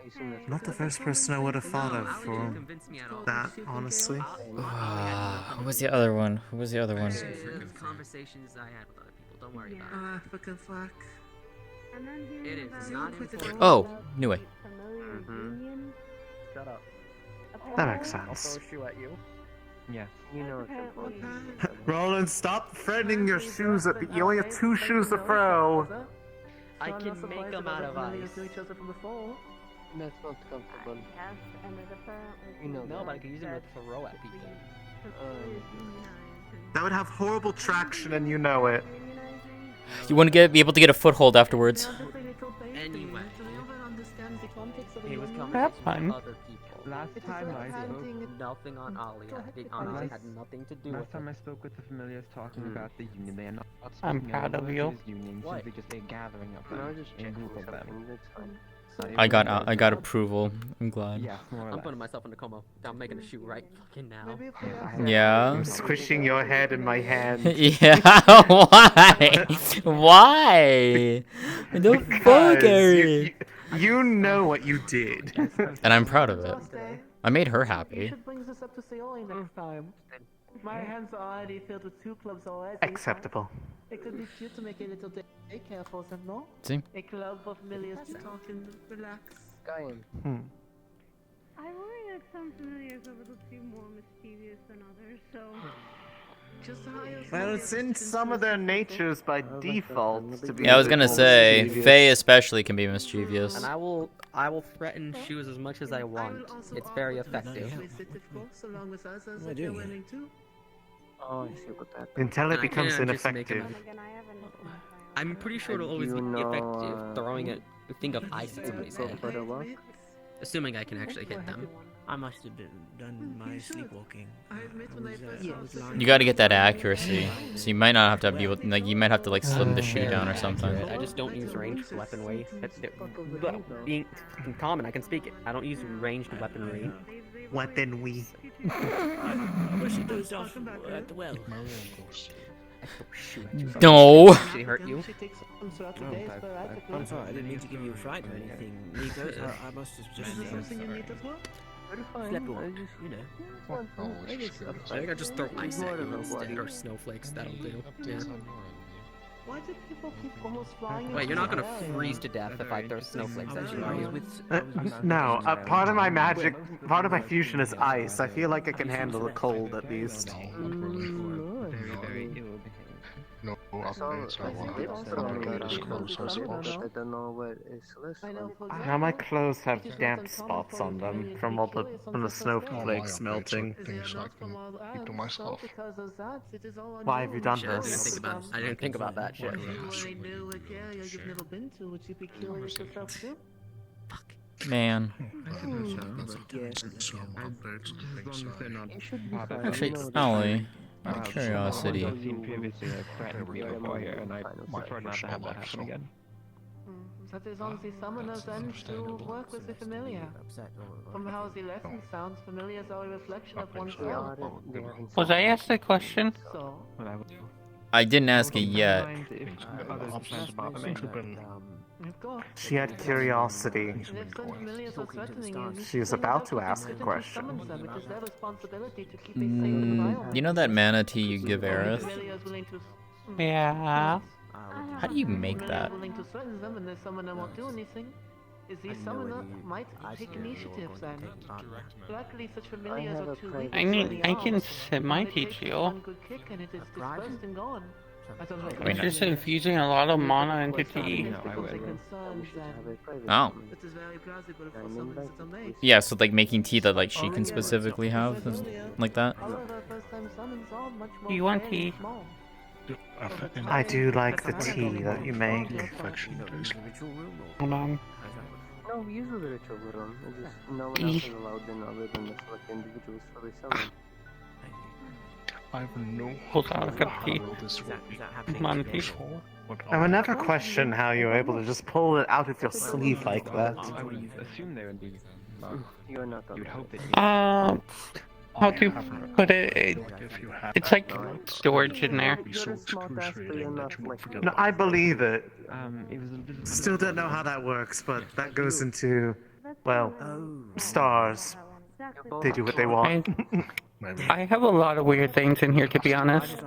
I assume that's Not the first person I would have thought of Ally didn't for convince me at all. that, honestly. Who was the other one? Who was the other one? The conversations I had with other people. Don't worry about Ah, fucking fuck. it. It is not important. Oh, knew it. Shut up. That makes I'll sense. throw a shoe at you. Yeah. You know it's important. Roland, stop threading your shoes at you only have 2 shoes to throw. I can make them out of ice. To each other from before. That's not comfortable. Yes, and it apparently. You know No, that. but I could use it to throw at people. That would have horrible traction, and you know it. You wouldn't be able to get a foothold afterwards. Anyway. He was That's conversating fine. with other people. Last time I spoke, Nothing on Ollie. It honestly had nothing to do with last time it. I spoke with the familiars talking about the union, they are not I'm speaking proud of of you. this union, What? simply just a gathering of Can I them, just a check group of them. something? That's fine. I got approval. I'm glad. Yes, more or I'm less. putting myself in a coma. I'm making a shoe right fucking now. Yeah. I'm squishing your head in my hand. Yeah. Why? Why? The fuck, Eric? You know what you did. And I'm proud of it. I made her You happy. should bring this up to Seoli next time. My hands are already filled with 2 clubs already. Acceptable. It could be cute to make a little daycare for them, no? See? A club of familiars to talk and relax. I worry that some familiars are a little too more mischievous than others, so. Just hire Well, it's in some of their natures by default to be. Yeah, I was a bit gonna more say, mischievous. Faye especially can be mischievous. And I will threaten shoes as much as I want. It's very effective. Along with us as Am I doing it? too. Oh, I see what that. Until it And I becomes cannot just make ineffective. him- I'm pretty sure it'll always be effective throwing a thing of ice at somebody's head. Assuming I can actually hit them. I must have done my sleepwalking. You gotta get that accuracy. So you might not have to be able, like, you might have to like slim the shoe down or something. I just don't use ranged weaponry. But being common, I can speak it. I don't use ranged weaponry. Weaponry. Well, she dozed off at the well. No. She hurt you? I'm sorry, I didn't mean to give you a fright or anything, Nico. I must have just slept walked, you know. I think I just throw ice at you instead, or snowflakes. That'll do. Yeah. Why do people keep almost flying? Wait, you're not gonna freeze to death if I throw snowflakes at you, are you? No, part of my magic, part of my fusion is ice. I feel like I can handle the cold at least. No, updates are as close as possible. I don't know what is less. Now my clothes have damp spots on them from all the snowflakes melting. Things I can keep to myself. Why have you done Shit, I didn't this? think about that shit. You've never been to, would you be curious yourself too? Man. Actually, Ollie, out of curiosity. That is on the summoners and to work with the familiar. From how the lesson sounds, familiars are a reflection of oneself. Was I asked a question? So, I didn't ask it yet. She had curiosity. She was about to ask a question. You know that manatee you give Aerith? Yeah. How do you make that? Is the summoner might take initiative then. Luckily, such familiars are too weak. I can semi-teach you. One good kick and it is dispersed and gone. It's just infusing a lot of mana into tea. Oh. Yeah, so like making tea that like she can specifically have, like that. Do you want tea? I do like the tea that you make. Hold on. No, we use the ritual room. It's just no one else is allowed in other than the select individuals for the summon. I have no Hold on, I've got tea. Come on, tea. I would never question how you're able to just pull it out of your sleeve like that. I would assume they would be. You're not You'd hope that. How to put it? It's like storage in there. No, I believe it. It was a little. Still don't know how that works, but that goes into, well, stars. They do what they want. I have a lot of weird things in here, to be honest.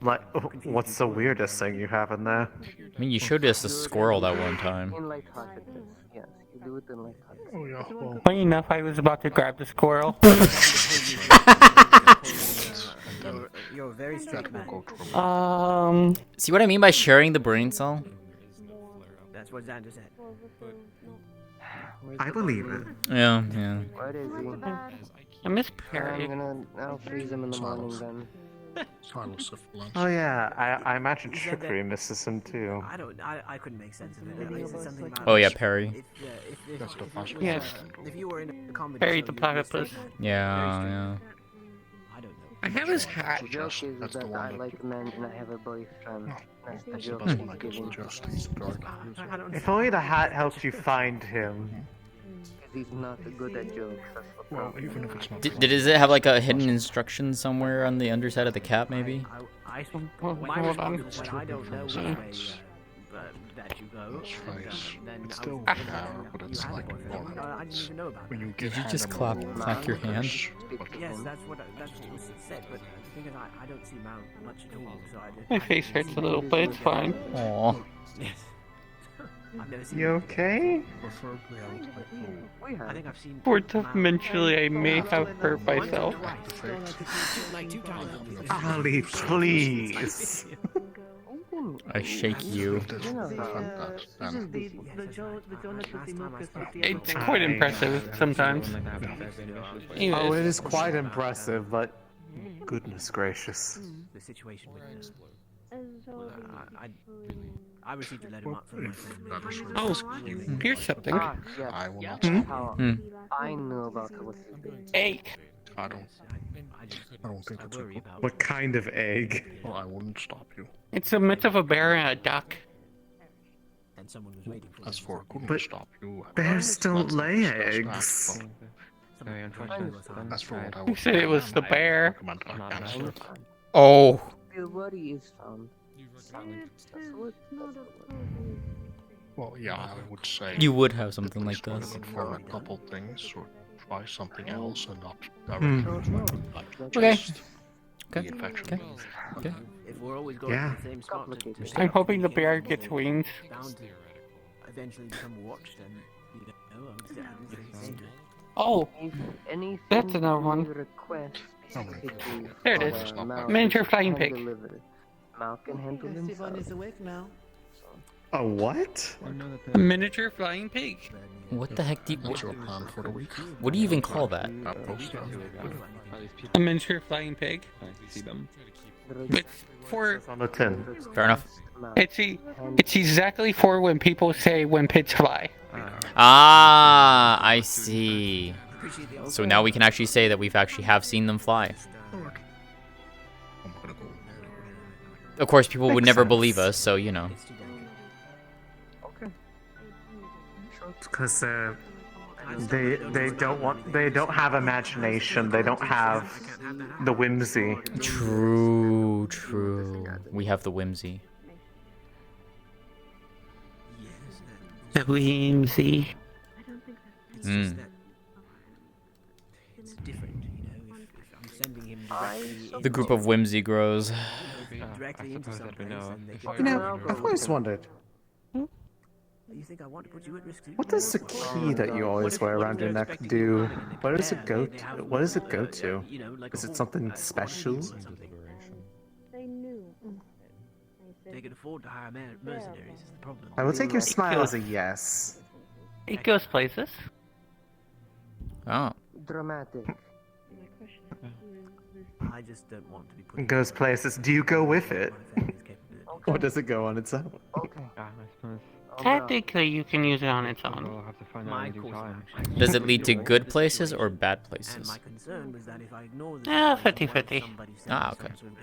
Like, what's the weirdest thing you have in there? I mean, you showed us a squirrel that one time. In lightheartedness, yes. You do it in lightheartedness. Oh yeah, well. Funny enough, I was about to grab the squirrel. You're a very strict man. See what I mean by sharing the brain cell? That's what Xander said. I believe it. Yeah, yeah. What is he? I miss I'll freeze him in the morning then. Oh yeah, I imagine Trickery misses him too. I couldn't make sense of it. Is it something about Oh yeah, Perry. Yes. If you were in a comedy Perry show, the you would platypus. say that. Yeah, yeah. I don't know. I have his hat. The joke is that I like men and I have a boyfriend. That's the joke That's he's one I guess giving. justice. If only the hat helped you find him. He's not good at jokes. That's the Well, problem. even if it's not. Does it have like a hidden instruction somewhere on the underside of the cap, maybe? My Hold on. response is I don't know which way that you go. Then It's I still was- fair, but it's you had like a boyfriend. I didn't even know about when you it. give Did you just hand clap your hand? Yes, that's what was said, but the thing is, I don't see Mal much at all, so I did. My face hurts a little, but it's fine. Aw. Yes. I've never seen You okay? I think I've seen Eventually, I may have hurt myself. like 2 times. Ali, please. I shake you. It's quite impressive sometimes. Oh, it is quite impressive, but goodness gracious. The situation with I received a letter mark from my friend. Oh, here's something. I will not Hmm? stop Hmm. I knew about what's his name. Egg. I don't think it's a good. What kind of egg? Well, I wouldn't stop you. It's a mix of a bear and a duck. And someone was waiting for As for couldn't But stop you. bears don't lay That's eggs. Very unfortunate. As for what I You would said it was the bear. recommend, I cancel it. Oh. Your body is found. Well, yeah, I would say. You would have something like this. Look for a couple things or try something else and not Hmm. directly like Okay. just Okay. the infection. Okay. Okay. If we're always going Yeah. to the same spot to I'm hoping the bear gets wings. bound to eventually become watched, and you don't know. I'm just saying. Oh, Anything that's another one. you request specifically There it for, is. Mal Miniature is flying hand pig. delivered. Mal can handle himself. is awake now. A what? A miniature flying pig. What the heck do you... What's your plan for the week? What do you even call that? A miniature flying pig. It's for. On the tin. Fair enough. It's exactly for when people say when pigs fly. Ah, I see. So now we can actually say that we've actually have seen them fly. Of course, people would Makes never sense. believe us, so you know. Because they don't have imagination. They don't have the whimsy. True, true. We have the whimsy. The whimsy. It's Mm. just that it's different, you know. If I'm sending him directly The group of whimsy grows. directly into something, and they You know, I've always wondered, You think I want to put you at risk? what does the key that you always wear around your neck do? Where does it go to? What does it go to? Is it something special? They knew. They could afford to hire mercenaries. Is the problem? I will take your smile as a yes. It goes places. Oh. Dramatic. I just don't want to be put. It goes places. Do you go with it? Or does it go on its own? Okay. I suppose. Technically, you can use it on its own. We'll have to find out in due time. Does it lead to good places or bad And places? my concern was that if I ignore the Ah, signals, 50-50. somebody sends Ah, some okay. sort of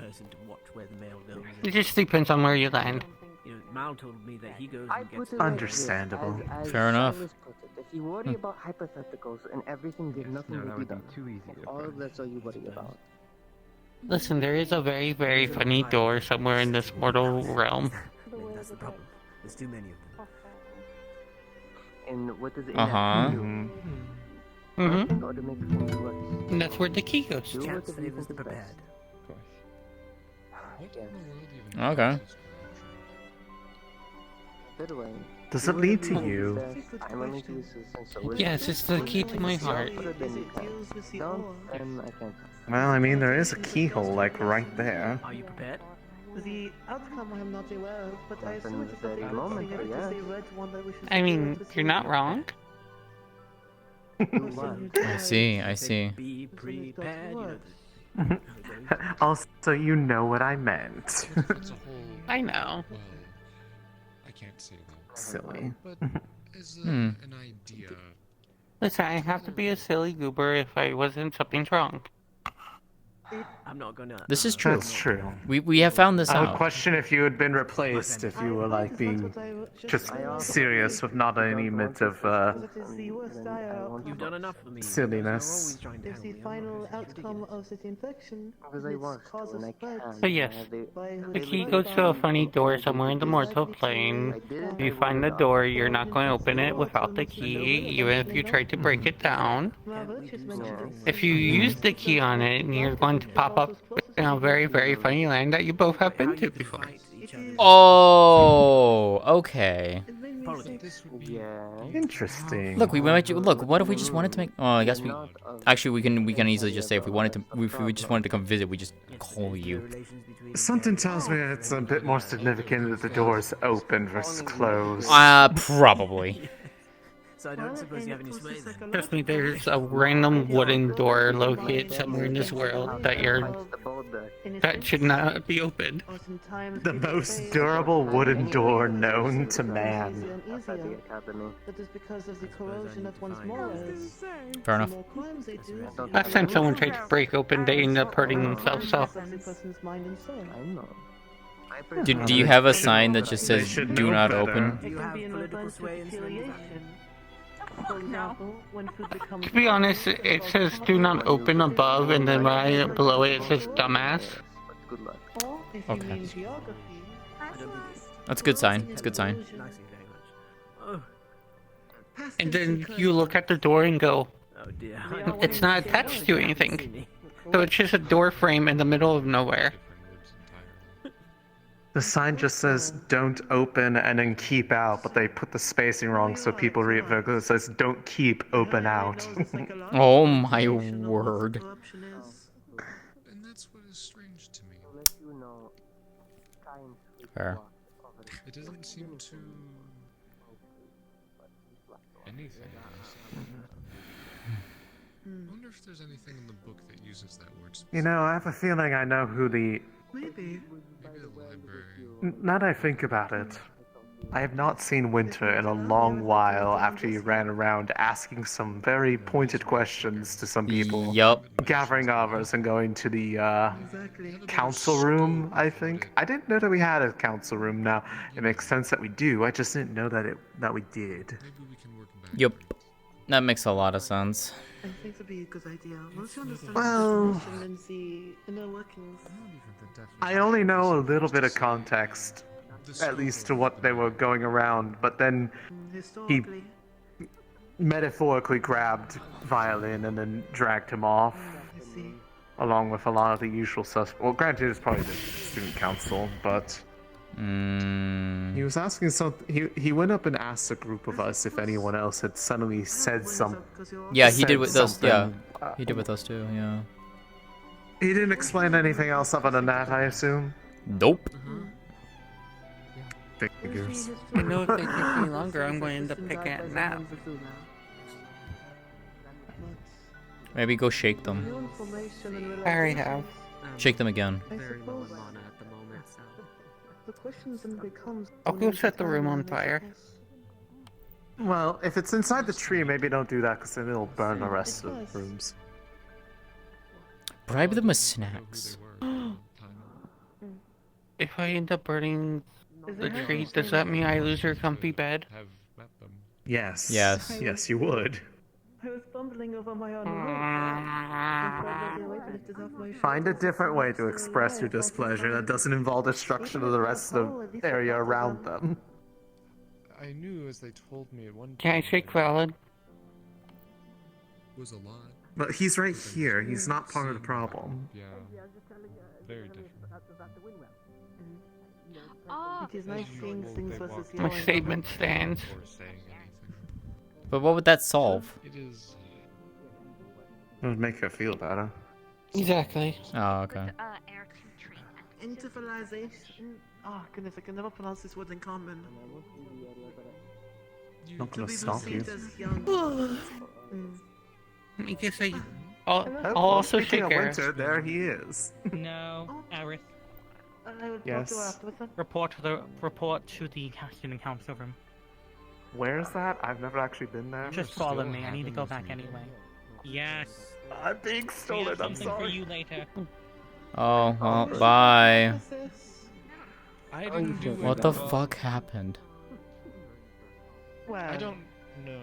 person to watch where the mail goes. It just depends on where you land. You know, Mal told me that he goes I and put gets. it like Understandable. this, as Fair enough. Silas put it, if you worry about hypotheticals and everything did nothing No, will that be would done. be too easy to All of that's all you worry about. Listen, there is a very, very funny door somewhere in this mortal realm. That's the problem. There's too many of them. And what does it Uh-huh. Mm-hmm. In order to make things work. And that's where the key goes. Do what Chance the favors the best. prepared. I guess. Okay. Good way. Does it lead to you? I'm willing to use this, and so is Yes, it's the key to my heart. Don't, and I can't. Well, I mean, there is a keyhole, like, right there. Are you prepared? The outcome I am not aware of, but I assume it is something good, seeing it is a red one that wishes I mean, you're not wrong. I see, I see. Be prepared, you know. Also, you know what I meant. It's a whole. I know. Well, I can't say that. Silly. But as Hmm. an idea. Listen, I have to be a silly goober if I wasn't something's wrong. I'm not gonna. This is true. That's true. We have found this I would out. question if you had been replaced if you were like being just serious with not any bit of You've done enough for me. silliness. If the final outcome of the infection causes spread, But yes, the key goes to a funny door somewhere in the mortal plane. If you find the door, you're not going to open it without the key, even if you try to break it down. If you use the key on it, you're going to pop up in a very, very funny land that you both have been to before. Oh, okay. Interesting. Look, we might. Look, what if we just wanted to make? Oh, I guess we. Actually, we can easily just say if we wanted to. If we just wanted to come visit, we just call you. Something tells me it's a bit more significant that the door is open versus closed. Probably. So I don't suppose you have any sway then. Trust me, there's a random wooden door located somewhere in this world that should not be opened. The most durable wooden door known to man. that is because of the corrosion of one's morals. Fair enough. Last time someone tried to break open, they ended up hurting themselves off. Do you have a sign that just says "Do not open"? It can be an offense of affiliation. For example, when food becomes... To be honest, it says "Do not open" above, and then right below it says "Dumbass." Or if you mean geography, That's a good sign. It's a good sign. And then you look at the door and go, Oh dear. it's not attached to anything. So it's just a door frame in the middle of nowhere. The sign just says "Don't open" and then "Keep out," but they put the spacing wrong, so people read it because it says "Don't keep, open out." Oh my word. And that's what is strange to me. Fair. It doesn't seem to anything. I wonder if there's anything in the book that uses that word. You know, I have a feeling I know who the... maybe. Maybe the library. Now that I think about it, I have not seen Winter in a long while after you ran around asking some very pointed questions to some people. Yup. Gathering others and going to the council room, I think. I didn't know that we had a council room now. It makes sense that we do, I just didn't know that we did. Yup. That makes a lot of sense. I think that'd be a good idea. Once you understand Well, the situation and the inner workings. I only know a little bit of context, at least to what they were going around, but then he metaphorically grabbed Violin and then dragged him off, along with a lot of the usual suspects. Well, granted, it's probably the student council, but he was asking something. He went up and asked a group of us if anyone else had suddenly said something. Yeah, he did with us. Yeah, he did with us too. Yeah. He didn't explain anything else other than that, I assume. Nope. Figures. I know if they take any longer, I'm going to end up picking at a nap. Maybe go shake them. I already have. Shake them again. Very low in mana at the moment, so. The questions then becomes... I'll go set the room on fire. Well, if it's inside the tree, maybe don't do that, because then it'll burn the rest of the rooms. Bribe them with snacks. If I end up burning the tree, does that mean I lose your comfy bed? Yes. Yes. Yes, you would. I was fumbling over my own words. Find a different way to express your displeasure that doesn't involve destruction of the rest of the area around them. I knew as they told me at one Can I shake Valid? was a lot. But he's right here. He's not part of the problem. Yeah. Very different. It is nice seeing things versus My statement stands. But what would that solve? It is. It would make her feel better. Exactly. Oh, okay. Interpolization. Oh goodness, I can never pronounce this word in common. Not gonna stop you. I guess I'll also Speaking shake of Aerith. winter, there he is. No, Aerith. I will Yes. talk to her afterwards. Report to the student council room. Where is that? I've never actually been there. Just follow me. I need to go back anyway. Yes. I'm being We have stolen. I'm something for sorry. you later. Oh, well, bye. I didn't do What it. the fuck happened? I don't know.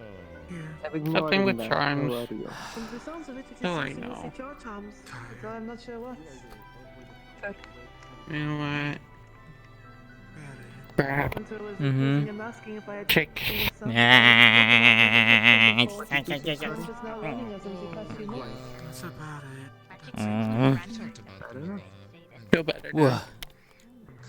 Something with charms. From the sounds of it, it is Oh, I something know. with your charms. But I'm not sure what. You know what? Crap. Hunter was Mhm. refusing and asking if I had Chick. seen something. Nah. I'm just now learning as of the past few months. That's about it. I don't know. Feel better Whoa. now.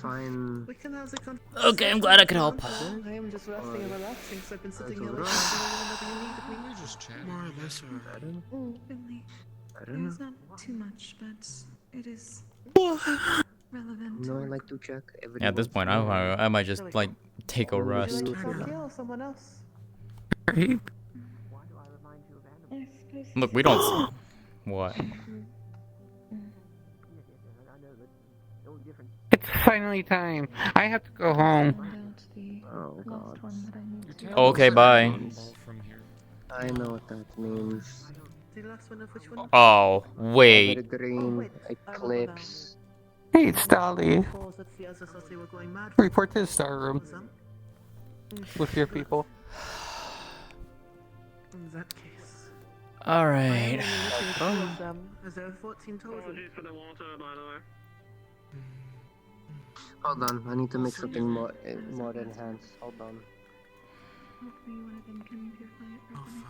Fine. We can have the con- Okay, I'm glad I could help. I am just resting and relaxing, so I've been sitting here all listening right. to whenever you needed me. Just chat. More or less, or I don't know. Really, I don't it's know. not too much, but it is relevant. No, I like to check every. Yeah, at this point, I might just like take a rest. Would you like to kill someone else? Look, we don't. What? It's finally time. I have to go home. Oh god. Okay, bye. I know what that means. The last one of which one? Oh, wait. Evergreen, Eclipse. Hey, Istalrí. Balls that the others thought they were going mad. Report to the star room with your people. In that case. Alright. As there are 14 total. For the water, by the way. Hold on, I need to make something more enhanced. Hold on. Hopefully one of them can purify it properly.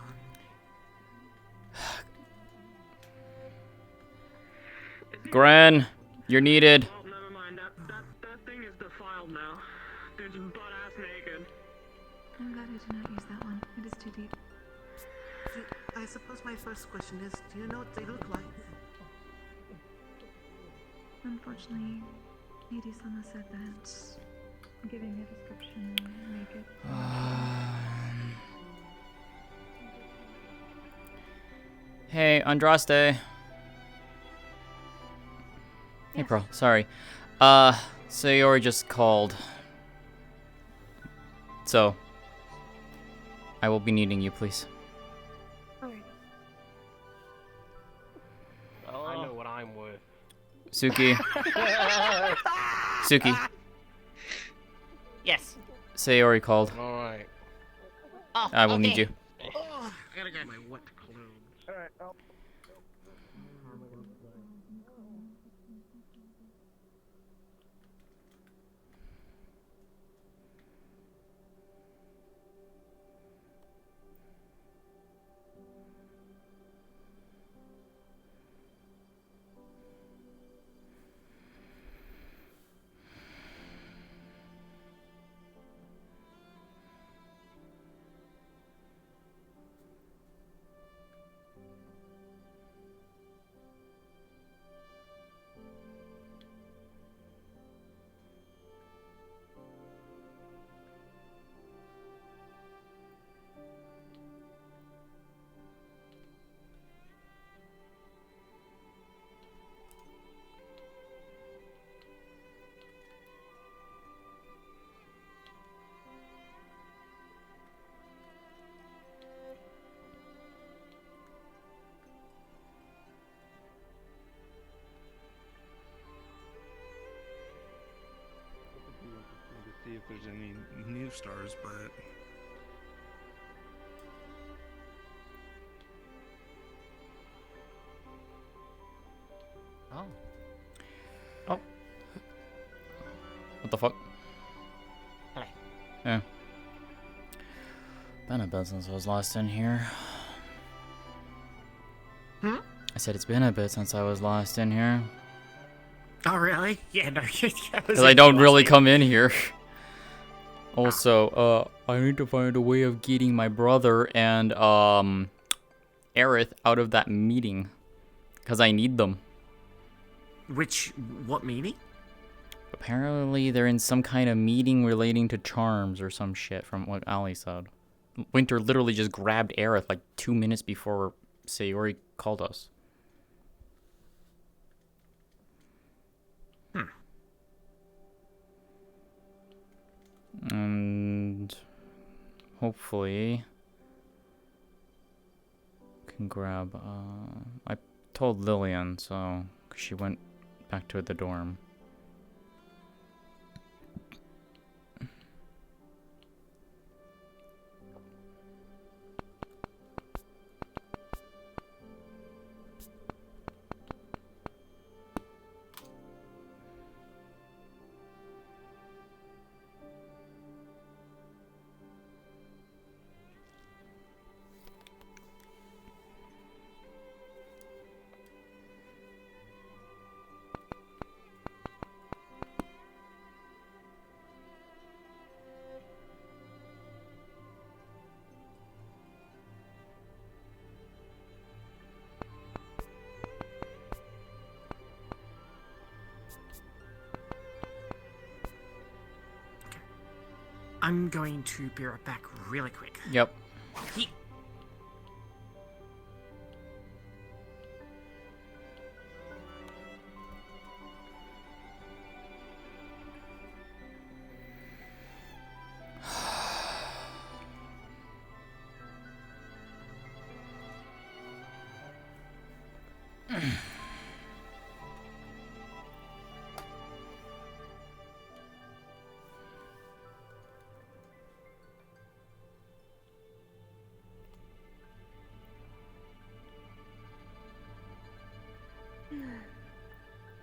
Gren, you're needed. Oh, never mind. That thing is defiled now. Dude's butt-ass naked. I'm glad I did not use that one. It is too deep. I suppose my first question is, do you know what they look like? Unfortunately, Lady Sama said that giving a description will make it. Hey, Andraste. Hey, bro. Sorry. Sayori just called. So, I will be needing you, please. Alright. I know what I'm worth. Suki. Suki. Yes. Sayori called. Alright. Oh, I will need you. Oh, I gotta get my wet clothes. Alright, See if there's any new stars, but Oh. Oh. What the fuck? Hi. Yeah. Been a bit since I was last in here. Hmm? I said it's been a bit since I was last in here. Oh, really? Yeah, no. Because I don't really come in here. Also, I need to find a way of getting my brother and, Aerith out of that meeting. Because I need them. What meeting? Apparently they're in some kind of meeting relating to charms or some shit from what Ali said. Winter literally just grabbed Aerith like 2 minutes before Sayori called us. And hopefully can grab I told Lillian, so 'cause she went back to the dorm. I'm going to be right back really quick. Yep.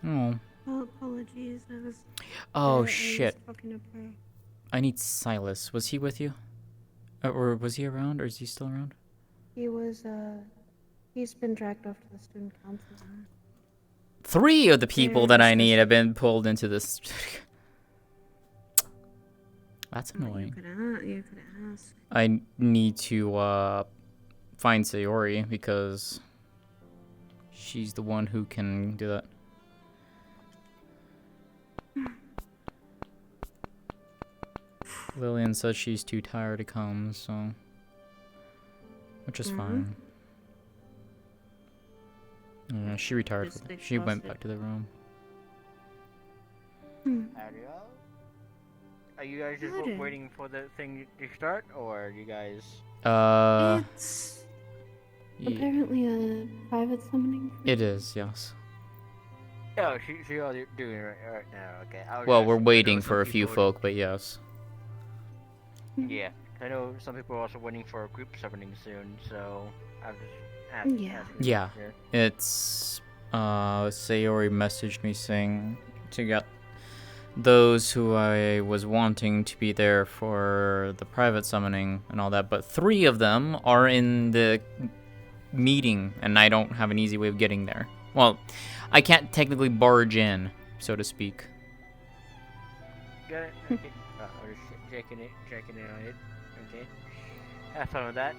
Oh. Well, apologies. I was. Oh I was shit. fucking up her. I need Silas. Was he with you? Or was he around? Or is he still around? He was. He's been dragged off to the student council. 3 of the people that I need have been pulled into this. That's annoying. You could ask. I need to find Sayori because she's the one who can do that. Lillian says she's too tired to come, so which is fine. Yeah, she retired. She went back to the room. Are you guys just waiting for the thing to start, or are you guys? It's apparently a private summoning. It is, yes. Oh, she all doing it right now. Okay. Well, we're waiting for a few folk, but yes. Yeah, I know some people are also waiting for a group summoning soon, so I'm just asking. Yeah, it's Sayori messaged me saying to get those who I was wanting to be there for the private summoning and all that, but 3 of them are in the meeting, and I don't have an easy way of getting there. Well, I can't technically barge in, so to speak. Got it. Okay. I was checking it on it. Okay. Have fun with that.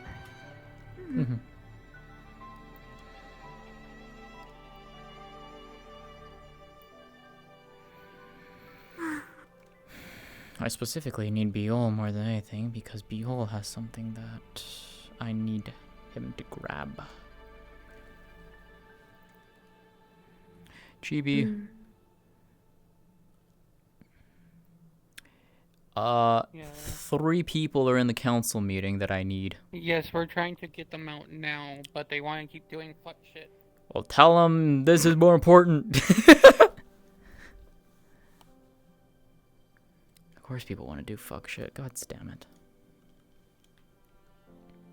Mm-hmm. I specifically need Biol more than anything because Biol has something that I need him to grab. Chibi. 3 people are in the council meeting that I need. Yes, we're trying to get them out now, but they want to keep doing fuck shit. Well, tell them this is more important. Of course people want to do fuck shit. God damn it.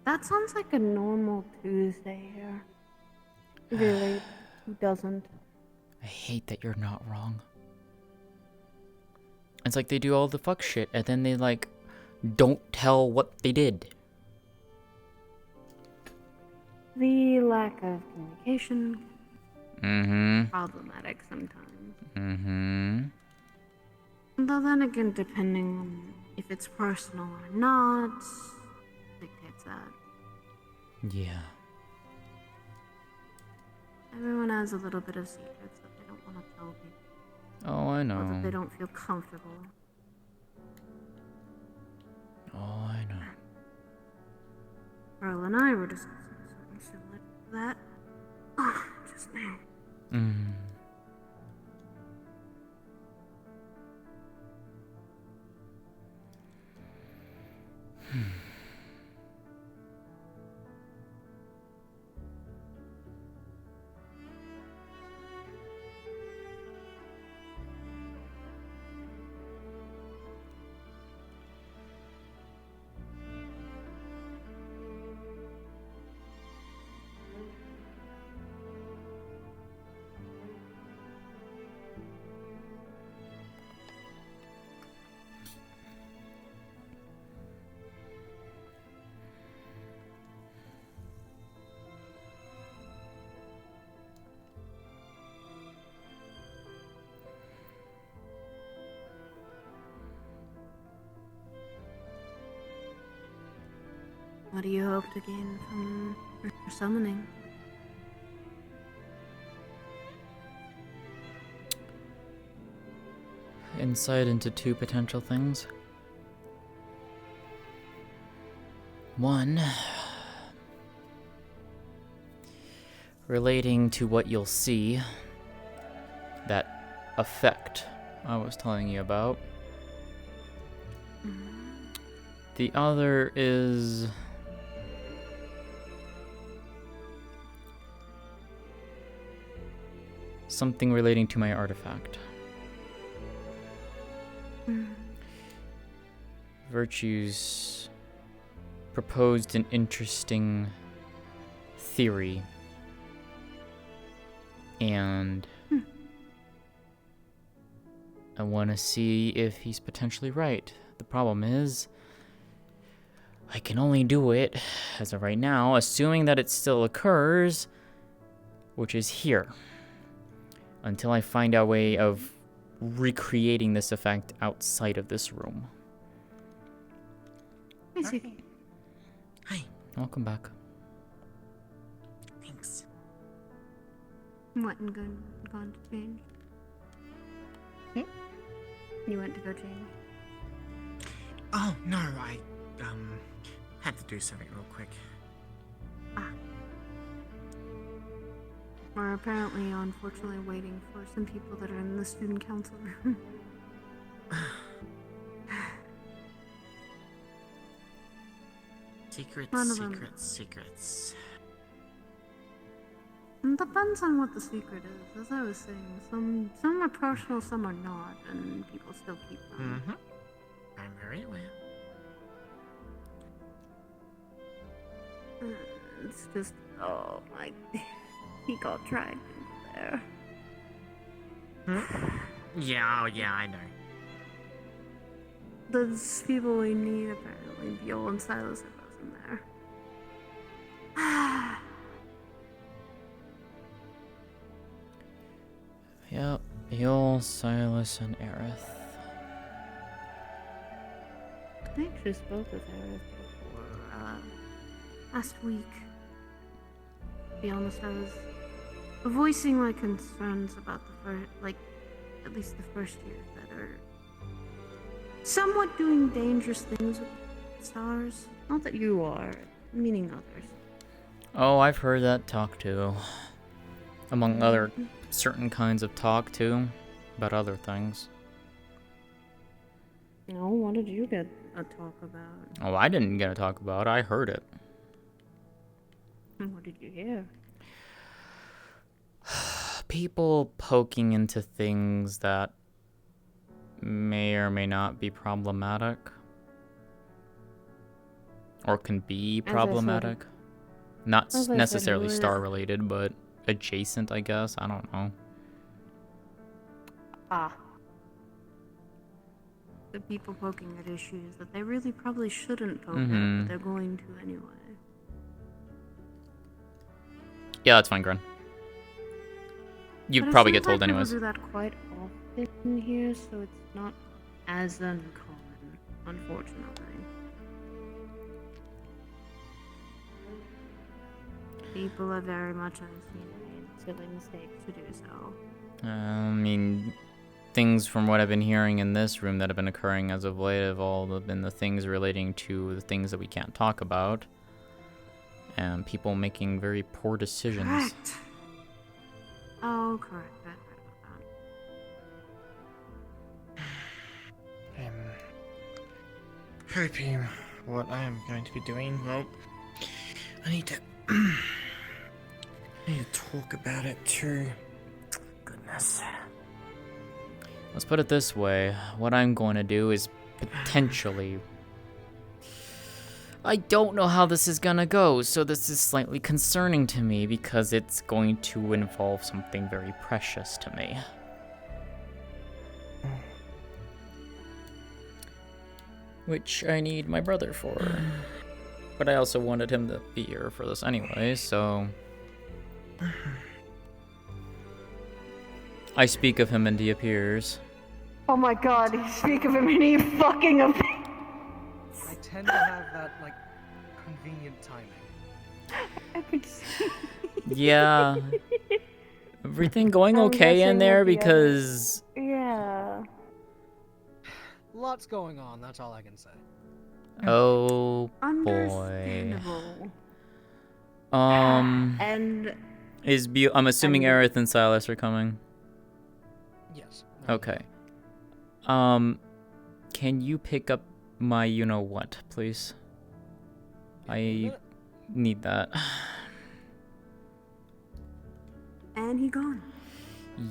That sounds like a normal Tuesday here. Really, who doesn't? I hate that you're not wrong. It's like they do all the fuck shit and then they like don't tell what they did. The lack of communication. Mm-hmm. Problematic sometimes. Mm-hmm. Though then again, depending on if it's personal or not, dictates that. Yeah. Everyone has a little bit of secrets that they don't want to tell people. Oh, I Or that they know. don't feel comfortable. Oh, I know. Earl and I were discussing something similar to that. Oh, just now. Mm. What do you hope to gain from her summoning? Insight into two potential things. One, relating to what you'll see, that effect I was telling you about. The other is something relating to my artifact. Virtues proposed an interesting theory, and I want to see if he's potentially right. The problem is, I can only do it, as of right now, assuming that it still occurs, which is here, until I find a way of recreating this effect outside of this room. Hi, Suki. Hi. Welcome back. Thanks. What, and gone to change? You went to go change? Oh, no, I, had to do something real quick. We're apparently, unfortunately, waiting for some people that are in the student council room. None of them. Secrets. It depends on what the secret is. As I was saying, some are personal, some are not, and people still keep them. I'm very aware. It's just, oh my, he got dragged into there. Yeah, I know. There's people we need, apparently. Buell and Silas are both in there. Yep, Yul, Silas, and Aerith. I actually spoke with Aerith before, last week. To be honest, I was voicing my concerns about the first, at least the first year that are somewhat doing dangerous things with stars. Not that you are, meaning others. Oh, I've heard that talk too. Among other certain kinds of talk too, about other things. No, what did you get a talk about? Oh, I didn't get to talk about it, I heard it. What did you hear? People poking into things that may or may not be problematic. Or can be problematic. Not necessarily star related, but adjacent, I guess. I don't know. The people poking at issues that they really probably shouldn't poke at, but they're going to anyway. Yeah, that's fine, Gren. You'd probably get told anyways. People do that quite often here, so it's not as uncommon, unfortunately. People are very much unseen and silly mistakes to do so. I mean, things from what I've been hearing in this room that have been occurring as of late have all been the things relating to the things that we can't talk about. And people making very poor decisions. Correct. Oh, correct. Hoping what I am going to be doing. Well, I need to. I need to talk about it too. Goodness. Let's put it this way. What I'm going to do is potentially... I don't know how this is going to go, so this is slightly concerning to me because it's going to involve something very precious to me. Which I need my brother for. But I also wanted him to be here for this anyway, so... I speak of him and he appears. Oh my god, you speak of him and he fucking appears. I tend to have that, like, convenient timing. Yeah. Everything going okay in there because... Yeah. Lots going on, that's all I can say. Oh boy. Understandable. And I'm assuming Aerith and Silas are coming. Yes. Okay. Can you pick up my you-know-what, please? I need that. And he gone.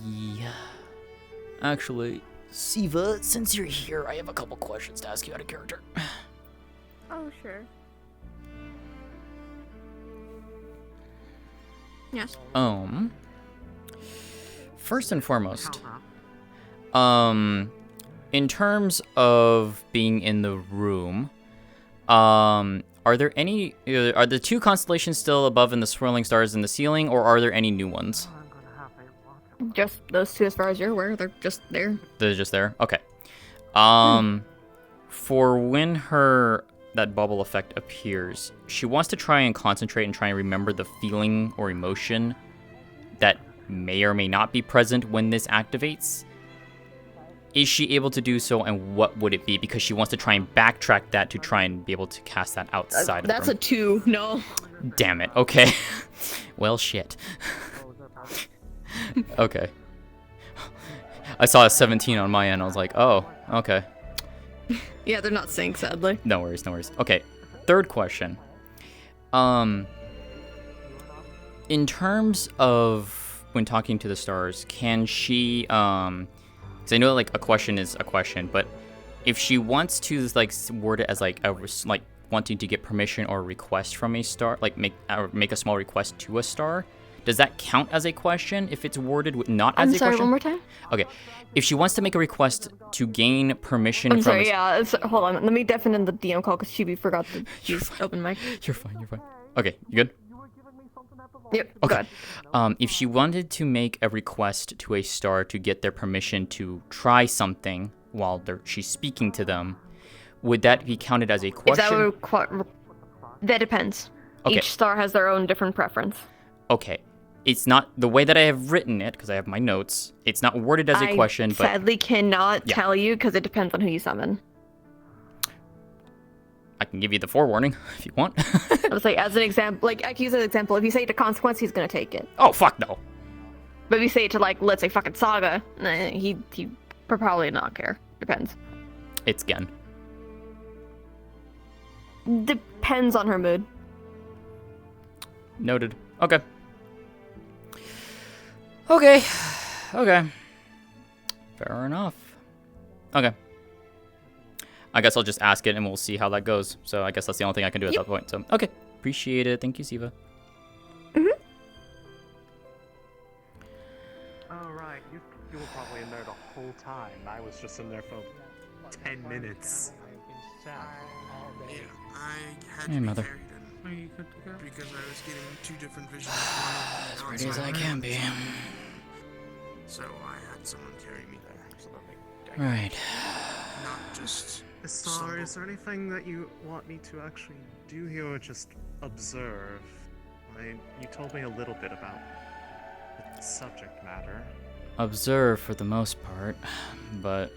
Yeah. Actually, Siva, since you're here, I have a couple questions to ask you out of character. Oh, sure. Yes. First and foremost, in terms of being in the room, are there any, are the two constellations still above in the swirling stars in the ceiling, or are there any new ones? Just those two as far as you're aware, they're just there. They're just there? Okay. For when that bubble effect appears, she wants to try and concentrate and try and remember the feeling or emotion that may or may not be present when this activates. Is she able to do so, and what would it be? Because she wants to try and backtrack that to try and be able to cast that outside of the room. That's a 2, no. Damn it, okay. Well, shit. Okay. I saw a 17 on my end, I was like, oh, okay. Yeah, they're not synced, sadly. No worries, no worries. Okay, third question. In terms of when talking to the stars, can she, because I know like a question is a question, but if she wants to like word it as like wanting to get permission or request from a star, like make a small request to a star, does that count as a question if it's worded not as a question? I'm sorry, one more time? Okay. If she wants to make a request to gain permission I'm from sorry, yeah, hold on. Let me deafen the DM call because Chibi forgot to use open mic. You're fine, you're fine. Okay, you good? Yep, okay. If she wanted to make a request to a star to get their permission to try something while she's speaking to them, would that be counted as a question? That depends. Okay. Each star has their own different preference. Okay. It's not the way that I have written it, because I have my notes. It's not worded as a question, but... I sadly cannot tell you, because it depends on who you summon. I can give you the forewarning, if you want. I was like, as an example, like, I can use an example. If you say it to Consequence, he's gonna take it. Oh, fuck no. But if you say it to, like, let's say fucking Saga, he would probably not care. Depends. It's Gen. Depends on her mood. Noted. Okay. Okay. Okay. Fair enough. Okay. I guess I'll just ask it and we'll see how that goes. So I guess that's the only thing I can do at that point. So, okay. Appreciate it. Thank you, Siva. Oh, right. You were probably in there the whole time. I was just in there for 10 minutes. Yeah, I had Hey, to be mother. carried in because I was getting 2 different visions. As ready as I can be. So I had someone carry me there. So that Right. Not just. Star, is there anything that you want me to actually do here or just observe? You told me a little bit about the subject matter. observe for the most part, but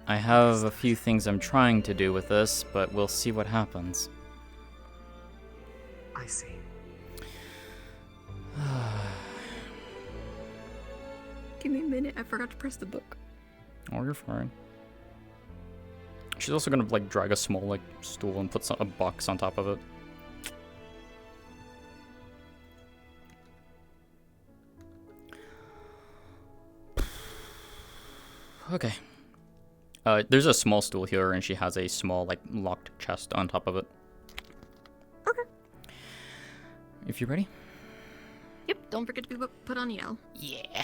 I have a few things I'm trying to do with this, but we'll see what happens. I see. Give me a minute, I forgot to press the book. Oh, you're fine. She's also gonna like drag a small like stool and put a box on top of it. Okay. There's a small stool here, and she has a small like locked chest on top of it. Okay. If you're ready. Yep. Don't forget to be put on yell. Yeah.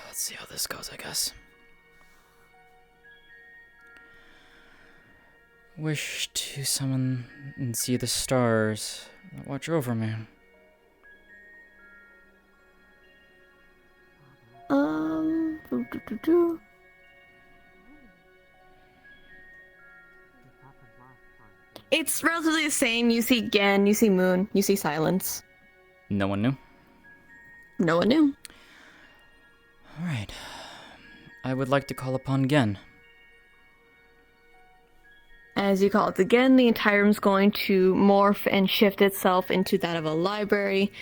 Let's see how this goes, I guess. Wish to summon and see the stars that watch over me. It's relatively the same. You see Gen, you see Moon, you see Silence. No one knew? No one knew. Alright. I would like to call upon Gen. As you call it again, the entire room's going to morph and shift itself into that of a library.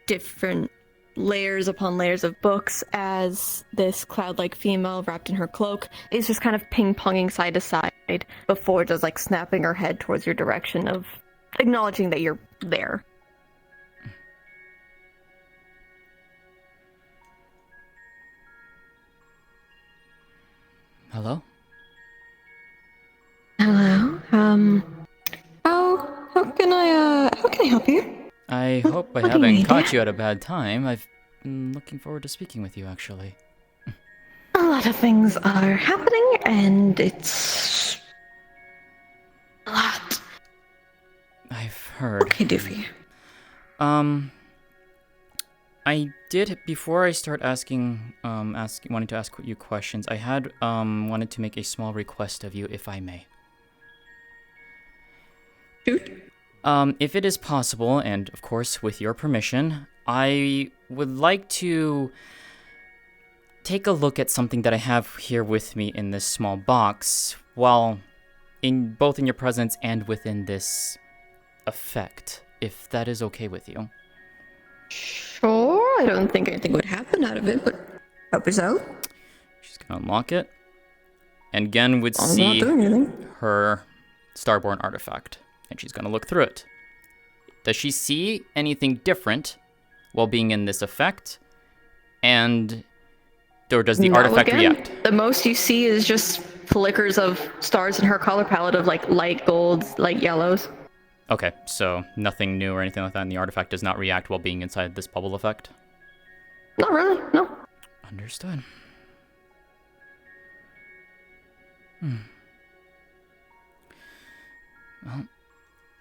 Different layers upon layers of books as this cloud-like female wrapped in her cloak is just kind of ping-ponging side to side before just like snapping her head towards your direction of acknowledging that you're there. Hello? Hello. How can I help you? I hope I what do you haven't need? caught you at a bad time. I've been looking forward to speaking with you, actually. A lot of things are happening, and it's a lot. I've heard. What can I do for you? I did, before I start wanting to ask you questions, I had, wanted to make a small request of you, if I may. Shoot. If it is possible, and of course with your permission, I would like to take a look at something that I have here with me in this small box, while both in your presence and within this effect, if that is okay with you. Sure, I don't think anything would happen out of it, but help us out. She's gonna unlock it, and Gen would I'm see not doing anything. her Starborn artifact, and she's gonna look through it. Does she see anything different while being in this effect? Or does the artifact react? The most you see is just flickers of stars in her color palette of like light golds, light yellows. Okay, so nothing new or anything like that, and the artifact does not react while being inside this bubble effect? Not really, no. Understood. Well,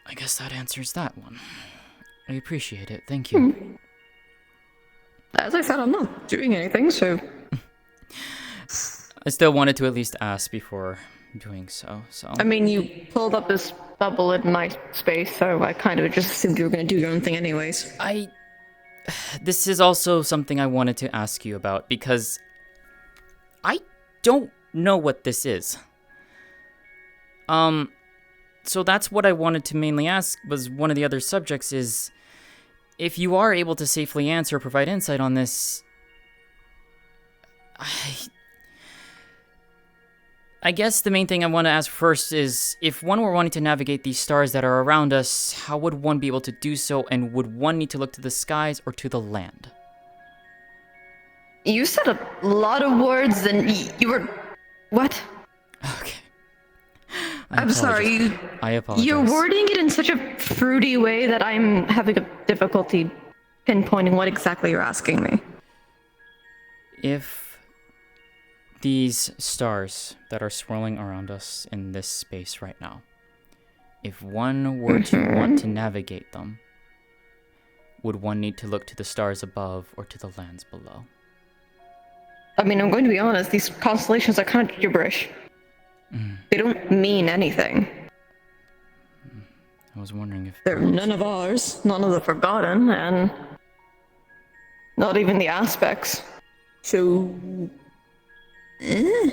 I guess that answers that one. I appreciate it, thank you. As I said, I'm not doing anything, so... I still wanted to at least ask before doing so. I mean, you pulled up this bubble in my space, so I kind of just assumed you were going to do your own thing anyways. This is also something I wanted to ask you about, because I don't know what this is. So that's what I wanted to mainly ask, was one of the other subjects is, if you are able to safely answer or provide insight on this, I guess the main thing I want to ask first is, if one were wanting to navigate these stars that are around us, how would one be able to do so, and would one need to look to the skies or to the land? You said a lot of words, and you were... What? Okay. I'm sorry, I apologize. You're wording it in such a fruity way that I'm having a difficulty pinpointing what exactly you're asking me. If these stars that are swirling around us in this space right now, if one were to want to navigate them, would one need to look to the stars above or to the lands below? I mean, I'm going to be honest, these constellations are kind of gibberish. They don't mean anything. I was wondering if... They're none of ours, none of the Forgotten, and not even the aspects. So... Fair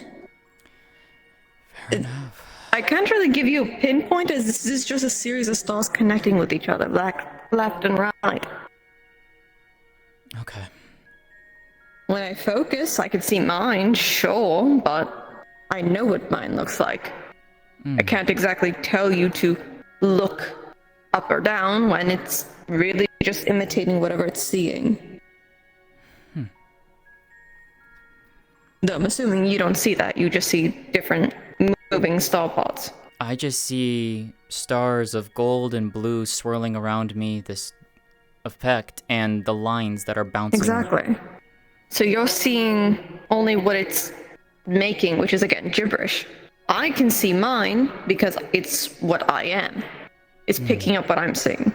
enough. I can't really give you a pinpoint, as this is just a series of stars connecting with each other, left and right. Okay. When I focus, I can see mine, sure, but I know what mine looks like. I can't exactly tell you to look up or down when it's really just imitating whatever it's seeing. Though I'm assuming you don't see that, you just see different moving star pods. I just see stars of gold and blue swirling around me, this effect, and the lines that are bouncing. Exactly. So you're seeing only what it's making, which is again gibberish. I can see mine because it's what I am. It's picking up what I'm seeing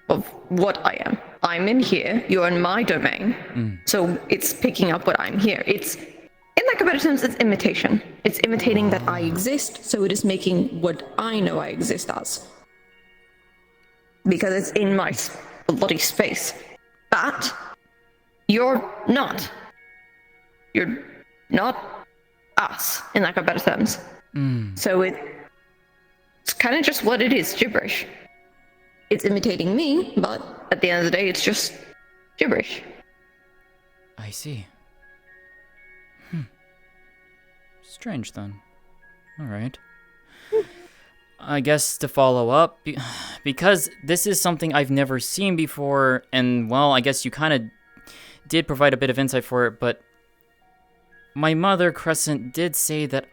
of what I am. I'm in here, you're in my domain. So it's picking up what I'm here. It's, in like a better sense, it's imitation. It's imitating that I exist, so it is making what I know I exist as. Because it's in my bloody space. But you're not. You're not us, in like a better sense. So it's kind of just what it is, gibberish. It's imitating me, but at the end of the day, it's just gibberish. I see. Strange then. Alright. I guess to follow up, because this is something I've never seen before, and well, I guess you kind of did provide a bit of insight for it, but my mother, Crescent, did say that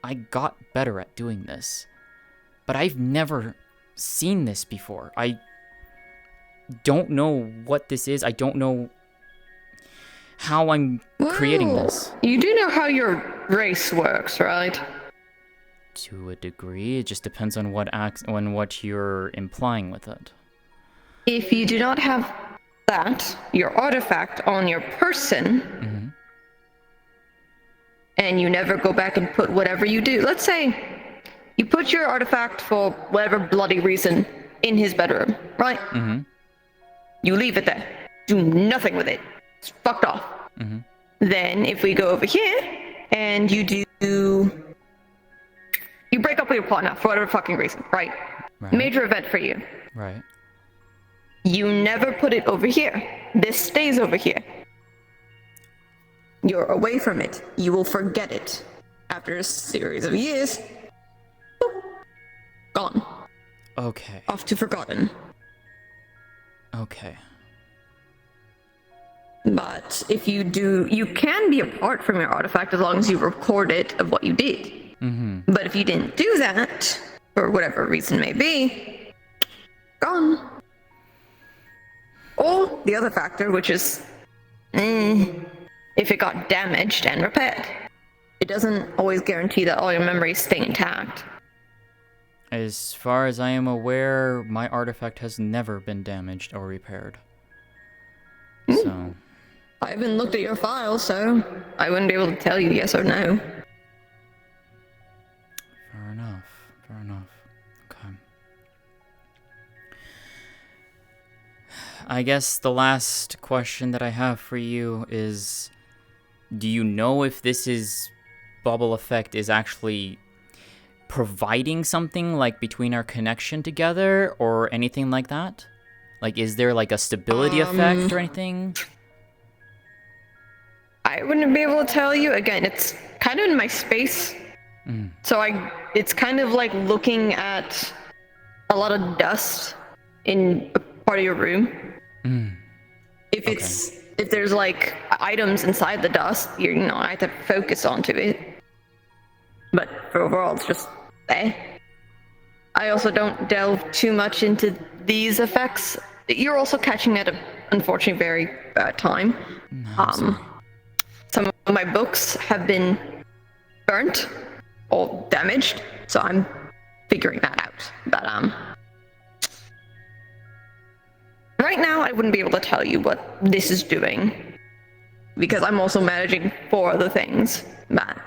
I got better at doing this. But I've never seen this before. I don't know what this is. I don't know how I'm creating this. You do know how your race works, right? To a degree, it just depends on what you're implying with it. If you do not have that, your artifact on your person, and you never go back and put whatever you do. Let's say you put your artifact for whatever bloody reason in his bedroom, right? You leave it there. Do nothing with it. It's fucked off. Then if we go over here and you break up with your partner for whatever fucking reason, right? Major event for you. Right. You never put it over here. This stays over here. You're away from it. You will forget it. After a series of years, boop, gone. Okay. Off to forgotten. Okay. But if you do, you can be apart from your artifact as long as you record it of what you did. But if you didn't do that, for whatever reason may be, gone. Or the other factor, which is, if it got damaged and repaired. It doesn't always guarantee that all your memories stay intact. As far as I am aware, my artifact has never been damaged or repaired. So... I haven't looked at your file, so I wouldn't be able to tell you yes or no. Fair enough. Fair enough. Okay. I guess the last question that I have for you is, do you know if this bubble effect is actually providing something like between our connection together or anything like that? Like, is there like a stability effect or anything? I wouldn't be able to tell you. Again, it's kind of in my space. So it's kind of like looking at a lot of dust in a part of your room. If there's like items inside the dust, I have to focus onto it. But for overall, it's just there. I also don't delve too much into these effects. You're also catching at an unfortunately very bad time. Some of my books have been burnt or damaged, so I'm figuring that out. But right now, I wouldn't be able to tell you what this is doing because I'm also managing 4 other things. But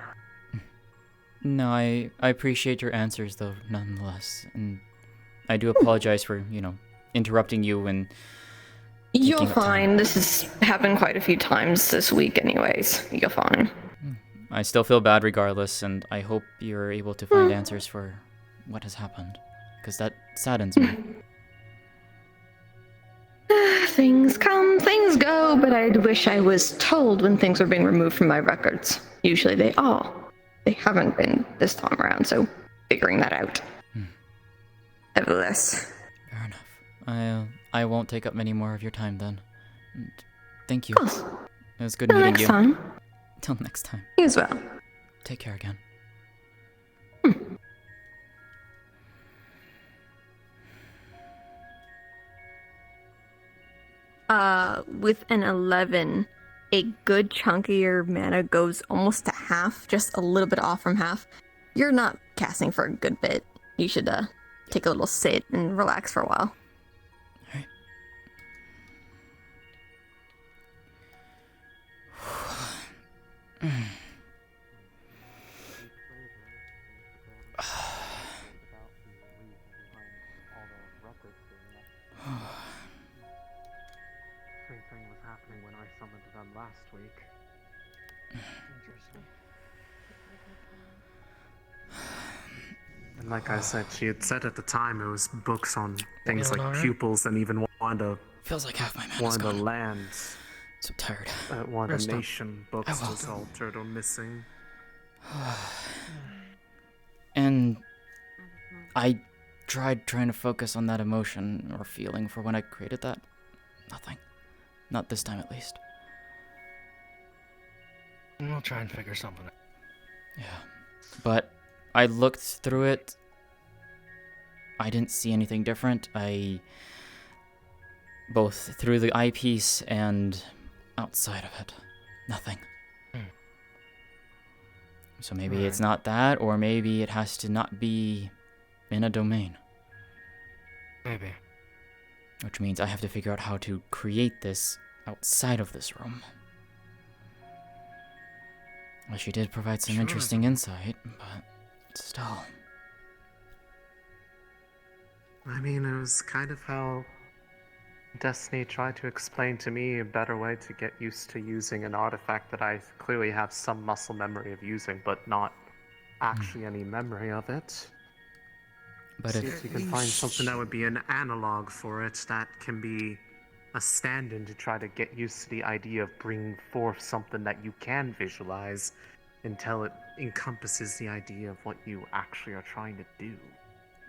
no, I appreciate your answers though, nonetheless, and I do apologize for, interrupting you and You're taking up time. fine. This has happened quite a few times this week, anyways. You're fine. I still feel bad regardless, and I hope you're able to find answers for what has happened, because that saddens me. Things come, things go, but I'd wish I was told when things were being removed from my records. Usually they are. They haven't been this time around, so figuring that out. Nevertheless. Fair enough. I won't take up many more of your time then. And thank you. Of course. It was good Till meeting next you. time. Till next time. You as well. Take care again. With an 11, a good chunk of your mana goes almost to half, just a little bit off from half. You're not casting for a good bit. You should take a little sit and relax for a while. Same thing was happening when I summoned them last week. And like I said, she had said at the time it was books on things like pupils and even one of Feels like half my mana's one of the gone. lands. So tired. One of Rest the up. nation books was altered or missing. And I tried trying to focus on that emotion or feeling for when I created that. Nothing. Not this time, at least. We'll try and figure something out. Yeah. But I looked through it. I didn't see anything different. Both through the eyepiece and outside of it. Nothing. So maybe it's not that, or maybe it has to not be in a domain. Maybe. Which means I have to figure out how to create this outside of this room. Well, she did provide some interesting insight, but still. I mean, it was kind of how Destiny tried to explain to me a better way to get used to using an artifact that I clearly have some muscle memory of using, but not actually any memory of it. But see if you can find something that would be an analog for it that can be a stand-in to try to get used to the idea of bringing forth something that you can visualize until it encompasses the idea of what you actually are trying to do.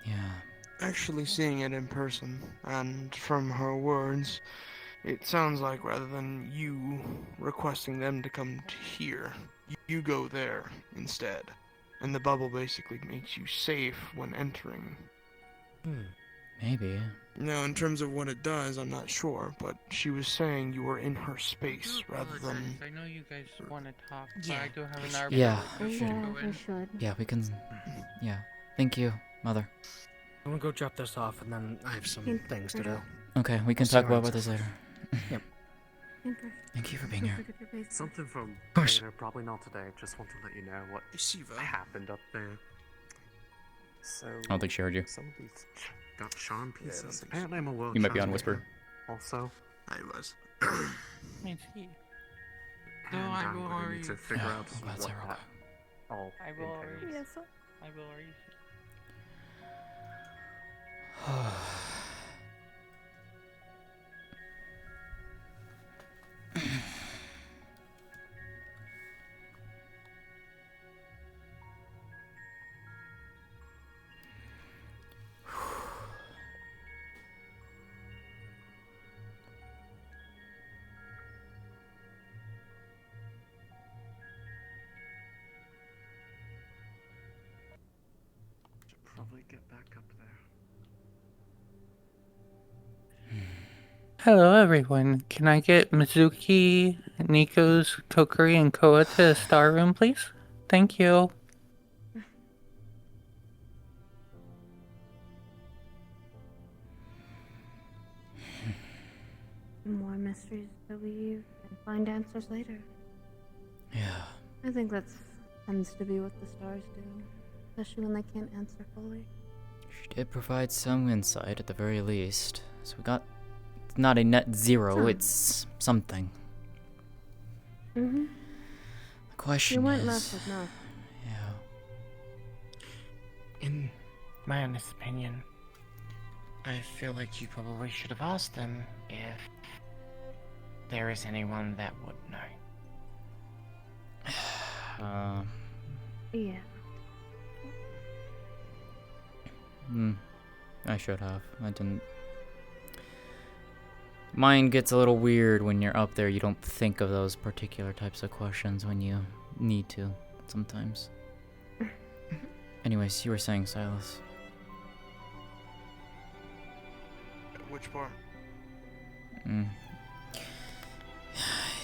Yeah. Actually seeing it in person, and from her words, it sounds like rather than you requesting them to come to here, you go there instead. And the bubble basically makes you safe when entering. Maybe. Now, in terms of what it does, I'm not sure, but she was saying you were in her space rather than... I know you guys want to talk, but I do have an arbor. Yeah. We should go in. Yeah, we can. Yeah. Thank you, Mother. I'm gonna go drop this off, and then I have some things to do. Okay, we can I'll talk see you about this later. Yep. Thank you for being here. Something from course. later, probably not today. Just want to let you know what happened up there. So I don't think she heard you. some of these got charm pieces. Apparently, I'm a world. You might be on translator Whisper. Also, I was. Me too. and No, I will I'm going to worry. need to figure Yeah, out I'm glad what Sarah that all I will worry. entails. Yes, sir. I will worry. Should probably get back up there. Hello, everyone. Can I get Mizuki, Nikos, Kokiri, and Koa to the star room, please? Thank you. More mysteries to weave and find answers later. Yeah. I think that tends to be what the stars do, especially when they can't answer fully. She did provide some insight at the very least. So we got not a net zero, it's something. Mm-hmm. The question You weren't is, left with nothing. yeah. In my honest opinion, I feel like you probably should have asked them if there is anyone that would know. Yeah. I should have. I didn't. Mind gets a little weird when you're up there. You don't think of those particular types of questions when you need to, sometimes. Anyways, you were saying, Silas. Which part?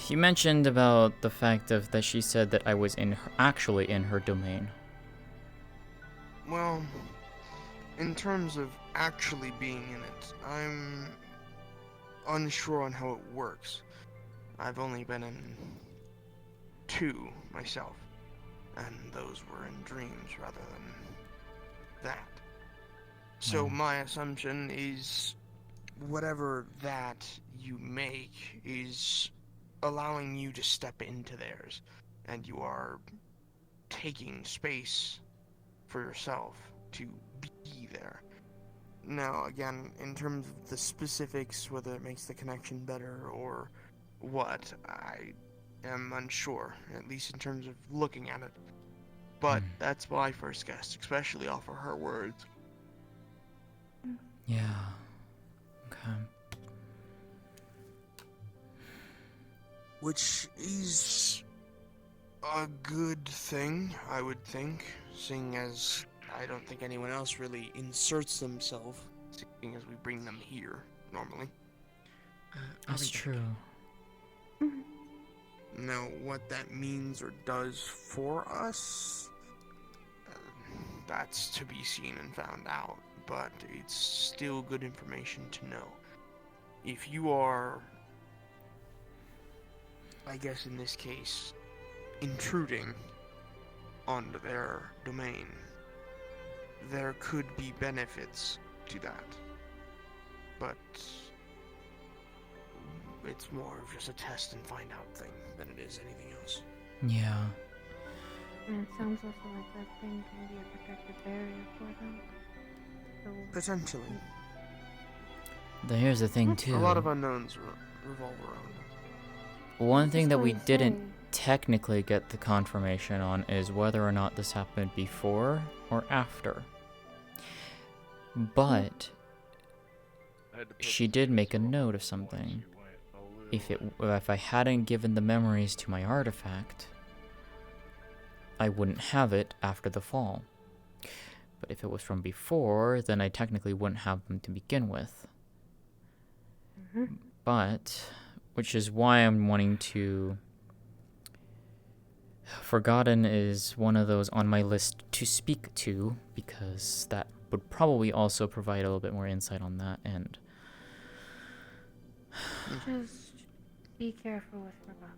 You mentioned about the fact of that she said that I was actually in her domain. Well, in terms of actually being in it, I'm unsure on how it works. I've only been in 2 myself, and those were in dreams rather than that. So my assumption is whatever that you make is allowing you to step into theirs, and you are taking space for yourself to be there. Now, again, in terms of the specifics, whether it makes the connection better or what, I am unsure, at least in terms of looking at it. But that's what I first guessed, especially off of her words. Yeah. Okay. Which is a good thing, I would think, seeing as I don't think anyone else really inserts themselves, seeing as we bring them here, normally. That's true. Now, what that means or does for us, that's to be seen and found out, but it's still good information to know. If you are, I guess in this case, intruding onto their domain, there could be benefits to that, but it's more of just a test and find out thing than it is anything else. Yeah. And it sounds also like that thing can be a protective barrier for them. So potentially. Here's the thing too. A lot of unknowns revolve around it. One thing that we didn't technically get the confirmation on is whether or not this happened before or after. But she did make a note of something. If I hadn't given the memories to my artifact, I wouldn't have it after the fall. But if it was from before, then I technically wouldn't have them to begin with. But, which is why I'm wanting to... Forgotten is one of those on my list to speak to, because that would probably also provide a little bit more insight on that end. just be careful with Forgotten.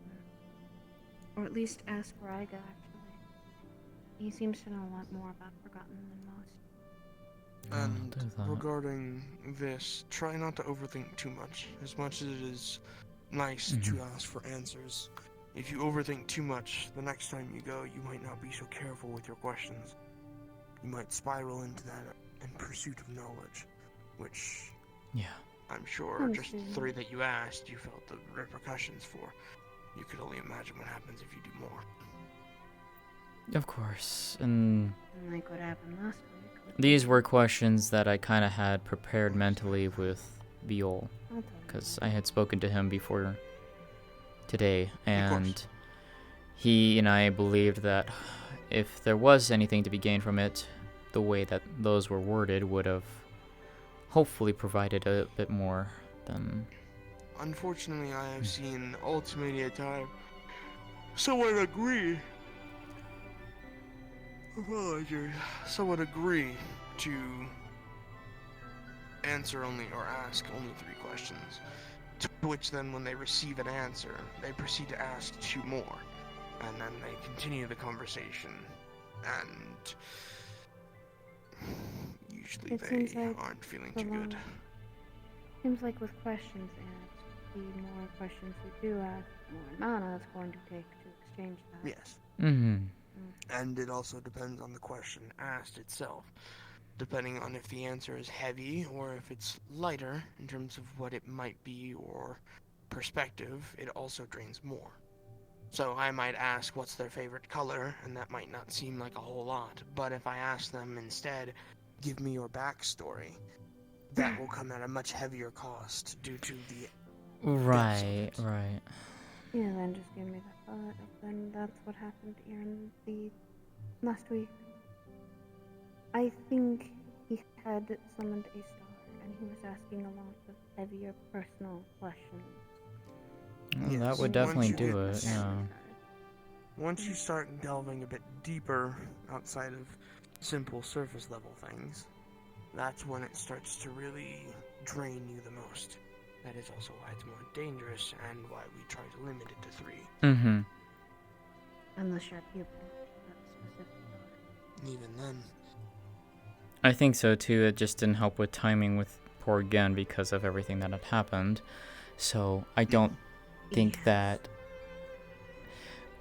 Or at least ask Ryga, actually. He seems to know a lot more about Forgotten than most. And regarding this, try not to overthink too much. As much as it is nice to ask for answers, if you overthink too much, the next time you go, you might not be so careful with your questions. You might spiral into that in pursuit of knowledge, which I'm sure just the 3 that you asked, you felt the repercussions for. You could only imagine what happens if you do more. Of course, and like what happened last week. these were questions that I kind of had prepared mentally with Viol, because I had spoken to him before today, and he and I believed that if there was anything to be gained from it, the way that those were worded would have hopefully provided a bit more than... Unfortunately, I have seen ultimately time someone agree. Apologies. Someone agree to answer only or ask only 3 questions. To which then, when they receive an answer, they proceed to ask 2 more, and then they continue the conversation. And Usually It they seems like aren't feeling the too good. Seems like with questions asked, the more questions you do ask, the more mana it's going to take to exchange that. Yes. Mm-hmm. And it also depends on the question asked itself. Depending on if the answer is heavy or if it's lighter in terms of what it might be or perspective, it also drains more. So I might ask what's their favorite color, and that might not seem like a whole lot, but if I ask them instead, give me your backstory, that will come at a much heavier cost due to the Right, right. Yeah, then just give me the thought of then that's what happened here in the last week. I think he had summoned a star, and he was asking a lot of heavier personal questions. Well, that would definitely do it, yeah. Once you start delving a bit deeper outside of simple surface level things, that's when it starts to really drain you the most. That is also why it's more dangerous and why we try to limit it to 3. Mm-hmm. Unless you're pupil, that's specific. Even then. I think so too. It just didn't help with timing with poor Gen because of everything that had happened. So I don't think that...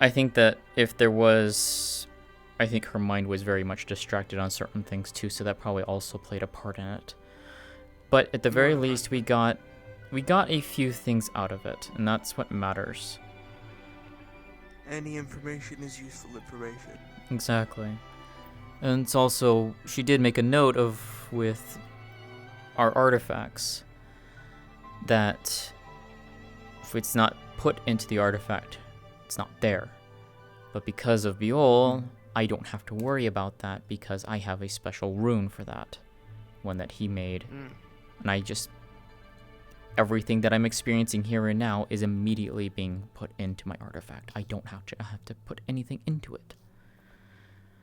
I think that if there was... I think her mind was very much distracted on certain things too, so that probably also played a part in it. But at the very least, we got a few things out of it, and that's what matters. Any information is useful information. Exactly. And it's also, she did make a note of, with our artifacts, that if it's not put into the artifact, it's not there. But because of Biol, I don't have to worry about that because I have a special rune for that. One that he made. And I just... everything that I'm experiencing here and now is immediately being put into my artifact. I don't have to put anything into it.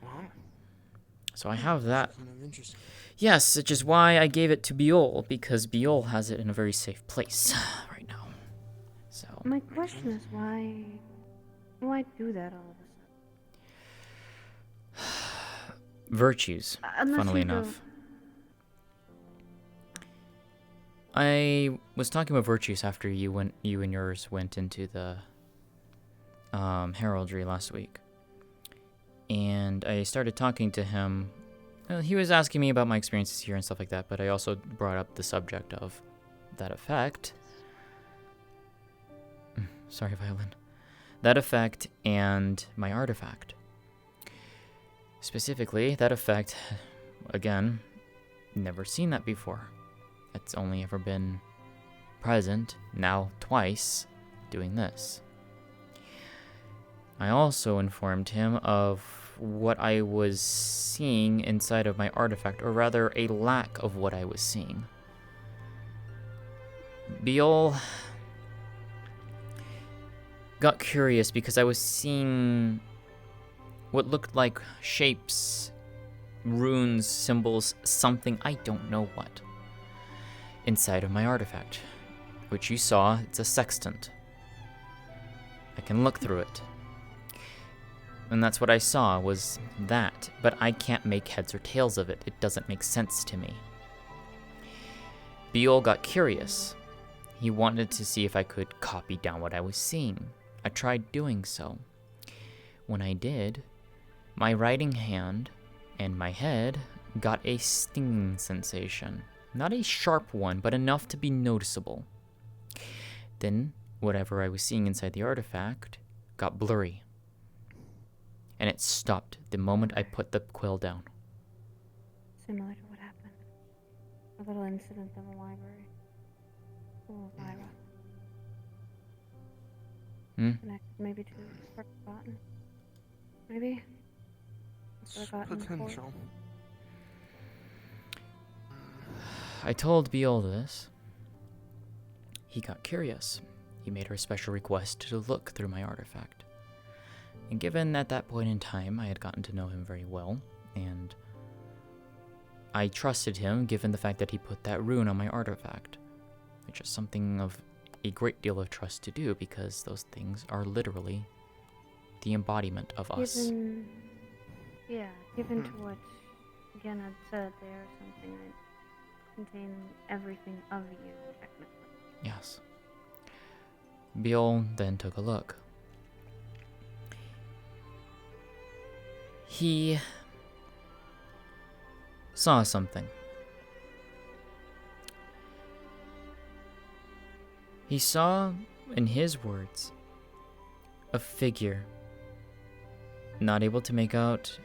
Wow. So I have that. Kind of interesting. Yes, which is why I gave it to Biol, because Biol has it in a very safe place right now. So my question is why do that all of a sudden? Virtues, funnily enough. I was talking about Virtues after you and yours went into the heraldry last week. And I started talking to him. Well, he was asking me about my experiences here and stuff like that, but I also brought up the subject of that effect. Sorry, Violin. That effect and my artifact. Specifically, that effect, again, never seen that before. It's only ever been present, now twice, doing this. I also informed him of what I was seeing inside of my artifact, or rather, a lack of what I was seeing. Biol got curious because I was seeing what looked like shapes, runes, symbols, something, I don't know what, inside of my artifact. Which you saw, it's a sextant. I can look through it. And that's what I saw, was that. But I can't make heads or tails of it. It doesn't make sense to me. Biol got curious. He wanted to see if I could copy down what I was seeing. I tried doing so. When I did, my writing hand and my head got a stinging sensation. Not a sharp one, but enough to be noticeable. Then, whatever I was seeing inside the artifact got blurry. And it stopped the moment I put the quill down. Similar to what happened. A little incident in the library. Oh, Lyra. Connected maybe to Forgotten. Maybe? Forgotten Potential. I told Biol this. He got curious. He made her a special request to look through my artifact. And given at that point in time I had gotten to know him very well, and I trusted him given the fact that he put that rune on my artifact, which is something of a great deal of trust to do because those things are literally the embodiment of us. Given to what Again, I'd said they are something that contain everything of you, technically. Yes. Biol then took a look. He saw something. He saw, in his words, a figure. Not able to make out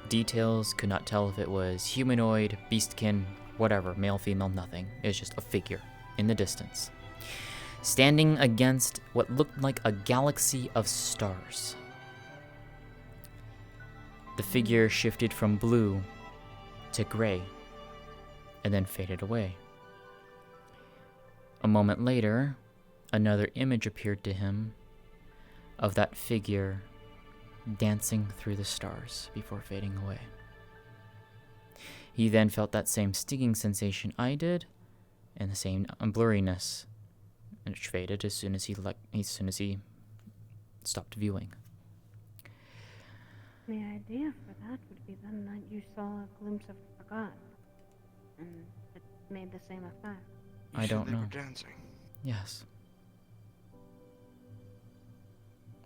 details, could not tell if it was humanoid, beastkin, whatever, male, female, nothing. It was just a figure in the distance, standing against what looked like a galaxy of stars. The figure shifted from blue to gray, and then faded away. A moment later, another image appeared to him of that figure dancing through the stars before fading away. He then felt that same stinging sensation I did, and the same blurriness, and it faded as soon as he stopped viewing. The idea for that would be then that you saw a glimpse of Forgot, and it made the same effect. I don't know. They were dancing. Yes.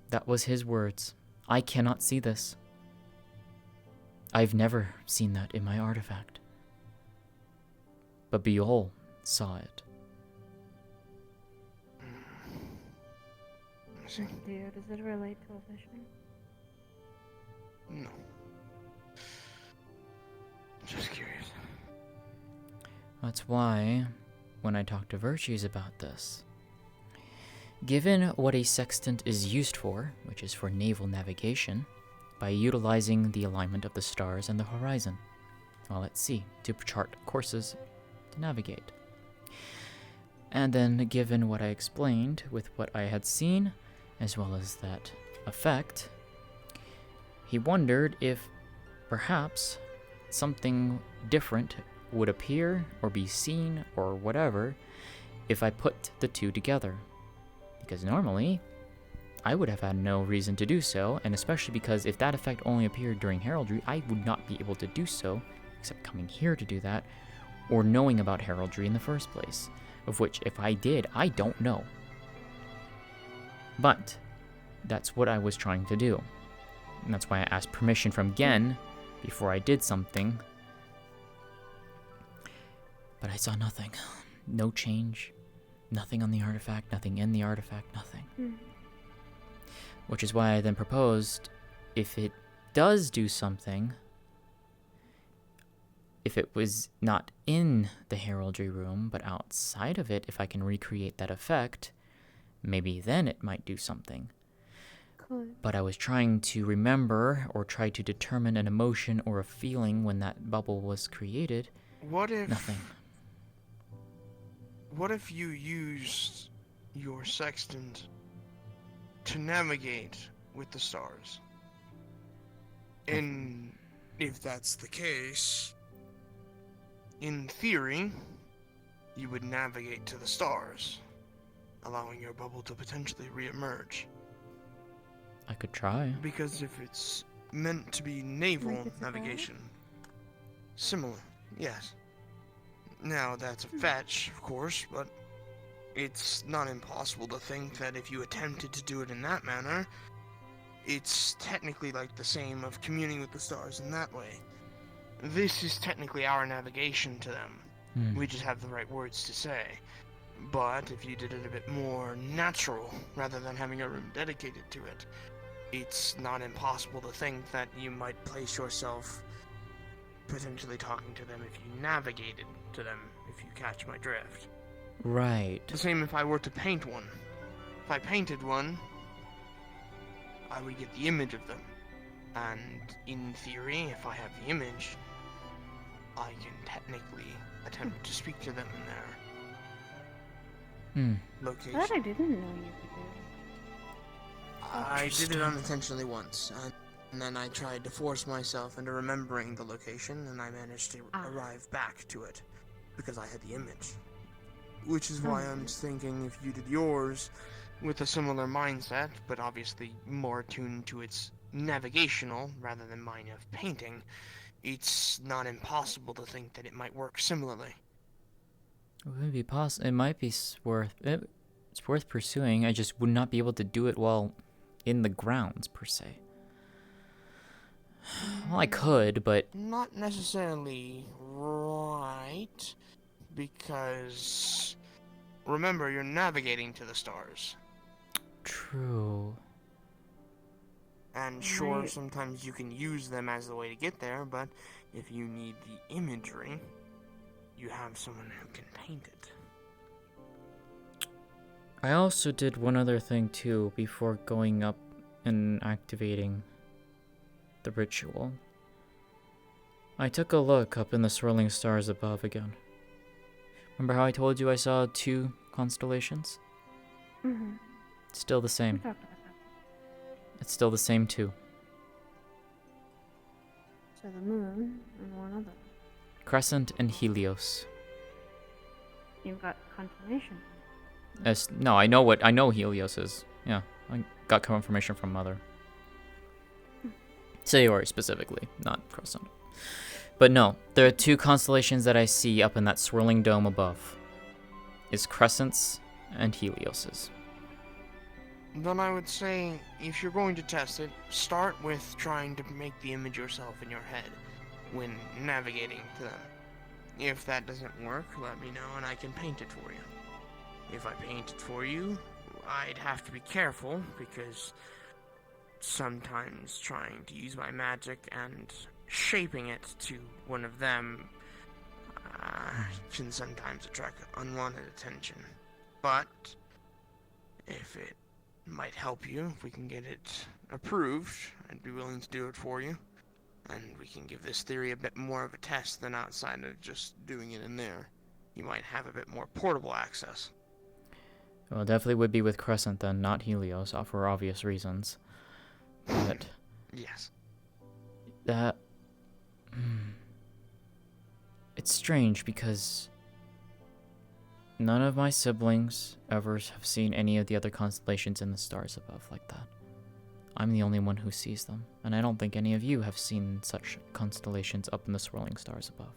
That was his words. I cannot see this. I've never seen that in my artifact. But Biol saw it. Dear, does it relate to a vision? No. Just curious. That's why, when I talked to Virtues about this, given what a sextant is used for, which is for naval navigation, by utilizing the alignment of the stars and the horizon while at sea to chart courses to navigate. And then, given what I explained with what I had seen, as well as that effect, he wondered if perhaps something different would appear or be seen or whatever if I put the two together. Because normally, I would have had no reason to do so, and especially because if that effect only appeared during heraldry, I would not be able to do so, except coming here to do that, or knowing about heraldry in the first place, of which, if I did, I don't know. But that's what I was trying to do, and that's why I asked permission from Gen before I did something. But I saw nothing. No change. Nothing on the artifact, nothing in the artifact, nothing. Which is why I then proposed, if it does do something, if it was not in the heraldry room, but outside of it, if I can recreate that effect, maybe then it might do something. Could. But I was trying to remember, or try to determine an emotion or a feeling when that bubble was created. What if... Nothing. What if you used your sextant to navigate with the stars? And if that's the case, in theory, you would navigate to the stars, allowing your bubble to potentially re-emerge. I could try. Because if it's meant to be naval navigation, similar, yes. Now, that's a fetch, of course, but it's not impossible to think that if you attempted to do it in that manner, it's technically like the same of communing with the stars in that way. This is technically our navigation to them. We just have the right words to say. But if you did it a bit more natural, rather than having a room dedicated to it, it's not impossible to think that you might place yourself potentially talking to them if you navigated to them, if you catch my drift. Right. The same if I were to paint one. If I painted one, I would get the image of them. And in theory, if I have the image, I can technically attempt to speak to them in their location. That I didn't know you could do. I did it unintentionally once, and then I tried to force myself into remembering the location, and I managed to arrive back to it, because I had the image. Which is why I'm thinking if you did yours with a similar mindset, but obviously more attuned to its navigational rather than mine of painting, it's not impossible to think that it might work similarly. It would be possible. It might be worth it. It's worth pursuing. I just would not be able to do it while in the grounds per se. Well, I could, but Not necessarily right, because remember, you're navigating to the stars. true. And sure, Right. sometimes you can use them as the way to get there, but if you need the imagery, you have someone who can paint it. I also did one other thing too before going up and activating the ritual. I took a look up in the swirling stars above again. Remember how I told you I saw 2 constellations? Mm-hmm. It's still the same. We talked about that. It's still the same 2. So the moon and one other. Crescent and Helios. You've got confirmation. No, I know Helios is. Yeah, I got confirmation from Mother. Sayori specifically, not Crescent. But no, there are 2 constellations that I see up in that swirling dome above. Is Crescent's and Helios's. Then I would say, if you're going to test it, start with trying to make the image yourself in your head when navigating to them. If that doesn't work, let me know and I can paint it for you. If I paint it for you, I'd have to be careful because sometimes trying to use my magic and shaping it to one of them can sometimes attract unwanted attention. But if it might help you, if we can get it approved, I'd be willing to do it for you. And we can give this theory a bit more of a test than outside of just doing it in there. You might have a bit more portable access. Well, it definitely would be with Crescent then, not Helios, for obvious reasons. But yes. That it's strange because none of my siblings ever have seen any of the other constellations in the stars above like that. I'm the only one who sees them, and I don't think any of you have seen such constellations up in the swirling stars above.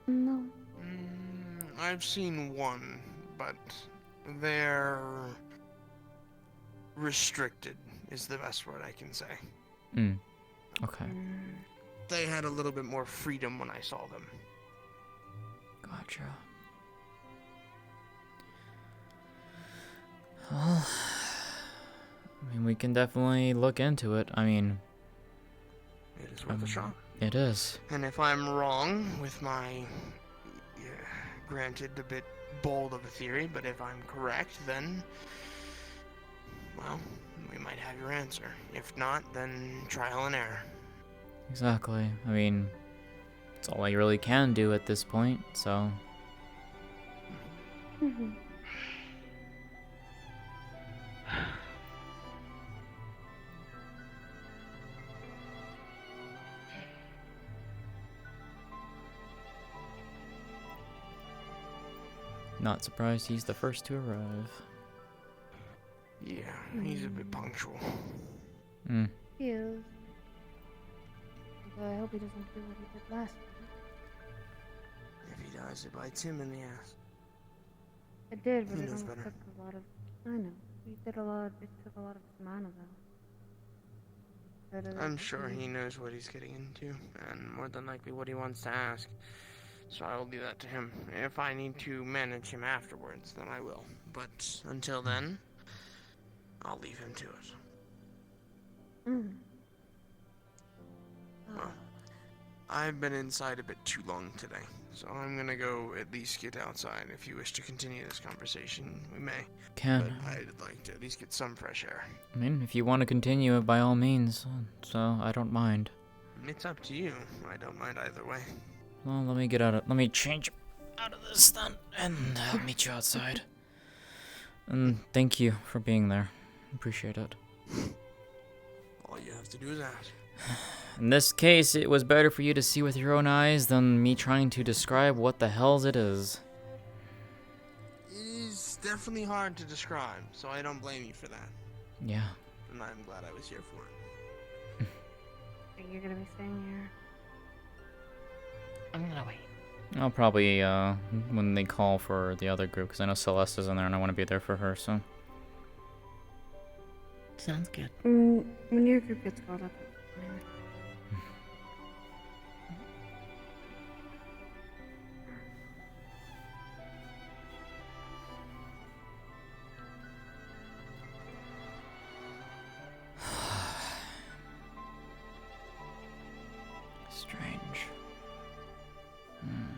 No. I've seen one, but they're restricted, is the best word I can say. Okay. They had a little bit more freedom when I saw them. Gotcha. Well, I mean, we can definitely look into it. I mean, it is worth a shot. It is. And if I'm wrong with my, granted, a bit bold of a theory, but if I'm correct, then, well, we might have your answer. If not, then trial and error. Exactly. I mean, it's all I really can do at this point, so. Mm-hmm. Not surprised he's the first to arrive. Yeah, he's a bit punctual. He is. But I hope he doesn't do what he did last time. If he does, it bites him in the ass. It did, but He it knows almost better. took a lot of. I know. He did a lot. It took a lot of his mana, though. I'm sure he knows what he's getting into, and more than likely what he wants to ask. So I will leave that to him. If I need to manage him afterwards, then I will. But until then, I'll leave him to it. Mm. Well, I've been inside a bit too long today, so I'm gonna go at least get outside. If you wish to continue this conversation, we may. Can. But I'd like to at least get some fresh air. I mean, if you want to continue it, by all means. So, I don't mind. It's up to you. I don't mind either way. Well, let me change out of this then, and I'll meet you outside. And thank you for being there. Appreciate it. All you have to do is ask. In this case, it was better for you to see with your own eyes than me trying to describe what the hells it is. It is definitely hard to describe, so I don't blame you for that. Yeah. And I'm glad I was here for it. Are you gonna be staying here? I'm gonna wait. I'll probably, when they call for the other group, because I know Celeste is in there and I want to be there for her, so. Sounds good. When your group gets called up. Strange. Hmm.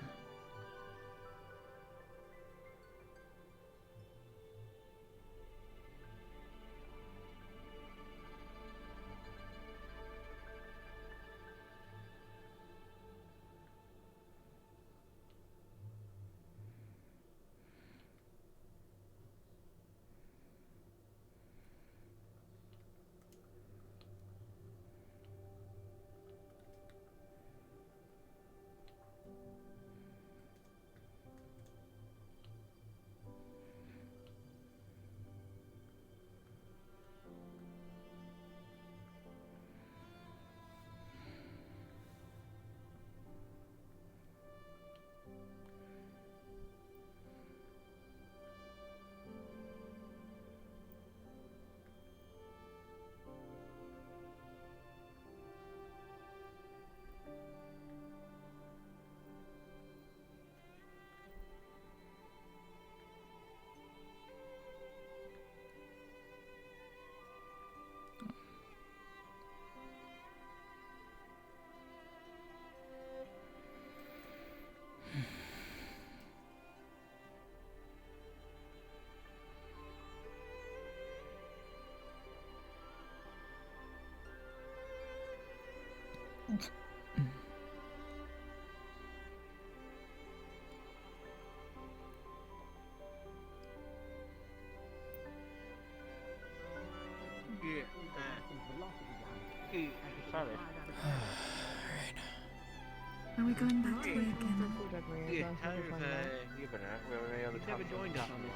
Are we going back to it again? How have you been at? Well, any other never joined us on this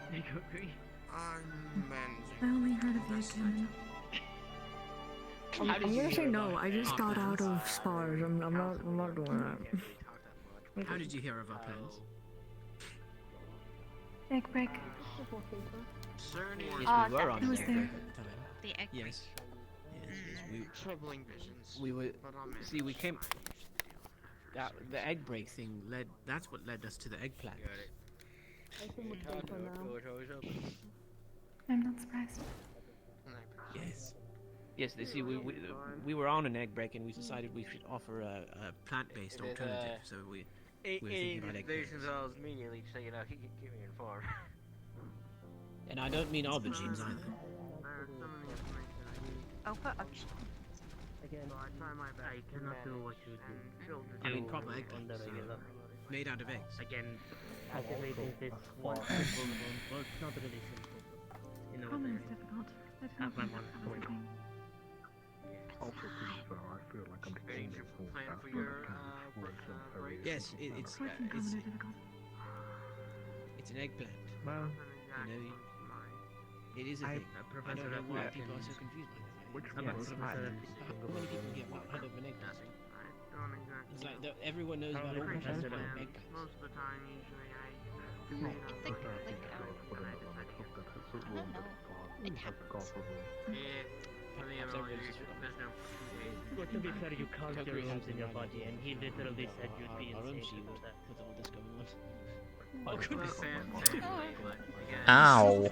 adventure. I only heard of you again. I'm gonna say no. I just got out of spars. I'm not doing that. How did you hear of our plans? Egg break. Yes, we were on I was the there. The egg yes. Yes, we, troubling visions. we were. But I'm See, we came. The egg break thing led. That's what led us to the egg plant. I'm not surprised. Yes. Yes, they see, we were on an egg break and we decided we should offer a plant-based alternative. So we were thinking about egg breaks. I was immediately so you know keep me informed. And I don't mean aubergines either. Oh, for options. Again, I try my best. I cannot do what you do. I mean proper eggplants. Made out of eggs. Again, activating this one simple one. Well, it's not really simple. You know, Common is difficult. I don't have my think one. that's everything. Also, I feel like I'm getting this whole Plan for your break. Yes, it's Course and common are difficult. it's an eggplant. Well, You know, it is a thing. I don't know why people are so confused by this. Which How many people get what out of an eggplant? It's like everyone knows about aubergines, but eggplants. most of the time, usually I do. I think like I don't know. It happens. Perhaps everyone's just forgotten. Well, to be fair, you count your rooms in your body, and he literally said you'd be Our own insane shield with that. with all this going on. Oh goodness. Ow.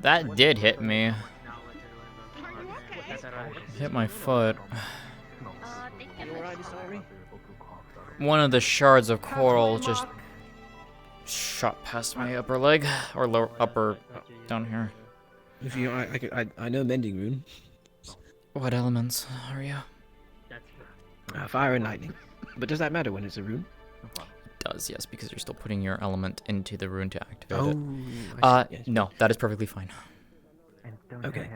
That did hit me. Hit my foot. One of the shards of coral just shot past my upper leg, or lower, upper, down here. If you, I know mending rune. What elements are you? Fire and lightning. But does that matter when it's a rune? It does, yes, because you're still putting your element into the rune to activate Oh, it. I see, yes. No, that is perfectly fine. Okay.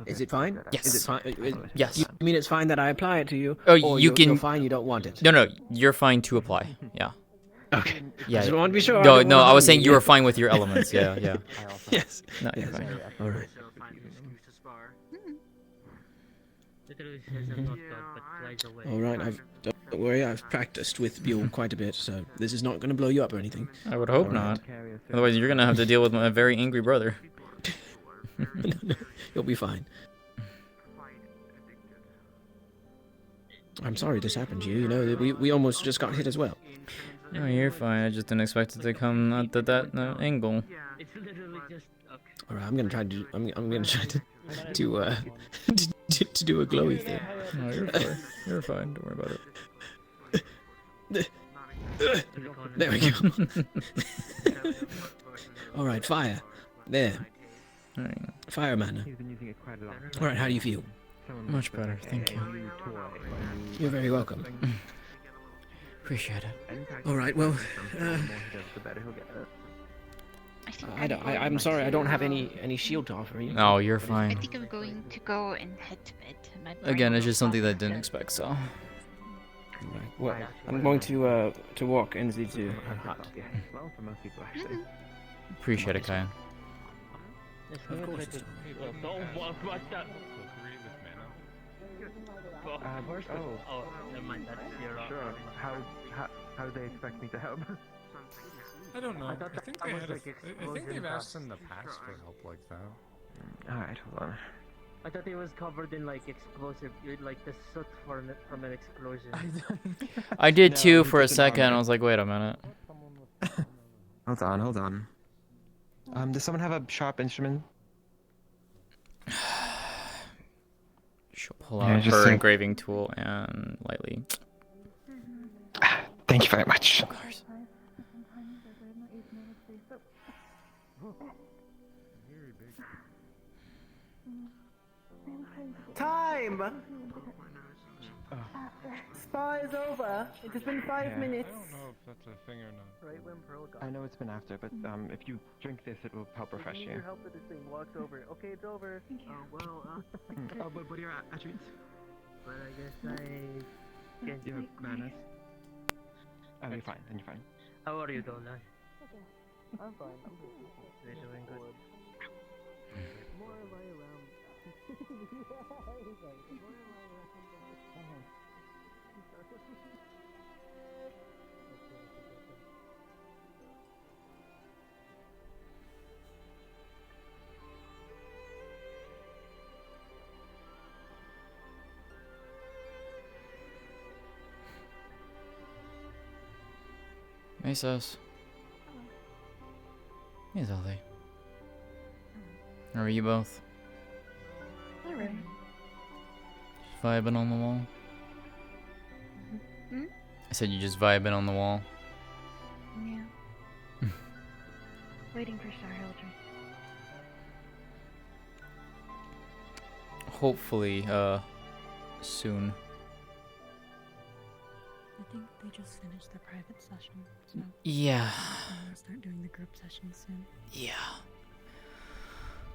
Is it fine? Yes. Is it fine? Yes. You mean it's fine that I apply it to you? Oh, or you can. You're fine. You don't want it. No, you're fine to apply. Yeah. Okay. Yeah. I just want to be sure. No, I was saying you were fine with your elements. Yeah, yeah. Yes. No, yes. you're fine. All right. Literally says I'm not God, but flies away. Alright, don't worry, I've practiced with Buell quite a bit, so this is not going to blow you up or anything. I would hope Alright. not. Otherwise, you're gonna have to deal with my very angry brother. You'll be fine. I'm sorry this happened to you. You know, we almost just got hit as well. No, you're fine. I just didn't expect it to come at that angle. It's literally just All right, I'm gonna try to. I'm gonna try to to do a glowy thing. No, you're fine. You're fine. Don't worry about it. There we go. All right, fire. There. Fire mana. All right, how do you feel? Much better, thank you. You're very welcome. Appreciate it. All right, well, I'm sorry, I don't have any shield to offer you. No, you're I fine. think I'm going to go and head to bed. My Again, brain it's just will something that I process didn't it. expect, so. Right. Well, I'm going to walk into the hut. Well, for most people, actually. Appreciate it, Kaya. Of course. Oh, never mind. That's your. Sure. How do they expect me to help? I don't know. I thought think that they was had. like I think explosion they've stuff. asked in the past for help like that. Alright, hold on. I thought it was covered in like explosive, like the soot from an explosion. I did No, too he for a doesn't second. honor I it. was like, wait a minute. Hold on. Does someone have a sharp instrument? She'll pull Yeah, out just her think- engraving tool and lightly. Thank you very much. Of course. Time! Spa is over. It has been 5 minutes. I don't know if that's a thing or not. Right when Pearl got. I know it's been after, but if you drink this, it will help refresh You need you. your help with this thing. Walks over. Okay, it's over. Oh well. Oh, but what are your attributes? But I guess I can't Your do manners. Oh, you're fine. Then you're fine. How are you, Dolan? I'm fine. I'm good. You're doing good. More of I around. Mesos. Hey, Zelda. How are you both? Alright. Just vibing on the wall? Hmm? I said you just vibing on the wall. Yeah. Waiting for Star Hildren. Hopefully, soon. I think they just finished their private session, so Yeah. I'm gonna start doing the group sessions soon. Yeah.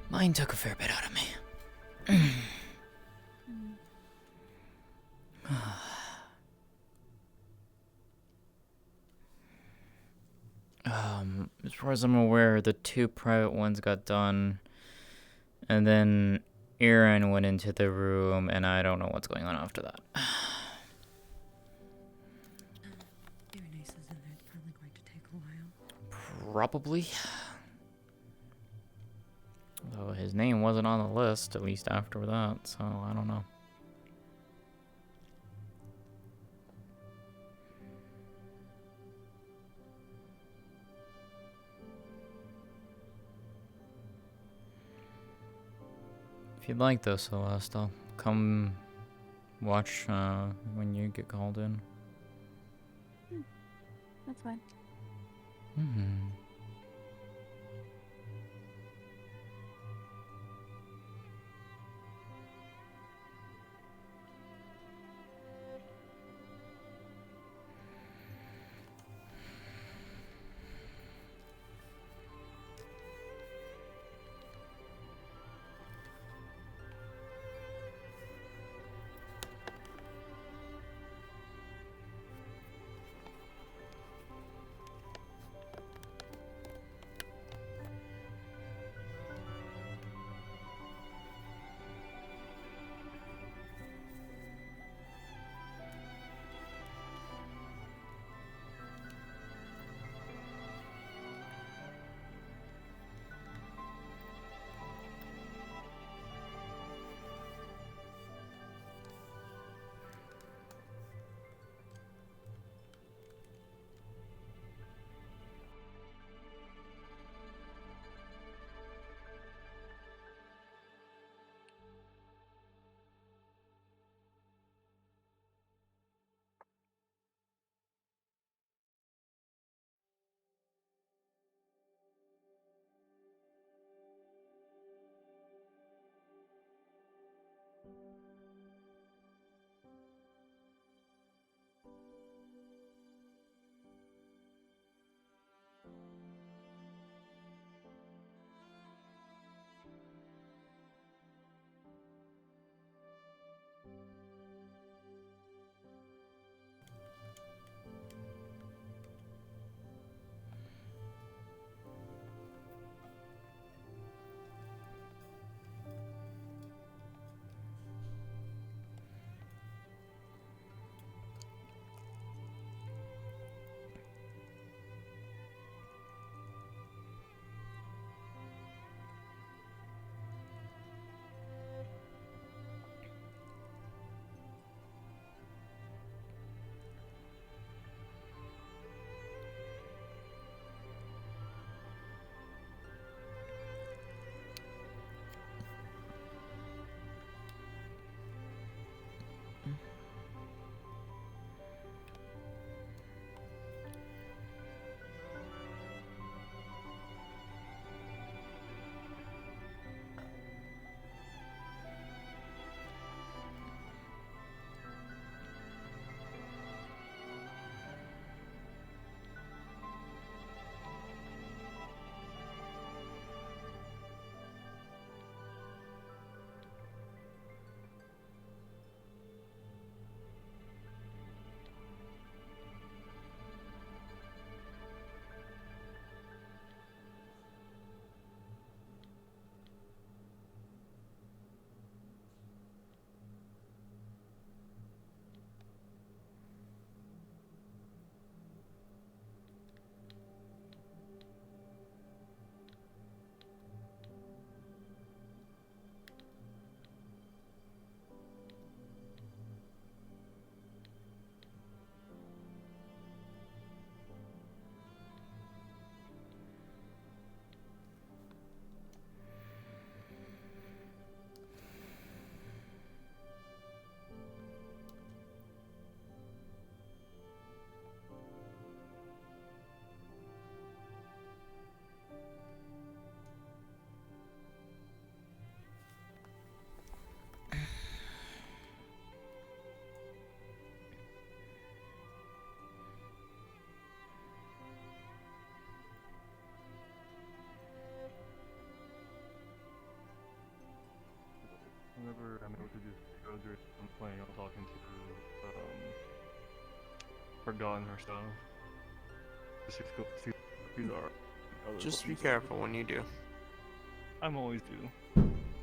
Mine took a fair bit out of me. As far as I'm aware, the 2 private ones got done, and then Aaron went into the room, and I don't know what's going on after that. Berenice is in there. It's probably going to take a while. Probably. Though his name wasn't on the list, at least after that, so I don't know. If you'd like though, Celeste, I'll come watch when you get called in. That's fine. Mm-hmm. whenever I'm able to do Eldritch, I'm planning on talking to Forgotten herself. Just see who are. Just be careful when you do. I'm always do.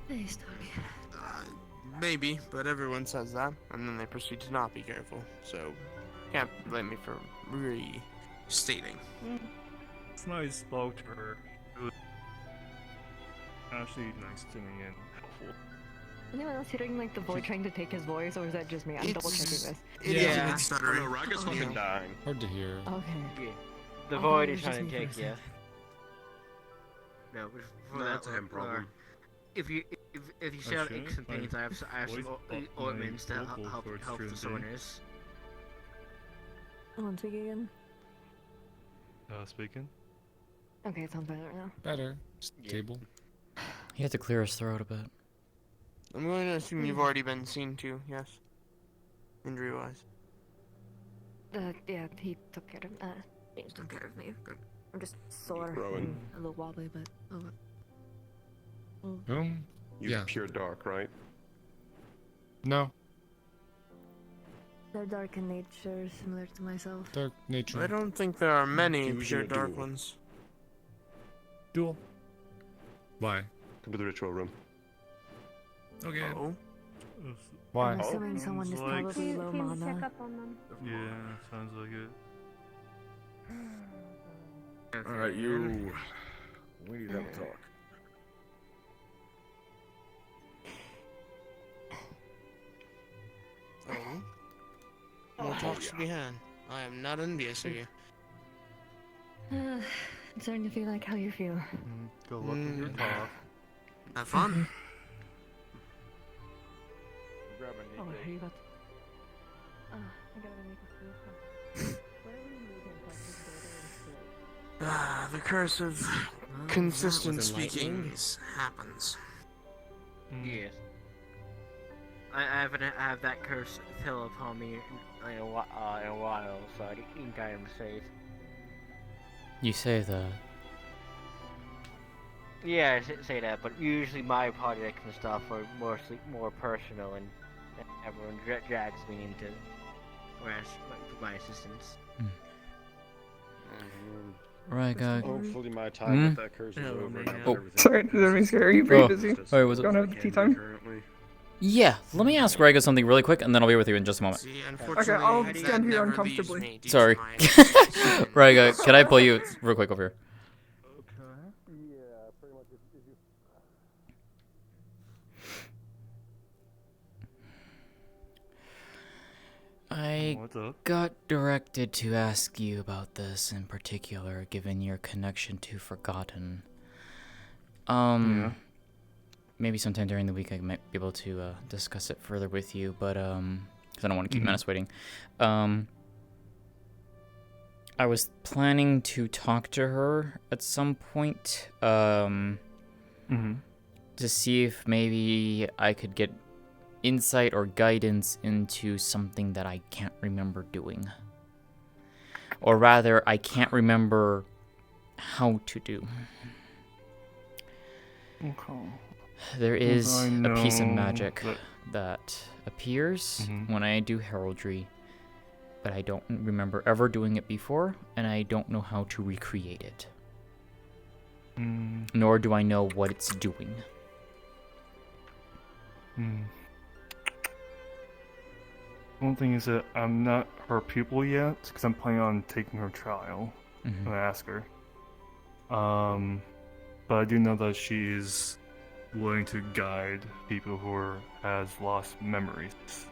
Hey, Istalrí. Maybe, but everyone says that, and then they proceed to not be careful. So, can't blame me for restating. It's nice spoke to her. It was actually nice to me and helpful. Anyone else hearing like the void trying to take his voice, or is that just me? I'm double checking this. It's stuttering. Oh, no, Raga's fucking dying. Hard to hear. Okay. Yeah. The I void thought it is was just trying to me for a take you. No, No, that's a him problem. If you set up aches and pains, I have some ointments to help the soreness. One second again. Speaking? Okay, it sounds better now. Better. Stable. He had to clear his throat a bit. I'm going to assume you've already been seen too, yes? Injury-wise. Yeah, he took care of James took care of me. I'm just sore Rowan. and a little wobbly, but You're Yeah. pure dark, right? No. they're dark in nature, similar to myself. Dark nature. I don't think there are many Fusion pure or dark duel? ones. Duel. Why? Come to the ritual room. Okay. Oh. Why? I'm assuming someone is Like- probably low mana. Check up on them. Yeah, sounds like it. Alright, you. We need to have a talk. Oh. More talks to be had. I am not envious of you. I'm starting to feel like how you feel. Go look at your top. Have fun. Oh, here you got. I gotta make a food. Ah, the curse of consistent speaking happens. Yes. I have that curse fell upon me in a while, so I think I am safe. You say that. Yeah, I say that, but usually my projects and stuff are mostly more personal, and everyone drags me into my assistance. Right, guy. Hopefully my time with that curse is over. And Oh. Sorry, let me see. Are you pretty busy? Wait, was it? Don't have the tea time? Yeah, let me ask Rega something really quick, and then I'll be with you in just a moment. Okay, I'll stand here uncomfortably. Sorry. Rega, can I pull you real quick over here? Yeah, pretty much. I got directed to ask you about this in particular, given your connection to Forgotten. Maybe sometime during the week I might be able to discuss it further with you, but because I don't want to keep Menace waiting. I was planning to talk to her at some point, to see if maybe I could get insight or guidance into something that I can't remember doing. Or rather, I can't remember how to do. Okay. There is I a piece of know magic that appears when I do heraldry, but I don't remember ever doing it before, and I don't know how to recreate it. Nor do I know what it's doing. One thing is that I'm not her pupil yet, because I'm planning on taking her trial when I ask her. But I do know that she's willing to guide people who has lost memories.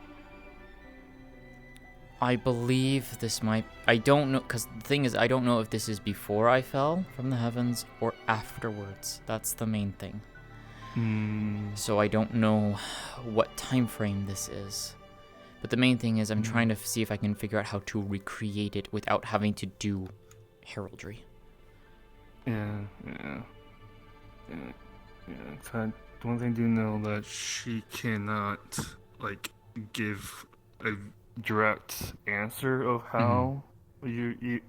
I believe this might... I don't know, because the thing is, I don't know if this is before I fell from the heavens or afterwards. That's the main thing. So I don't know what time frame this is. But the main thing is I'm trying to see if I can figure out how to recreate it without having to do heraldry. Yeah. The one thing I do know that she cannot, like, give a direct answer of how you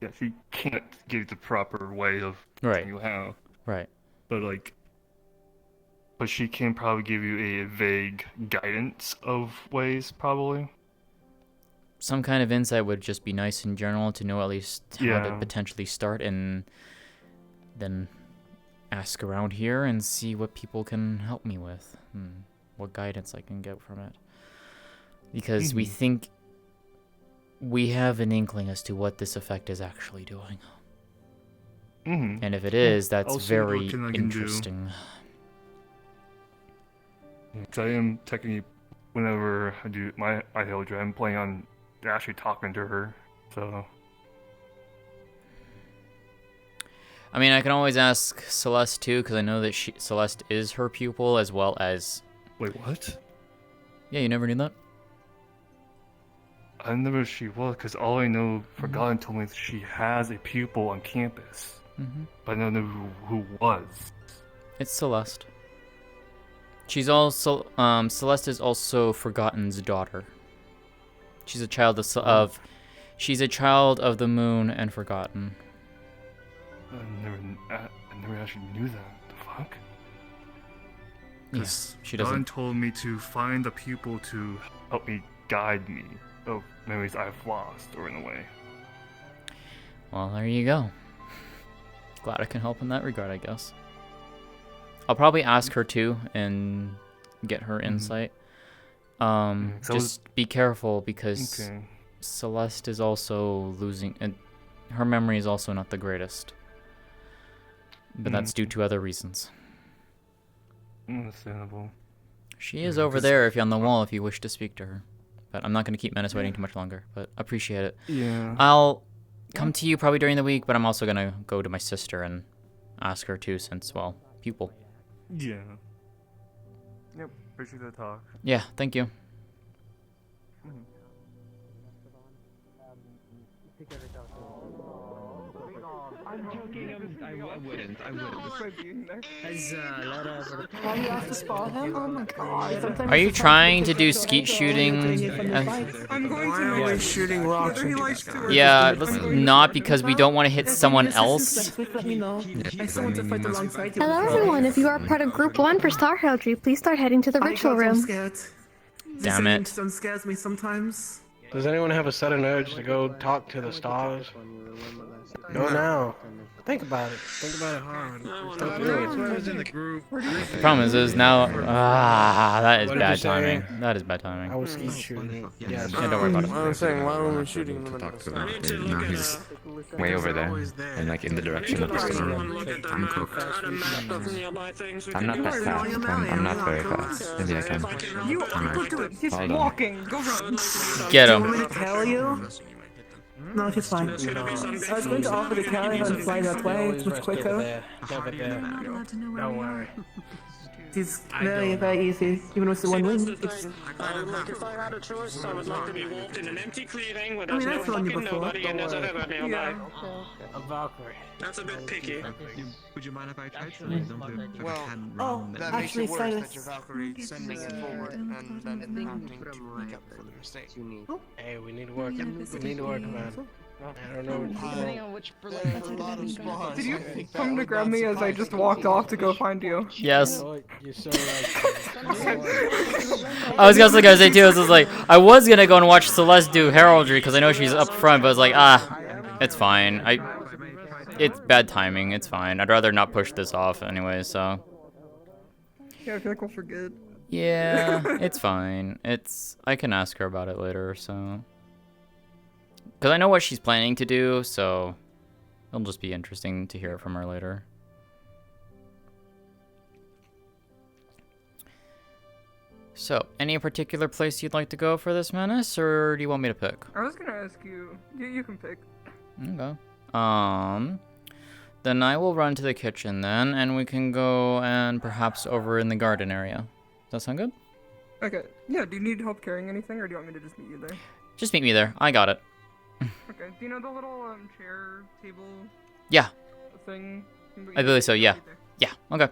yeah, she can't give the proper way of telling you how. Right. But, like, but she can probably give you a vague guidance of ways, probably. Some kind of insight would just be nice in general to know at least how to Yeah. potentially start, and then ask around here and see what people can help me with, what guidance I can get from it. Because we think we have an inkling as to what this effect is actually doing. And if it is, that's I'll see very what I can do. interesting. Because I am technically, whenever I do my Istalrí, I'm planning on actually talking to her, so... I mean, I can always ask Celeste too, because I know that Celeste is her pupil as well as... Wait, what? Yeah, you never knew that? I never knew she was, because all I know, Forgotten told me that she has a pupil on campus. But I don't know who was. It's Celeste. She's also... Celeste is also Forgotten's daughter. She's a child of... She's a child of the moon and Forgotten. I never actually knew that. The fuck? Yes, she Forgotten doesn't... told me to find a pupil to help me guide me of memories I've lost or in a way. Well, there you go. Glad I can help in that regard, I guess. I'll probably ask her too and get her insight. Just be careful because Celeste is also losing, and her memory is also not the greatest. But that's due to other reasons. Understandable. She is over there if you're on the wall if you wish to speak to her. But I'm not going to keep Menace waiting too much longer, but appreciate it. Yeah. I'll come to you probably during the week, but I'm also going to go to my sister and ask her too since, well, pupil. Yeah. Yep, appreciate the talk. Yeah, thank you. I'm joking. I wouldn't. There's a lot of. Why you have to spot him? Oh my god. Are you trying to do skeet shooting? I'm going to make shooting rocks. Yeah, not because we don't want to hit someone else. Let me know. I still want to fight alongside you. Hello, everyone. If you are part of Group 1 for Star Heraldry, please start heading to the ritual room. Damn it. Stone scares me sometimes. Does anyone have a sudden urge to go talk to the stars? Go now. Think about it. Think about it hard. Don't do it. The problem is now... that is What did bad you say? timing. That is bad timing. I was skeet shooting. Yeah, don't worry about it. I was saying, why were we shooting To them? talk to him. Okay, now he's way over there, and like in the direction of the storm. I'm cooked. I'm not that fast. I'm not very fast. Maybe I can. You Alright. do it. He's Hold on. walking. Go run. Get Do you him. want me to carry you? No, she's fine. I was going to offer to carry her and fly that way. It's much quicker. Not allowed to know where we are. It's very, very easy. Even with the one wing. It's... Look, if I had a choice, I would like to be walked in an empty clearing where I mean, there's no I've flown you fucking before. nobody and there's a river nearby. A Valkyrie. That's a bit picky. Would you mind if I tried to lead them to Well, hand oh, round that them? makes it worse Silas. that you're Valkyrie sending it forward and then having to make up for the mistake. Hey, we need work. We need work, man. I don't know. Depending on which There's a lot of spawns. Did you come to grab me as I just walked off to go find you? Yes. You're so right. I was also gonna say too, I was like, I was gonna go and watch Celeste do heraldry because I know she's up front, but I was like, it's fine. It's bad timing. It's fine. I'd rather not push this off anyway. So. Yeah, I feel like we'll forget. Yeah, it's fine. I can ask her about it later. So. Because I know what she's planning to do, so it'll just be interesting to hear from her later. So, any particular place you'd like to go for this, Menace, or do you want me to pick? I was gonna ask you. You can pick. Okay. Then I will run to the kitchen then, and we can go and perhaps over in the garden area. Does that sound good? Okay. Yeah. Do you need help carrying anything, or do you want me to just meet you there? Just meet me there. I got it. Okay. Do you know the little chair table? Yeah. Thing? I believe so. Yeah. Yeah. Okay.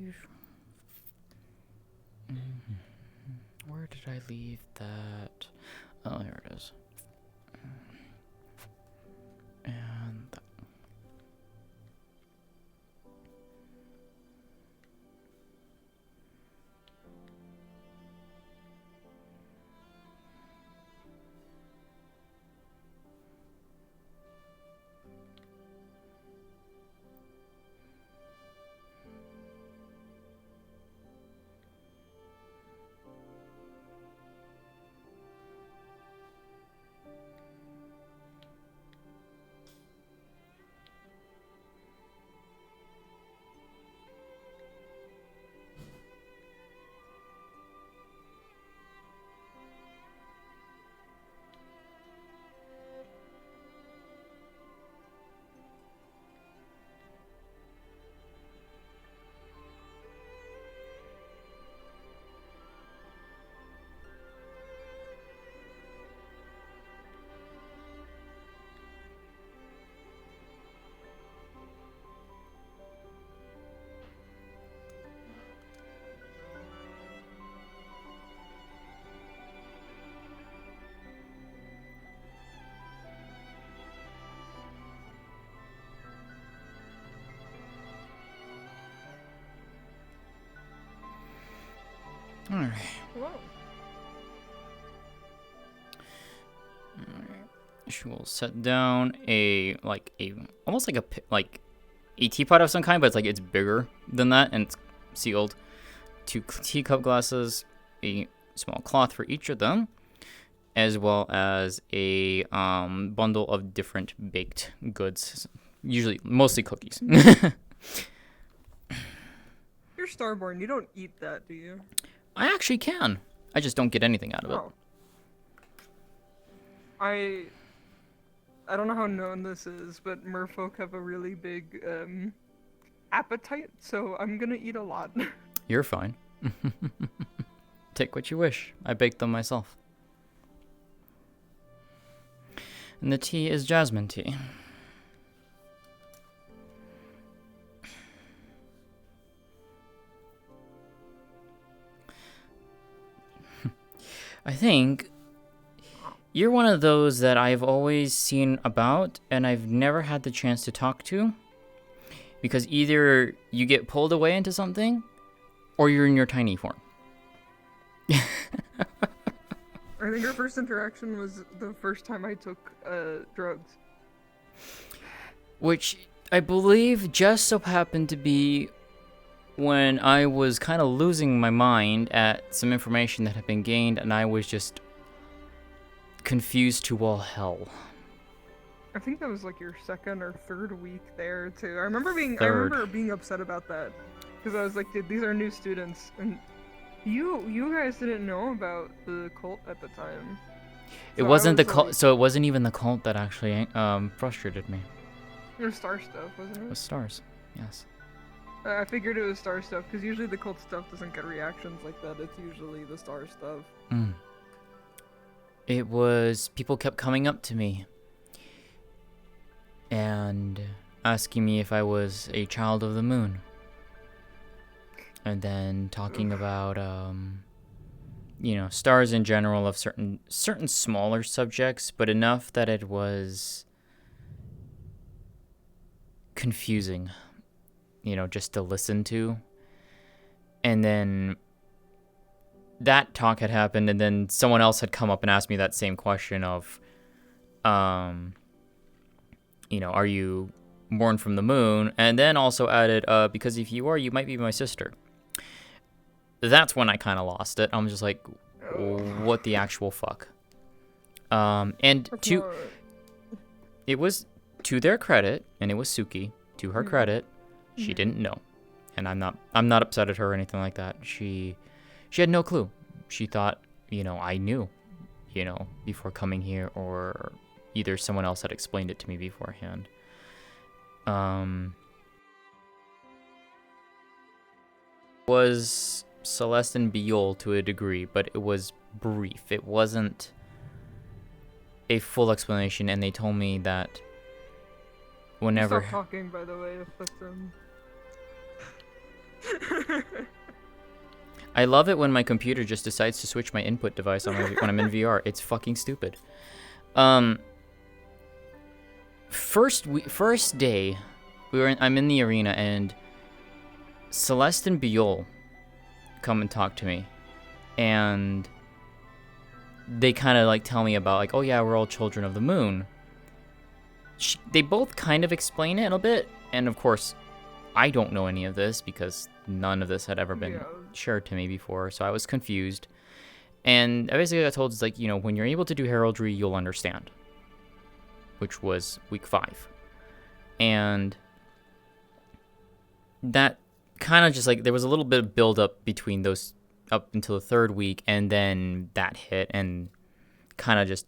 believe. Where did I leave that? Oh, here it is. And that. All right. Whoa. She will set down almost like a teapot of some kind, but it's bigger than that and it's sealed. 2 teacup glasses, a small cloth for each of them, as well as a bundle of different baked goods, mostly cookies. You're starborn. You don't eat that, do you? I actually can. I just don't get anything out of it. I don't know how known this is, but merfolk have a really big appetite, so I'm gonna eat a lot. You're fine. Take what you wish. I baked them myself. And the tea is jasmine tea. I think you're one of those that I've always seen about and I've never had the chance to talk to, because either you get pulled away into something or you're in your tiny form. I think our first interaction was the first time I took drugs. Which I believe just so happened to be when I was kind of losing my mind at some information that had been gained, and I was just confused to all hell. I think that was like your second or third week there too. I remember being upset about that because I was like, dude, these are new students, and you guys didn't know about the cult at the time. It wasn't the cult, so it wasn't even the cult that actually frustrated me. It was star stuff, wasn't it? It was stars, yes. I figured it was star stuff, because usually the cult stuff doesn't get reactions like that. It's usually the star stuff. It was, people kept coming up to me and asking me if I was a child of the moon. And then talking about, stars in general of certain smaller subjects, but enough that it was confusing. Just to listen to. And then that talk had happened, and then someone else had come up and asked me that same question of, are you born from the moon? And then also added, because if you are, you might be my sister. That's when I kind of lost it. I'm just like, what the actual fuck? It was to their credit, and it was Suki, to her credit, she didn't know, and I'm not upset at her or anything like that. She had no clue. She thought, I knew, before coming here, or either someone else had explained it to me beforehand. Was Celeste and Biol to a degree, but it was brief. It wasn't a full explanation, and they told me that whenever... Stop talking, by the way, if that's I love it when my computer just decides to switch my input device on when I'm in VR. It's fucking stupid. First day, I'm in the arena and Celeste and Biol come and talk to me, and they kind of like tell me about like, oh yeah, we're all children of the moon. They both kind of explain it a bit, and of course, I don't know any of this because none of this had ever been shared to me before, so I was confused. And I basically got told, it's like, you know, when you're able to do heraldry, you'll understand. Which was week 5. And that kind of just like, there was a little bit of build up between those up until the 3rd week, and then that hit and kind of just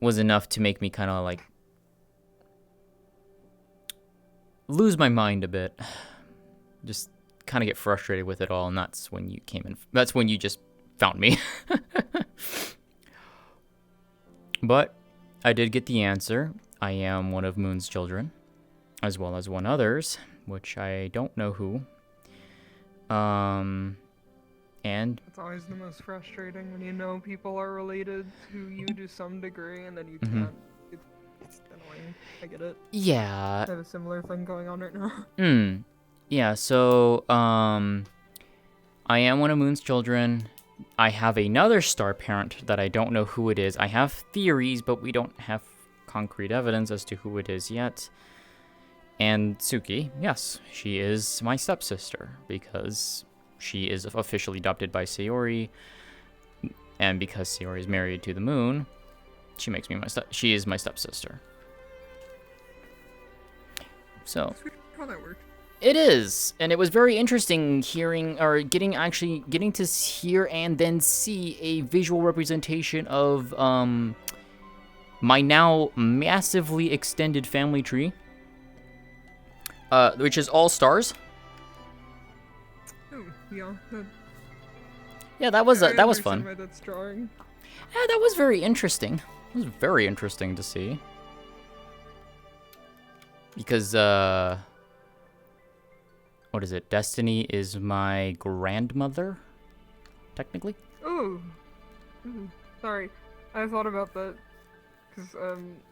was enough to make me kind of like lose my mind a bit. Just kind of get frustrated with it all, and that's when you came in. That's when you just found me. But I did get the answer. I am one of Moon's children, as well as one others, which I don't know who. And It's always the most frustrating when you know people are related to you to some degree, and then you can't. It's annoying. I get it. Yeah. I have a similar thing going on right now. Yeah, so, I am one of Moon's children. I have another star parent that I don't know who it is. I have theories, but we don't have concrete evidence as to who it is yet. And Tsuki, yes, she is my stepsister, because she is officially adopted by Sayori, and because Sayori is married to the moon, she makes me she is my stepsister. So How that works. it is, and it was very interesting hearing, or getting to hear and then see a visual representation of my now massively extended family tree, which is all stars. Oh, yeah. Yeah, that was fun. Why that's drawing. Yeah, that was very interesting. It was very interesting to see. Because, what is it? Destiny is my grandmother, technically. Ooh. Sorry. I thought about that because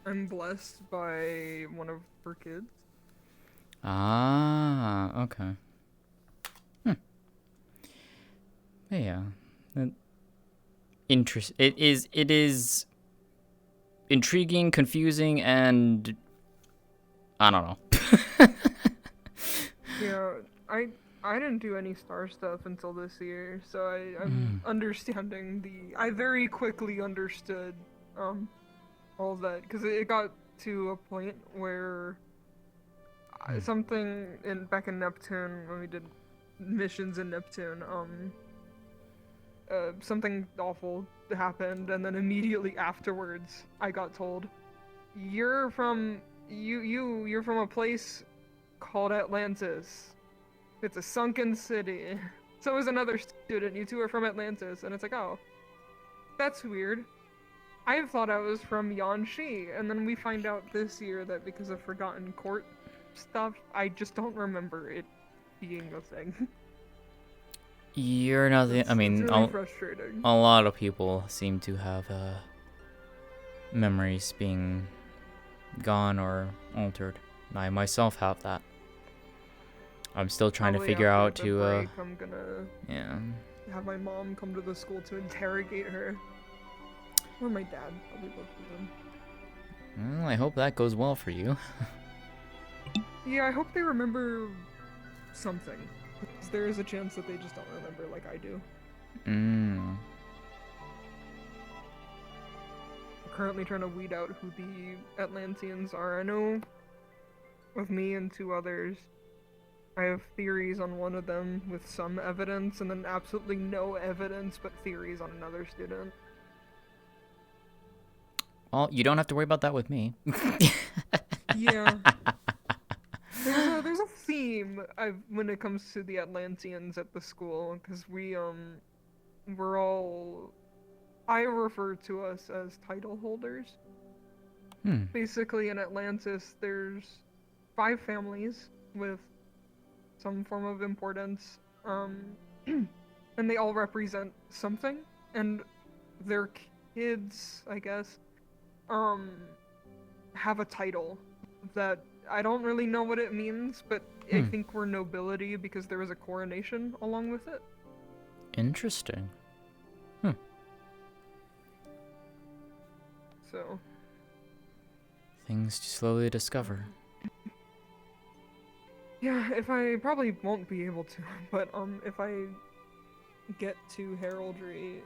I'm blessed by one of her kids. Ah, okay. Yeah. It is intriguing, confusing, and I don't know. Yeah, I didn't do any star stuff until this year, so I'm understanding I very quickly understood all of that, because it got to a point where something back in Neptune, when we did missions in Neptune, something awful happened, and then immediately afterwards I got told, you're from a place called Atlantis. It's a sunken city. So is another student. You two are from Atlantis. And it's like, oh, that's weird. I thought I was from Yanxi. And then we find out this year that because of Forgotten Court stuff, I just don't remember it being a thing. You're not the. I mean, it's really frustrating. A lot of people seem to have memories being gone or altered. I myself have that. I'm still trying to figure out to I'm gonna have my mom come to the school to interrogate her. Or my dad, probably both of them. Well, I hope that goes well for you. Yeah, I hope they remember something. Because there is a chance that they just don't remember like I do. I'm currently trying to weed out who the Atlanteans are. I know of me and 2 others. I have theories on one of them with some evidence, and then absolutely no evidence but theories on another student. Well, you don't have to worry about that with me. Yeah. There's a theme when it comes to the Atlanteans at the school, because we're all... I refer to us as title holders. Basically, in Atlantis, there's 5 families with some form of importance, and they all represent something, and their kids, I guess, have a title that I don't really know what it means, but I think we're nobility because there was a coronation along with it. Interesting. So. Things to slowly discover. Yeah, if I probably won't be able to, but if I get to heraldry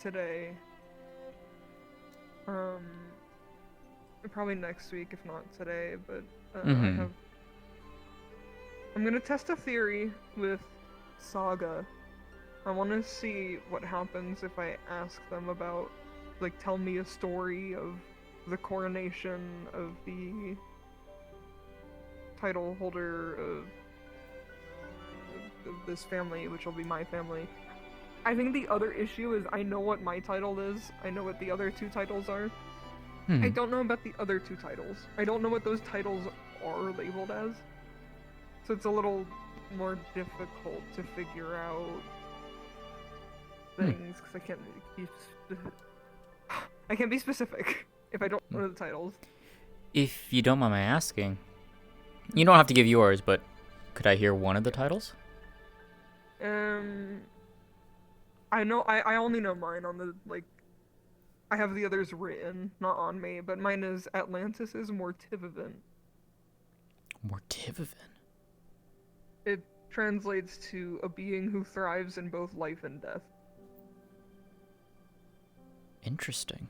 today, probably next week if not today, but I'm gonna test a theory with Saga. I want to see what happens if I ask them about, like, tell me a story of the coronation of the title holder of this family, which will be my family. I think the other issue is I know what my title is. I know what the other two titles are. I don't know about the other two titles. I don't know what those titles are labeled as. So it's a little more difficult to figure out things because I can't be specific if I don't know the titles. If you don't mind my asking, you don't have to give yours, but could I hear one of the titles? I know I only know mine on the, like, I have the others written, not on me, but mine is Atlantis is Mortivivant. Mortivivant? It translates to a being who thrives in both life and death. Interesting.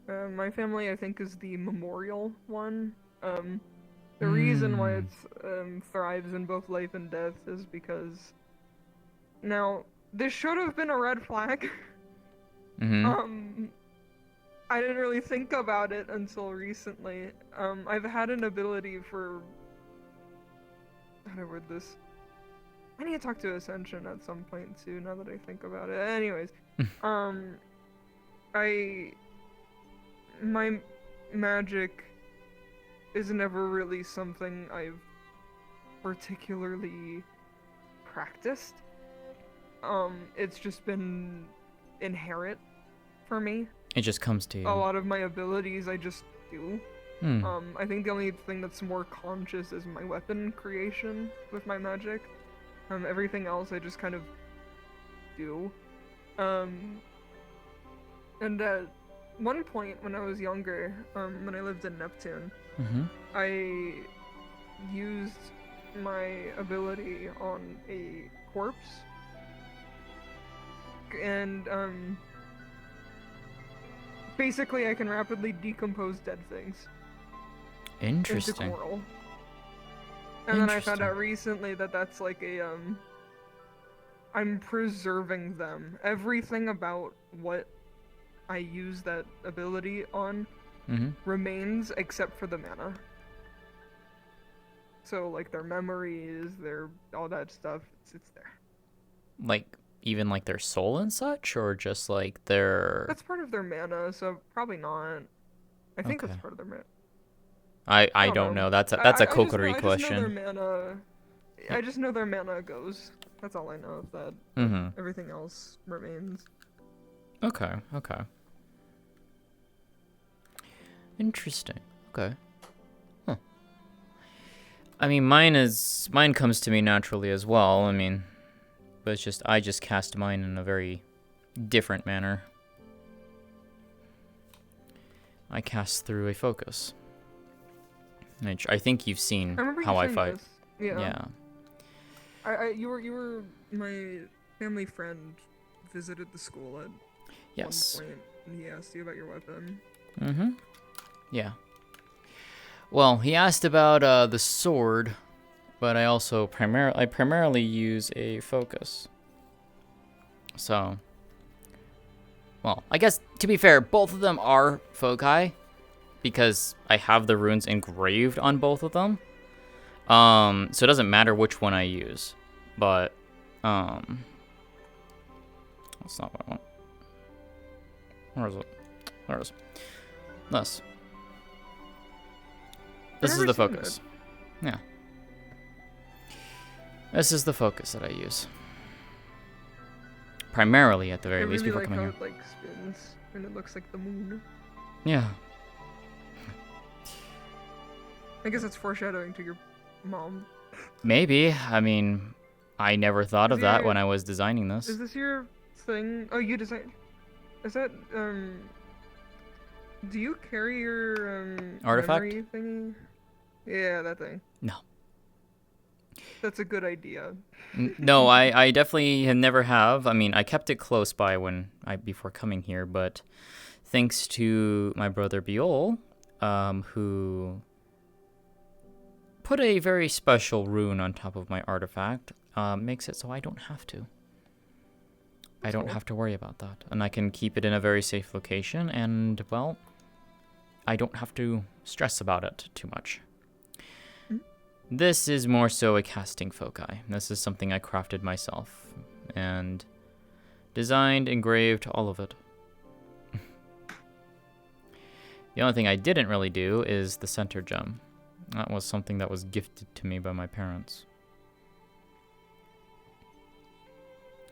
My family, I think, is the memorial one. The reason why it's thrives in both life and death is because... Now, this should have been a red flag. I didn't really think about it until recently. I've had an ability for... How do I word this? I need to talk to Ascension at some point too, now that I think about it. Anyways, my magic is never really something I've particularly practiced. It's just been inherent for me. It just comes to you. A lot of my abilities I just do. I think the only thing that's more conscious is my weapon creation with my magic. Everything else I just kind of do. And at one point when I was younger, when I lived in Neptune, I used my ability on a corpse. And, basically I can rapidly decompose dead things. Interesting. Into coral. And then I found out recently that that's like a, I'm preserving them. Everything about what I use that ability on remains except for the mana. So, like, their memories, their, all that stuff, it's there. Like, even like their soul and such, or just like their... That's part of their mana, so probably not. I think that's part of their mana. I don't know. That's a Kokiri question. I just know their mana. I just know their mana goes. That's all I know of that. Everything else remains. Okay. Interesting. Okay. Huh. I mean, mine comes to me naturally as well. I mean, but it's just I just cast mine in a very different manner. I cast through a focus. Which I think you've seen how I fight. This. Yeah. You were my family friend visited the school at one point, and he asked you about your weapon. Yeah. Well, he asked about the sword, but I also primarily use a focus. So, well, I guess to be fair, both of them are foci, because I have the runes engraved on both of them. So it doesn't matter which one I use, but that's not what I want. Where is it? Where is it? This is the focus. Yeah. This is the focus that I use. Primarily, at the very least, before coming how here. it, like, spins, and it looks like the moon. Yeah. I guess it's foreshadowing to your mom. Maybe. I mean, I never thought of that your- when I was designing this. Is this your thing? Oh, you designed. Is that Do you carry your Artifact? memory thingy? Yeah, that thing. No. That's a good idea. No, I definitely never have. I mean, I kept it close by before coming here, but thanks to my brother Biol, who put a very special rune on top of my artifact, makes it so I don't have to. I don't have to worry about that. And I can keep it in a very safe location, and, well, I don't have to stress about it too much. This is more so a casting foci. This is something I crafted myself, and designed, engraved, all of it. The only thing I didn't really do is the center gem. That was something that was gifted to me by my parents.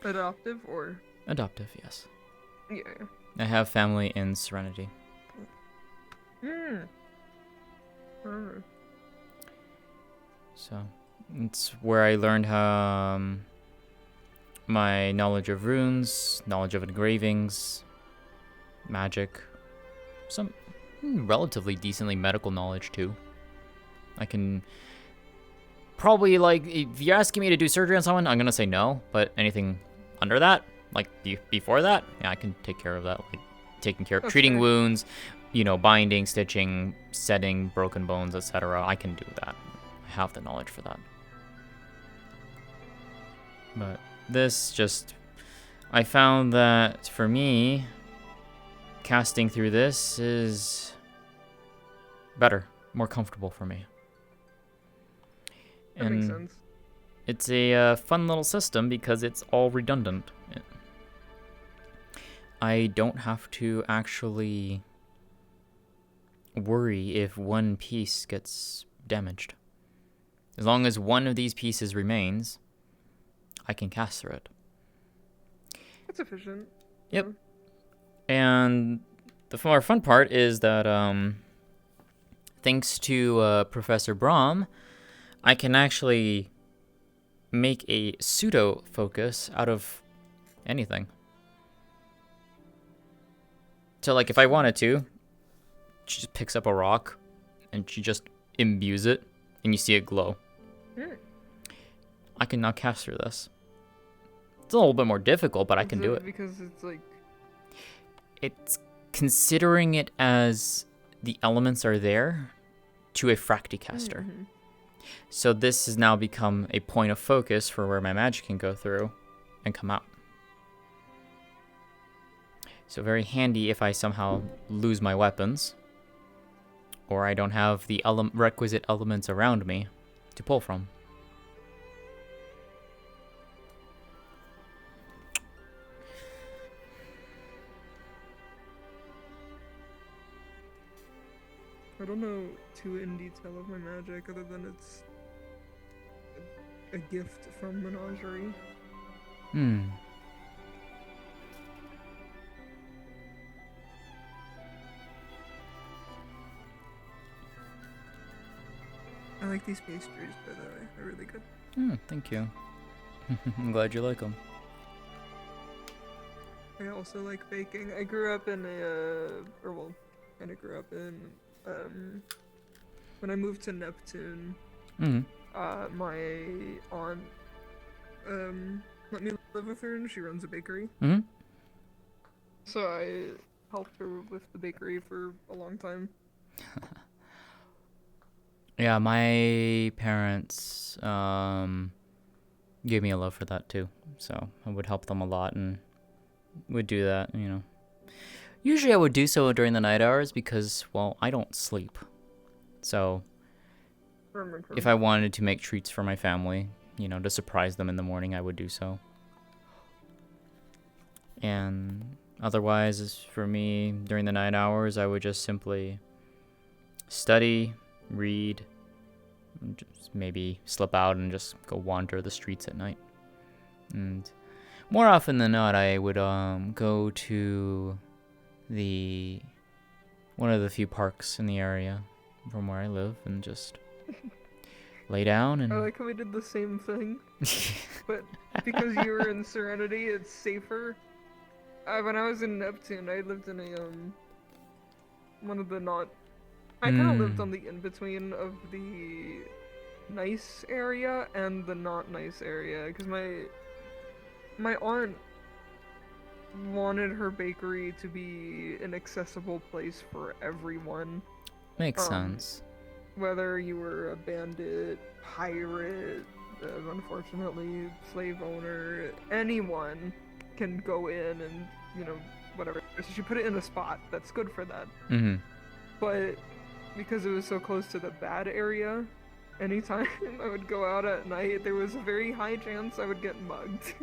Adoptive or? Adoptive, yes. Yeah. I have family in Serenity. Alright. So, it's where I learned my knowledge of runes, knowledge of engravings, magic, some relatively decently medical knowledge too. I can probably, like, if you're asking me to do surgery on someone, I'm gonna say no, but anything under that, like before that, yeah, I can take care of that, like taking care of treating wounds, binding, stitching, setting broken bones, etc. I can do that. I have the knowledge for that. But this I found that for me, casting through this is better, more comfortable for me. That makes sense. It's a fun little system because it's all redundant. I don't have to actually worry if one piece gets damaged. As long as one of these pieces remains, I can cast through it. That's efficient. Yep. And the more fun part is that thanks to Professor Brahm, I can actually make a pseudo focus out of anything. So, like, if I wanted to, she just picks up a rock and she just imbues it, and you see it glow. I can now cast through this. It's a little bit more difficult, but I can do it. Because it's like... It's considering it as the elements are there to a Fracticaster. So this has now become a point of focus for where my magic can go through and come out. So very handy if I somehow lose my weapons, or I don't have the requisite elements around me to pull from. I don't know too in detail of my magic other than it's a gift from Menagerie. I like these pastries, by the way. They're really good. Thank you. I'm glad you like them. I also like baking. I grew up in kind of grew up in, when I moved to Neptune, my aunt, let me live with her, and she runs a bakery. So I helped her with the bakery for a long time. Yeah, my parents gave me a love for that too. So I would help them a lot and would do that, Usually I would do so during the night hours because, well, I don't sleep. So if I wanted to make treats for my family, to surprise them in the morning, I would do so. And otherwise, for me, during the night hours, I would just simply study, read, just maybe slip out and just go wander the streets at night. And more often than not, I would go to one of the few parks in the area from where I live and just lay down and. I like how we did the same thing, but because you were in Serenity, it's safer. When I was in Neptune, I lived in a one of the not. I kind of lived on the in-between of the nice area and the not nice area, because my aunt wanted her bakery to be an accessible place for everyone. Makes sense. Whether you were a bandit, pirate, unfortunately, slave owner, anyone can go in and, whatever. So she put it in a spot that's good for that. Mm-hmm. But because it was so close to the bad area, anytime I would go out at night, there was a very high chance I would get mugged.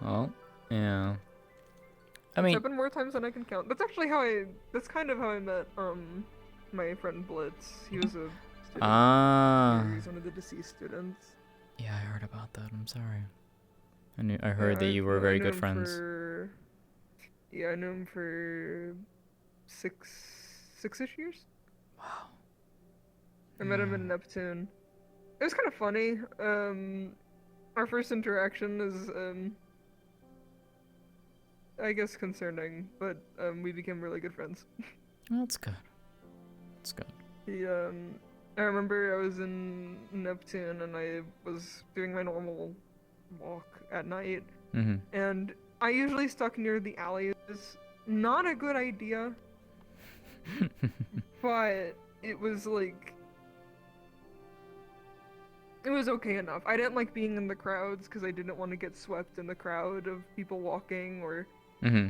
Well, yeah. I It's mean, happened more times than I can count. That's kind of how I met, my friend Blitz. He was a student. He's one of the deceased students. Yeah, I heard about that. I'm sorry. I heard that you were very good friends. I knew him for six-ish years. Wow. I met him in Neptune. It was kind of funny. Our first interaction is, I guess, concerning, but we became really good friends. That's good. That's good. I remember I was in Neptune and I was doing my normal walk at night, and I usually stuck near the alleys. Not a good idea, but it was like, it was okay enough. I didn't like being in the crowds because I didn't want to get swept in the crowd of people walking or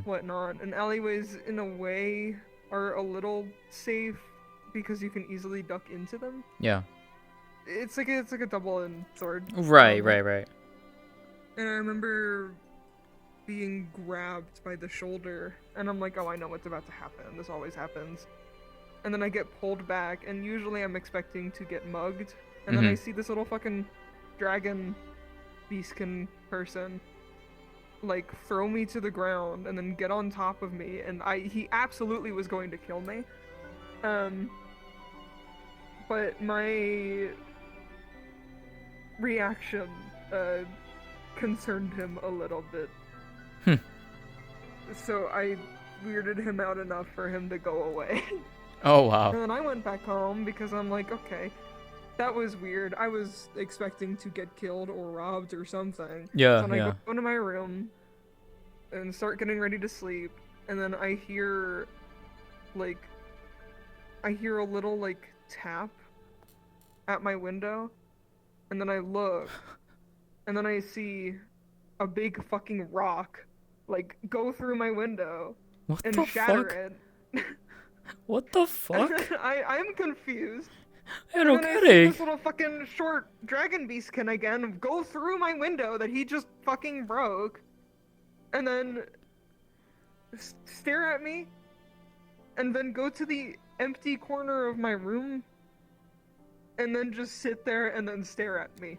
whatnot. And alleyways, in a way, are a little safe because you can easily duck into them. Yeah. It's like a double-edged sword. Right. And I remember being grabbed by the shoulder, and I'm like, oh, I know what's about to happen. This always happens. And then I get pulled back, and usually I'm expecting to get mugged. And then I see this little fucking dragon beastkin person, like, throw me to the ground and then get on top of me, and he absolutely was going to kill me. But my reaction concerned him a little bit. So I weirded him out enough for him to go away. Oh, wow. And then I went back home because I'm like, okay, that was weird. I was expecting to get killed or robbed or something. Yeah, so then I go into my room and start getting ready to sleep, and then I hear a little, like, tap at my window, and then I look, and then I see a big fucking rock, like, go through my window and shatter it. What the fuck? I'm confused. Yeah, no and then I see kidding. this little fucking short dragon beastkin again go through my window that he just fucking broke, and then stare at me, and then go to the empty corner of my room, and then just sit there and then stare at me.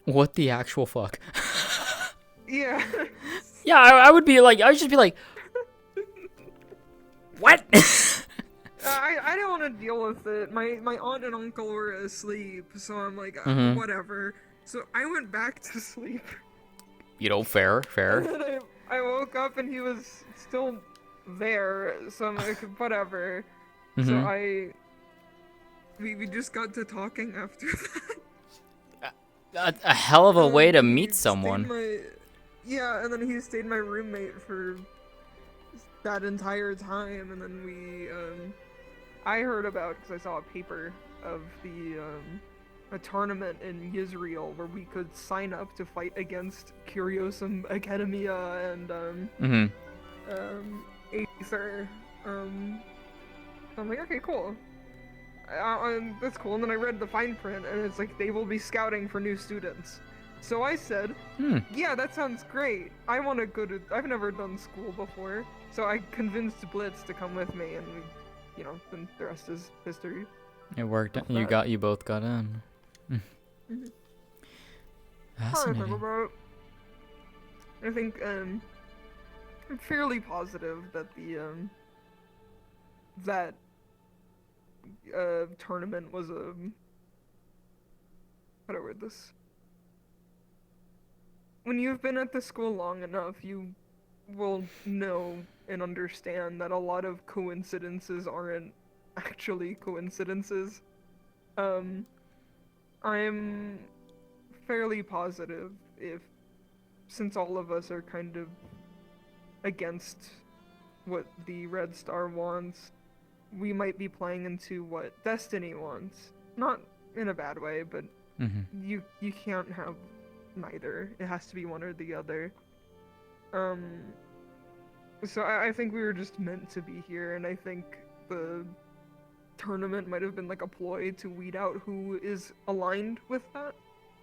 What the actual fuck? Yeah. Yeah, I would just be like, what? I don't want to deal with it. My aunt and uncle were asleep, so I'm like, whatever. So I went back to sleep. Fair. And then I woke up and he was still there, so I'm like, whatever. So we just got to talking after that. A hell of a way to meet someone. Yeah, and then he stayed my roommate for that entire time, and then I heard about, because I saw a paper of a tournament in Israel where we could sign up to fight against Curiosum Academia and Aether. So I'm like, okay, cool. That's cool. And then I read the fine print, and it's like, they will be scouting for new students. So I said, yeah, that sounds great. I want to go to... I've never done school before. So I convinced Blitz to come with me, and then the rest is history. It worked. You both got in. Fascinating. I think I'm fairly positive that the that tournament was a how do I word this? When you've been at the school long enough, you will know and understand that a lot of coincidences aren't actually coincidences. I'm fairly positive since all of us are kind of against what the Red Star wants, we might be playing into what Destiny wants. Not in a bad way, but you can't have neither. It has to be one or the other. So I think we were just meant to be here, and I think the tournament might have been like a ploy to weed out who is aligned with that.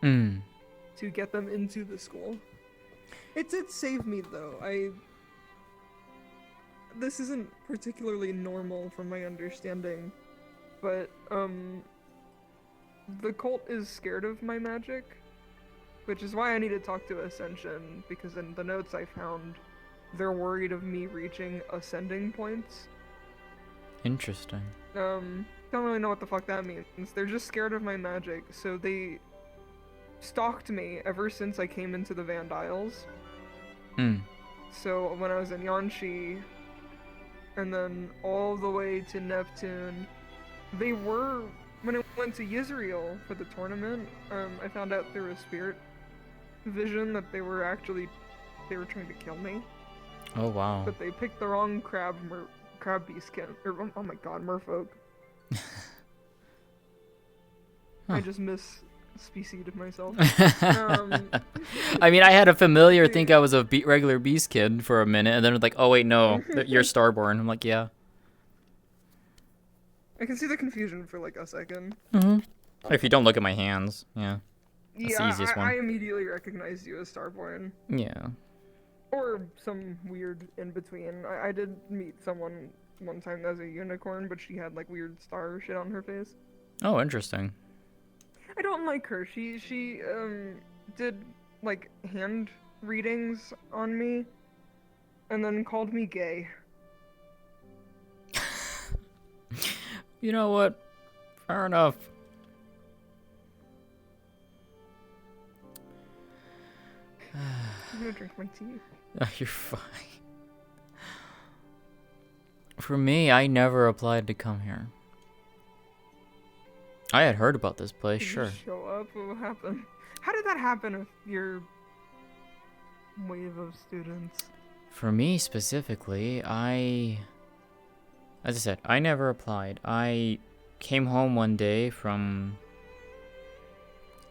To get them into the school. It did save me though. This isn't particularly normal from my understanding, but the cult is scared of my magic, which is why I need to talk to Ascension, because in the notes I found, they're worried of me reaching ascending points. Interesting. Don't really know what the fuck that means. They're just scared of my magic, so they stalked me ever since I came into the Vandiles. So when I was in Yanshi, and then all the way to Neptune, they were, when I went to Yisrael for the tournament, I found out through a spirit vision that they were trying to kill me. Oh wow. But they picked the wrong crab beastkin, or oh my god, merfolk. I just speciesed myself. I mean, I had a familiar think I was a regular beast kid for a minute, and then it's like, oh wait, no, you're Starborn. I'm like, yeah. I can see the confusion for like a second. If you don't look at my hands, yeah. That's Yeah, the easiest one. I immediately recognized you as Starborn. Yeah. Or some weird in between. I did meet someone one time that was a unicorn, but she had like weird star shit on her face. Oh, interesting. I don't like her. She did like hand readings on me, and then called me gay. You know what? Fair enough. I'm gonna drink my tea. Oh, you're fine. For me, I never applied to come here. I had heard about this place, Did sure. you show up? What happened? How did that happen with your wave of students? For me specifically, as I said, I never applied. I came home one day from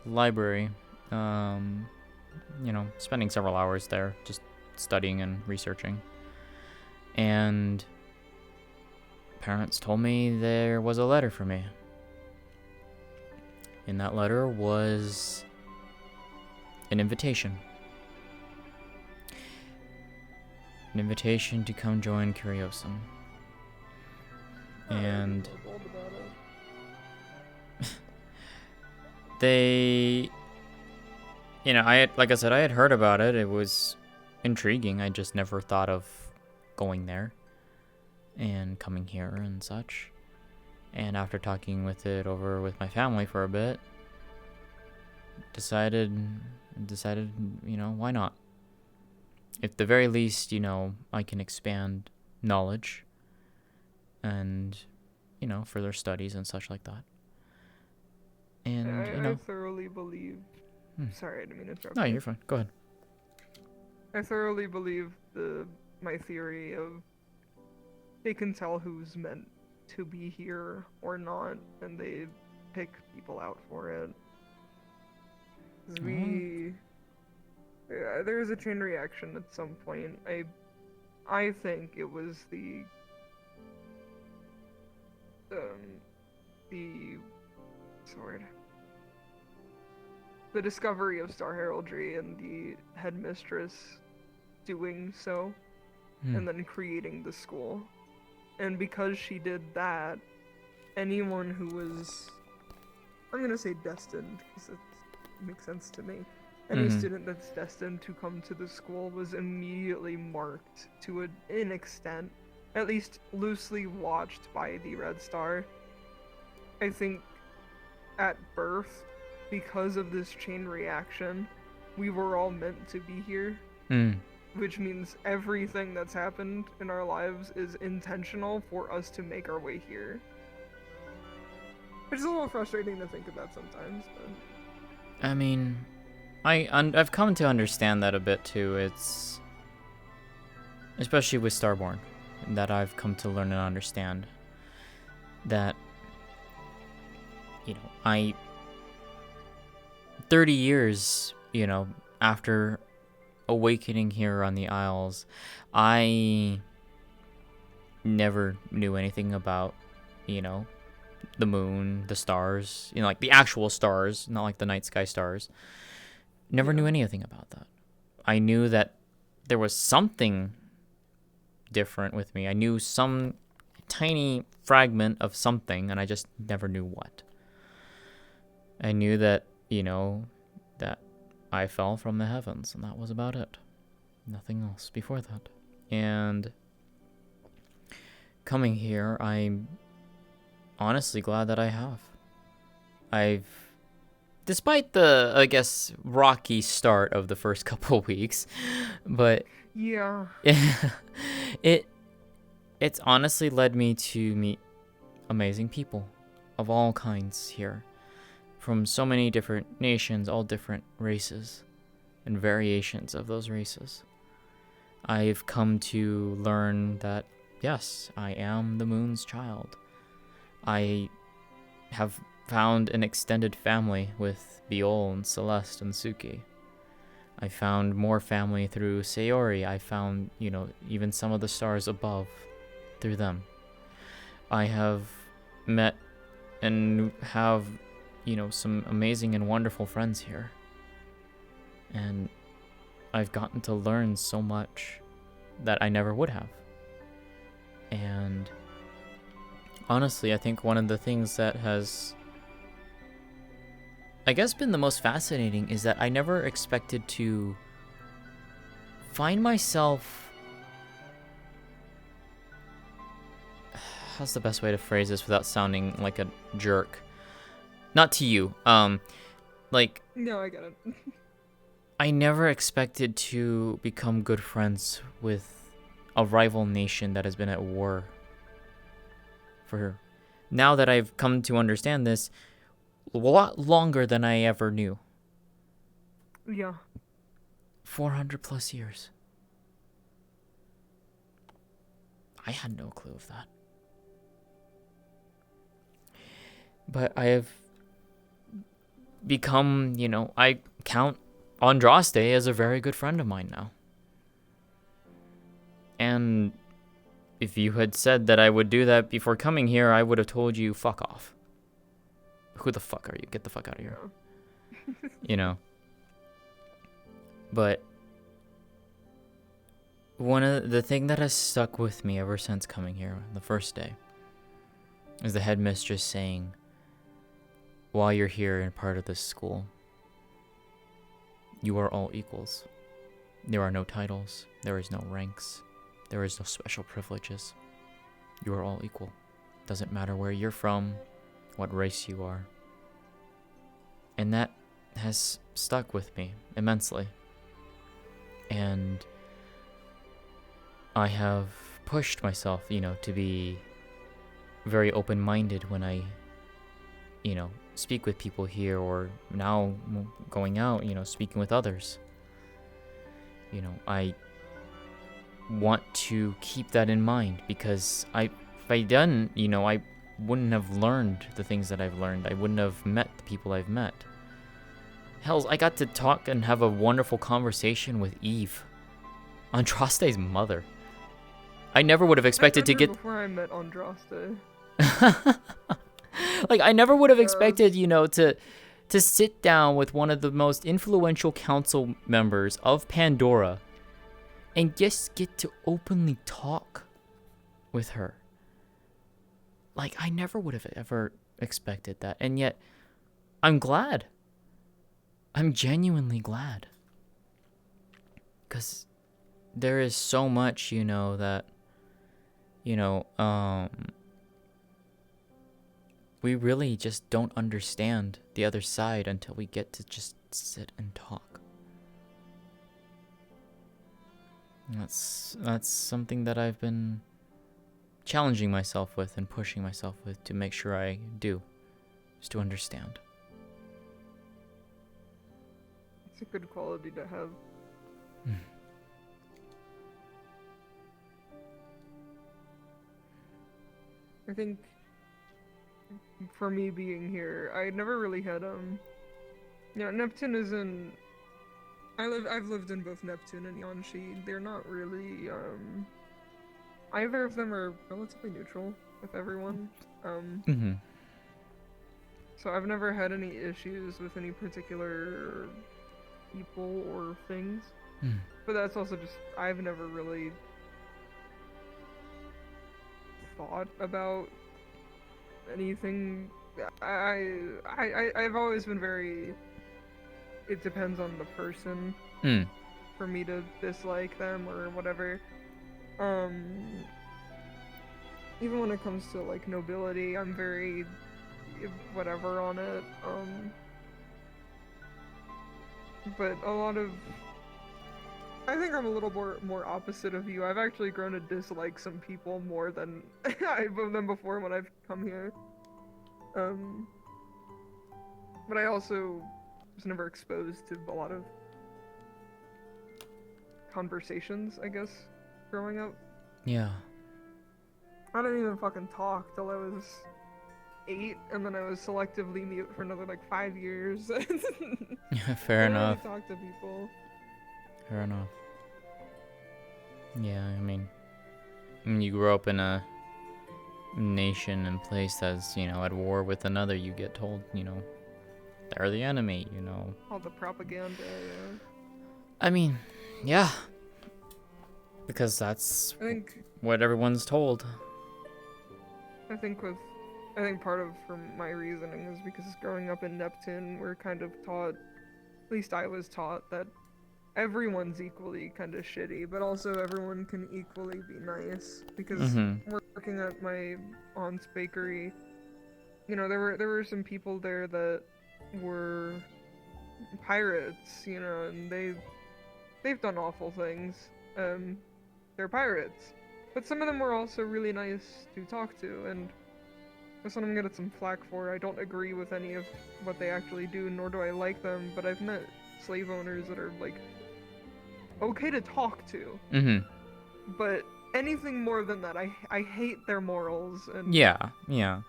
library, you know, spending several hours there, just studying and researching. And parents told me there was a letter for me. In that letter was an invitation. An invitation to come join Curiosum. And they, you know, like I said, I had heard about it. It was intriguing. I just never thought of going there and coming here and such. And after talking with it over with my family for a bit, decided, you know, why not? At the very least, you know, I can expand knowledge and, you know, further studies and such like that. And, you know, I thoroughly believe... Sorry, I didn't mean to interrupt. No, you're fine. Go ahead. I thoroughly believe my theory of they can tell who's meant to be here or not, and they pick people out for it. There was a chain reaction at some point. I think it was the discovery of Star Heraldry and the headmistress doing so, and then creating the school. And because she did that, anyone who was, I'm gonna say destined, because it makes sense to me. Any student that's destined to come to the school was immediately marked to an extent, at least loosely watched by the Red Star. I think at birth, because of this chain reaction, we were all meant to be here. Which means everything that's happened in our lives is intentional for us to make our way here. Which is a little frustrating to think about sometimes, but... I mean, I've come to understand that a bit too. It's... especially with Starborn, that I've come to learn and understand. That, you know, 30 years, you know, after awakening here on the Isles, I never knew anything about, you know, the moon, the stars, you know, like the actual stars, not like the night sky stars. Never knew anything about that. I knew that there was something different with me. I knew some tiny fragment of something, and I just never knew what. I knew that, you know, that I fell from the heavens, and that was about it. Nothing else before that. And coming here, I'm honestly glad that I have. Despite the, I guess, rocky start of the first couple weeks, but yeah, it's honestly led me to meet amazing people of all kinds here. From so many different nations, all different races, and variations of those races. I've come to learn that, yes, I am the moon's child. I have found an extended family with Biol and Celeste and Suki. I found more family through Sayori. I found, you know, even some of the stars above through them. I have met and have, you know, some amazing and wonderful friends here. And I've gotten to learn so much that I never would have. And honestly, I think one of the things that has, I guess, been the most fascinating is that I never expected to find myself... How's the best way to phrase this without sounding like a jerk? Not to you. Like... No, I get it. I never expected to become good friends with a rival nation that has been at war for... Now that I've come to understand this, a lot longer than I ever knew. Yeah. 400 plus years. I had no clue of that. But I have become, you know, I count Andraste as a very good friend of mine now. And if you had said that I would do that before coming here, I would have told you, fuck off. Who the fuck are you? Get the fuck out of here. You know? But one of the thing that has stuck with me ever since coming here, the first day, is the headmistress saying, while you're here and part of this school, you are all equals. There are no titles. There is no ranks. There is no special privileges. You are all equal. Doesn't matter where you're from, what race you are. And that has stuck with me immensely. And I have pushed myself, you know, to be very open-minded when I, you know, speak with people here, or now going out, you know, speaking with others. You know, I want to keep that in mind, because if I didn't, you know, I wouldn't have learned the things that I've learned. I wouldn't have met the people I've met. Hells, I got to talk and have a wonderful conversation with Eve, Andraste's mother. I never would have expected to get... Before I met Andraste. Like, I never would have expected, you know, to sit down with one of the most influential council members of Pandora and just get to openly talk with her. Like, I never would have ever expected that. And yet, I'm glad. I'm genuinely glad. Because there is so much, you know, that, you know, we really just don't understand the other side until we get to just sit and talk. That's something that I've been challenging myself with and pushing myself with to make sure I do, is to understand. It's a good quality to have. I think for me being here, I never really had Neptune isn't. I've lived in both Neptune and Yanshi. They're not really either of them are relatively neutral with everyone. So I've never had any issues with any particular people or things. But that's also just I've never really thought about anything. I've always been very. It depends on the person for me to dislike them or whatever. Even when it comes to like nobility, I'm very whatever on it. But a lot of I think I'm a little more opposite of you. I've actually grown to dislike some people more than than before when I've come here. But I also was never exposed to a lot of conversations, I guess, growing up. Yeah. I didn't even fucking talk till I was 8, and then I was selectively mute for another like 5 years. Fair enough. I didn't really talk to people. Fair enough. Yeah, I mean, when you grow up in a nation and place that's, you know, at war with another, you get told, you know, they're the enemy, you know. All the propaganda, yeah. I mean, yeah. Because that's what everyone's told. I think part of from my reasoning is because growing up in Neptune, we're kind of taught, at least I was taught, that everyone's equally kind of shitty, but also everyone can equally be nice. Because working at my aunt's bakery, you know, there were some people there that were pirates, you know, and they've done awful things. They're pirates, but some of them were also really nice to talk to, and that's what I'm gonna get some flack for. I don't agree with any of what they actually do, nor do I like them, but I've met slave owners that are like okay to talk to. But anything more than that, I hate their morals and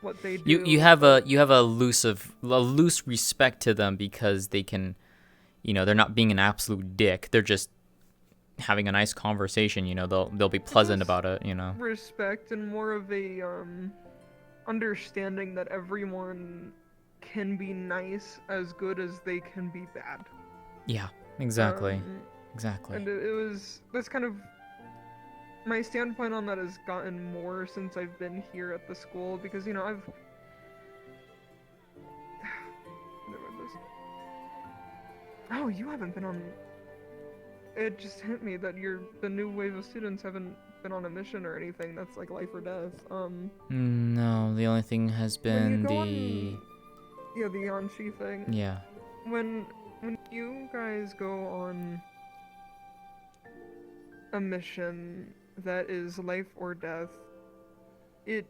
what they do. You have a loose respect to them because they can, you know, they're not being an absolute dick. They're just having a nice conversation, you know. They'll be pleasant about it, you know. Respect and more of a understanding that everyone can be nice as good as they can be bad. Yeah, exactly. Exactly. And that's kind of my standpoint on that has gotten more since I've been here at the school, because, you know, Oh, you haven't been on. It just hit me that the new wave of students haven't been on a mission or anything that's like life or death. No, the only thing has been the Yanshi thing. Yeah. When you guys go on a mission that is life or death, it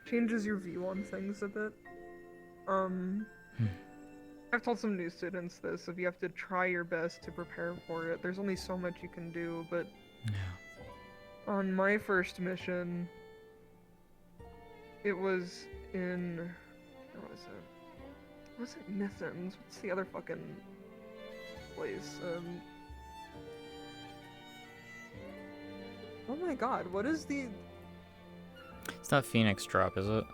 changes your view on things a bit. I've told some new students this, if you have to try your best to prepare for it, there's only so much you can do, but on my first mission, it was in, where was it? It wasn't Mithens, what's the other fucking place? Oh my god, what is the... It's not Phoenix Drop, is it?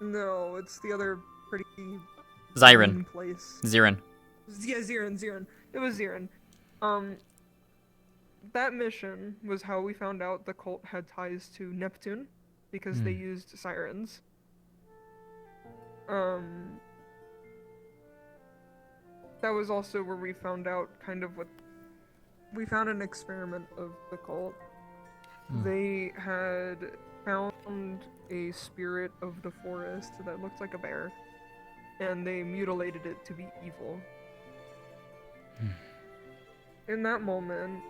No, it's the other pretty... Zyron. Place. Zirin. Yeah, Zirin. It was Zirin. That mission was how we found out the cult had ties to Neptune, because they used sirens. That was also where we found out kind of what we found an experiment of the cult. They had found a spirit of the forest that looked like a bear, and they mutilated it to be evil. In that moment,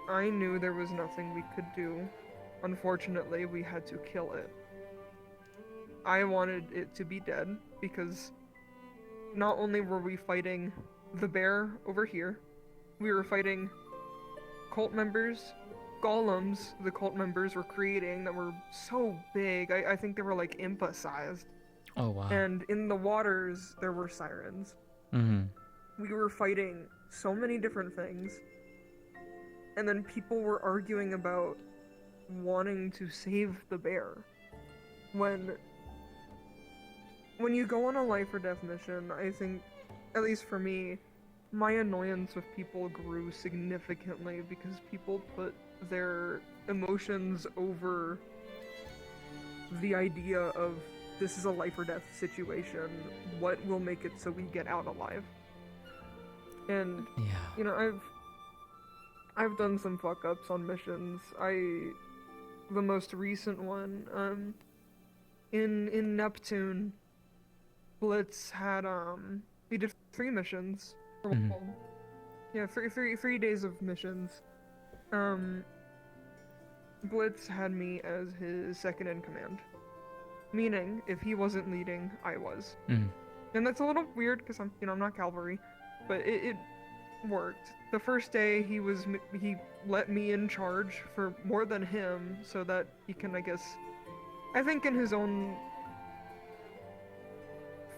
I knew there was nothing we could do. Unfortunately, we had to kill it. I wanted it to be dead because not only were we fighting the bear over here, we were fighting cult members, golems the cult members were creating that were so big. I think they were like Impa sized. Oh, wow. And in the waters, there were sirens. We were fighting so many different things. And then people were arguing about wanting to save the bear. When you go on a life or death mission, I think, at least for me, my annoyance with people grew significantly because people put their emotions over the idea of this is a life or death situation. What will make it so we get out alive? And you know, I've done some fuck ups on missions. The most recent one, in Neptune, Blitz had we did 3 missions. Yeah, three days of missions. Blitz had me as his second in command, meaning if he wasn't leading, I was. And that's a little weird because I'm not cavalry, but it worked. The first day he let me in charge for more than him so that he can, I think in his own.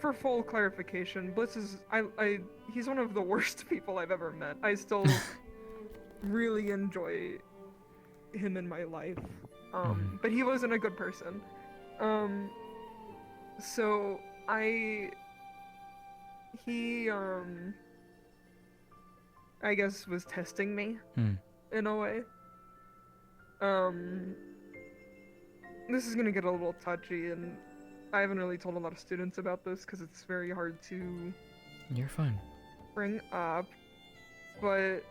For full clarification, Blitz is he's one of the worst people I've ever met. I still really enjoy him in my life. But he wasn't a good person. So he I guess was testing me in a way. This is gonna get a little touchy, and I haven't really told a lot of students about this because it's very hard to You're fine. bring up, but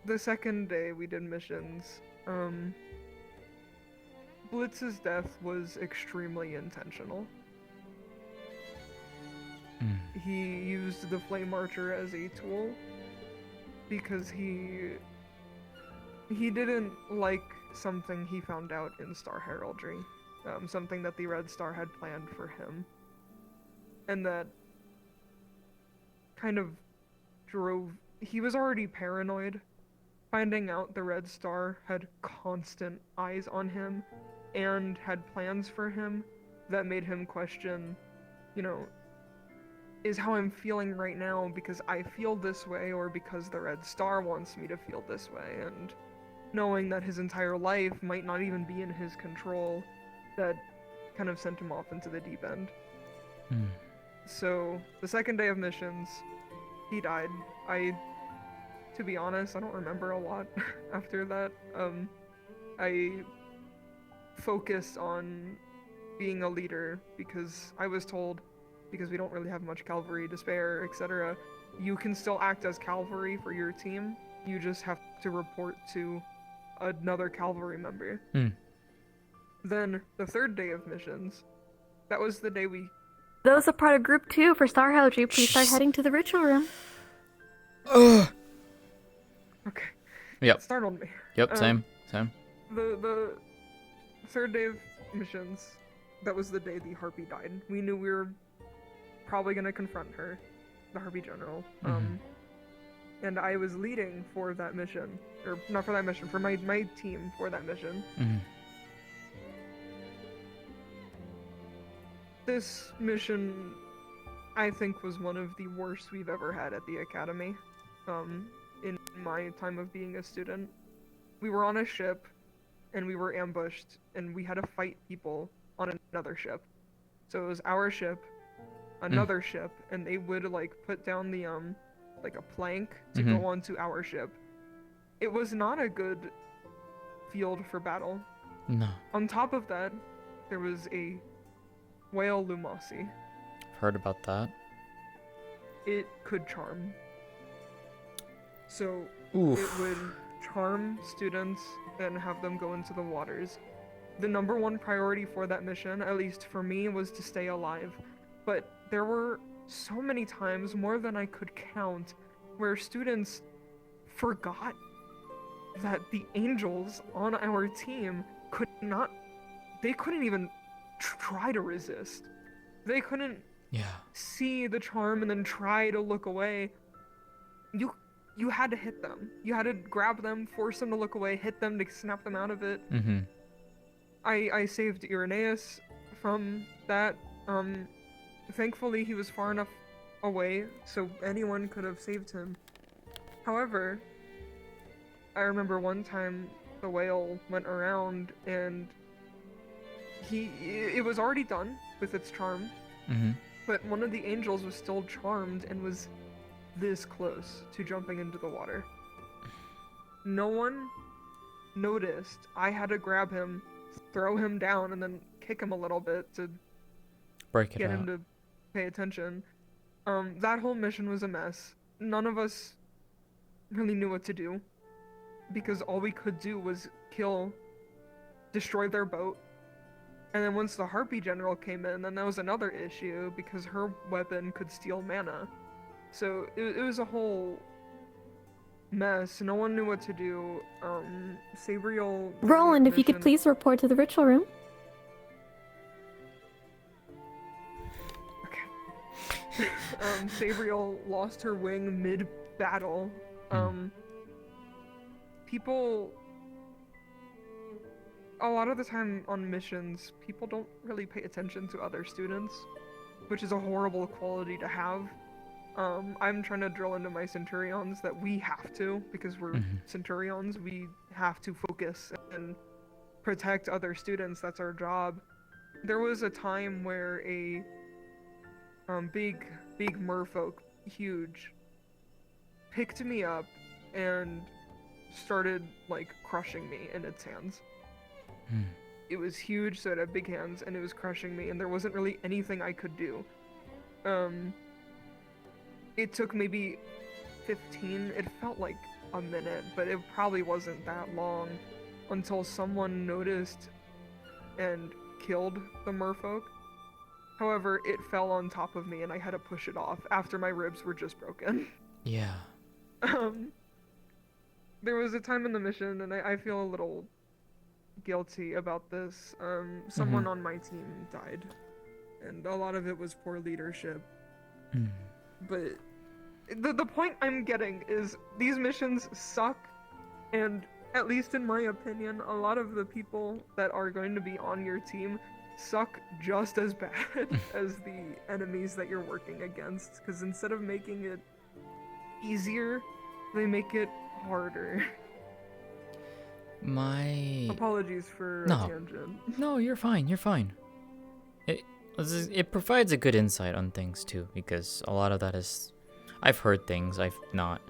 the second day we did missions, Blitz's death was extremely intentional. He used the Flame Archer as a tool because he didn't like something he found out in Star Heraldry. Something that the Red Star had planned for him. And that kind of he was already paranoid, finding out the Red Star had constant eyes on him and had plans for him that made him question, is how I'm feeling right now because I feel this way or because the Red Star wants me to feel this way, and knowing that his entire life might not even be in his control, that kind of sent him off into the deep end. So, the second day of missions, he died. To be honest, I don't remember a lot after that. I focused on being a leader because I was told, because we don't really have much cavalry to spare, etc., you can still act as cavalry for your team. You just have to report to another cavalry member. Then, the third day of missions, that was the day we... Those a part of Group 2 for Star Heraldry, please start heading to the ritual room. Okay. Yep. It startled me. Yep, same. The third day of missions, that was the day the Harpy died. We knew we were probably going to confront her, the Harpy General. And I was leading for that mission. Or, not for that mission, for my team for that mission. This mission, I think, was one of the worst we've ever had at the Academy, in my time of being a student. We were on a ship, and we were ambushed, and we had to fight people on another ship. So it was our ship, another ship, and they would, put down the, a plank to go onto our ship. It was not a good field for battle. No. On top of that, there was a whale Lumasi. Heard about that. It could charm. So Oof. it would charm students and have them go into the waters. The number one priority for that mission, at least for me, was to stay alive. But there were so many times, more than I could count, where students forgot that the angels on our team they couldn't even try to resist. They couldn't see the charm and then try to look away. You had to hit them. You had to grab them, force them to look away, hit them to snap them out of it. Mm-hmm. I saved Irenaeus from that. Thankfully he was far enough away so anyone could have saved him. However, I remember one time the whale went around and it was already done with its charm. Mm-hmm. But one of the angels was still charmed and was this close to jumping into the water. No one noticed. I had to grab him, throw him down, and then kick him a little bit to get him to pay attention. That whole mission was a mess. None of us really knew what to do, because all we could do was destroy their boat. And then once the Harpy General came in, then that was another issue, because her weapon could steal mana. So it was a whole mess. No one knew what to do. Sabriel... Roland, if you could please report to the ritual room. Okay. Sabriel lost her wing mid-battle. People... A lot of the time on missions, people don't really pay attention to other students, which is a horrible quality to have. I'm trying to drill into my Centurions that we have to, because we're Centurions, we have to focus and protect other students. That's our job. There was a time where a big merfolk, huge, picked me up and started like crushing me in its hands. It was huge, so it had big hands, and it was crushing me, and there wasn't really anything I could do. It took maybe 15, it felt like a minute, but it probably wasn't that long until someone noticed and killed the merfolk. However, it fell on top of me and I had to push it off after my ribs were just broken. Yeah. There was a time in the mission, and I feel a little guilty about this. Someone on my team died, and a lot of it was poor leadership. But the point I'm getting is these missions suck, and at least in my opinion, a lot of the people that are going to be on your team suck just as bad as the enemies that you're working against, because instead of making it easier, they make it harder. Apologies for a tangent. No, you're fine. You're fine. It provides a good insight on things too, because a lot of that is, I've heard things I've not.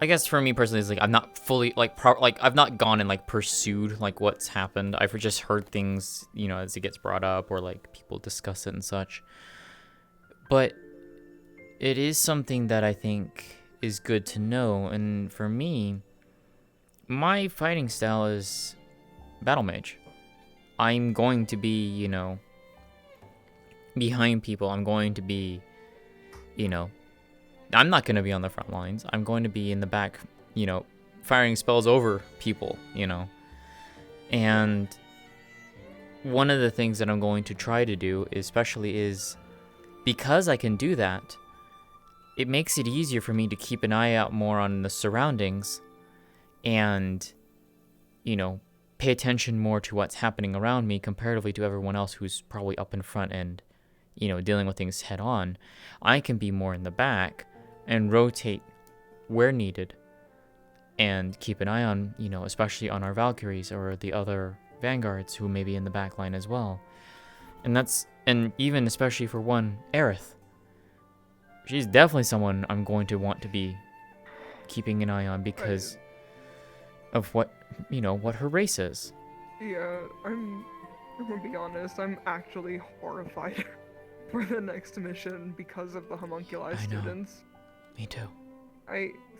I guess for me personally, it's like I'm not fully I've not gone and like pursued like what's happened. I've just heard things, you know, as it gets brought up or like people discuss it and such. But it is something that I think is good to know, and for me, my fighting style is battle mage. I'm going to be, you know, behind people. I'm going to be, you know, I'm not going to be on the front lines. I'm going to be in the back, you know, firing spells over people, you know. And one of the things that I'm going to try to do, especially, is because I can do that, it makes it easier for me to keep an eye out more on the surroundings and, you know, pay attention more to what's happening around me comparatively to everyone else who's probably up in front and, you know, dealing with things head on. I can be more in the back and rotate where needed and keep an eye on, you know, especially on our Valkyries or the other Vanguards who may be in the back line as well. And even especially for one, Aerith. She's definitely someone I'm going to want to be keeping an eye on because of what what her race is. Yeah, I'm gonna be honest, I'm actually horrified for the next mission because of the homunculi students. Me too.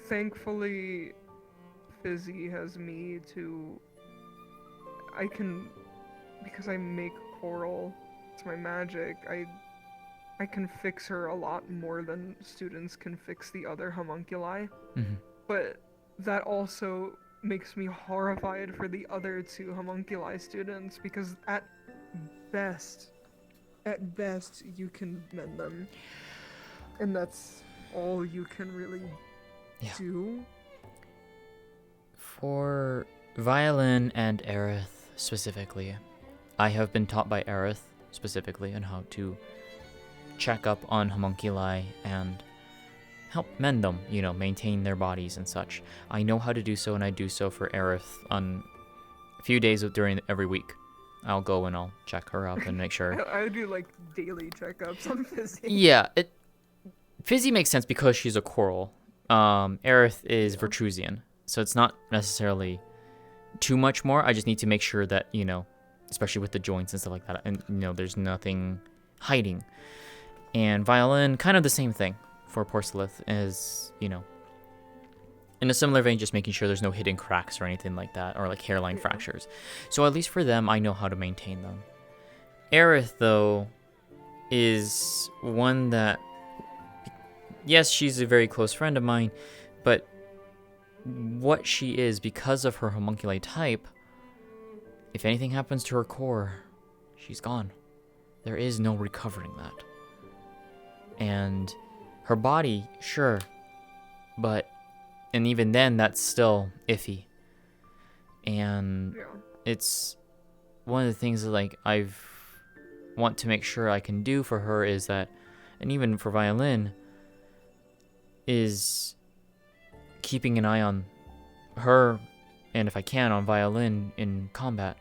Thankfully, Fizzy has me to... because I make coral, it's my magic, I can fix her a lot more than students can fix the other homunculi. Mhm. But that also makes me horrified for the other 2 homunculi students, because at best, you can mend them. And that's all you can really do. For Violin and Aerith specifically, I have been taught by Aerith specifically on how to check up on homunculi and help mend them, maintain their bodies and such. I know how to do so, and I do so for Aerith on a few days during every week. I'll go and I'll check her up and make sure. I do like daily checkups on Fizzy. Yeah, Fizzy makes sense because she's a coral. Aerith is Vertrusian, so it's not necessarily too much more. I just need to make sure that, especially with the joints and stuff like that, and there's nothing hiding. And Violin, kind of the same thing for Porcelain, is, in a similar vein, just making sure there's no hidden cracks or anything like that, or like hairline fractures. So at least for them, I know how to maintain them. Aerith, though, is one that, yes, she's a very close friend of mine, but what she is, because of her homunculi type, if anything happens to her core, she's gone. There is no recovering that. And her body, sure, and even then, that's still iffy. And it's one of the things that, I've want to make sure I can do for her is that, and even for Violin, is keeping an eye on her, and if I can, on Violin in combat,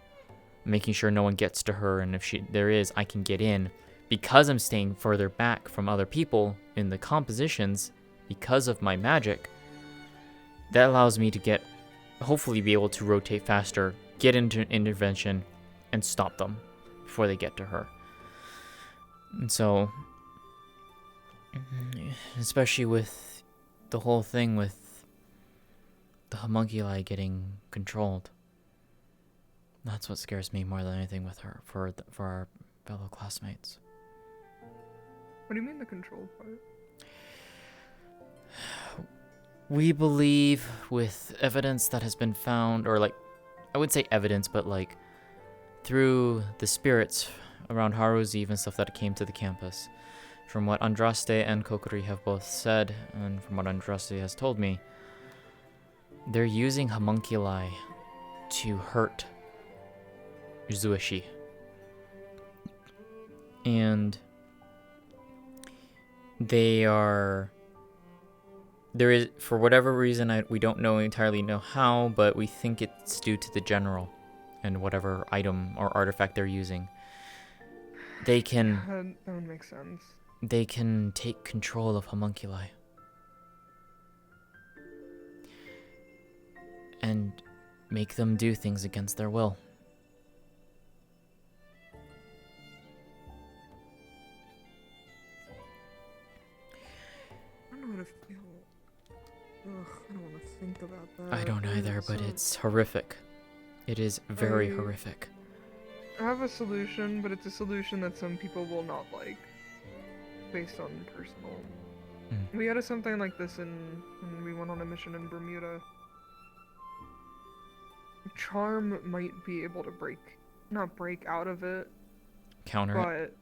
making sure no one gets to her, and if there is, I can get in. Because I'm staying further back from other people in the compositions, because of my magic, that allows me to hopefully be able to rotate faster, get into intervention, and stop them before they get to her. And so, especially with the whole thing with the homunculi getting controlled, that's what scares me more than anything with her, for our fellow classmates. What do you mean the control part? We believe, with evidence that has been found, or I wouldn't say evidence, but through the spirits around Haru's Eve and stuff that came to the campus, from what Andraste and Kokiri have both said, and from what Andraste has told me, they're using homunculi to hurt Uzuishi. And there is, for whatever reason, we don't entirely know how, but we think it's due to the general and whatever item or artifact they're using. They can... That would make sense. They can take control of homunculi. And make them do things against their will. I don't know how to feel. Ugh, I don't want to think about that. I don't either, but it's horrific. It is very horrific. I have a solution, but it's a solution that some people will not like, based on personal. We had something like this when we went on a mission in Bermuda. Charm might be able to not break out of it. Counter it.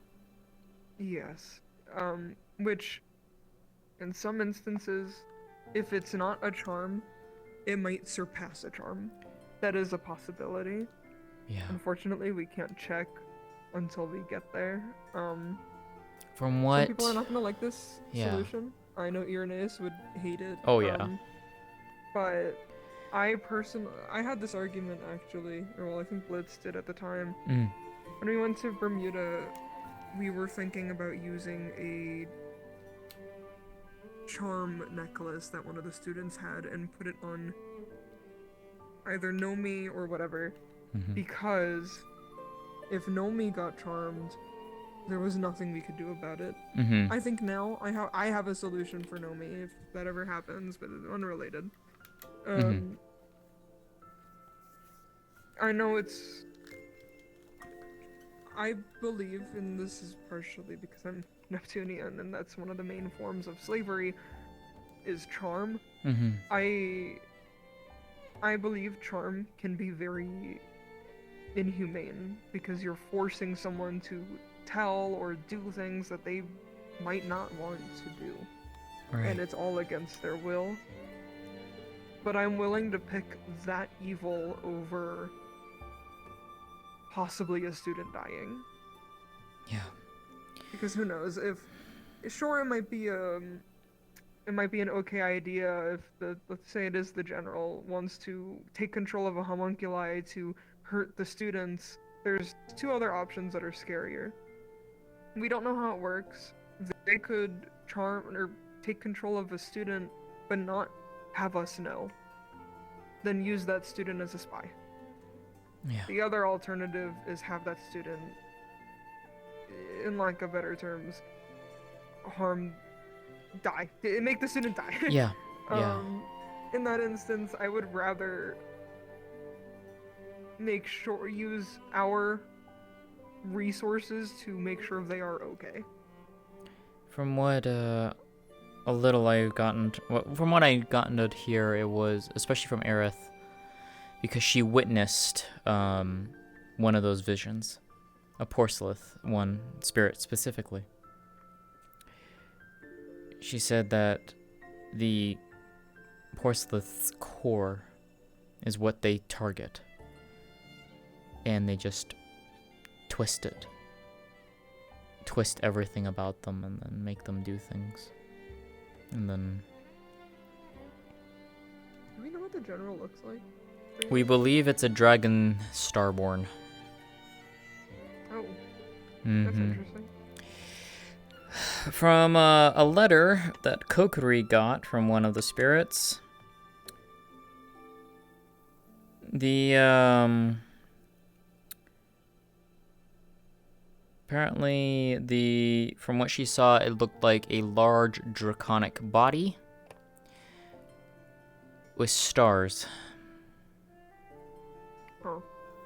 But, yes. Which, in some instances, if it's not a charm, it might surpass a charm. That is a possibility. Yeah. Unfortunately, we can't check until we get there. From what... Some people are not gonna like this solution. I know Irenaeus would hate it. Oh, yeah. But I had this argument, actually, or well, I think Blitz did at the time. When we went to Bermuda, we were thinking about using a charm necklace that one of the students had and put it on either Nomi or whatever, because if Nomi got charmed, there was nothing we could do about it. I think now I have a solution for Nomi if that ever happens, but it's unrelated. I know I believe, and this is partially because I'm Neptunian, and that's one of the main forms of slavery, is charm. I believe charm can be very inhumane, because you're forcing someone to tell or do things that they might not want to do. And it's all against their will. But I'm willing to pick that evil over possibly a student dying. Yeah. Because who knows, sure, it might be an okay idea if let's say it is the general wants to take control of a homunculi to hurt the students. There's two other options that are scarier. We don't know how it works. They could charm or take control of a student but not have us know. Then use that student as a spy. Yeah. The other alternative is have that student, in lack of better terms, die. Make the student die. Yeah. Yeah. In that instance, I would rather use our resources to make sure they are okay. From what a little I've gotten, from what I've gotten to hear, it was especially from Aerith, because she witnessed one of those visions, a Porcelith one spirit specifically. She said that the Porcelith's core is what they target, and they just twist everything about them, and then make them do things. And then do we know what the general looks like? we believe it's a dragon starborn. Oh, that's interesting. From a letter that Kokiri got from one of the spirits, apparently from what she saw, it looked like a large draconic body with stars. Huh.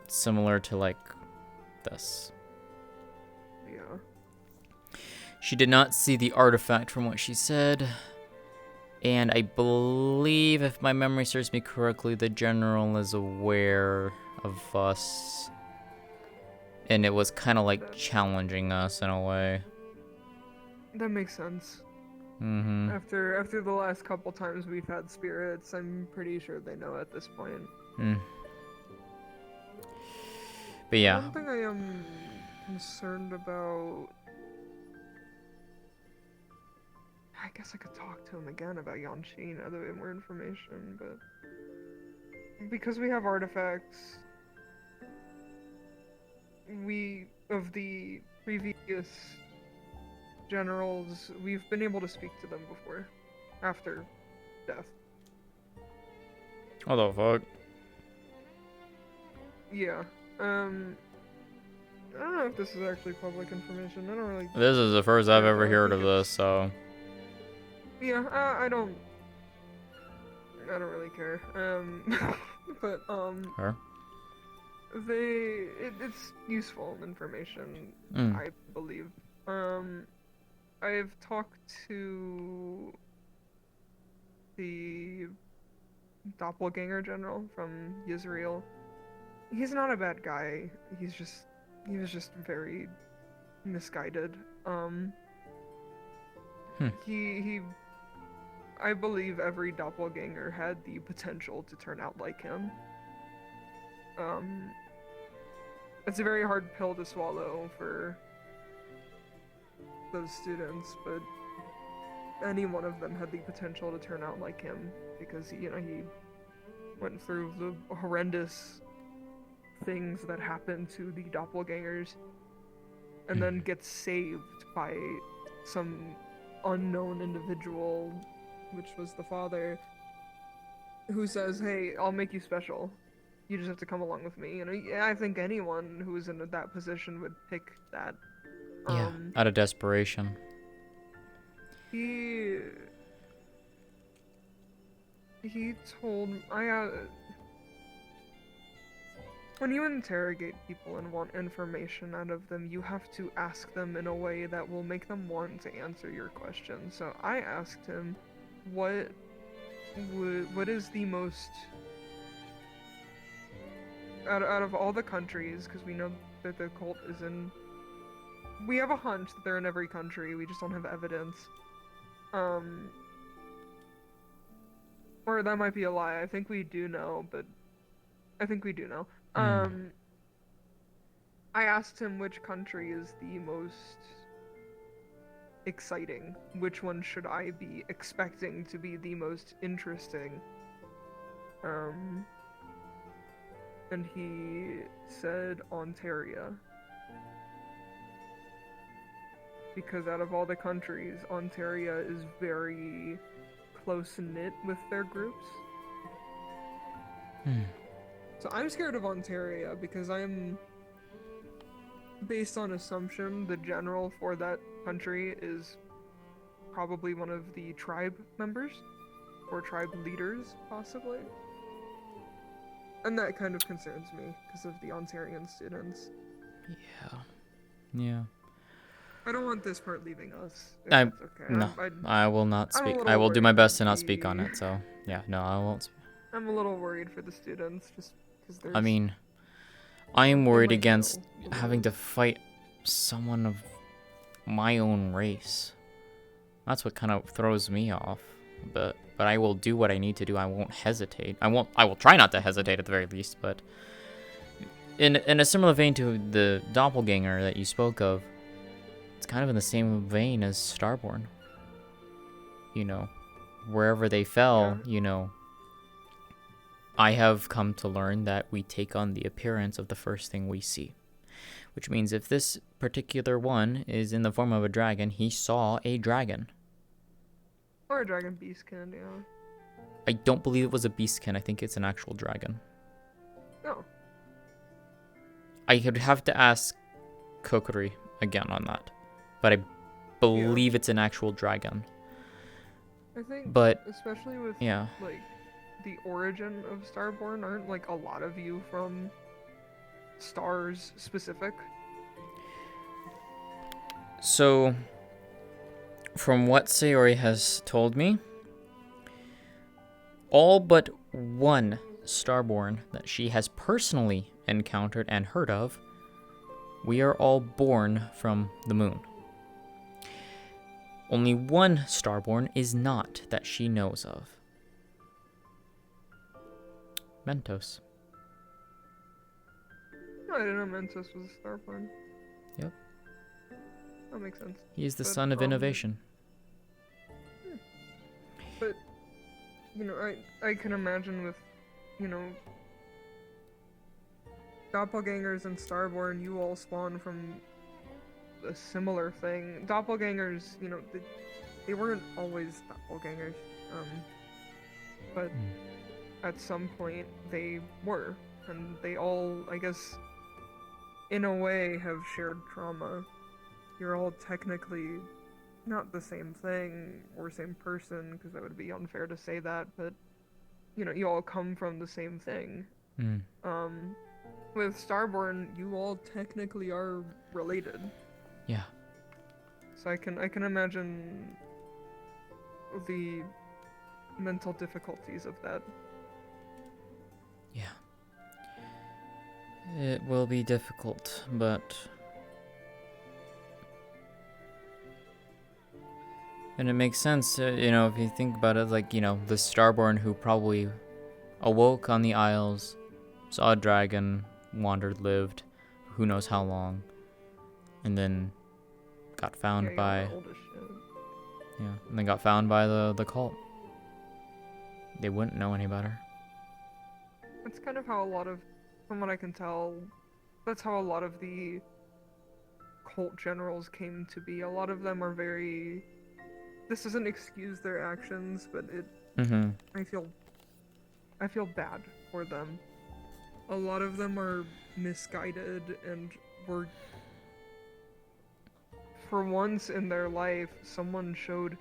Similar to like this. Yeah. She did not see the artifact from what she said. And I believe, if my memory serves me correctly, the general is aware of us. And it was kind of like challenging us in a way. That makes sense. After the last couple times we've had spirits, I'm pretty sure they know at this point. But yeah. One thing I am concerned about... I guess I could talk to him again about Yanshin now that we have more information, but... because we have artifacts... of the previous generals, we've been able to speak to them before, after death. What the fuck? Yeah, I don't know if this is actually public information. I don't really... This is the first I've ever heard of this, so... Yeah, I don't really care. But, Her? it's useful information, I believe. I've talked to the doppelganger general from Yisrael. He's not a bad guy. He was just very misguided. I believe every doppelganger had the potential to turn out like him. It's a very hard pill to swallow for those students, but any one of them had the potential to turn out like him, because he went through the horrendous things that happened to the doppelgangers, and then gets saved by some unknown individual, which was the father, who says, "Hey, I'll make you special." you just have to come along with me. You know, yeah, I think anyone who is in that position would pick that. Yeah, out of desperation. He told when you interrogate people and want information out of them, you have to ask them in a way that will make them want to answer your question. So I asked him, what is the most out of all the countries, because we know that the cult is in. We have a hunch that they're in every country. We just don't have evidence. Or that might be a lie. I think we do know, but I think we do know. I asked him which country is the most exciting. Which one should I be expecting to be the most interesting? And he said Ontario. Because out of all the countries, Ontario is very close-knit with their groups. So I'm scared of Ontario because I'm, based on assumption, the general for that country is probably one of the tribe members, or tribe leaders, possibly. And that kind of concerns me because of the Ontarian students. Yeah. I don't want this part leaving us. Okay. No, I will not speak. I will do my best to not speak on it. So yeah, no, I won't. I'm a little worried for the students, just because there's. I mean, I am worried against having to fight someone of my own race. That's what kind of throws me off. But I will do what I need to do. I won't hesitate. I will try not to hesitate at the very least. But in a similar vein to the doppelganger that you spoke of, it's kind of in the same vein as Starborn. You know, wherever they fell, you know, I have come to learn that we take on the appearance of the first thing we see. Which means if this particular one is in the form of a dragon, he saw a dragon. Or a dragon beastkin, yeah. I don't believe it was a beastkin. I think it's an actual dragon. No. I could have to ask Kokiri again on that. But I believe it's an actual dragon. I think, but especially with like the origin of Starborn, aren't like a lot of you from stars specific? So, from what Sayori has told me, all but one Starborn that she has personally encountered and heard of, we are all born from the moon. Only one Starborn is not that she knows of. Mentos. No, I didn't know Mentos was a Starborn. Yep. That makes sense. He is the son of innovation. But, you know, I can imagine with, you know, doppelgangers and Starborn, you all spawn from a similar thing. Doppelgangers, you know, they weren't always doppelgangers, but at some point they were, and they all, I guess, in a way have shared trauma. You're all technically not the same thing or same person, because that would be unfair to say that, but, you know, you all come from the same thing. With Starborn, you all technically are related. Yeah. So I can imagine the mental difficulties of that. Yeah. It will be difficult, but... And it makes sense, you know, if you think about it, like, you know, the Starborn who probably awoke on the Isles, saw a dragon, wandered, lived, who knows how long, and then got found by... Yeah, and then got found by the cult. They wouldn't know any better. That's kind of how a lot of, from what I can tell, that's how a lot of the cult generals came to be. A lot of them are very... This doesn't excuse their actions, but it... I feel bad for them. a lot of them are misguided and were, for once in their life, someone showed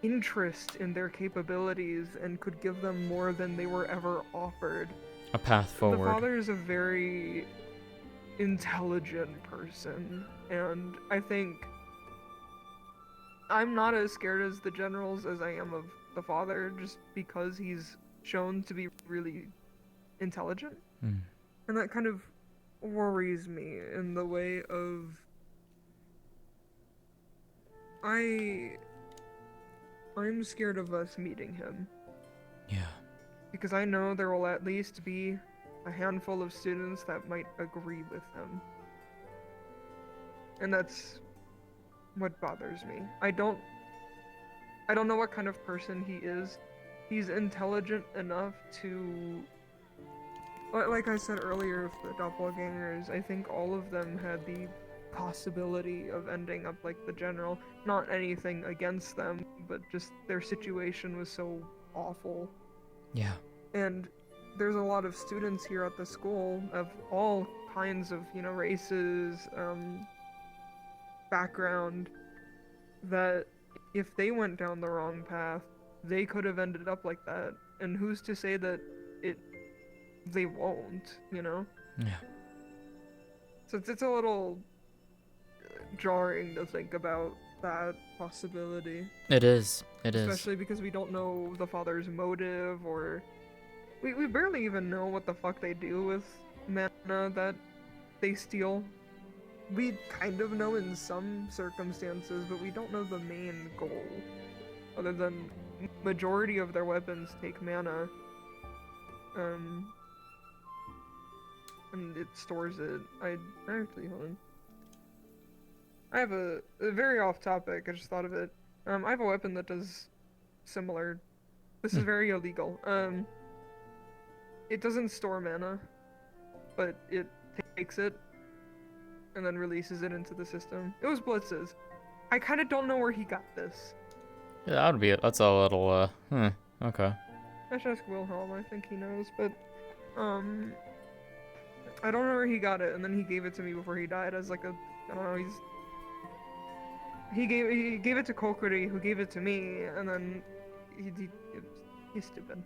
interest in their capabilities and could give them more than they were ever offered. A path forward. The father is a very intelligent person, and I think I'm not as scared as the generals as I am of the father, just because he's shown to be really intelligent. Mm. And that kind of worries me in the way of I'm scared of us meeting him. Yeah. Because I know there will at least be a handful of students that might agree with him. And that's what bothers me. I don't know what kind of person he is. He's intelligent enough to, like I said earlier with the doppelgangers, I think all of them had the possibility of ending up like the general. Not anything against them, but just their situation was so awful. Yeah. And there's a lot of students here at the school of all kinds of, races, background, that if they went down the wrong path, they could have ended up like that. And who's to say that they won't, Yeah. So it's a little jarring to think about that possibility. It is. It is. Especially because we don't know the father's motive, or we barely even know what the fuck they do with mana that they steal. We kind of know in some circumstances, but we don't know the main goal. Other than majority of their weapons take mana. And it stores it. Actually, hold on. I have a very off topic, I just thought of it. I have a weapon that does similar. This is very illegal. It doesn't store mana, but it takes it and then releases it into the system. It was Blitz's. I kind of don't know where he got this. Yeah, that would be it. That's a little, okay. I should ask Wilhelm, I think he knows, but, I don't know where he got it, and then he gave it to me before he died as like I don't know, he gave it to Kokuri, who gave it to me, and then he's stupid.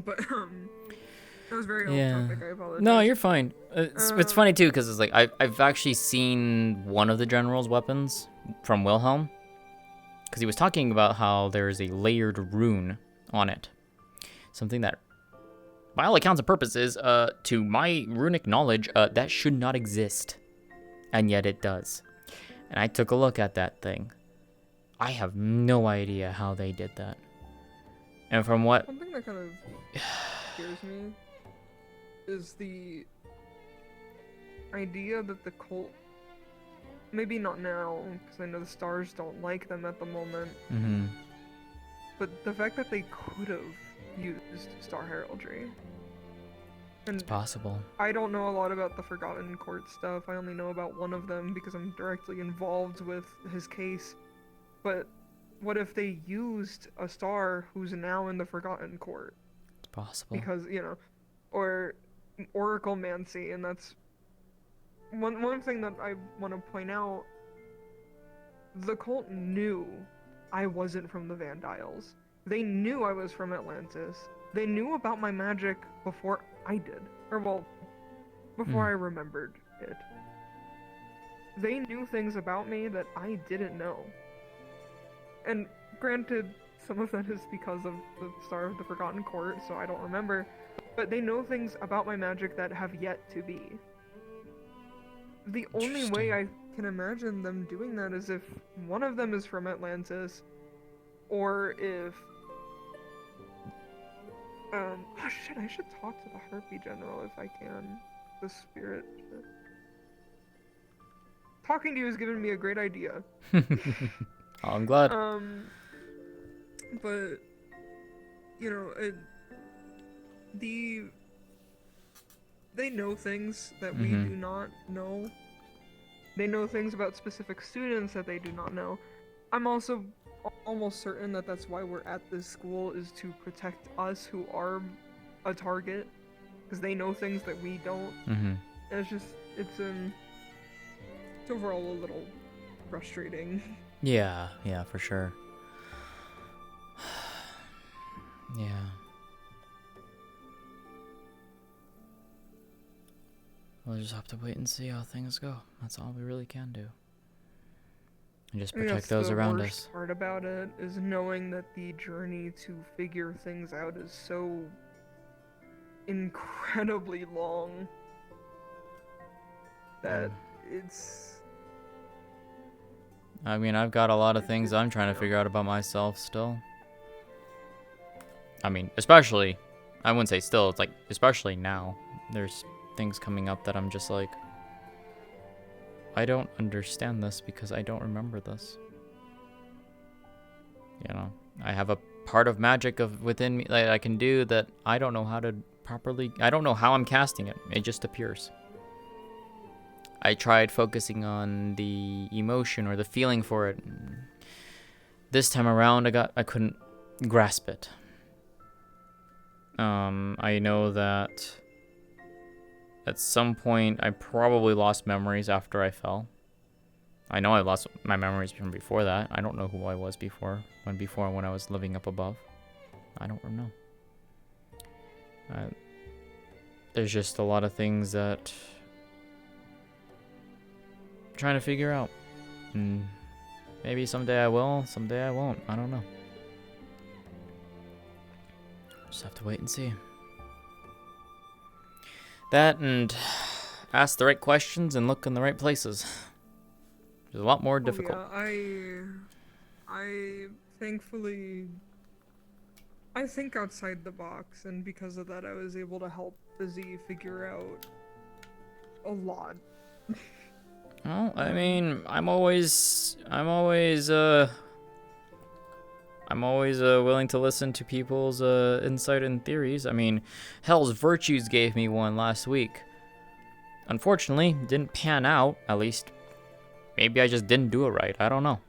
But that was very off topic. I apologize. No, you're fine. It's funny too, because it's like I've actually seen one of the general's weapons from Wilhelm, because he was talking about how there's a layered rune on it, something that, by all accounts and purposes, to my runic knowledge, that should not exist, and yet it does. And I took a look at that thing. I have no idea how they did that. And from what... One thing that kind of scares me is the idea that the cult... Maybe not now, because I know the stars don't like them at the moment. Mm-hmm. But the fact that they could have used Star Heraldry. And it's possible. I don't know a lot about the Forgotten Court stuff. I only know about one of them because I'm directly involved with his case. But what if they used a star who's now in the Forgotten Court? It's possible. Because, or Oracle Mancy, and that's one thing that I want to point out. The cult knew I wasn't from the Vandiles. They knew I was from Atlantis. They knew about my magic before I did. Or, well, before I remembered it. They knew things about me that I didn't know. And granted, some of that is because of the Star of the Forgotten Court, so I don't remember. But they know things about my magic that have yet to be. The only way I can imagine them doing that is if one of them is from Atlantis, or if... oh shit, I should talk to the Harpy General if I can. The spirit shit. Talking to you has given me a great idea. I'm glad. But, they know things that we do not know. They know things about specific students that they do not know. I'm also almost certain that that's why we're at this school, is to protect us who are a target. because they know things that we don't. Mhm. And it's overall a little frustrating. Yeah, yeah, for sure. Yeah. We'll just have to wait and see how things go. That's all we really can do. And just I guess protect those around The us. worst part about it is knowing that the journey to figure things out is so incredibly long that it's... I mean, I've got a lot of things I'm trying to figure out about myself still. I mean, especially, I wouldn't say still, it's like, especially now. There's things coming up that I'm just like, I don't understand this because I don't remember this. You know, I have a part of magic within me that I can do that I don't know how to properly, I don't know how I'm casting it. It just appears. I tried focusing on the emotion or the feeling for it. This time around, I couldn't grasp it. I know that at some point I probably lost memories after I fell. I know I lost my memories from before that. I don't know who I was before when I was living up above. I don't know. There's just a lot of things that I'm trying to figure out. And maybe someday I will, someday I won't. I don't know. Just have to wait and see. That and ask the right questions and look in the right places. It's a lot more difficult. Yeah, I thankfully, I think outside the box, and because of that I was able to help Izzy figure out a lot. Well, I mean, I'm always willing to listen to people's insight and theories. I mean, Hell's Virtues gave me one last week. Unfortunately, didn't pan out, at least. Maybe I just didn't do it right. I don't know.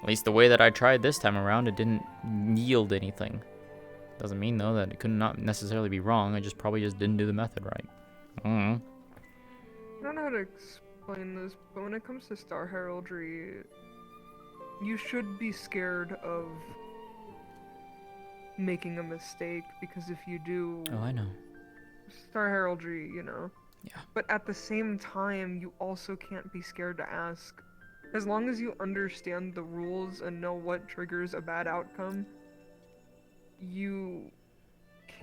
At least the way that I tried this time around, it didn't yield anything. Doesn't mean, though, that it could not necessarily be wrong. I probably just didn't do the method right. I don't know. I don't know how to explain this, but when it comes to Star Heraldry, you should be scared of making a mistake, because if you do... Oh, I know. Star Heraldry, you know. Yeah. But at the same time, you also can't be scared to ask. As long as you understand the rules and know what triggers a bad outcome, you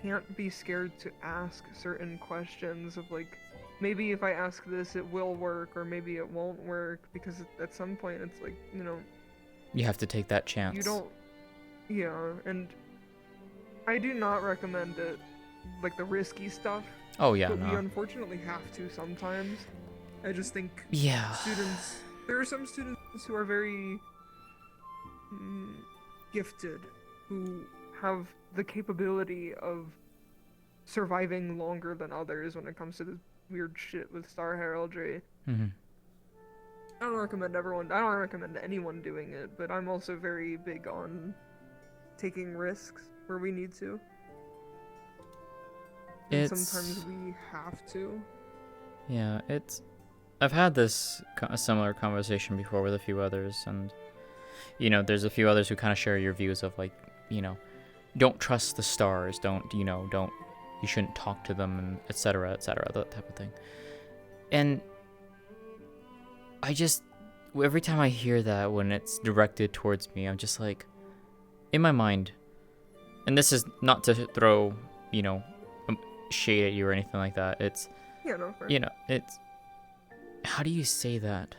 can't be scared to ask certain questions of like, maybe if I ask this it will work, or maybe it won't work, because at some point it's like, you know... You have to take that chance. You don't... Yeah, and I do not recommend it, like the risky stuff. Oh, yeah, but no. we unfortunately have to sometimes. I just think Yeah. students... There are some students who are very gifted, who have the capability of surviving longer than others when it comes to this weird shit with Star Heraldry. Mm-hmm. I don't recommend anyone doing it, but I'm also very big on taking risks where we need to. And sometimes we have to. Yeah, I've had this a similar conversation before with a few others, and you know, there's a few others who kind of share your views of like, you know, don't trust the stars, you shouldn't talk to them, and etc., that type of thing. And I just, every time I hear that when it's directed towards me, I'm just like, in my mind, and this is not to throw, you know, shade at you or anything like that. It's, yeah, no, fair. you know, it's, how do you say that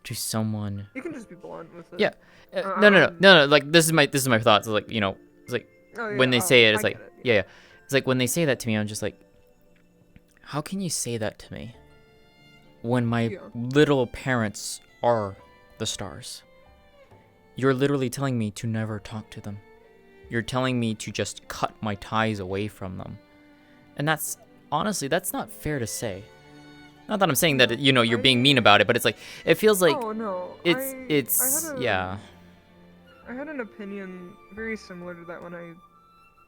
to someone? You can just be blunt with it. Yeah, no. Like this is my thoughts. Like, you know, it's like when they say it, it's like yeah. It's like when they say that to me, I'm just like, how can you say that to me when my literal parents are the stars? You're literally telling me to never talk to them. You're telling me to just cut my ties away from them. And that's, honestly, that's not fair to say. Not that I'm saying that, you know, you're being mean about it, but it's like, it feels like, yeah. I had an opinion very similar to that when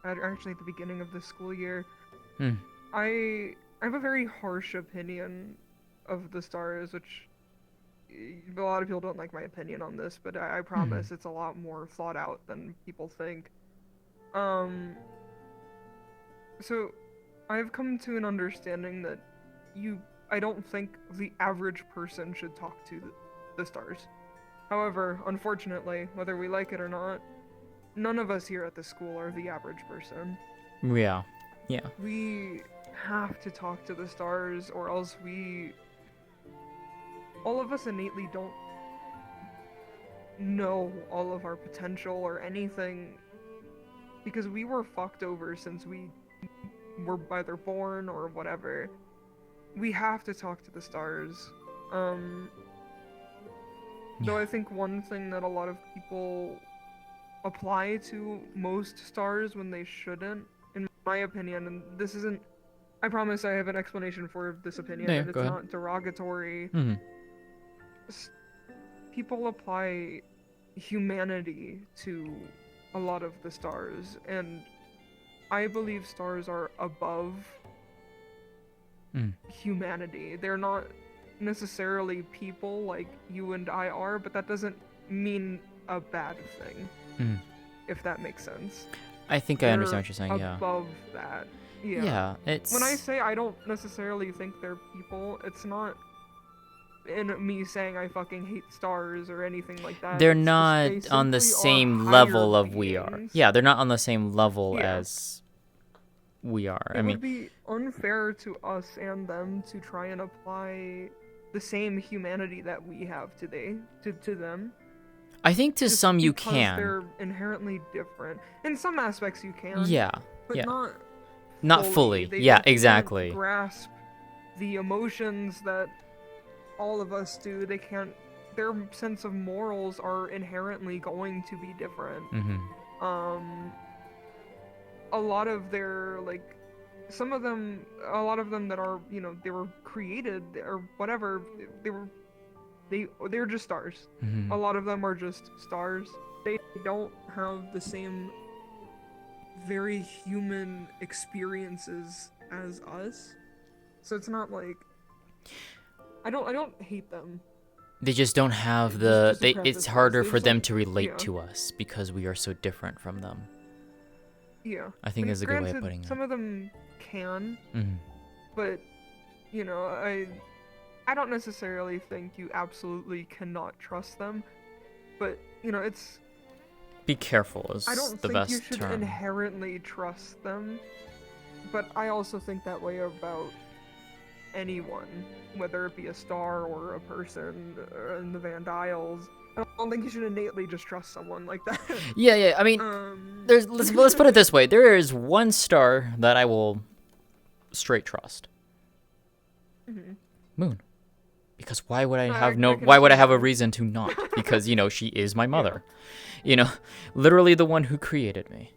actually at the beginning of the school year. I have a very harsh opinion of the stars, which a lot of people don't like my opinion on this, but I promise it's a lot more thought out than people think. So I've come to an understanding that I don't think the average person should talk to the stars. However, unfortunately, whether we like it or not, none of us here at the school are the average person. Yeah. Yeah. We have to talk to the stars, or else all of us innately don't know all of our potential or anything, because we were fucked over since we were either born or whatever. We have to talk to the stars. Though I think one thing that a lot of people apply to most stars when they shouldn't, in my opinion, and this isn't, I promise I have an explanation for this opinion, Yeah, and it's go ahead. not derogatory. S- People apply humanity to a lot of the stars, and I believe stars are above humanity. They're not necessarily people like you and I are, but that doesn't mean a bad thing, if that makes sense. I think I understand what you're saying, yeah. Above that. Yeah. Yeah, it's... When I say I don't necessarily think they're people, it's not in me saying I fucking hate stars or anything like that. They're It's just not they on the simply same are level higher of we are. beings. Yeah, they're not on the same level Yeah. as we are. It I mean, would be unfair to us and them to try and apply the same humanity that we have today to them. I think to Just some you because can. they're inherently different. In some aspects you can. Yeah, But yeah. not fully. They Yeah, can't exactly. grasp the emotions that all of us do. They can't. Their sense of morals are inherently going to be different. A lot of their a lot of them that are, they were created or whatever, they're just stars. Mhm. A lot of them are just stars. They don't have the same very human experiences as us. So it's not like I don't hate them. They just don't have Just to it's preface harder this, for they them just to relate yeah. to us because we are so different from them. Yeah. I think Like, is a good way of granted, putting it. some of them can, Mhm. but I don't necessarily think you absolutely cannot trust them. But it's Be careful is I don't the think best you should term. inherently trust them. But I also think that way about anyone, whether it be a star or a person in the Van Dials. I don't think you should innately just trust someone like that. Yeah. I mean, let's put it this way. There is one star that I will straight trust. Moon. Because why would I have why would I have a reason to not? Because, she is my mother. Literally the one who created me.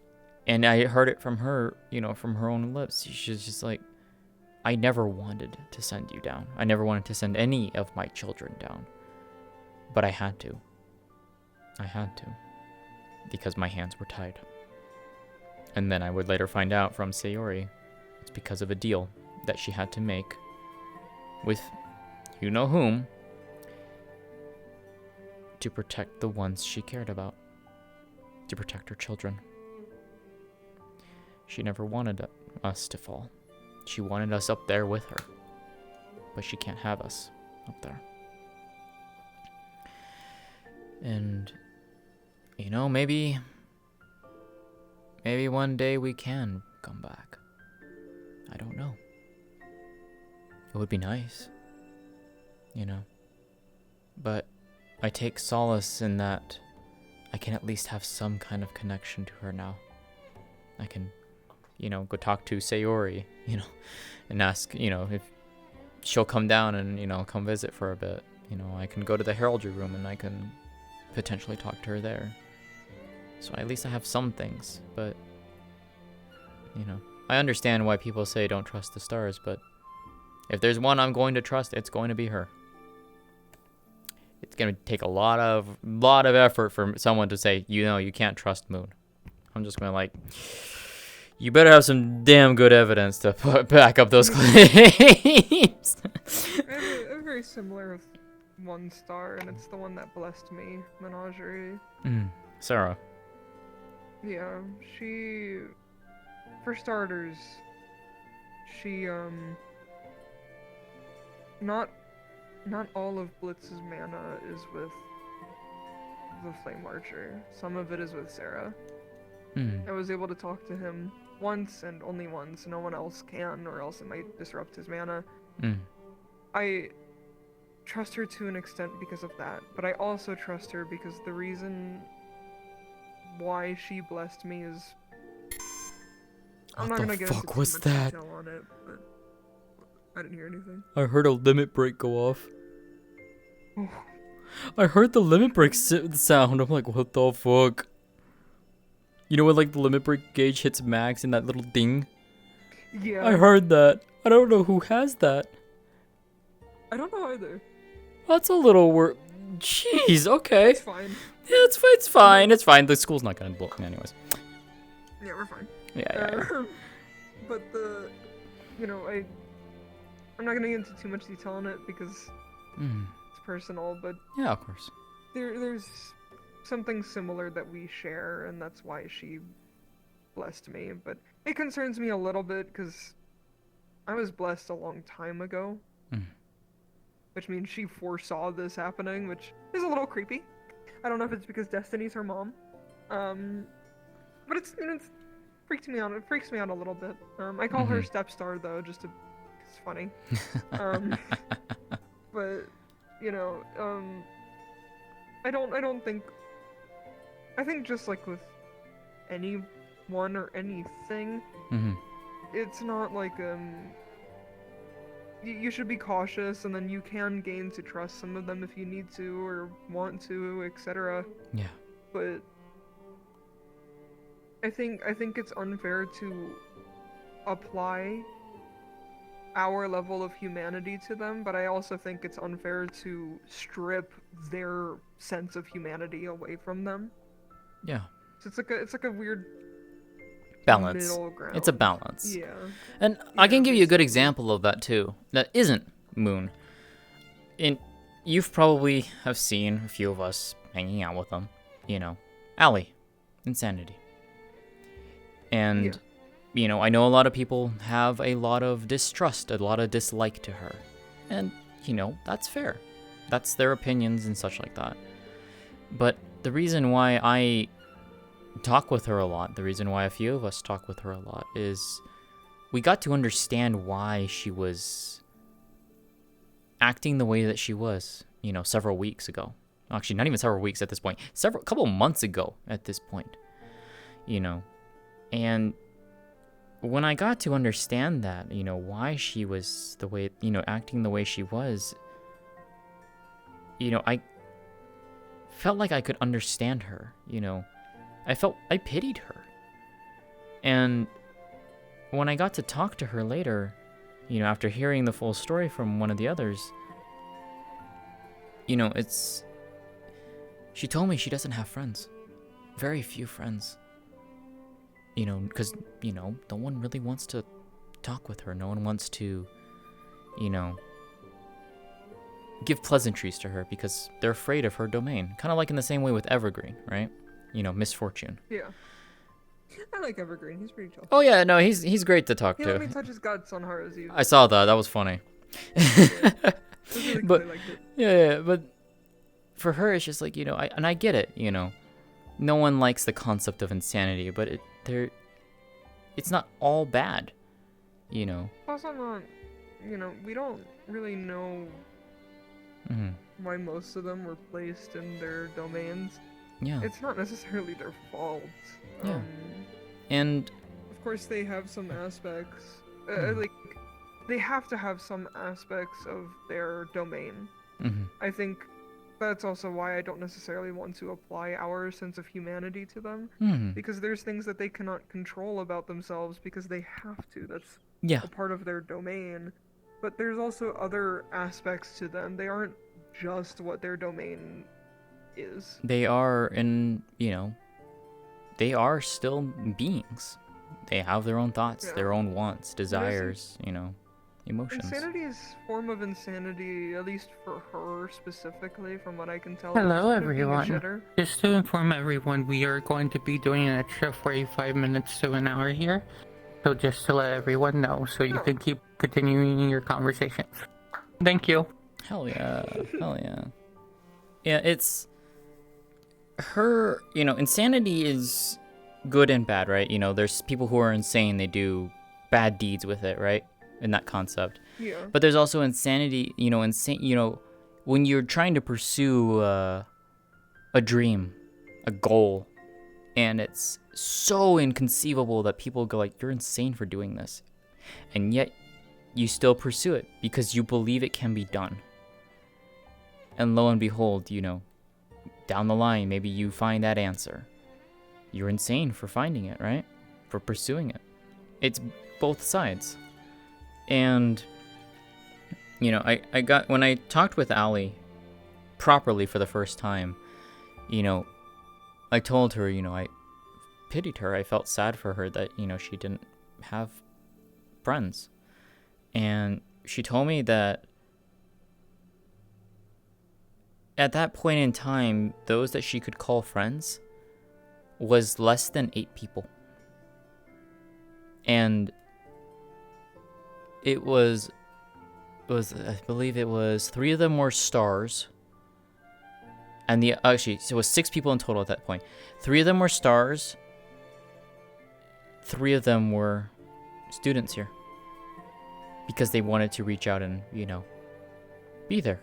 And I heard it from her, from her own lips. She's just like, I never wanted to send you down. I never wanted to send any of my children down. But I had to. Because my hands were tied. And then I would later find out from Sayori, it's because of a deal that she had to make with you know whom to protect the ones she cared about. To protect her children. She never wanted us to fall. She wanted us up there with her. But she can't have us up there. And, maybe one day we can come back. I don't know. It would be nice. But I take solace in that I can at least have some kind of connection to her now. I can, go talk to Sayori, and ask, if she'll come down and, come visit for a bit. I can go to the heraldry room and I can potentially talk to her there. So at least I have some things, but, I understand why people say don't trust the stars, but if there's one I'm going to trust, it's going to be her. It's going to take a lot of effort for someone to say, you can't trust Moon. I'm just going to You better have some damn good evidence to back up those claims. I have a very similar with 1 star, and it's the one that blessed me, Menagerie. Sarah. Yeah, she... For starters, she, not all of Blitz's mana is with the Flame Archer. Some of it is with Sarah. I was able to talk to him once and only once. No one else can, or else it might disrupt his mana. I trust her to an extent because of that, but I also trust her because the reason why she blessed me is... I'm not gonna get into too much detail on it, but I didn't hear anything. I heard a limit break go off. I heard the limit break sound. I'm like, what the fuck? You know when like the limit break gauge hits max in that little ding? Yeah. I heard that. I don't know who has that. I don't know either. That's a little Jeez, okay. It's fine. Yeah, it's fine. It's fine. The school's not gonna block me anyways. Yeah, we're fine. Yeah. But you know, I'm not gonna get into too much detail on it because it's personal, but yeah, of course. There's something similar that we share, and that's why she blessed me. But it concerns me a little bit because I was blessed a long time ago, which means she foresaw this happening, which is a little creepy. I don't know if it's because Destiny's her mom, but it's freaks me out. It freaks me out a little bit. I call her Stepstar though, just to it's funny. But you know, I don't think. I think just like with anyone or anything, it's not like you should be cautious, and then you can gain to trust some of them if you need to or want to, etc. Yeah. But I think it's unfair to apply our level of humanity to them, but I also think it's unfair to strip their sense of humanity away from them. Yeah. So it's like a weird balance. Middle ground. It's a balance. Yeah. And I can give you a good example of that too. That isn't Moon. You've probably have seen a few of us hanging out with them. You know, Allie, Insanity. And, you know, I know a lot of people have a lot of distrust, a lot of dislike to her. And, you know, that's fair. That's their opinions and such like that. But the reason why I talk with her a lot, the reason why a few of us talk with her a lot, is we got to understand why she was acting the way that she was, you know, several weeks ago. Actually, not even several weeks at this point. Couple months ago at this point. You know. And when I got to understand that, you know, why she was the way, you know, acting the way she was, you know, I felt like I could understand her, you know. I pitied her. And when I got to talk to her later, you know, after hearing the full story from one of the others, you know, she told me she doesn't have friends. Very few friends. You know, because, you know, no one really wants to talk with her. No one wants to, you know, give pleasantries to her because they're afraid of her domain. Kind of like in the same way with Evergreen, right? You know, Misfortune. Yeah. I like Evergreen. He's pretty chill. Oh yeah, no, he's great to talk He to. let me touch his guts on Hara's Eve. I saw that. That was funny. Really but liked it. yeah, but for her, it's just like, you know, I get it. You know, no one likes the concept of insanity, but it's not all bad. You know. Also, not. You know, we don't really know why most of them were placed in their domains. Yeah. It's not necessarily their fault. Yeah. And of course, they have some aspects. Like, they have to have some aspects of their domain. I think that's also why I don't necessarily want to apply our sense of humanity to them. Because there's things that they cannot control about themselves because they have to. That's a part of their domain. But there's also other aspects to them. They aren't just what their domain is. They are, you know, they are still beings. they have their own thoughts, their own wants, desires, you know, emotions. Insanity's form of insanity, at least for her specifically, from what I can tell, Hello is just being a everyone. shitter. Just to inform everyone, we are going to be doing an extra 45 minutes to an hour here. So just to let everyone know, so you can keep continuing your conversations. Thank you. Hell yeah. Hell yeah. Yeah, it's her, you know, insanity is good and bad, right? You know, there's people who are insane, they do bad deeds with it, right? In that concept. Yeah. But there's also insanity, you know, when you're trying to pursue a dream, a goal, and it's so inconceivable that people go like, you're insane for doing this. And yet you still pursue it because you believe it can be done. And lo and behold, you know, down the line, maybe you find that answer. You're insane for finding it, right? For pursuing it. It's both sides. And, you know, when I talked with Allie properly for the first time, you know, I told her, you know, I pitied her. I felt sad for her that, you know, she didn't have friends. And she told me that at that point in time, those that she could call friends was less than 8 people. And it was I believe it was 3 of them were stars. And so it was 6 people in total at that point. 3 of them were stars. 3 of them were students here. Because they wanted to reach out and, you know, be there.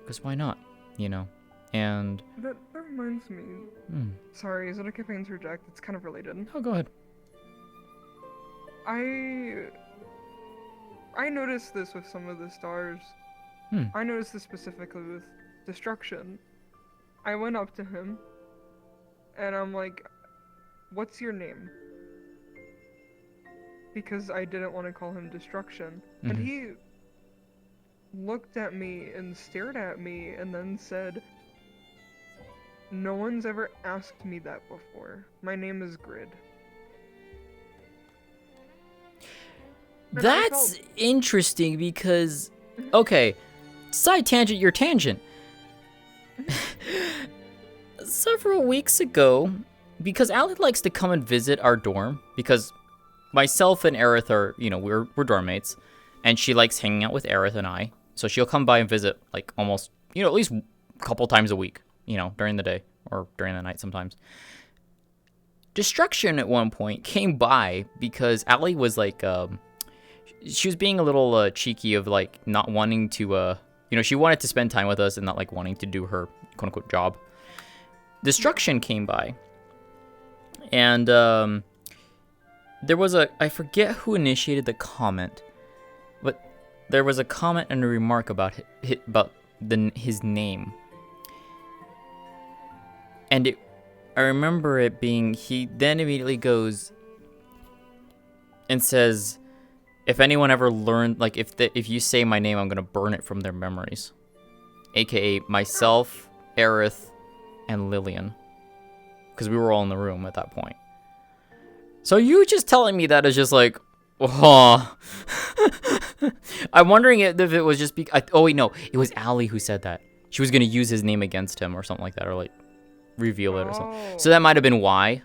Because why not, you know? And That reminds me. Sorry, is it okay if I interject? It's kind of related. Oh, go ahead. I noticed this with some of the stars. I noticed this specifically with Destruction. I went up to him, and I'm like, "What's your name?" Because I didn't want to call him Destruction. And he looked at me and stared at me and then said, "No one's ever asked me that before. My name is Grid." that's interesting because, okay, side tangent, your tangent. Several weeks ago, because Allie likes to come and visit our dorm, because myself and Aerith are, you know, we're dorm mates, and she likes hanging out with Aerith and I, so she'll come by and visit, like, almost, you know, at least a couple times a week, you know, during the day, or during the night sometimes. Destruction at one point came by because Allie was like, she was being a little cheeky of, like, not wanting to, you know, she wanted to spend time with us and not, like, wanting to do her quote-unquote job. Destruction came by, and there was I forget who initiated the comment, but there was a comment and a remark about his name. And I remember it being, he then immediately goes and says, if anyone ever learned, like, if you say my name, I'm going to burn it from their memories. AKA myself, Aerith, and Lillian. Because we were all in the room at that point. So you just telling me that is just like, oh. I'm wondering if it was just oh wait, no, it was Allie who said that. She was gonna use his name against him or something like that, or like reveal it or something. So that might have been why.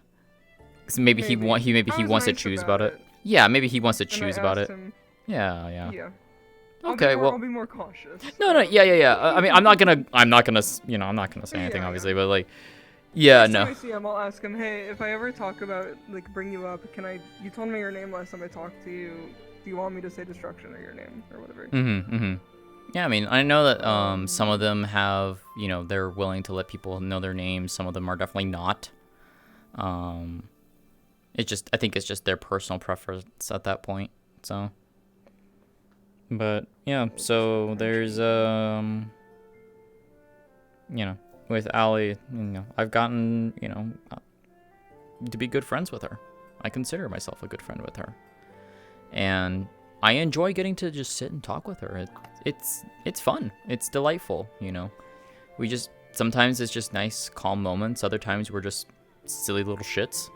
So maybe he wants to choose about it. Yeah, maybe he wants to choose about it. Yeah. Okay, I'll be more cautious. No, yeah. I mean, I'm not gonna say anything, obviously, but like, yeah, Next no. time I see him, I'll ask him, hey, if I ever talk about, like, bring you up, you told me your name last time I talked to you, do you want me to say Destruction or your name, or whatever? Yeah, I mean, I know that some of them have, you know, they're willing to let people know their names, some of them are definitely not. I think it's just their personal preference at that point, so. But, yeah, so there's, you know, with Allie, you know, I've gotten, you know, to be good friends with her. I consider myself a good friend with her. And I enjoy getting to just sit and talk with her. It's fun. It's delightful, you know. Sometimes it's just nice, calm moments. Other times we're just silly little shits.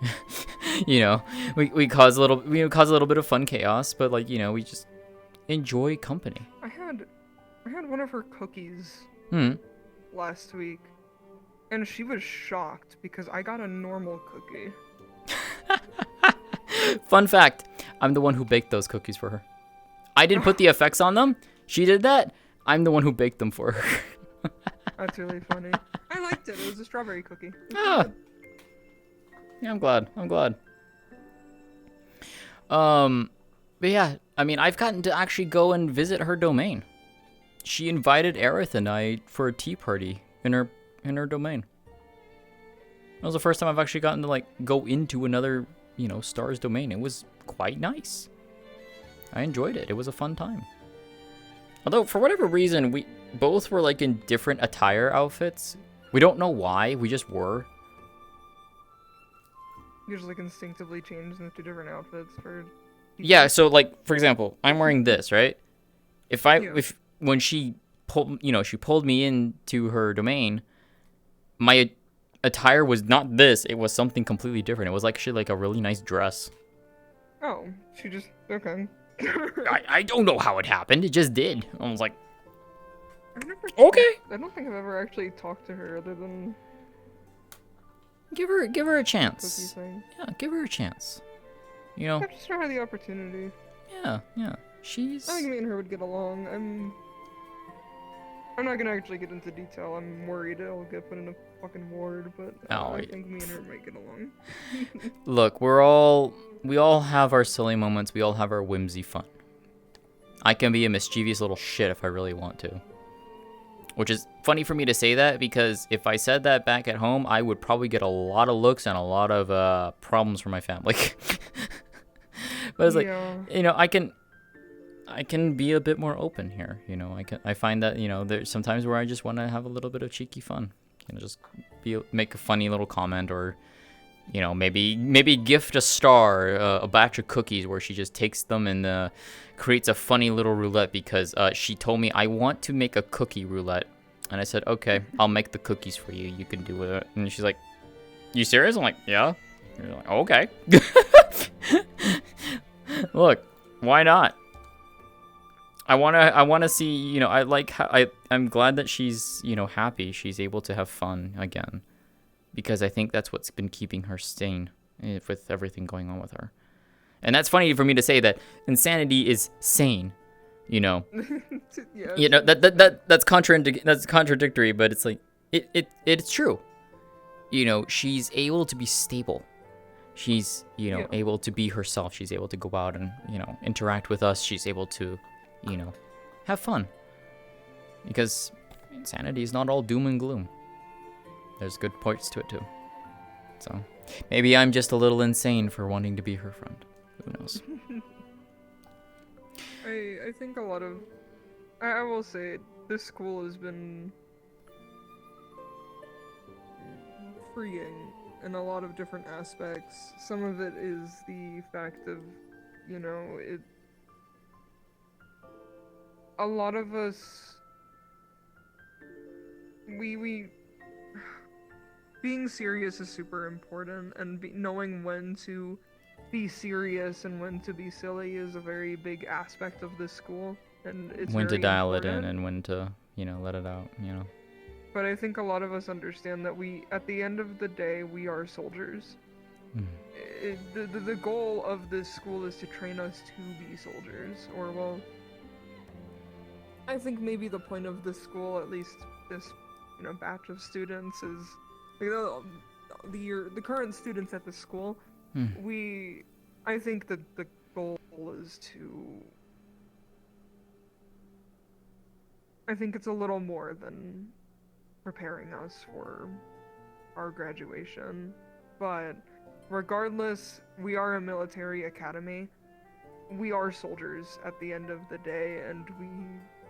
You know, we cause a little bit of fun chaos, but like, you know, we just enjoy company. I had one of her cookies Hmm. last week, and she was shocked because I got a normal cookie. Fun fact, I'm the one who baked those cookies for her. I didn't put the effects on them. She did that. I'm the one who baked them for her. That's really funny. I liked it. It was a strawberry cookie. Ah. Yeah, I'm glad. But yeah, I mean, I've gotten to actually go and visit her domain. She invited Aerith and I for a tea party in her domain. That was the first time I've actually gotten to like go into another, you know, star's domain. It was quite nice. I enjoyed it. It was a fun time. Although for whatever reason we both were like in different attire outfits. We don't know why. We just were. You just like instinctively changed into different outfits for. Yeah, so like for example, I'm wearing this, right? When she pulled me into her domain, my attire was not this, it was something completely different. It was like actually like a really nice dress. Oh, she just okay. I don't know how it happened. It just did. I was like, okay. I don't think I've ever actually talked to her other than give her a cookie chance. thing. Yeah, give her a chance. You know. I just had the opportunity. Yeah. She's. I think me and her would get along. I'm not gonna actually get into detail. I'm worried I'll get put in a fucking ward, but I think me and her might get along. Look, we all have our silly moments. We all have our whimsy fun. I can be a mischievous little shit if I really want to. Which is funny for me to say that because if I said that back at home, I would probably get a lot of looks and a lot of problems from my family. But it's like, you know, I can be a bit more open here. You know, I find that, you know, there's sometimes where I just want to have a little bit of cheeky fun. You know, just make a funny little comment or, you know, maybe gift a star a batch of cookies where she just takes them and creates a funny little roulette because she told me I want to make a cookie roulette. And I said, okay, I'll make the cookies for you. You can do with it. And she's like, you serious? I'm like, yeah. And you're like, okay. Look, why not? I wanna see, you know, I'm glad that she's, you know, happy. She's able to have fun again. Because I think that's what's been keeping her sane with everything going on with her. And that's funny for me to say that insanity is sane, you know. Yeah, you know, that's contradictory, but it's like it's true. You know, she's able to be stable. She's, you know, able to be herself. She's able to go out and, you know, interact with us. She's able to, you know, have fun. Because insanity is not all doom and gloom. There's good parts to it too. So maybe I'm just a little insane for wanting to be her friend. Who knows? I think a lot of I will say this school has been freeing in a lot of different aspects. Some of it is the fact of, you know, a lot of us we being serious is super important, and knowing when to be serious and when to be silly is a very big aspect of this school, and it's when to very dial it important. in and when to, you know, let it out, you know. But I think a lot of us understand that at the end of the day, we are soldiers. The goal of this school is to train us to be soldiers, or well, I think maybe the point of this school, at least this, you know, batch of students, is the current students at the school. I think that the goal is to. I think it's a little more than preparing us for our graduation, but regardless, we are a military academy. We are soldiers at the end of the day, and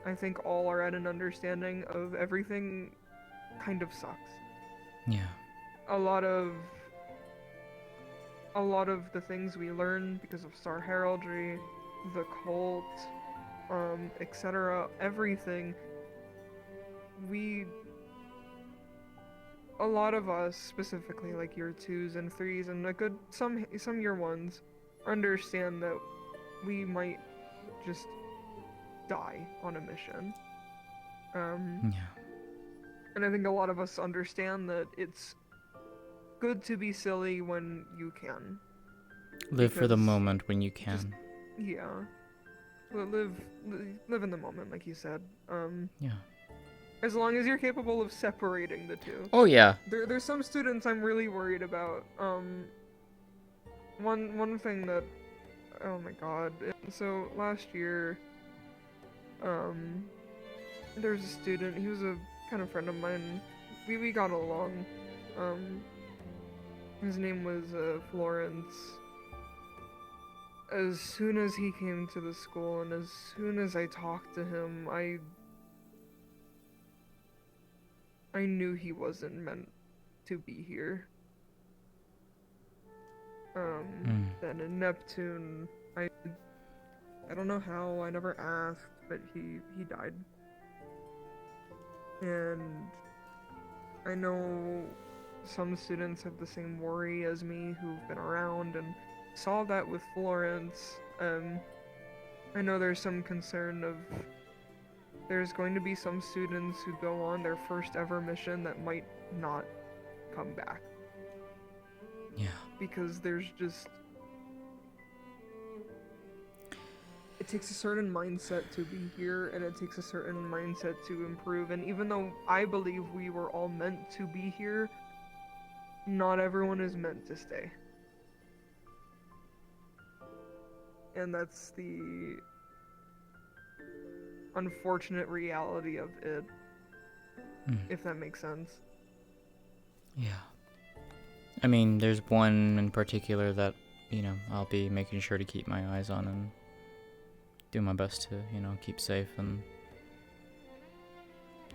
I think all are at an understanding of everything kind of sucks. Yeah. A lot of the things we learn because of Star Heraldry, the cult, etc., everything, a lot of us, specifically like year 2s and 3s, and a good some year 1s, understand that we might just die on a mission. And I think a lot of us understand that it's good to be silly when you can. Live for the moment when you can. Just, yeah. Well, live in the moment, like you said. Yeah. As long as you're capable of separating the two. Oh yeah. There's some students I'm really worried about. One thing that, oh my god. So last year, there's a student. He was a kind of friend of mine. We got along. His name was Florence. As soon as he came to the school and as soon as I talked to him, I knew he wasn't meant to be here. Then in Neptune, I don't know how, I never asked, but he died. And I know some students have the same worry as me who've been around and saw that with Florence. I know there's some concern of there's going to be some students who go on their first ever mission that might not come back. Yeah. Because there's just... It takes a certain mindset to be here, and it takes a certain mindset to improve, and even though I believe we were all meant to be here, not everyone is meant to stay. And that's the unfortunate reality of it, if that makes sense. Yeah. I mean, there's one in particular that, you know, I'll be making sure to keep my eyes on and do my best to, you know, keep safe, and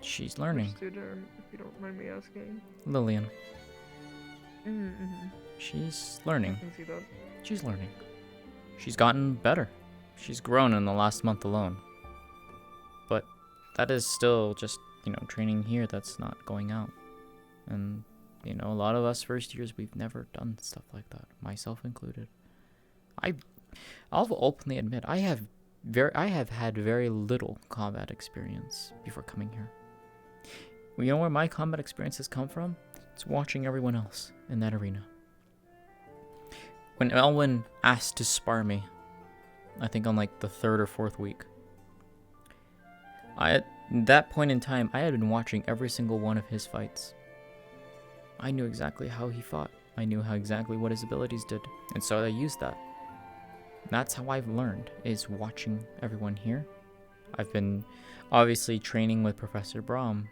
she's learning. Which student, if you don't mind me asking? Lillian. Mm-hmm. She's learning. I can see that. She's learning. She's gotten better. She's grown in the last month alone. But that is still just, you know, training here that's not going out. And, you know, a lot of us first years, we've never done stuff like that, myself included. I'll openly admit, I have had very little combat experience before coming here. You know where my combat experiences come from? It's watching everyone else in that arena. When Elwyn asked to spar me, I think on like the 3rd or 4th week, at that point in time, I had been watching every single one of his fights. I knew exactly how he fought. I knew exactly what his abilities did, and so I used that. That's how I've learned, is watching everyone here. I've been obviously training with Professor Brahm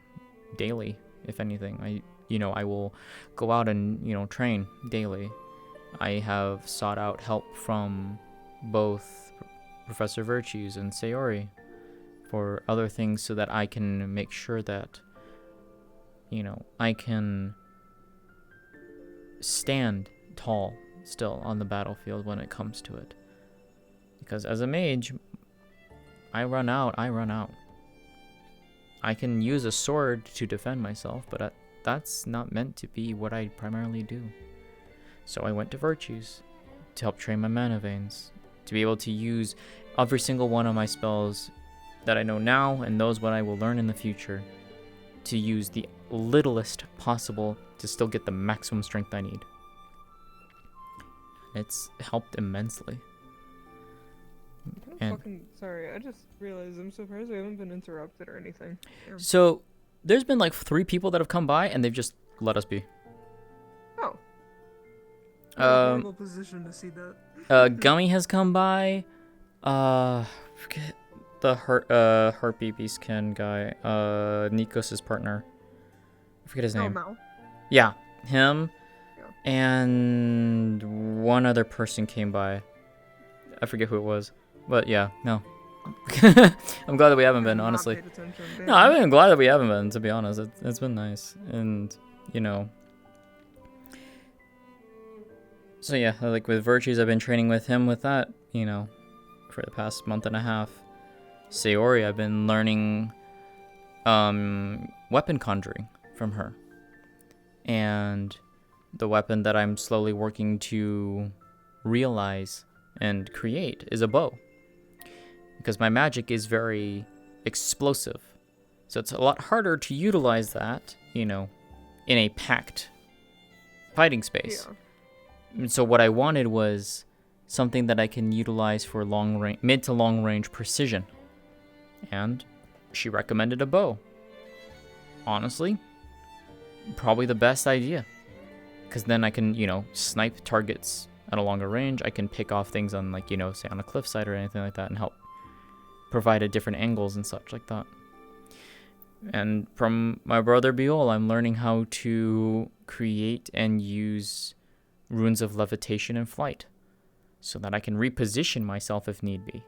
daily, if anything. I will go out and, you know, train daily. I have sought out help from both Professor Virtues and Sayori for other things so that I can make sure that, you know, I can stand tall still on the battlefield when it comes to it. Because as a mage, I run out. I can use a sword to defend myself, but that's not meant to be what I primarily do. So I went to Virtues to help train my mana veins, to be able to use every single one of my spells that I know now and those what I will learn in the future, to use the littlest possible to still get the maximum strength I need. It's helped immensely. Sorry, I just realized I'm surprised we haven't been interrupted or anything. Yeah. So, there's been like 3 people that have come by and they've just let us be. Oh. Horrible position to see that. Gummy has come by. Forget the Heart BB Skin guy. Nikos' partner. I forget his name. Mal. Yeah, him. Yeah. And one other person came by. I forget who it was. But yeah, no. I'm glad that we haven't been, honestly. No, I've been glad that we haven't been, to be honest. It's been nice. And, you know. So yeah, like with Virtues, I've been training with him with that, you know, for the past month and a half. Sayori, I've been learning weapon conjuring from her. And the weapon that I'm slowly working to realize and create is a bow. Because my magic is very explosive. So it's a lot harder to utilize that, you know, in a packed fighting space. Yeah. And so what I wanted was something that I can utilize for mid to long range precision. And she recommended a bow. Honestly, probably the best idea. Because then I can, you know, snipe targets at a longer range. I can pick off things on, like, you know, say on a cliffside or anything like that and help provide at different angles and such like that. And from my brother Biol, I'm learning how to create and use runes of levitation and flight so that I can reposition myself if need be.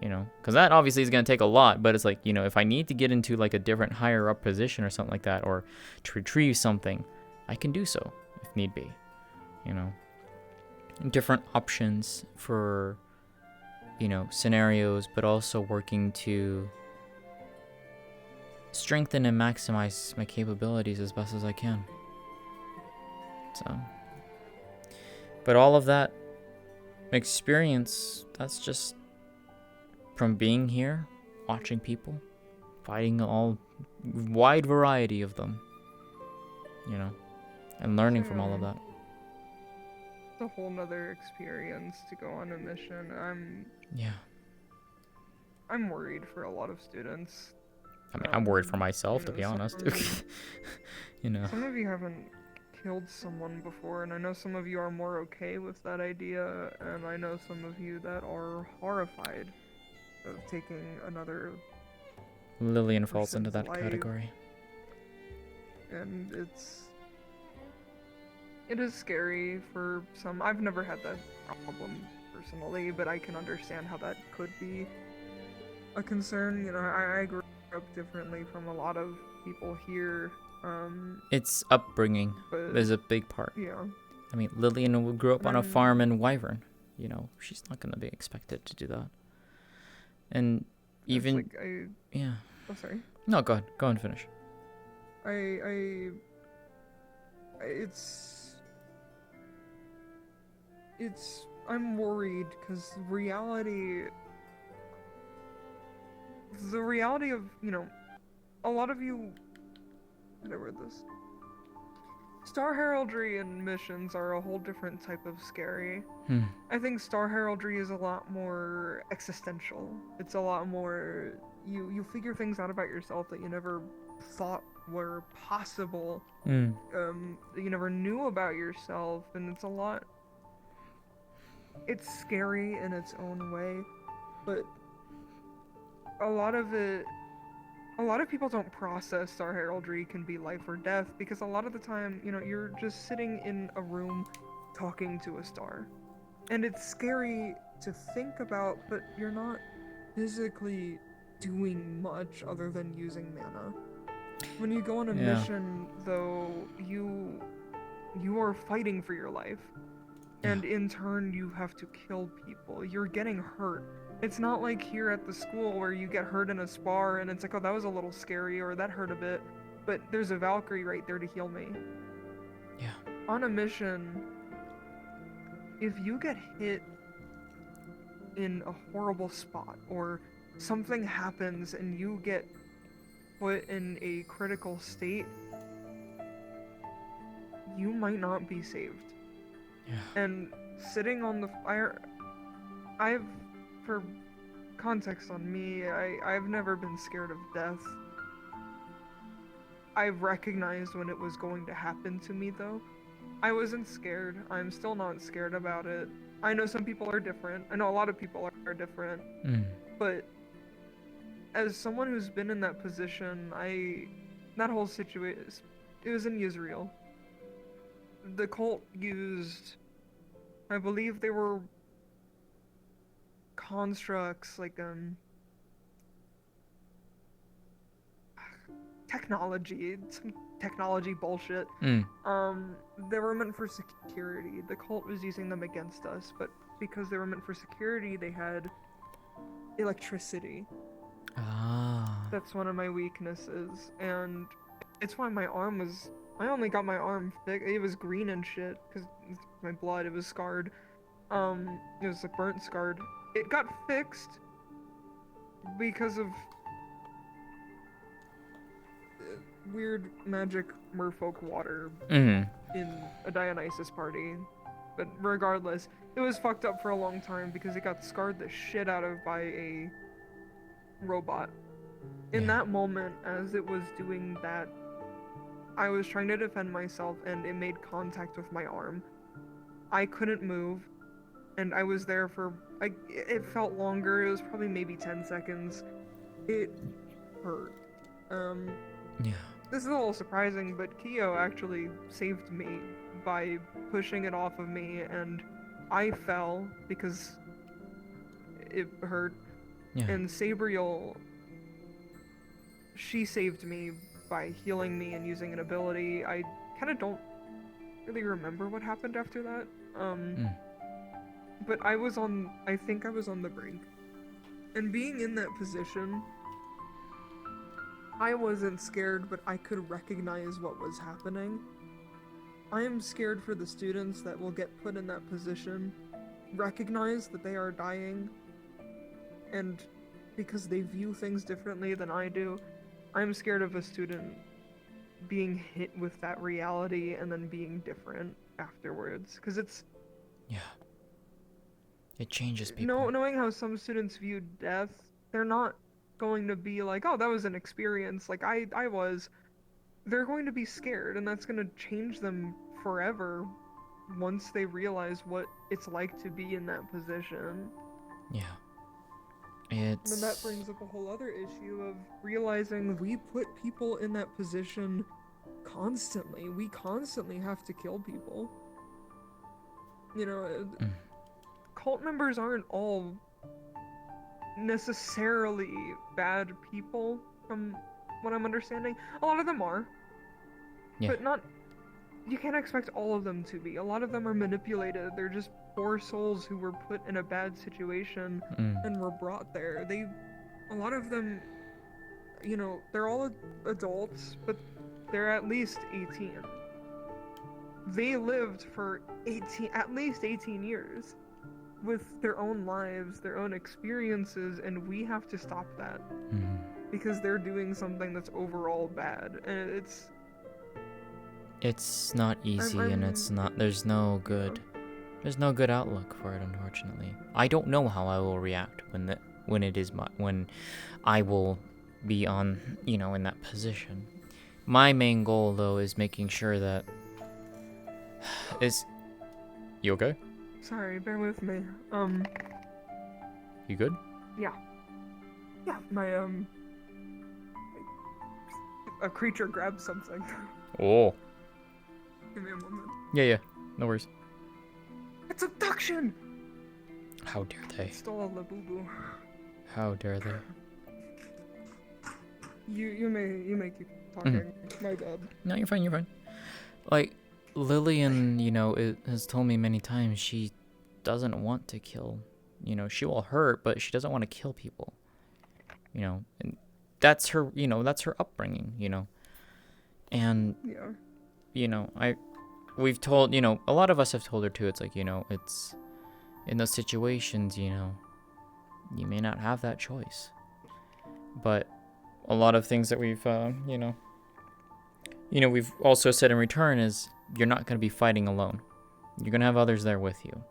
You know, because that obviously is going to take a lot, but it's like, you know, if I need to get into like a different higher up position or something like that, or to retrieve something, I can do so if need be. You know, different options for, you know, scenarios, but also working to strengthen and maximize my capabilities as best as I can. So, but all of that experience, that's just from being here, watching people, fighting all wide variety of them, you know, and learning from all of that. It's a whole nother experience to go on a mission. I'm worried for a lot of students. I mean, I'm worried for myself, to be honest. You know. Some of you haven't killed someone before, and I know some of you are more okay with that idea, and I know some of you that are horrified of taking another Lillian falls into that life. category. And it is scary for some. I've never had that problem personally, but I can understand how that could be a concern. You know, I grew up differently from a lot of people here. It's upbringing is a big part. Yeah. I mean, Lillian grew up on a farm in Wyvern. You know, she's not going to be expected to do that. And even... Like yeah. Oh, sorry. No, go ahead. Go and finish. I'm worried because the reality of, you know, a lot of you, how do I word this? Star Heraldry and missions are a whole different type of scary. I think Star Heraldry is a lot more existential. It's a lot more, you figure things out about yourself that you never thought were possible. That you never knew about yourself, and it's scary in its own way, but a lot of people don't process Star Heraldry can be life or death, because a lot of the time, you know, you're just sitting in a room talking to a star. And it's scary to think about, but you're not physically doing much other than using mana. When you go on a mission, though, you are fighting for your life. And in turn, you have to kill people. You're getting hurt. It's not like here at the school where you get hurt in a spar and it's like, oh, that was a little scary, or that hurt a bit. But there's a Valkyrie right there to heal me. Yeah. On a mission, if you get hit in a horrible spot, or something happens and you get put in a critical state, you might not be saved. Yeah. And sitting on the fire, for context on me, I've never been scared of death. I've recognized when it was going to happen to me, though. I wasn't scared. I'm still not scared about it. I know some people are different. I know a lot of people are different. But as someone who's been in that position, that whole situation, it was in Israel. The cult used, I believe they were constructs, like, technology, some technology bullshit. They were meant for security. The cult was using them against us, but because they were meant for security, they had electricity. That's one of my weaknesses, and it's why my arm was I only got my arm fixed. It was green and shit, because my blood, it was scarred. It was like burnt scarred. It got fixed because of weird magic merfolk water in a Dionysus party. But regardless, it was fucked up for a long time because it got scarred the shit out of by a robot. In that moment, as it was doing that, I was trying to defend myself and it made contact with my arm. I couldn't move, and I was there for, it felt longer, it was probably maybe 10 seconds. It hurt. Yeah. This is a little surprising, but Kyo actually saved me by pushing it off of me, and I fell because it hurt. Yeah. And Sabriel, she saved me by healing me and using an ability. I kind of don't really remember what happened after that. But I think I was on the brink. And being in that position, I wasn't scared, but I could recognize what was happening. I am scared for the students that will get put in that position, recognize that they are dying, and because they view things differently than I do, I'm scared of a student being hit with that reality and then being different afterwards, because it's... Yeah. It changes people. Knowing how some students view death, they're not going to be like, oh, that was an experience, like I was. They're going to be scared, and that's going to change them forever once they realize what it's like to be in that position. Yeah. And then that brings up a whole other issue of realizing we put people in that position constantly. We constantly have to kill people. You know, cult members aren't all necessarily bad people, from what I'm understanding. A lot of them are. Yeah. But not... You can't expect all of them to be. A lot of them are manipulated. They're just poor souls who were put in a bad situation and were brought there. A lot of them, you know, they're all adults, but they're at least 18. They lived for at least 18 years with their own lives, their own experiences, and we have to stop that. Because they're doing something that's overall bad, and it's not easy, and it's not. There's no good outlook for it, unfortunately. I don't know how I will react when I will be on, you know, in that position. My main goal, though, is making sure that you okay? Sorry, bear with me. You good? Yeah. Yeah, my a creature grabbed something. Oh. Give me a moment. Yeah, no worries. It's abduction! How dare they? Stole a labubu. How dare they? You may keep talking. My bad. No, you're fine. Like, Lillian, you know, has told me many times she doesn't want to kill. You know, she will hurt, but she doesn't want to kill people. You know, and that's her, you know, that's her upbringing, you know. And, you know, we've told, you know, a lot of us have told her too, it's like, you know, it's, in those situations, you know, you may not have that choice. But a lot of things that we've, you know, we've also said in return is, you're not going to be fighting alone. You're going to have others there with you.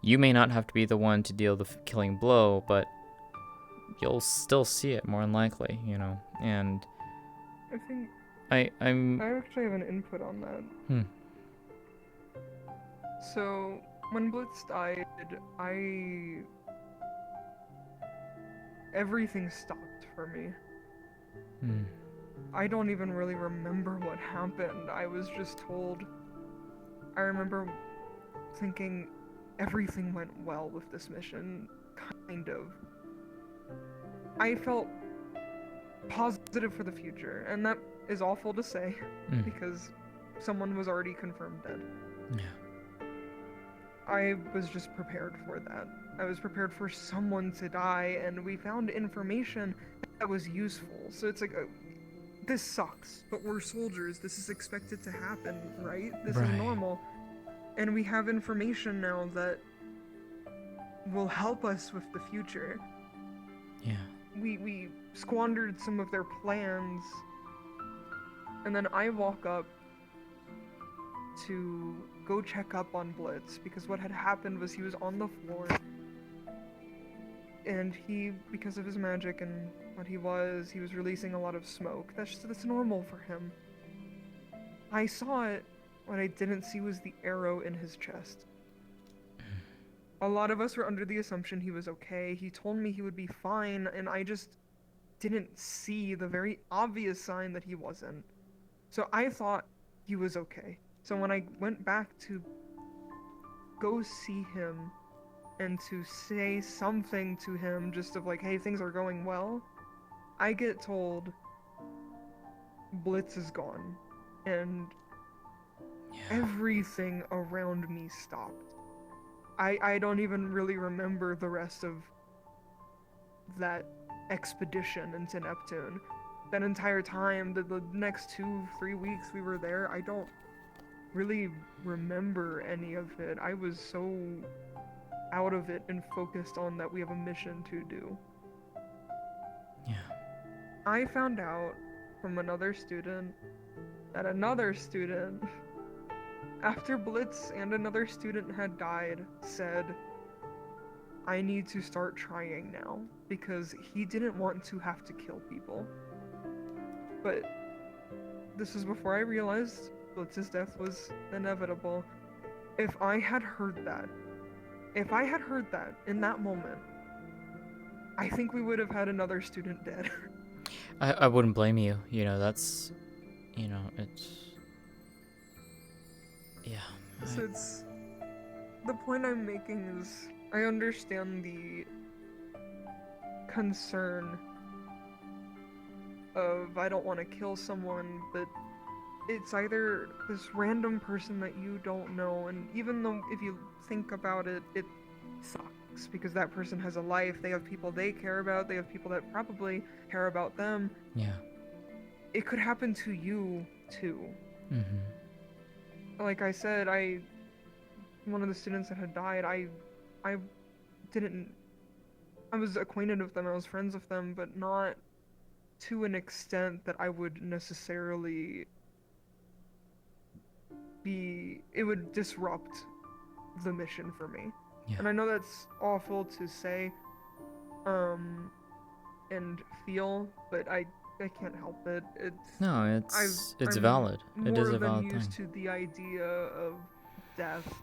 You may not have to be the one to deal the killing blow, but you'll still see it more than likely, you know, and I think I actually have an input on that. So when Blitz died, everything stopped for me. I don't even really remember what happened. I was just told. I remember thinking everything went well with this mission, kind of. I felt positive for the future, and that is awful to say, because someone was already confirmed dead. Yeah. I was just prepared for that. I was prepared for someone to die, and we found information that was useful. So it's like, this sucks, but we're soldiers. This is expected to happen, right? This Right. is normal. And we have information now that will help us with the future. Yeah. We squandered some of their plans, and then I walk up to go check up on Blitz, because what had happened was he was on the floor, and he, because of his magic and what he was releasing a lot of smoke. That's normal for him. I saw it. What I didn't see was the arrow in his chest. A lot of us were under the assumption he was okay. He told me he would be fine, and I just didn't see the very obvious sign that he wasn't. So I thought he was okay. So when I went back to go see him and to say something to him, just of like, hey, things are going well, I get told Blitz is gone, and everything around me stopped. I don't even really remember the rest of that expedition into Neptune. That entire time, the next 2-3 weeks we were there, I don't really remember any of it. I was so out of it and focused on that we have a mission to do. Yeah. I found out from another student that another student, after Blitz and another student had died, said, I need to start trying now, because he didn't want to have to kill people. But this was before I realized Blitz's death was inevitable. If I had heard that in that moment, I think we would have had another student dead. I wouldn't blame you. You know, that's, you know, it's, yeah. So it's, the point I'm making is, I understand the concern of I don't want to kill someone, but it's either this random person that you don't know, and even though if you think about it, it sucks, because that person has a life, they have people they care about, they have people that probably care about them. Yeah. It could happen to you, too. Mm-hmm. Like I said, one of the students that had died, I was acquainted with them, I was friends with them, but not to an extent that I would necessarily it would disrupt the mission for me. Yeah. And I know that's awful to say, and feel, but I can't help it. No, it's I'm valid. It is a more valid than thing. used to the idea of death,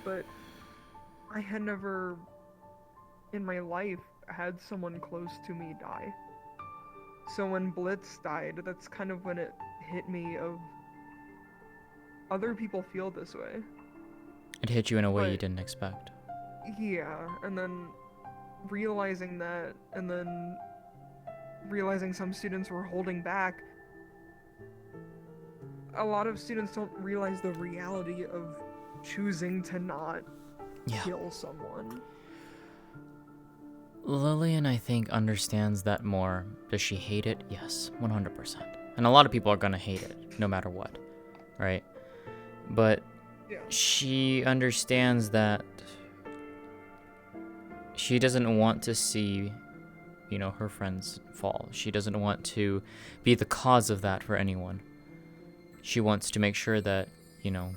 but I had never in my life had someone close to me die. So when Blitz died, that's kind of when it hit me of other people feel this way. It hit you in a way you But- didn't expect. Yeah, and then realizing that, and then realizing some students were holding back. A lot of students don't realize the reality of choosing to not kill someone. Lillian, I think, understands that more. Does she hate it? Yes, 100%. And a lot of people are gonna hate it, no matter what, right? But she understands that she doesn't want to see, you know, her friends fall. She doesn't want to be the cause of that for anyone. She wants to make sure that, you know,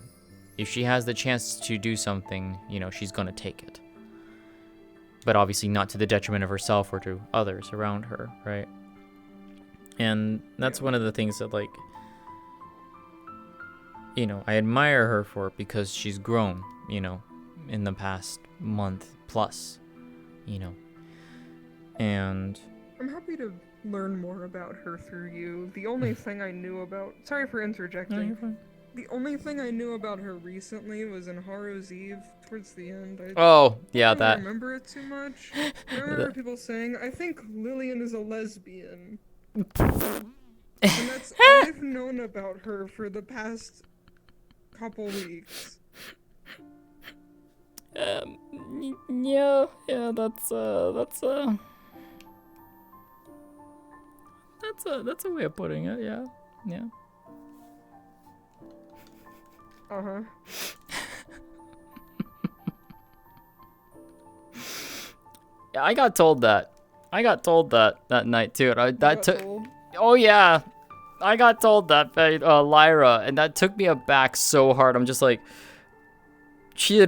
if she has the chance to do something, you know, she's gonna take it. But obviously not to the detriment of herself or to others around her, right? And that's one of the things that, like, you know, I admire her for, because she's grown, you know, in the past month plus, you know. And I'm happy to learn more about her through you. The only thing I knew about... Sorry for interjecting. No, you're fine. The only thing I knew about her recently was in Haru's Eve, towards the end. I Oh, yeah, don't that. remember it too much. I remember people saying, I think Lillian is a lesbian. And that's all I've known about her for the past couple weeks. Yeah, that's that's a way of putting it. Yeah, yeah. Uh-huh. Yeah, I got told that. I got told that night too. And that took. Oh yeah, I got told that by Lyra, and that took me aback so hard. I'm just like, she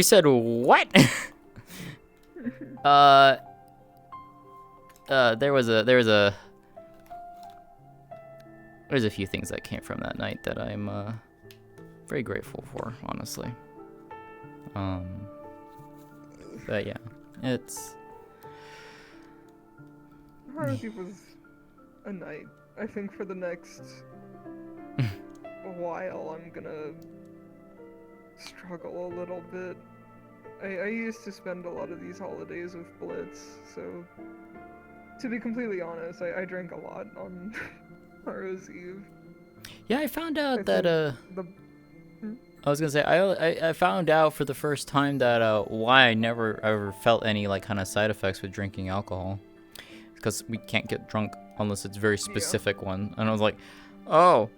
said what? There's a few things that came from that night that I'm very grateful for, honestly. But yeah, it's. Honestly, was a night. I think for the next while, I'm gonna struggle a little bit. I used to spend a lot of these holidays with Blitz, so to be completely honest, I drank a lot on Tomorrow's Eve. Yeah, I found out that I was gonna say I found out for the first time that why I never ever felt any like kind of side effects with drinking alcohol, because we can't get drunk unless it's very specific one, and I was like, oh,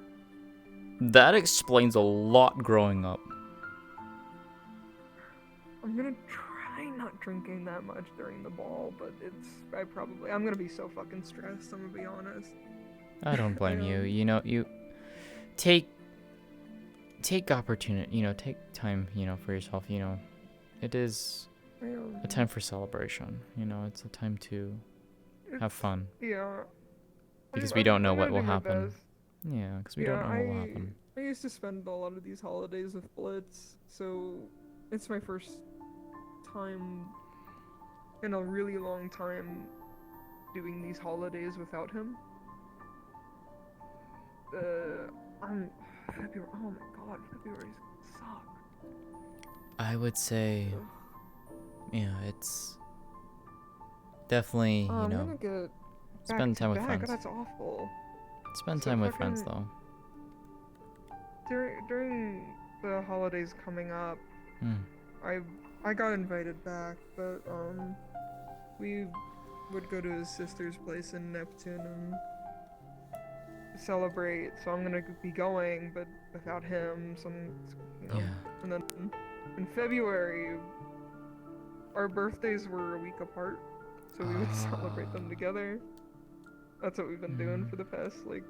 that explains a lot growing up. I'm gonna try not drinking that much during the ball, but I'm gonna be so fucking stressed, I'm gonna be honest. I don't blame you. You know, you take opportunity, you know, take time, you know, for yourself, you know. It is a time for celebration, you know, it's a time to have fun. Yeah. Because we don't know what will happen. Yeah, because we don't know what will happen. I used to spend a lot of these holidays with Blitz, so it's my first time in a really long time doing these holidays without him. February. Oh my god, February's gonna suck. I would say, yeah, it's definitely, you know, spend time with friends. That's awful. Spend time with friends, though. During the holidays coming up, I got invited back, but we would go to his sister's place in Neptune and celebrate. So I'm gonna be going, but without him. So And then in February, our birthdays were a week apart, so we would celebrate them together. That's what we've been doing for the past like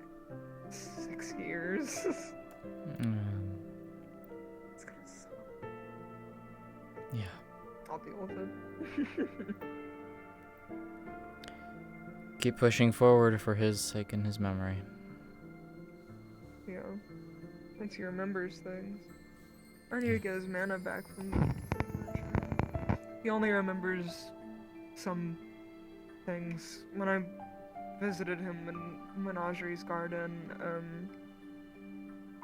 6 years. It's gonna suck. Yeah. I'll deal with it. Keep pushing forward for his sake and his memory. Yeah. Once he remembers things. I need to get his mana back from. He only remembers some things. When I visited him in Menagerie's garden,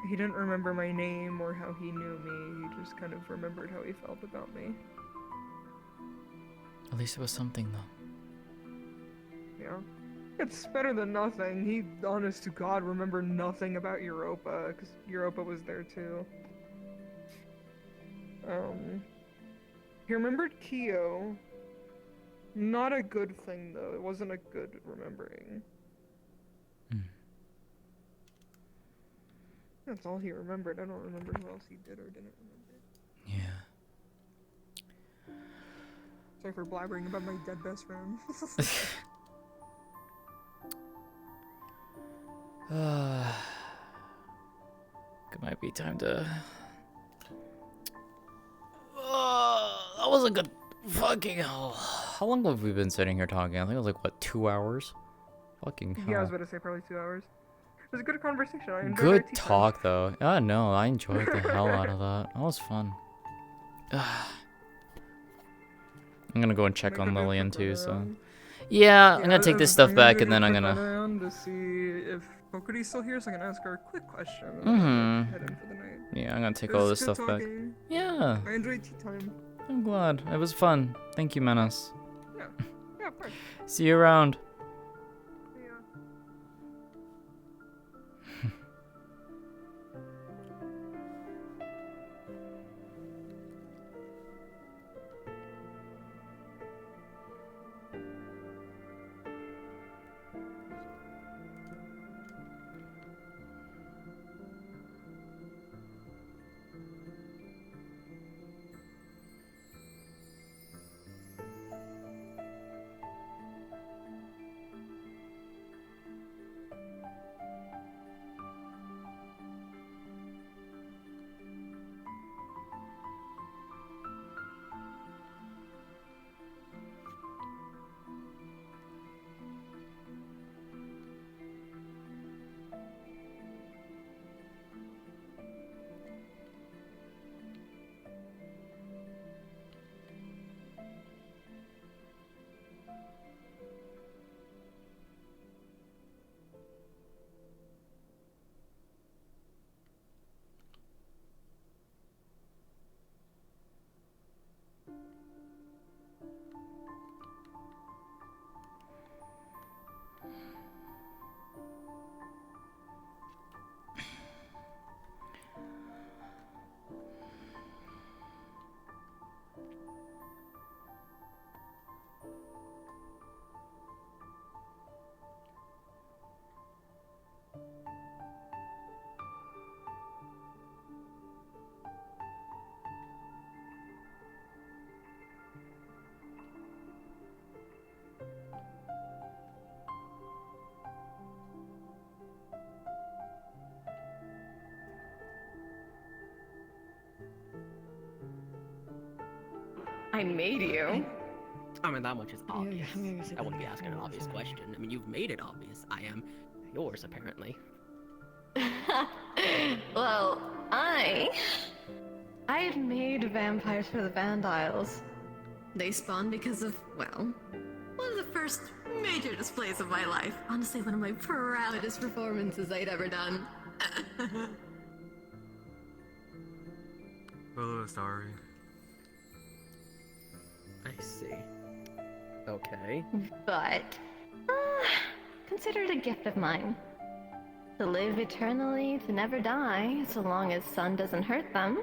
he didn't remember my name or how he knew me. He just kind of remembered how he felt about me. At least it was something, though. Yeah. It's better than nothing. He, honest to God, remembered nothing about Europa, because Europa was there too. He remembered Kyo. Not a good thing, though. It wasn't a good remembering. That's all he remembered. I don't remember who else he did or didn't remember. Yeah. Sorry for blabbering about my dead best friend. It might be time to. That was a good fucking hell. How long have we been sitting here talking? I think it was like what, 2 hours? Fucking hell. Yeah, I was about to say probably 2 hours. It was a good conversation. I enjoyed Good our tea talk time. though. Oh no, I enjoyed the hell out of that. That was fun. I'm gonna go and check on Lillian too, so. Yeah, I'm gonna take this stuff back and then I'm gonna. Around to see if Kokuri's still here, so I can ask her a quick question. Head in for the night. Yeah, I'm gonna take all this stuff back. Yeah. I enjoyed tea time. I'm glad. It was fun. Thank you, Menace. Yeah. Yeah, of course. See you around. I made you. I mean, that much is obvious. yeah, I wouldn't be asking an obvious question. I mean, you've made it obvious. I am yours, apparently. Well, I've made vampires for the Vandiles. They spawned because of, well, one of the first major displays of my life. Honestly, one of my proudest performances I'd ever done. Hello, Istalrí. I see. Okay. But, consider it a gift of mine. To live eternally, to never die, so long as sun doesn't hurt them.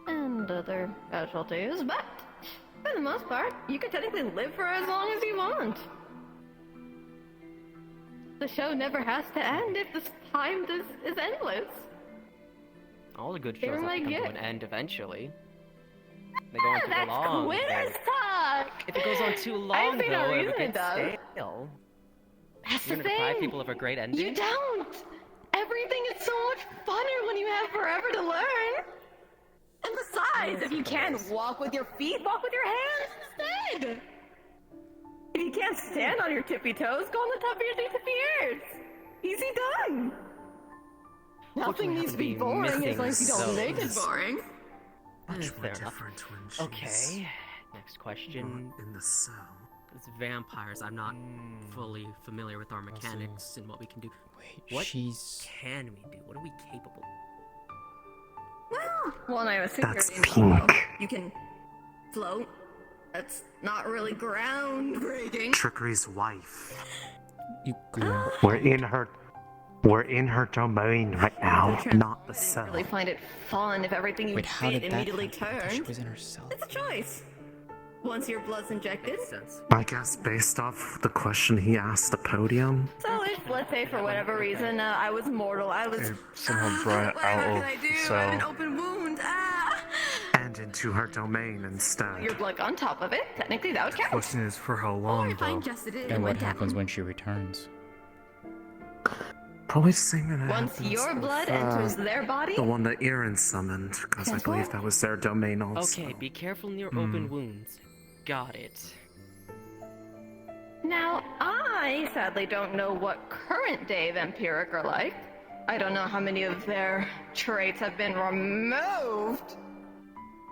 And other casualties, but for the most part, you can technically live for as long as you want. The show never has to end if this time is endless. All the good They shows were have my to come to gift. an end eventually. They go on too That's long. quitter though. talk! If it goes on too long, I see no though, it reason would it get does. stale. That's You're the gonna deprive thing. people of a great ending? You don't! Everything is so much funner when you have forever to learn! And besides, if you can't walk with your feet, walk with your hands instead! If you can't stand on your tippy toes, go on the top of your tippy ears! Easy done! Nothing needs to be boring as long as you don't make it boring. Fair enough. Okay. Next question. In the cell. It's vampires. I'm not fully familiar with our mechanics and what we can do. Wait, what she's... can we do? What are we capable Well, I have a secret. That's info. You can float. That's not really groundbreaking. Trickery's wife. You go. We're in her domain right now, not the I cell. really find it fun if everything you Wait, how did did that immediately happen? I thought she turned. was in her cell. It's a choice. Once your blood's injected. I guess based off the question he asked the podium. So if, let's say, for whatever reason, I was mortal, I was. Somehow brought Whatever out can of I do? the I have an cell. open wound. And into her domain instead. Your blood on top of it. Technically, that would count. Question is for how long, If I though? ingested it, And what went down. happens when she returns? Probably the same thing that Once happens your with, blood enters their body. the one that Erin summoned, because I believe that was their domain also. Okay, be careful near open wounds. Got it. Now, I sadly don't know what current day Vampiric are like. I don't know how many of their traits have been removed.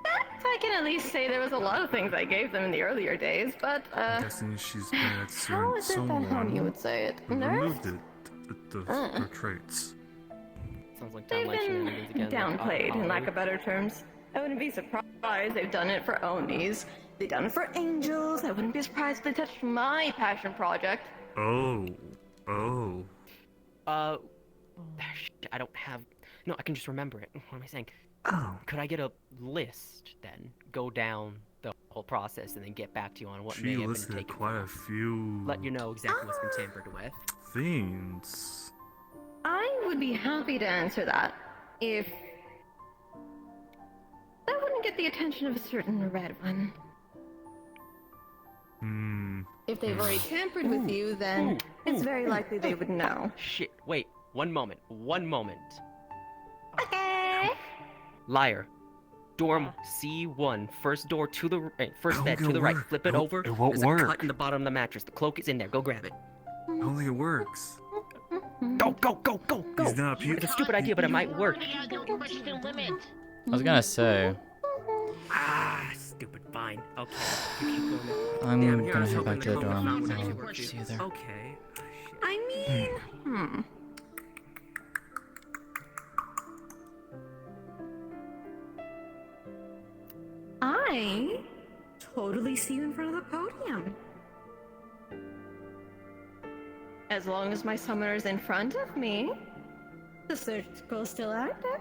But I can at least say there was a lot of things I gave them in the earlier days, but, I'm guessing she's been at how is it that how you would say it? who Nerf? removed her traits. Sounds like They've downlight been shenanigans again. downplayed, in lack of better terms. I wouldn't be surprised they've done it for Onis. They've done it for Angels. I wouldn't be surprised if they touched my passion project. Oh. I don't have... No, I can just remember it. What am I saying? Oh. Could I get a list, then? Go down the whole process and then get back to you on what may She have been listed taken. quite a few Let you know exactly what's been tampered with. things. I would be happy to answer that if that wouldn't get the attention of a certain red one. If they've already tampered with you, then it's very likely they would know. Shit, wait. One moment. Okay. Liar. Dorm C1. First door to the right. First bed to the right. Flip it over. It won't There's work. a cut in the bottom of the mattress. The cloak is in there. Go grab it. Only it works. Go! He's not It's a stupid idea, but it might work. I was gonna say. Stupid. Fine. Okay. You keep going there. I'm Damn, here I gonna was head hoping back to the code dorm. found would I'll actually work. see you there. Okay. I mean, I totally see you in front of the podium. As long as my summoner's in front of me, the circle's still active.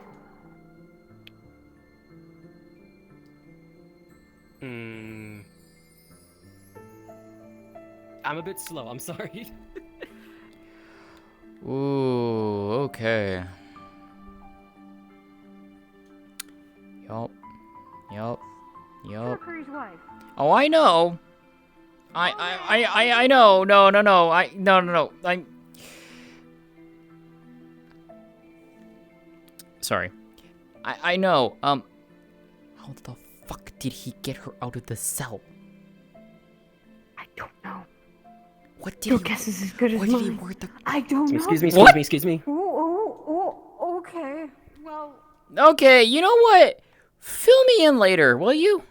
I'm a bit slow. I'm sorry. Ooh, okay. Yup. Trickery's wife. Oh, I know. I know. No. I'm sorry. I know. How the fuck did he get her out of the cell? I don't know. What did Your he, guess is as good as what did he mine. word the... I don't know. Excuse me. Oh, okay. Well, Okay, you know what? Fill me in later, will you?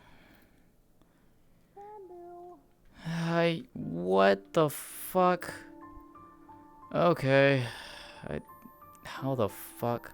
What the fuck? Okay. How the fuck?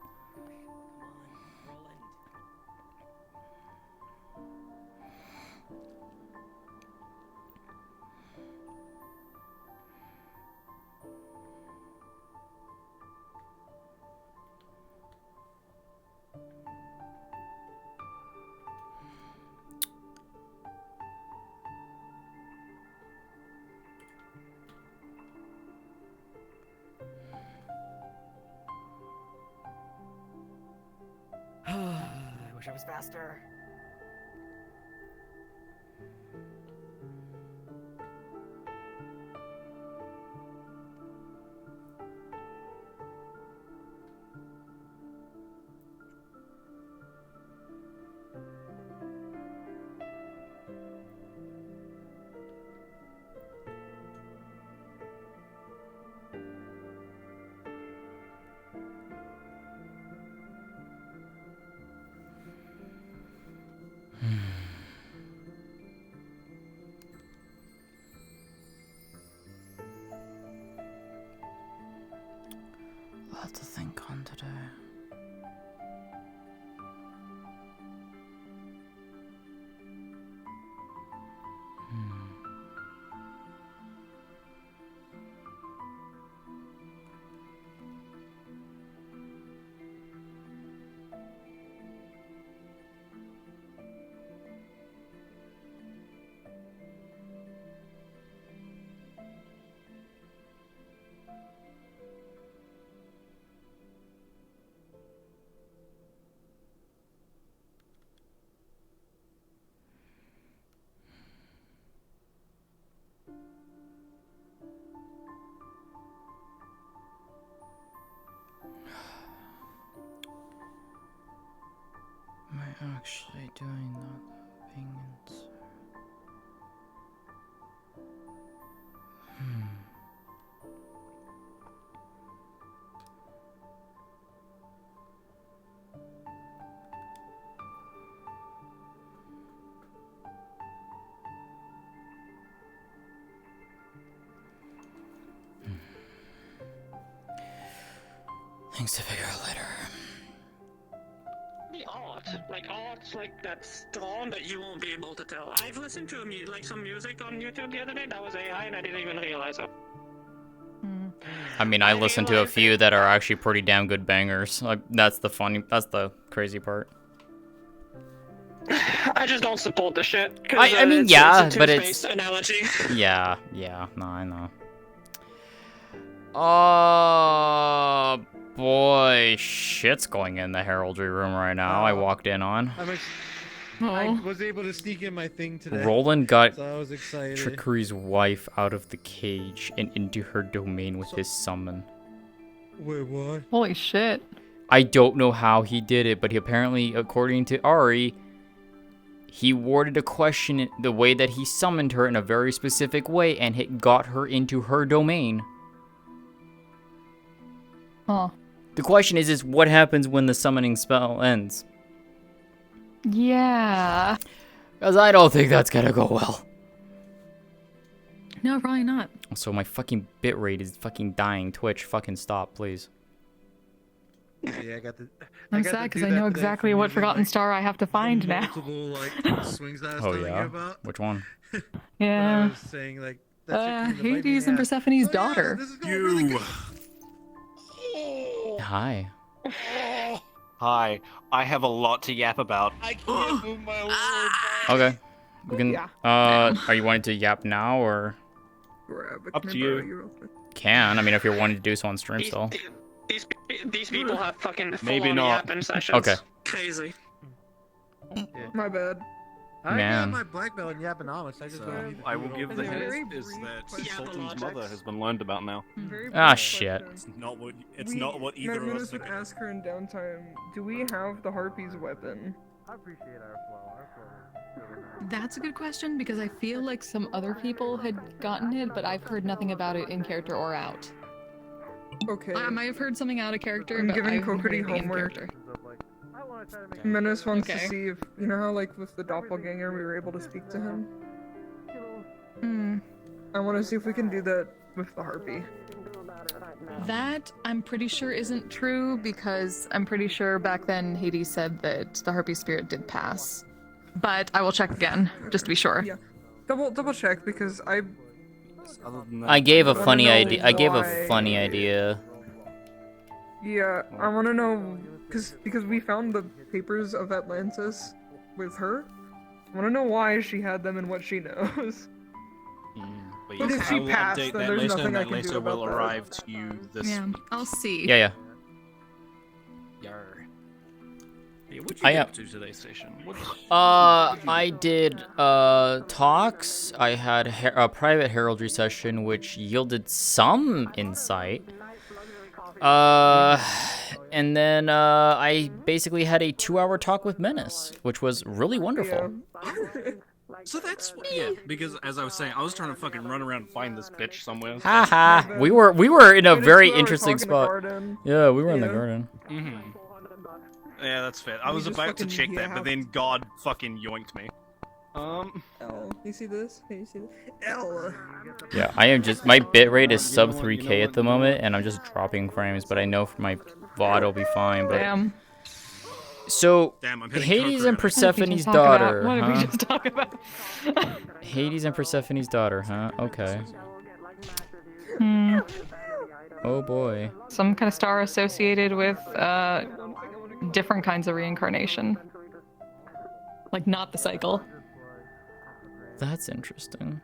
I wish I was faster. Lot to think on today. Am I actually doing that thing inside? Things to figure out later. The art like that's drawn that you won't be able to tell. I've listened to some music on YouTube the other day that was AI and I didn't even realize it. I mean, I listened to a few that are actually pretty damn good bangers. Like, that's the crazy part. I just don't support the shit. I mean, it's yeah, a but two-spaced it's... analogy. Yeah, no, I know. Oh, boy, shit's going in the heraldry room right now. I walked in on. I was able to sneak in my thing today. Roland got so I was excited. Trickery's wife out of the cage and into her domain with his summon. Wait, what? Holy shit. I don't know how he did it, but he apparently, according to Ari, he worded a question the way that he summoned her in a very specific way, and it got her into her domain. Huh. The question is what happens when the summoning spell ends? Yeah. Because I don't think that's gonna go well. No, probably not. So my fucking bitrate is fucking dying. Twitch, fucking stop, please. Yeah, I got the. I'm sad because I know exactly what Forgotten Star I have to find now. Swings that I was Oh telling yeah? you about. Which one? Yeah. I was saying like Hades and Persephone's daughter. Hi. Hi, I have a lot to yap about. I can't move my words. Okay. We can. Are you wanting to yap now or? Up to you. Can. I mean, if you're wanting to do so on stream still. These people have fucking Maybe full-on not. yapping sessions. Okay. Crazy. My bad. I Man. got my black belt in Yaponomics. I just don't need to I do will it give all the the hint time. is that Sultan's mother has been learned about now. Ah, shit. Not what either of us would ask her in downtime. Do we have the Harpy's weapon? I appreciate our flow. Our flow is really nice. That's a good question because I feel like some other people had gotten it, but I've heard nothing about it in character or out. Okay. I might have heard something out of character, I'm but giving I haven't heard Kokiri anything in homework. character. Menace wants to Okay. see if, you know how, like, with the doppelganger, we were able to speak to him? Hmm. I want to see if we can do that with the harpy. That I'm pretty sure isn't true because I'm pretty sure back then Hades said that the harpy spirit did pass. But I will check again, just to be sure. Yeah. Double check because I I gave a wanna funny know idea. I gave a why- funny idea. Yeah, I want to know because we found the papers of Atlantis with her. I want to know why she had them and what she knows. But But yes, if she I will passed, update then that there's later, nothing and I that can do later will about that. arrive to you this. Yeah, I'll see. Yeah. Yar. Yeah, what'd I you am. get up to today, Station? I did talks. I had a private heraldry session, which yielded some insight. And then I basically had a 2-hour talk with Menace, which was really wonderful. So that's yeah, because as I was saying, I was trying to fucking run around and find this bitch somewhere. Haha. We were in a We very just interesting talk in the spot. garden. Yeah, we were in the Yeah. garden. Yeah, that's fair. I We was just about to fucking check that, yapped. but then God fucking yoinked me. L. You see this? Hey, you see this? L. Yeah, I am just my bitrate is sub 3K at the moment, and I'm just dropping frames. But I know for my VOD it'll be fine. But Damn. So Damn, I'm hitting Hades and What did we Persephone's just talk about? daughter. What did we huh? just talk about? Hades and Persephone's daughter, huh? Okay. Hmm. Oh boy. Some kind of star associated with different kinds of reincarnation. Like not the cycle. That's interesting.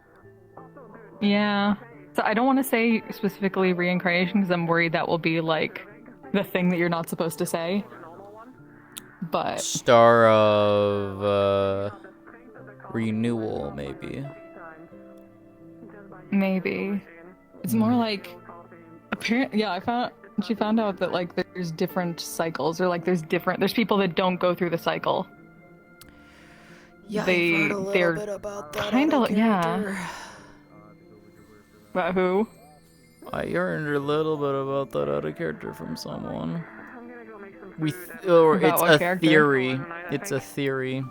Yeah. So I don't want to say specifically reincarnation because I'm worried that will be like the thing that you're not supposed to say. But Star of renewal, maybe. maybe it's more like apparent. Yeah, she found out that like there's different cycles, or like there's people that don't go through the cycle. Yeah, I've heard a little they're bit about that kind out of of character. yeah. About who? I heard a little bit about that out of character from someone. Or About it's what a character? theory. It's a theory.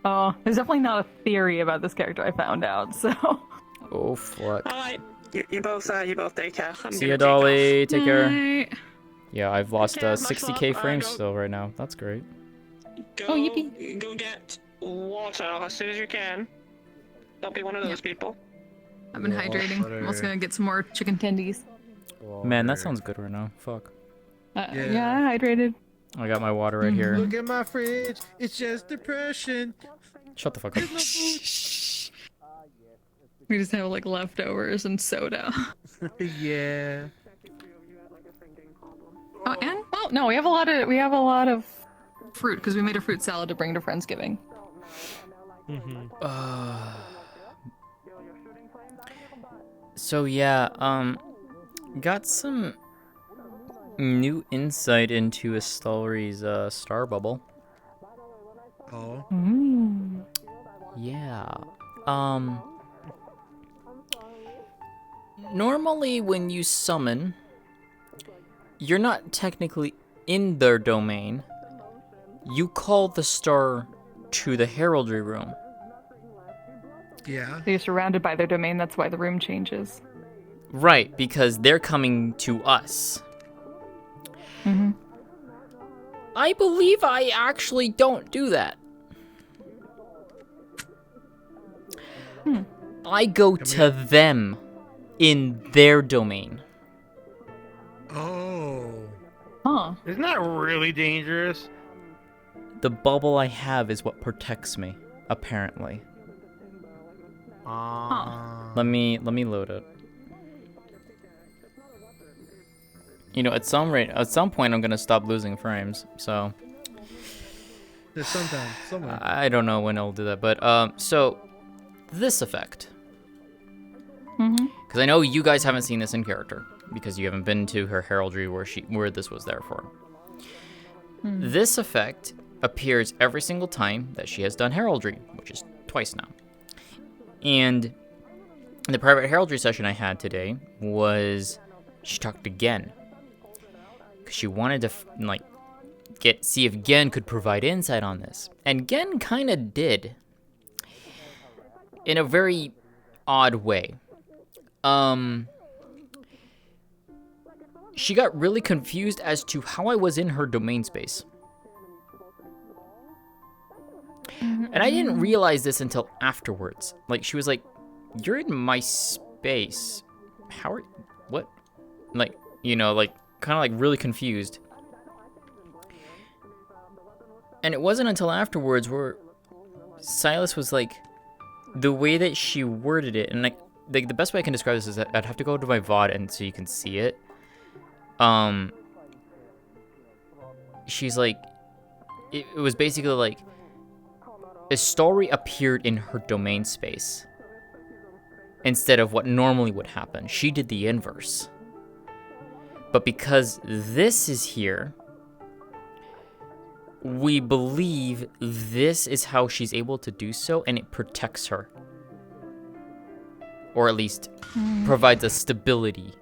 Oh, there's definitely not a theory about this character I found out. So. Oh fuck. Alright, you both take care. I'm See gonna ya, Dolly. Take care. Night. Yeah, I've lost care, much 60k love. frames Go- still right now. That's great. Go, go get water as soon as you can. Don't be one of those people. I've been hydrating. I'm also gonna get some more chicken tendies. Man, that sounds good right now. Fuck. Yeah, I hydrated. I got my water right here. Look at my fridge. It's just depression. Shut the fuck up. We just have like leftovers and soda. Yeah. Oh, and well, no, we have a lot of fruit because we made a fruit salad to bring to Friendsgiving. So yeah, got some new insight into Istalry's star bubble. Oh. Yeah. Normally when you summon, you're not technically in their domain. You call the star to the heraldry room. Yeah. So you're surrounded by their domain. That's why the room changes. Right, because they're coming to us. Mm-hmm. I believe I actually don't do that. I go to them in their domain. Oh. Huh. Isn't that really dangerous? The bubble I have is what protects me, apparently. Let me load it. You know, at some point I'm gonna stop losing frames, so There's sometime, somewhere. I don't know when I'll do that, but so this effect. Because I know you guys haven't seen this in character because you haven't been to her heraldry where this was there for. This effect appears every single time that she has done heraldry, which is twice now. And the private heraldry session I had today was she talked to Gen. Because she wanted to, see if Gen could provide insight on this. And Gen kind of did. In a very odd way. She got really confused as to how I was in her domain space. And I didn't realize this until afterwards. Like, she was like, you're in my space. How are... What? Like, kind of really confused. And it wasn't until afterwards where Silas was like, the way that she worded it, and the best way I can describe this is that I'd have to go to my VOD and so you can see it. She's like, it was basically like, Istalrí appeared in her domain space instead of what normally would happen. She did the inverse. But because this is here, we believe this is how she's able to do so, and it protects her. Or at least provides a stability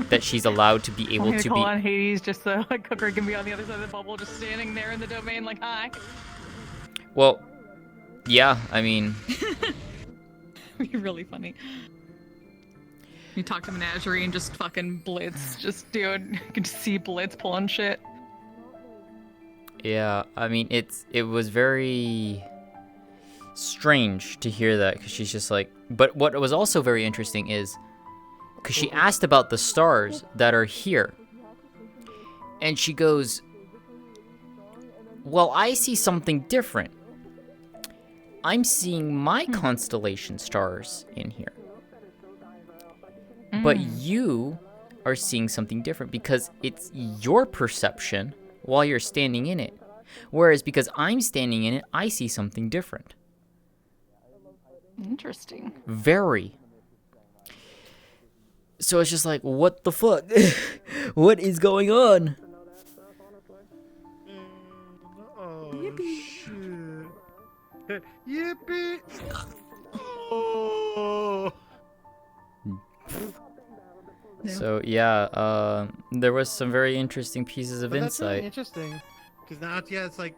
that she's allowed to be able to call be. on Hades just so Cooker can be on the other side of the bubble, just standing there in the domain like, hi. Well, yeah, I mean... It'd be really funny. You talk to Menagerie and just fucking Blitz, just doing, you can just see Blitz pulling shit. Yeah, I mean, it was very strange to hear that, because she's just like... But what was also very interesting is, because she asked about the stars that are here, and she goes, well, I see something different. I'm seeing my constellation stars in here. But you are seeing something different because it's your perception while you're standing in it. Whereas because I'm standing in it, I see something different. Interesting. Very. So it's just like, what the fuck? What is going on? Oh, shit. Yippee! Oh! So yeah, there was some very interesting pieces of But that's really insight. interesting, because now, yeah, it's like,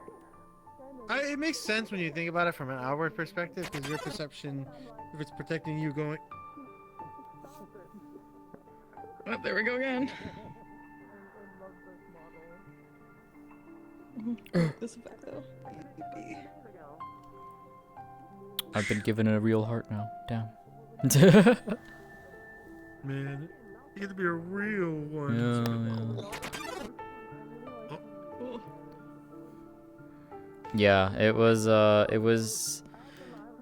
it makes sense when you think about it from an outward perspective, because your perception, if it's protecting you going... Oh, there we go again. This effect though. I've been given a real heart now. Damn. Man, you get to be a real one. Yeah, it was...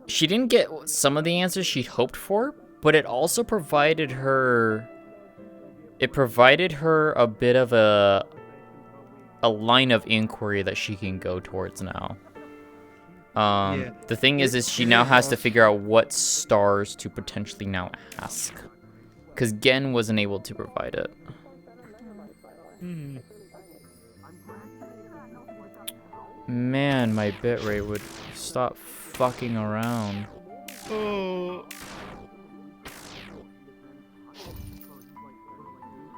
She didn't get some of the answers she hoped for, but it also provided her... It provided her a bit of a line of inquiry that she can go towards now. The thing is she now has to figure out what stars to potentially now ask. Because Gen wasn't able to provide it. Man, my bitrate would stop fucking around. Oh.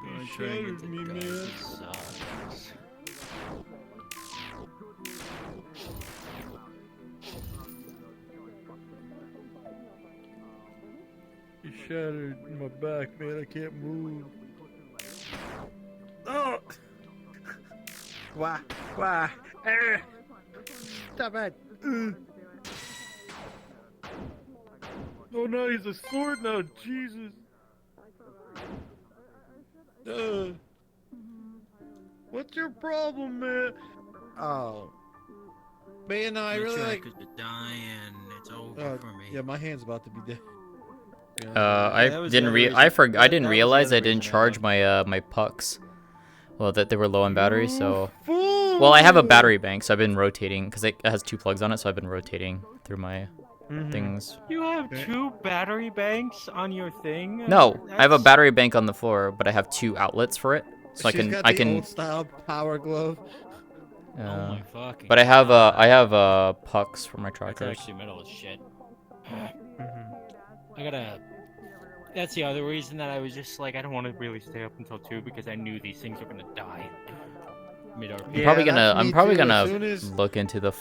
You shattered me, man. You shattered my back, man. I can't move. Oh! Why? Why? Stop it! Oh no, he's a sword now, Jesus! What's your problem, man? Oh. But you know, I really like... You're dying. It's over for me. Yeah, my hand's about to be dead. I didn't realize I didn't charge my my pucks. Well, that they were low on battery, so... Well, I have a battery bank, so I've been rotating, because it has 2 plugs on it, so I've been rotating through my things. You have 2 battery banks on your thing? No, I have a battery bank on the floor, but I have 2 outlets for it, so She's got the old style power glove. my fucking But I have pucks for my That's trackers. actually metal as shit. I gotta. That's the other reason that I was just like, I don't want to really stay up until 2 because I knew these things were gonna die. Mid-RP. I'm probably gonna As soon as look into the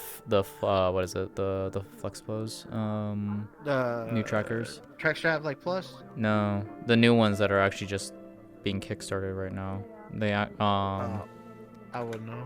what is it, the Flexpos new trackers. Track strap like plus. No, the new ones that are actually just being kickstarted right now. They I wouldn't know.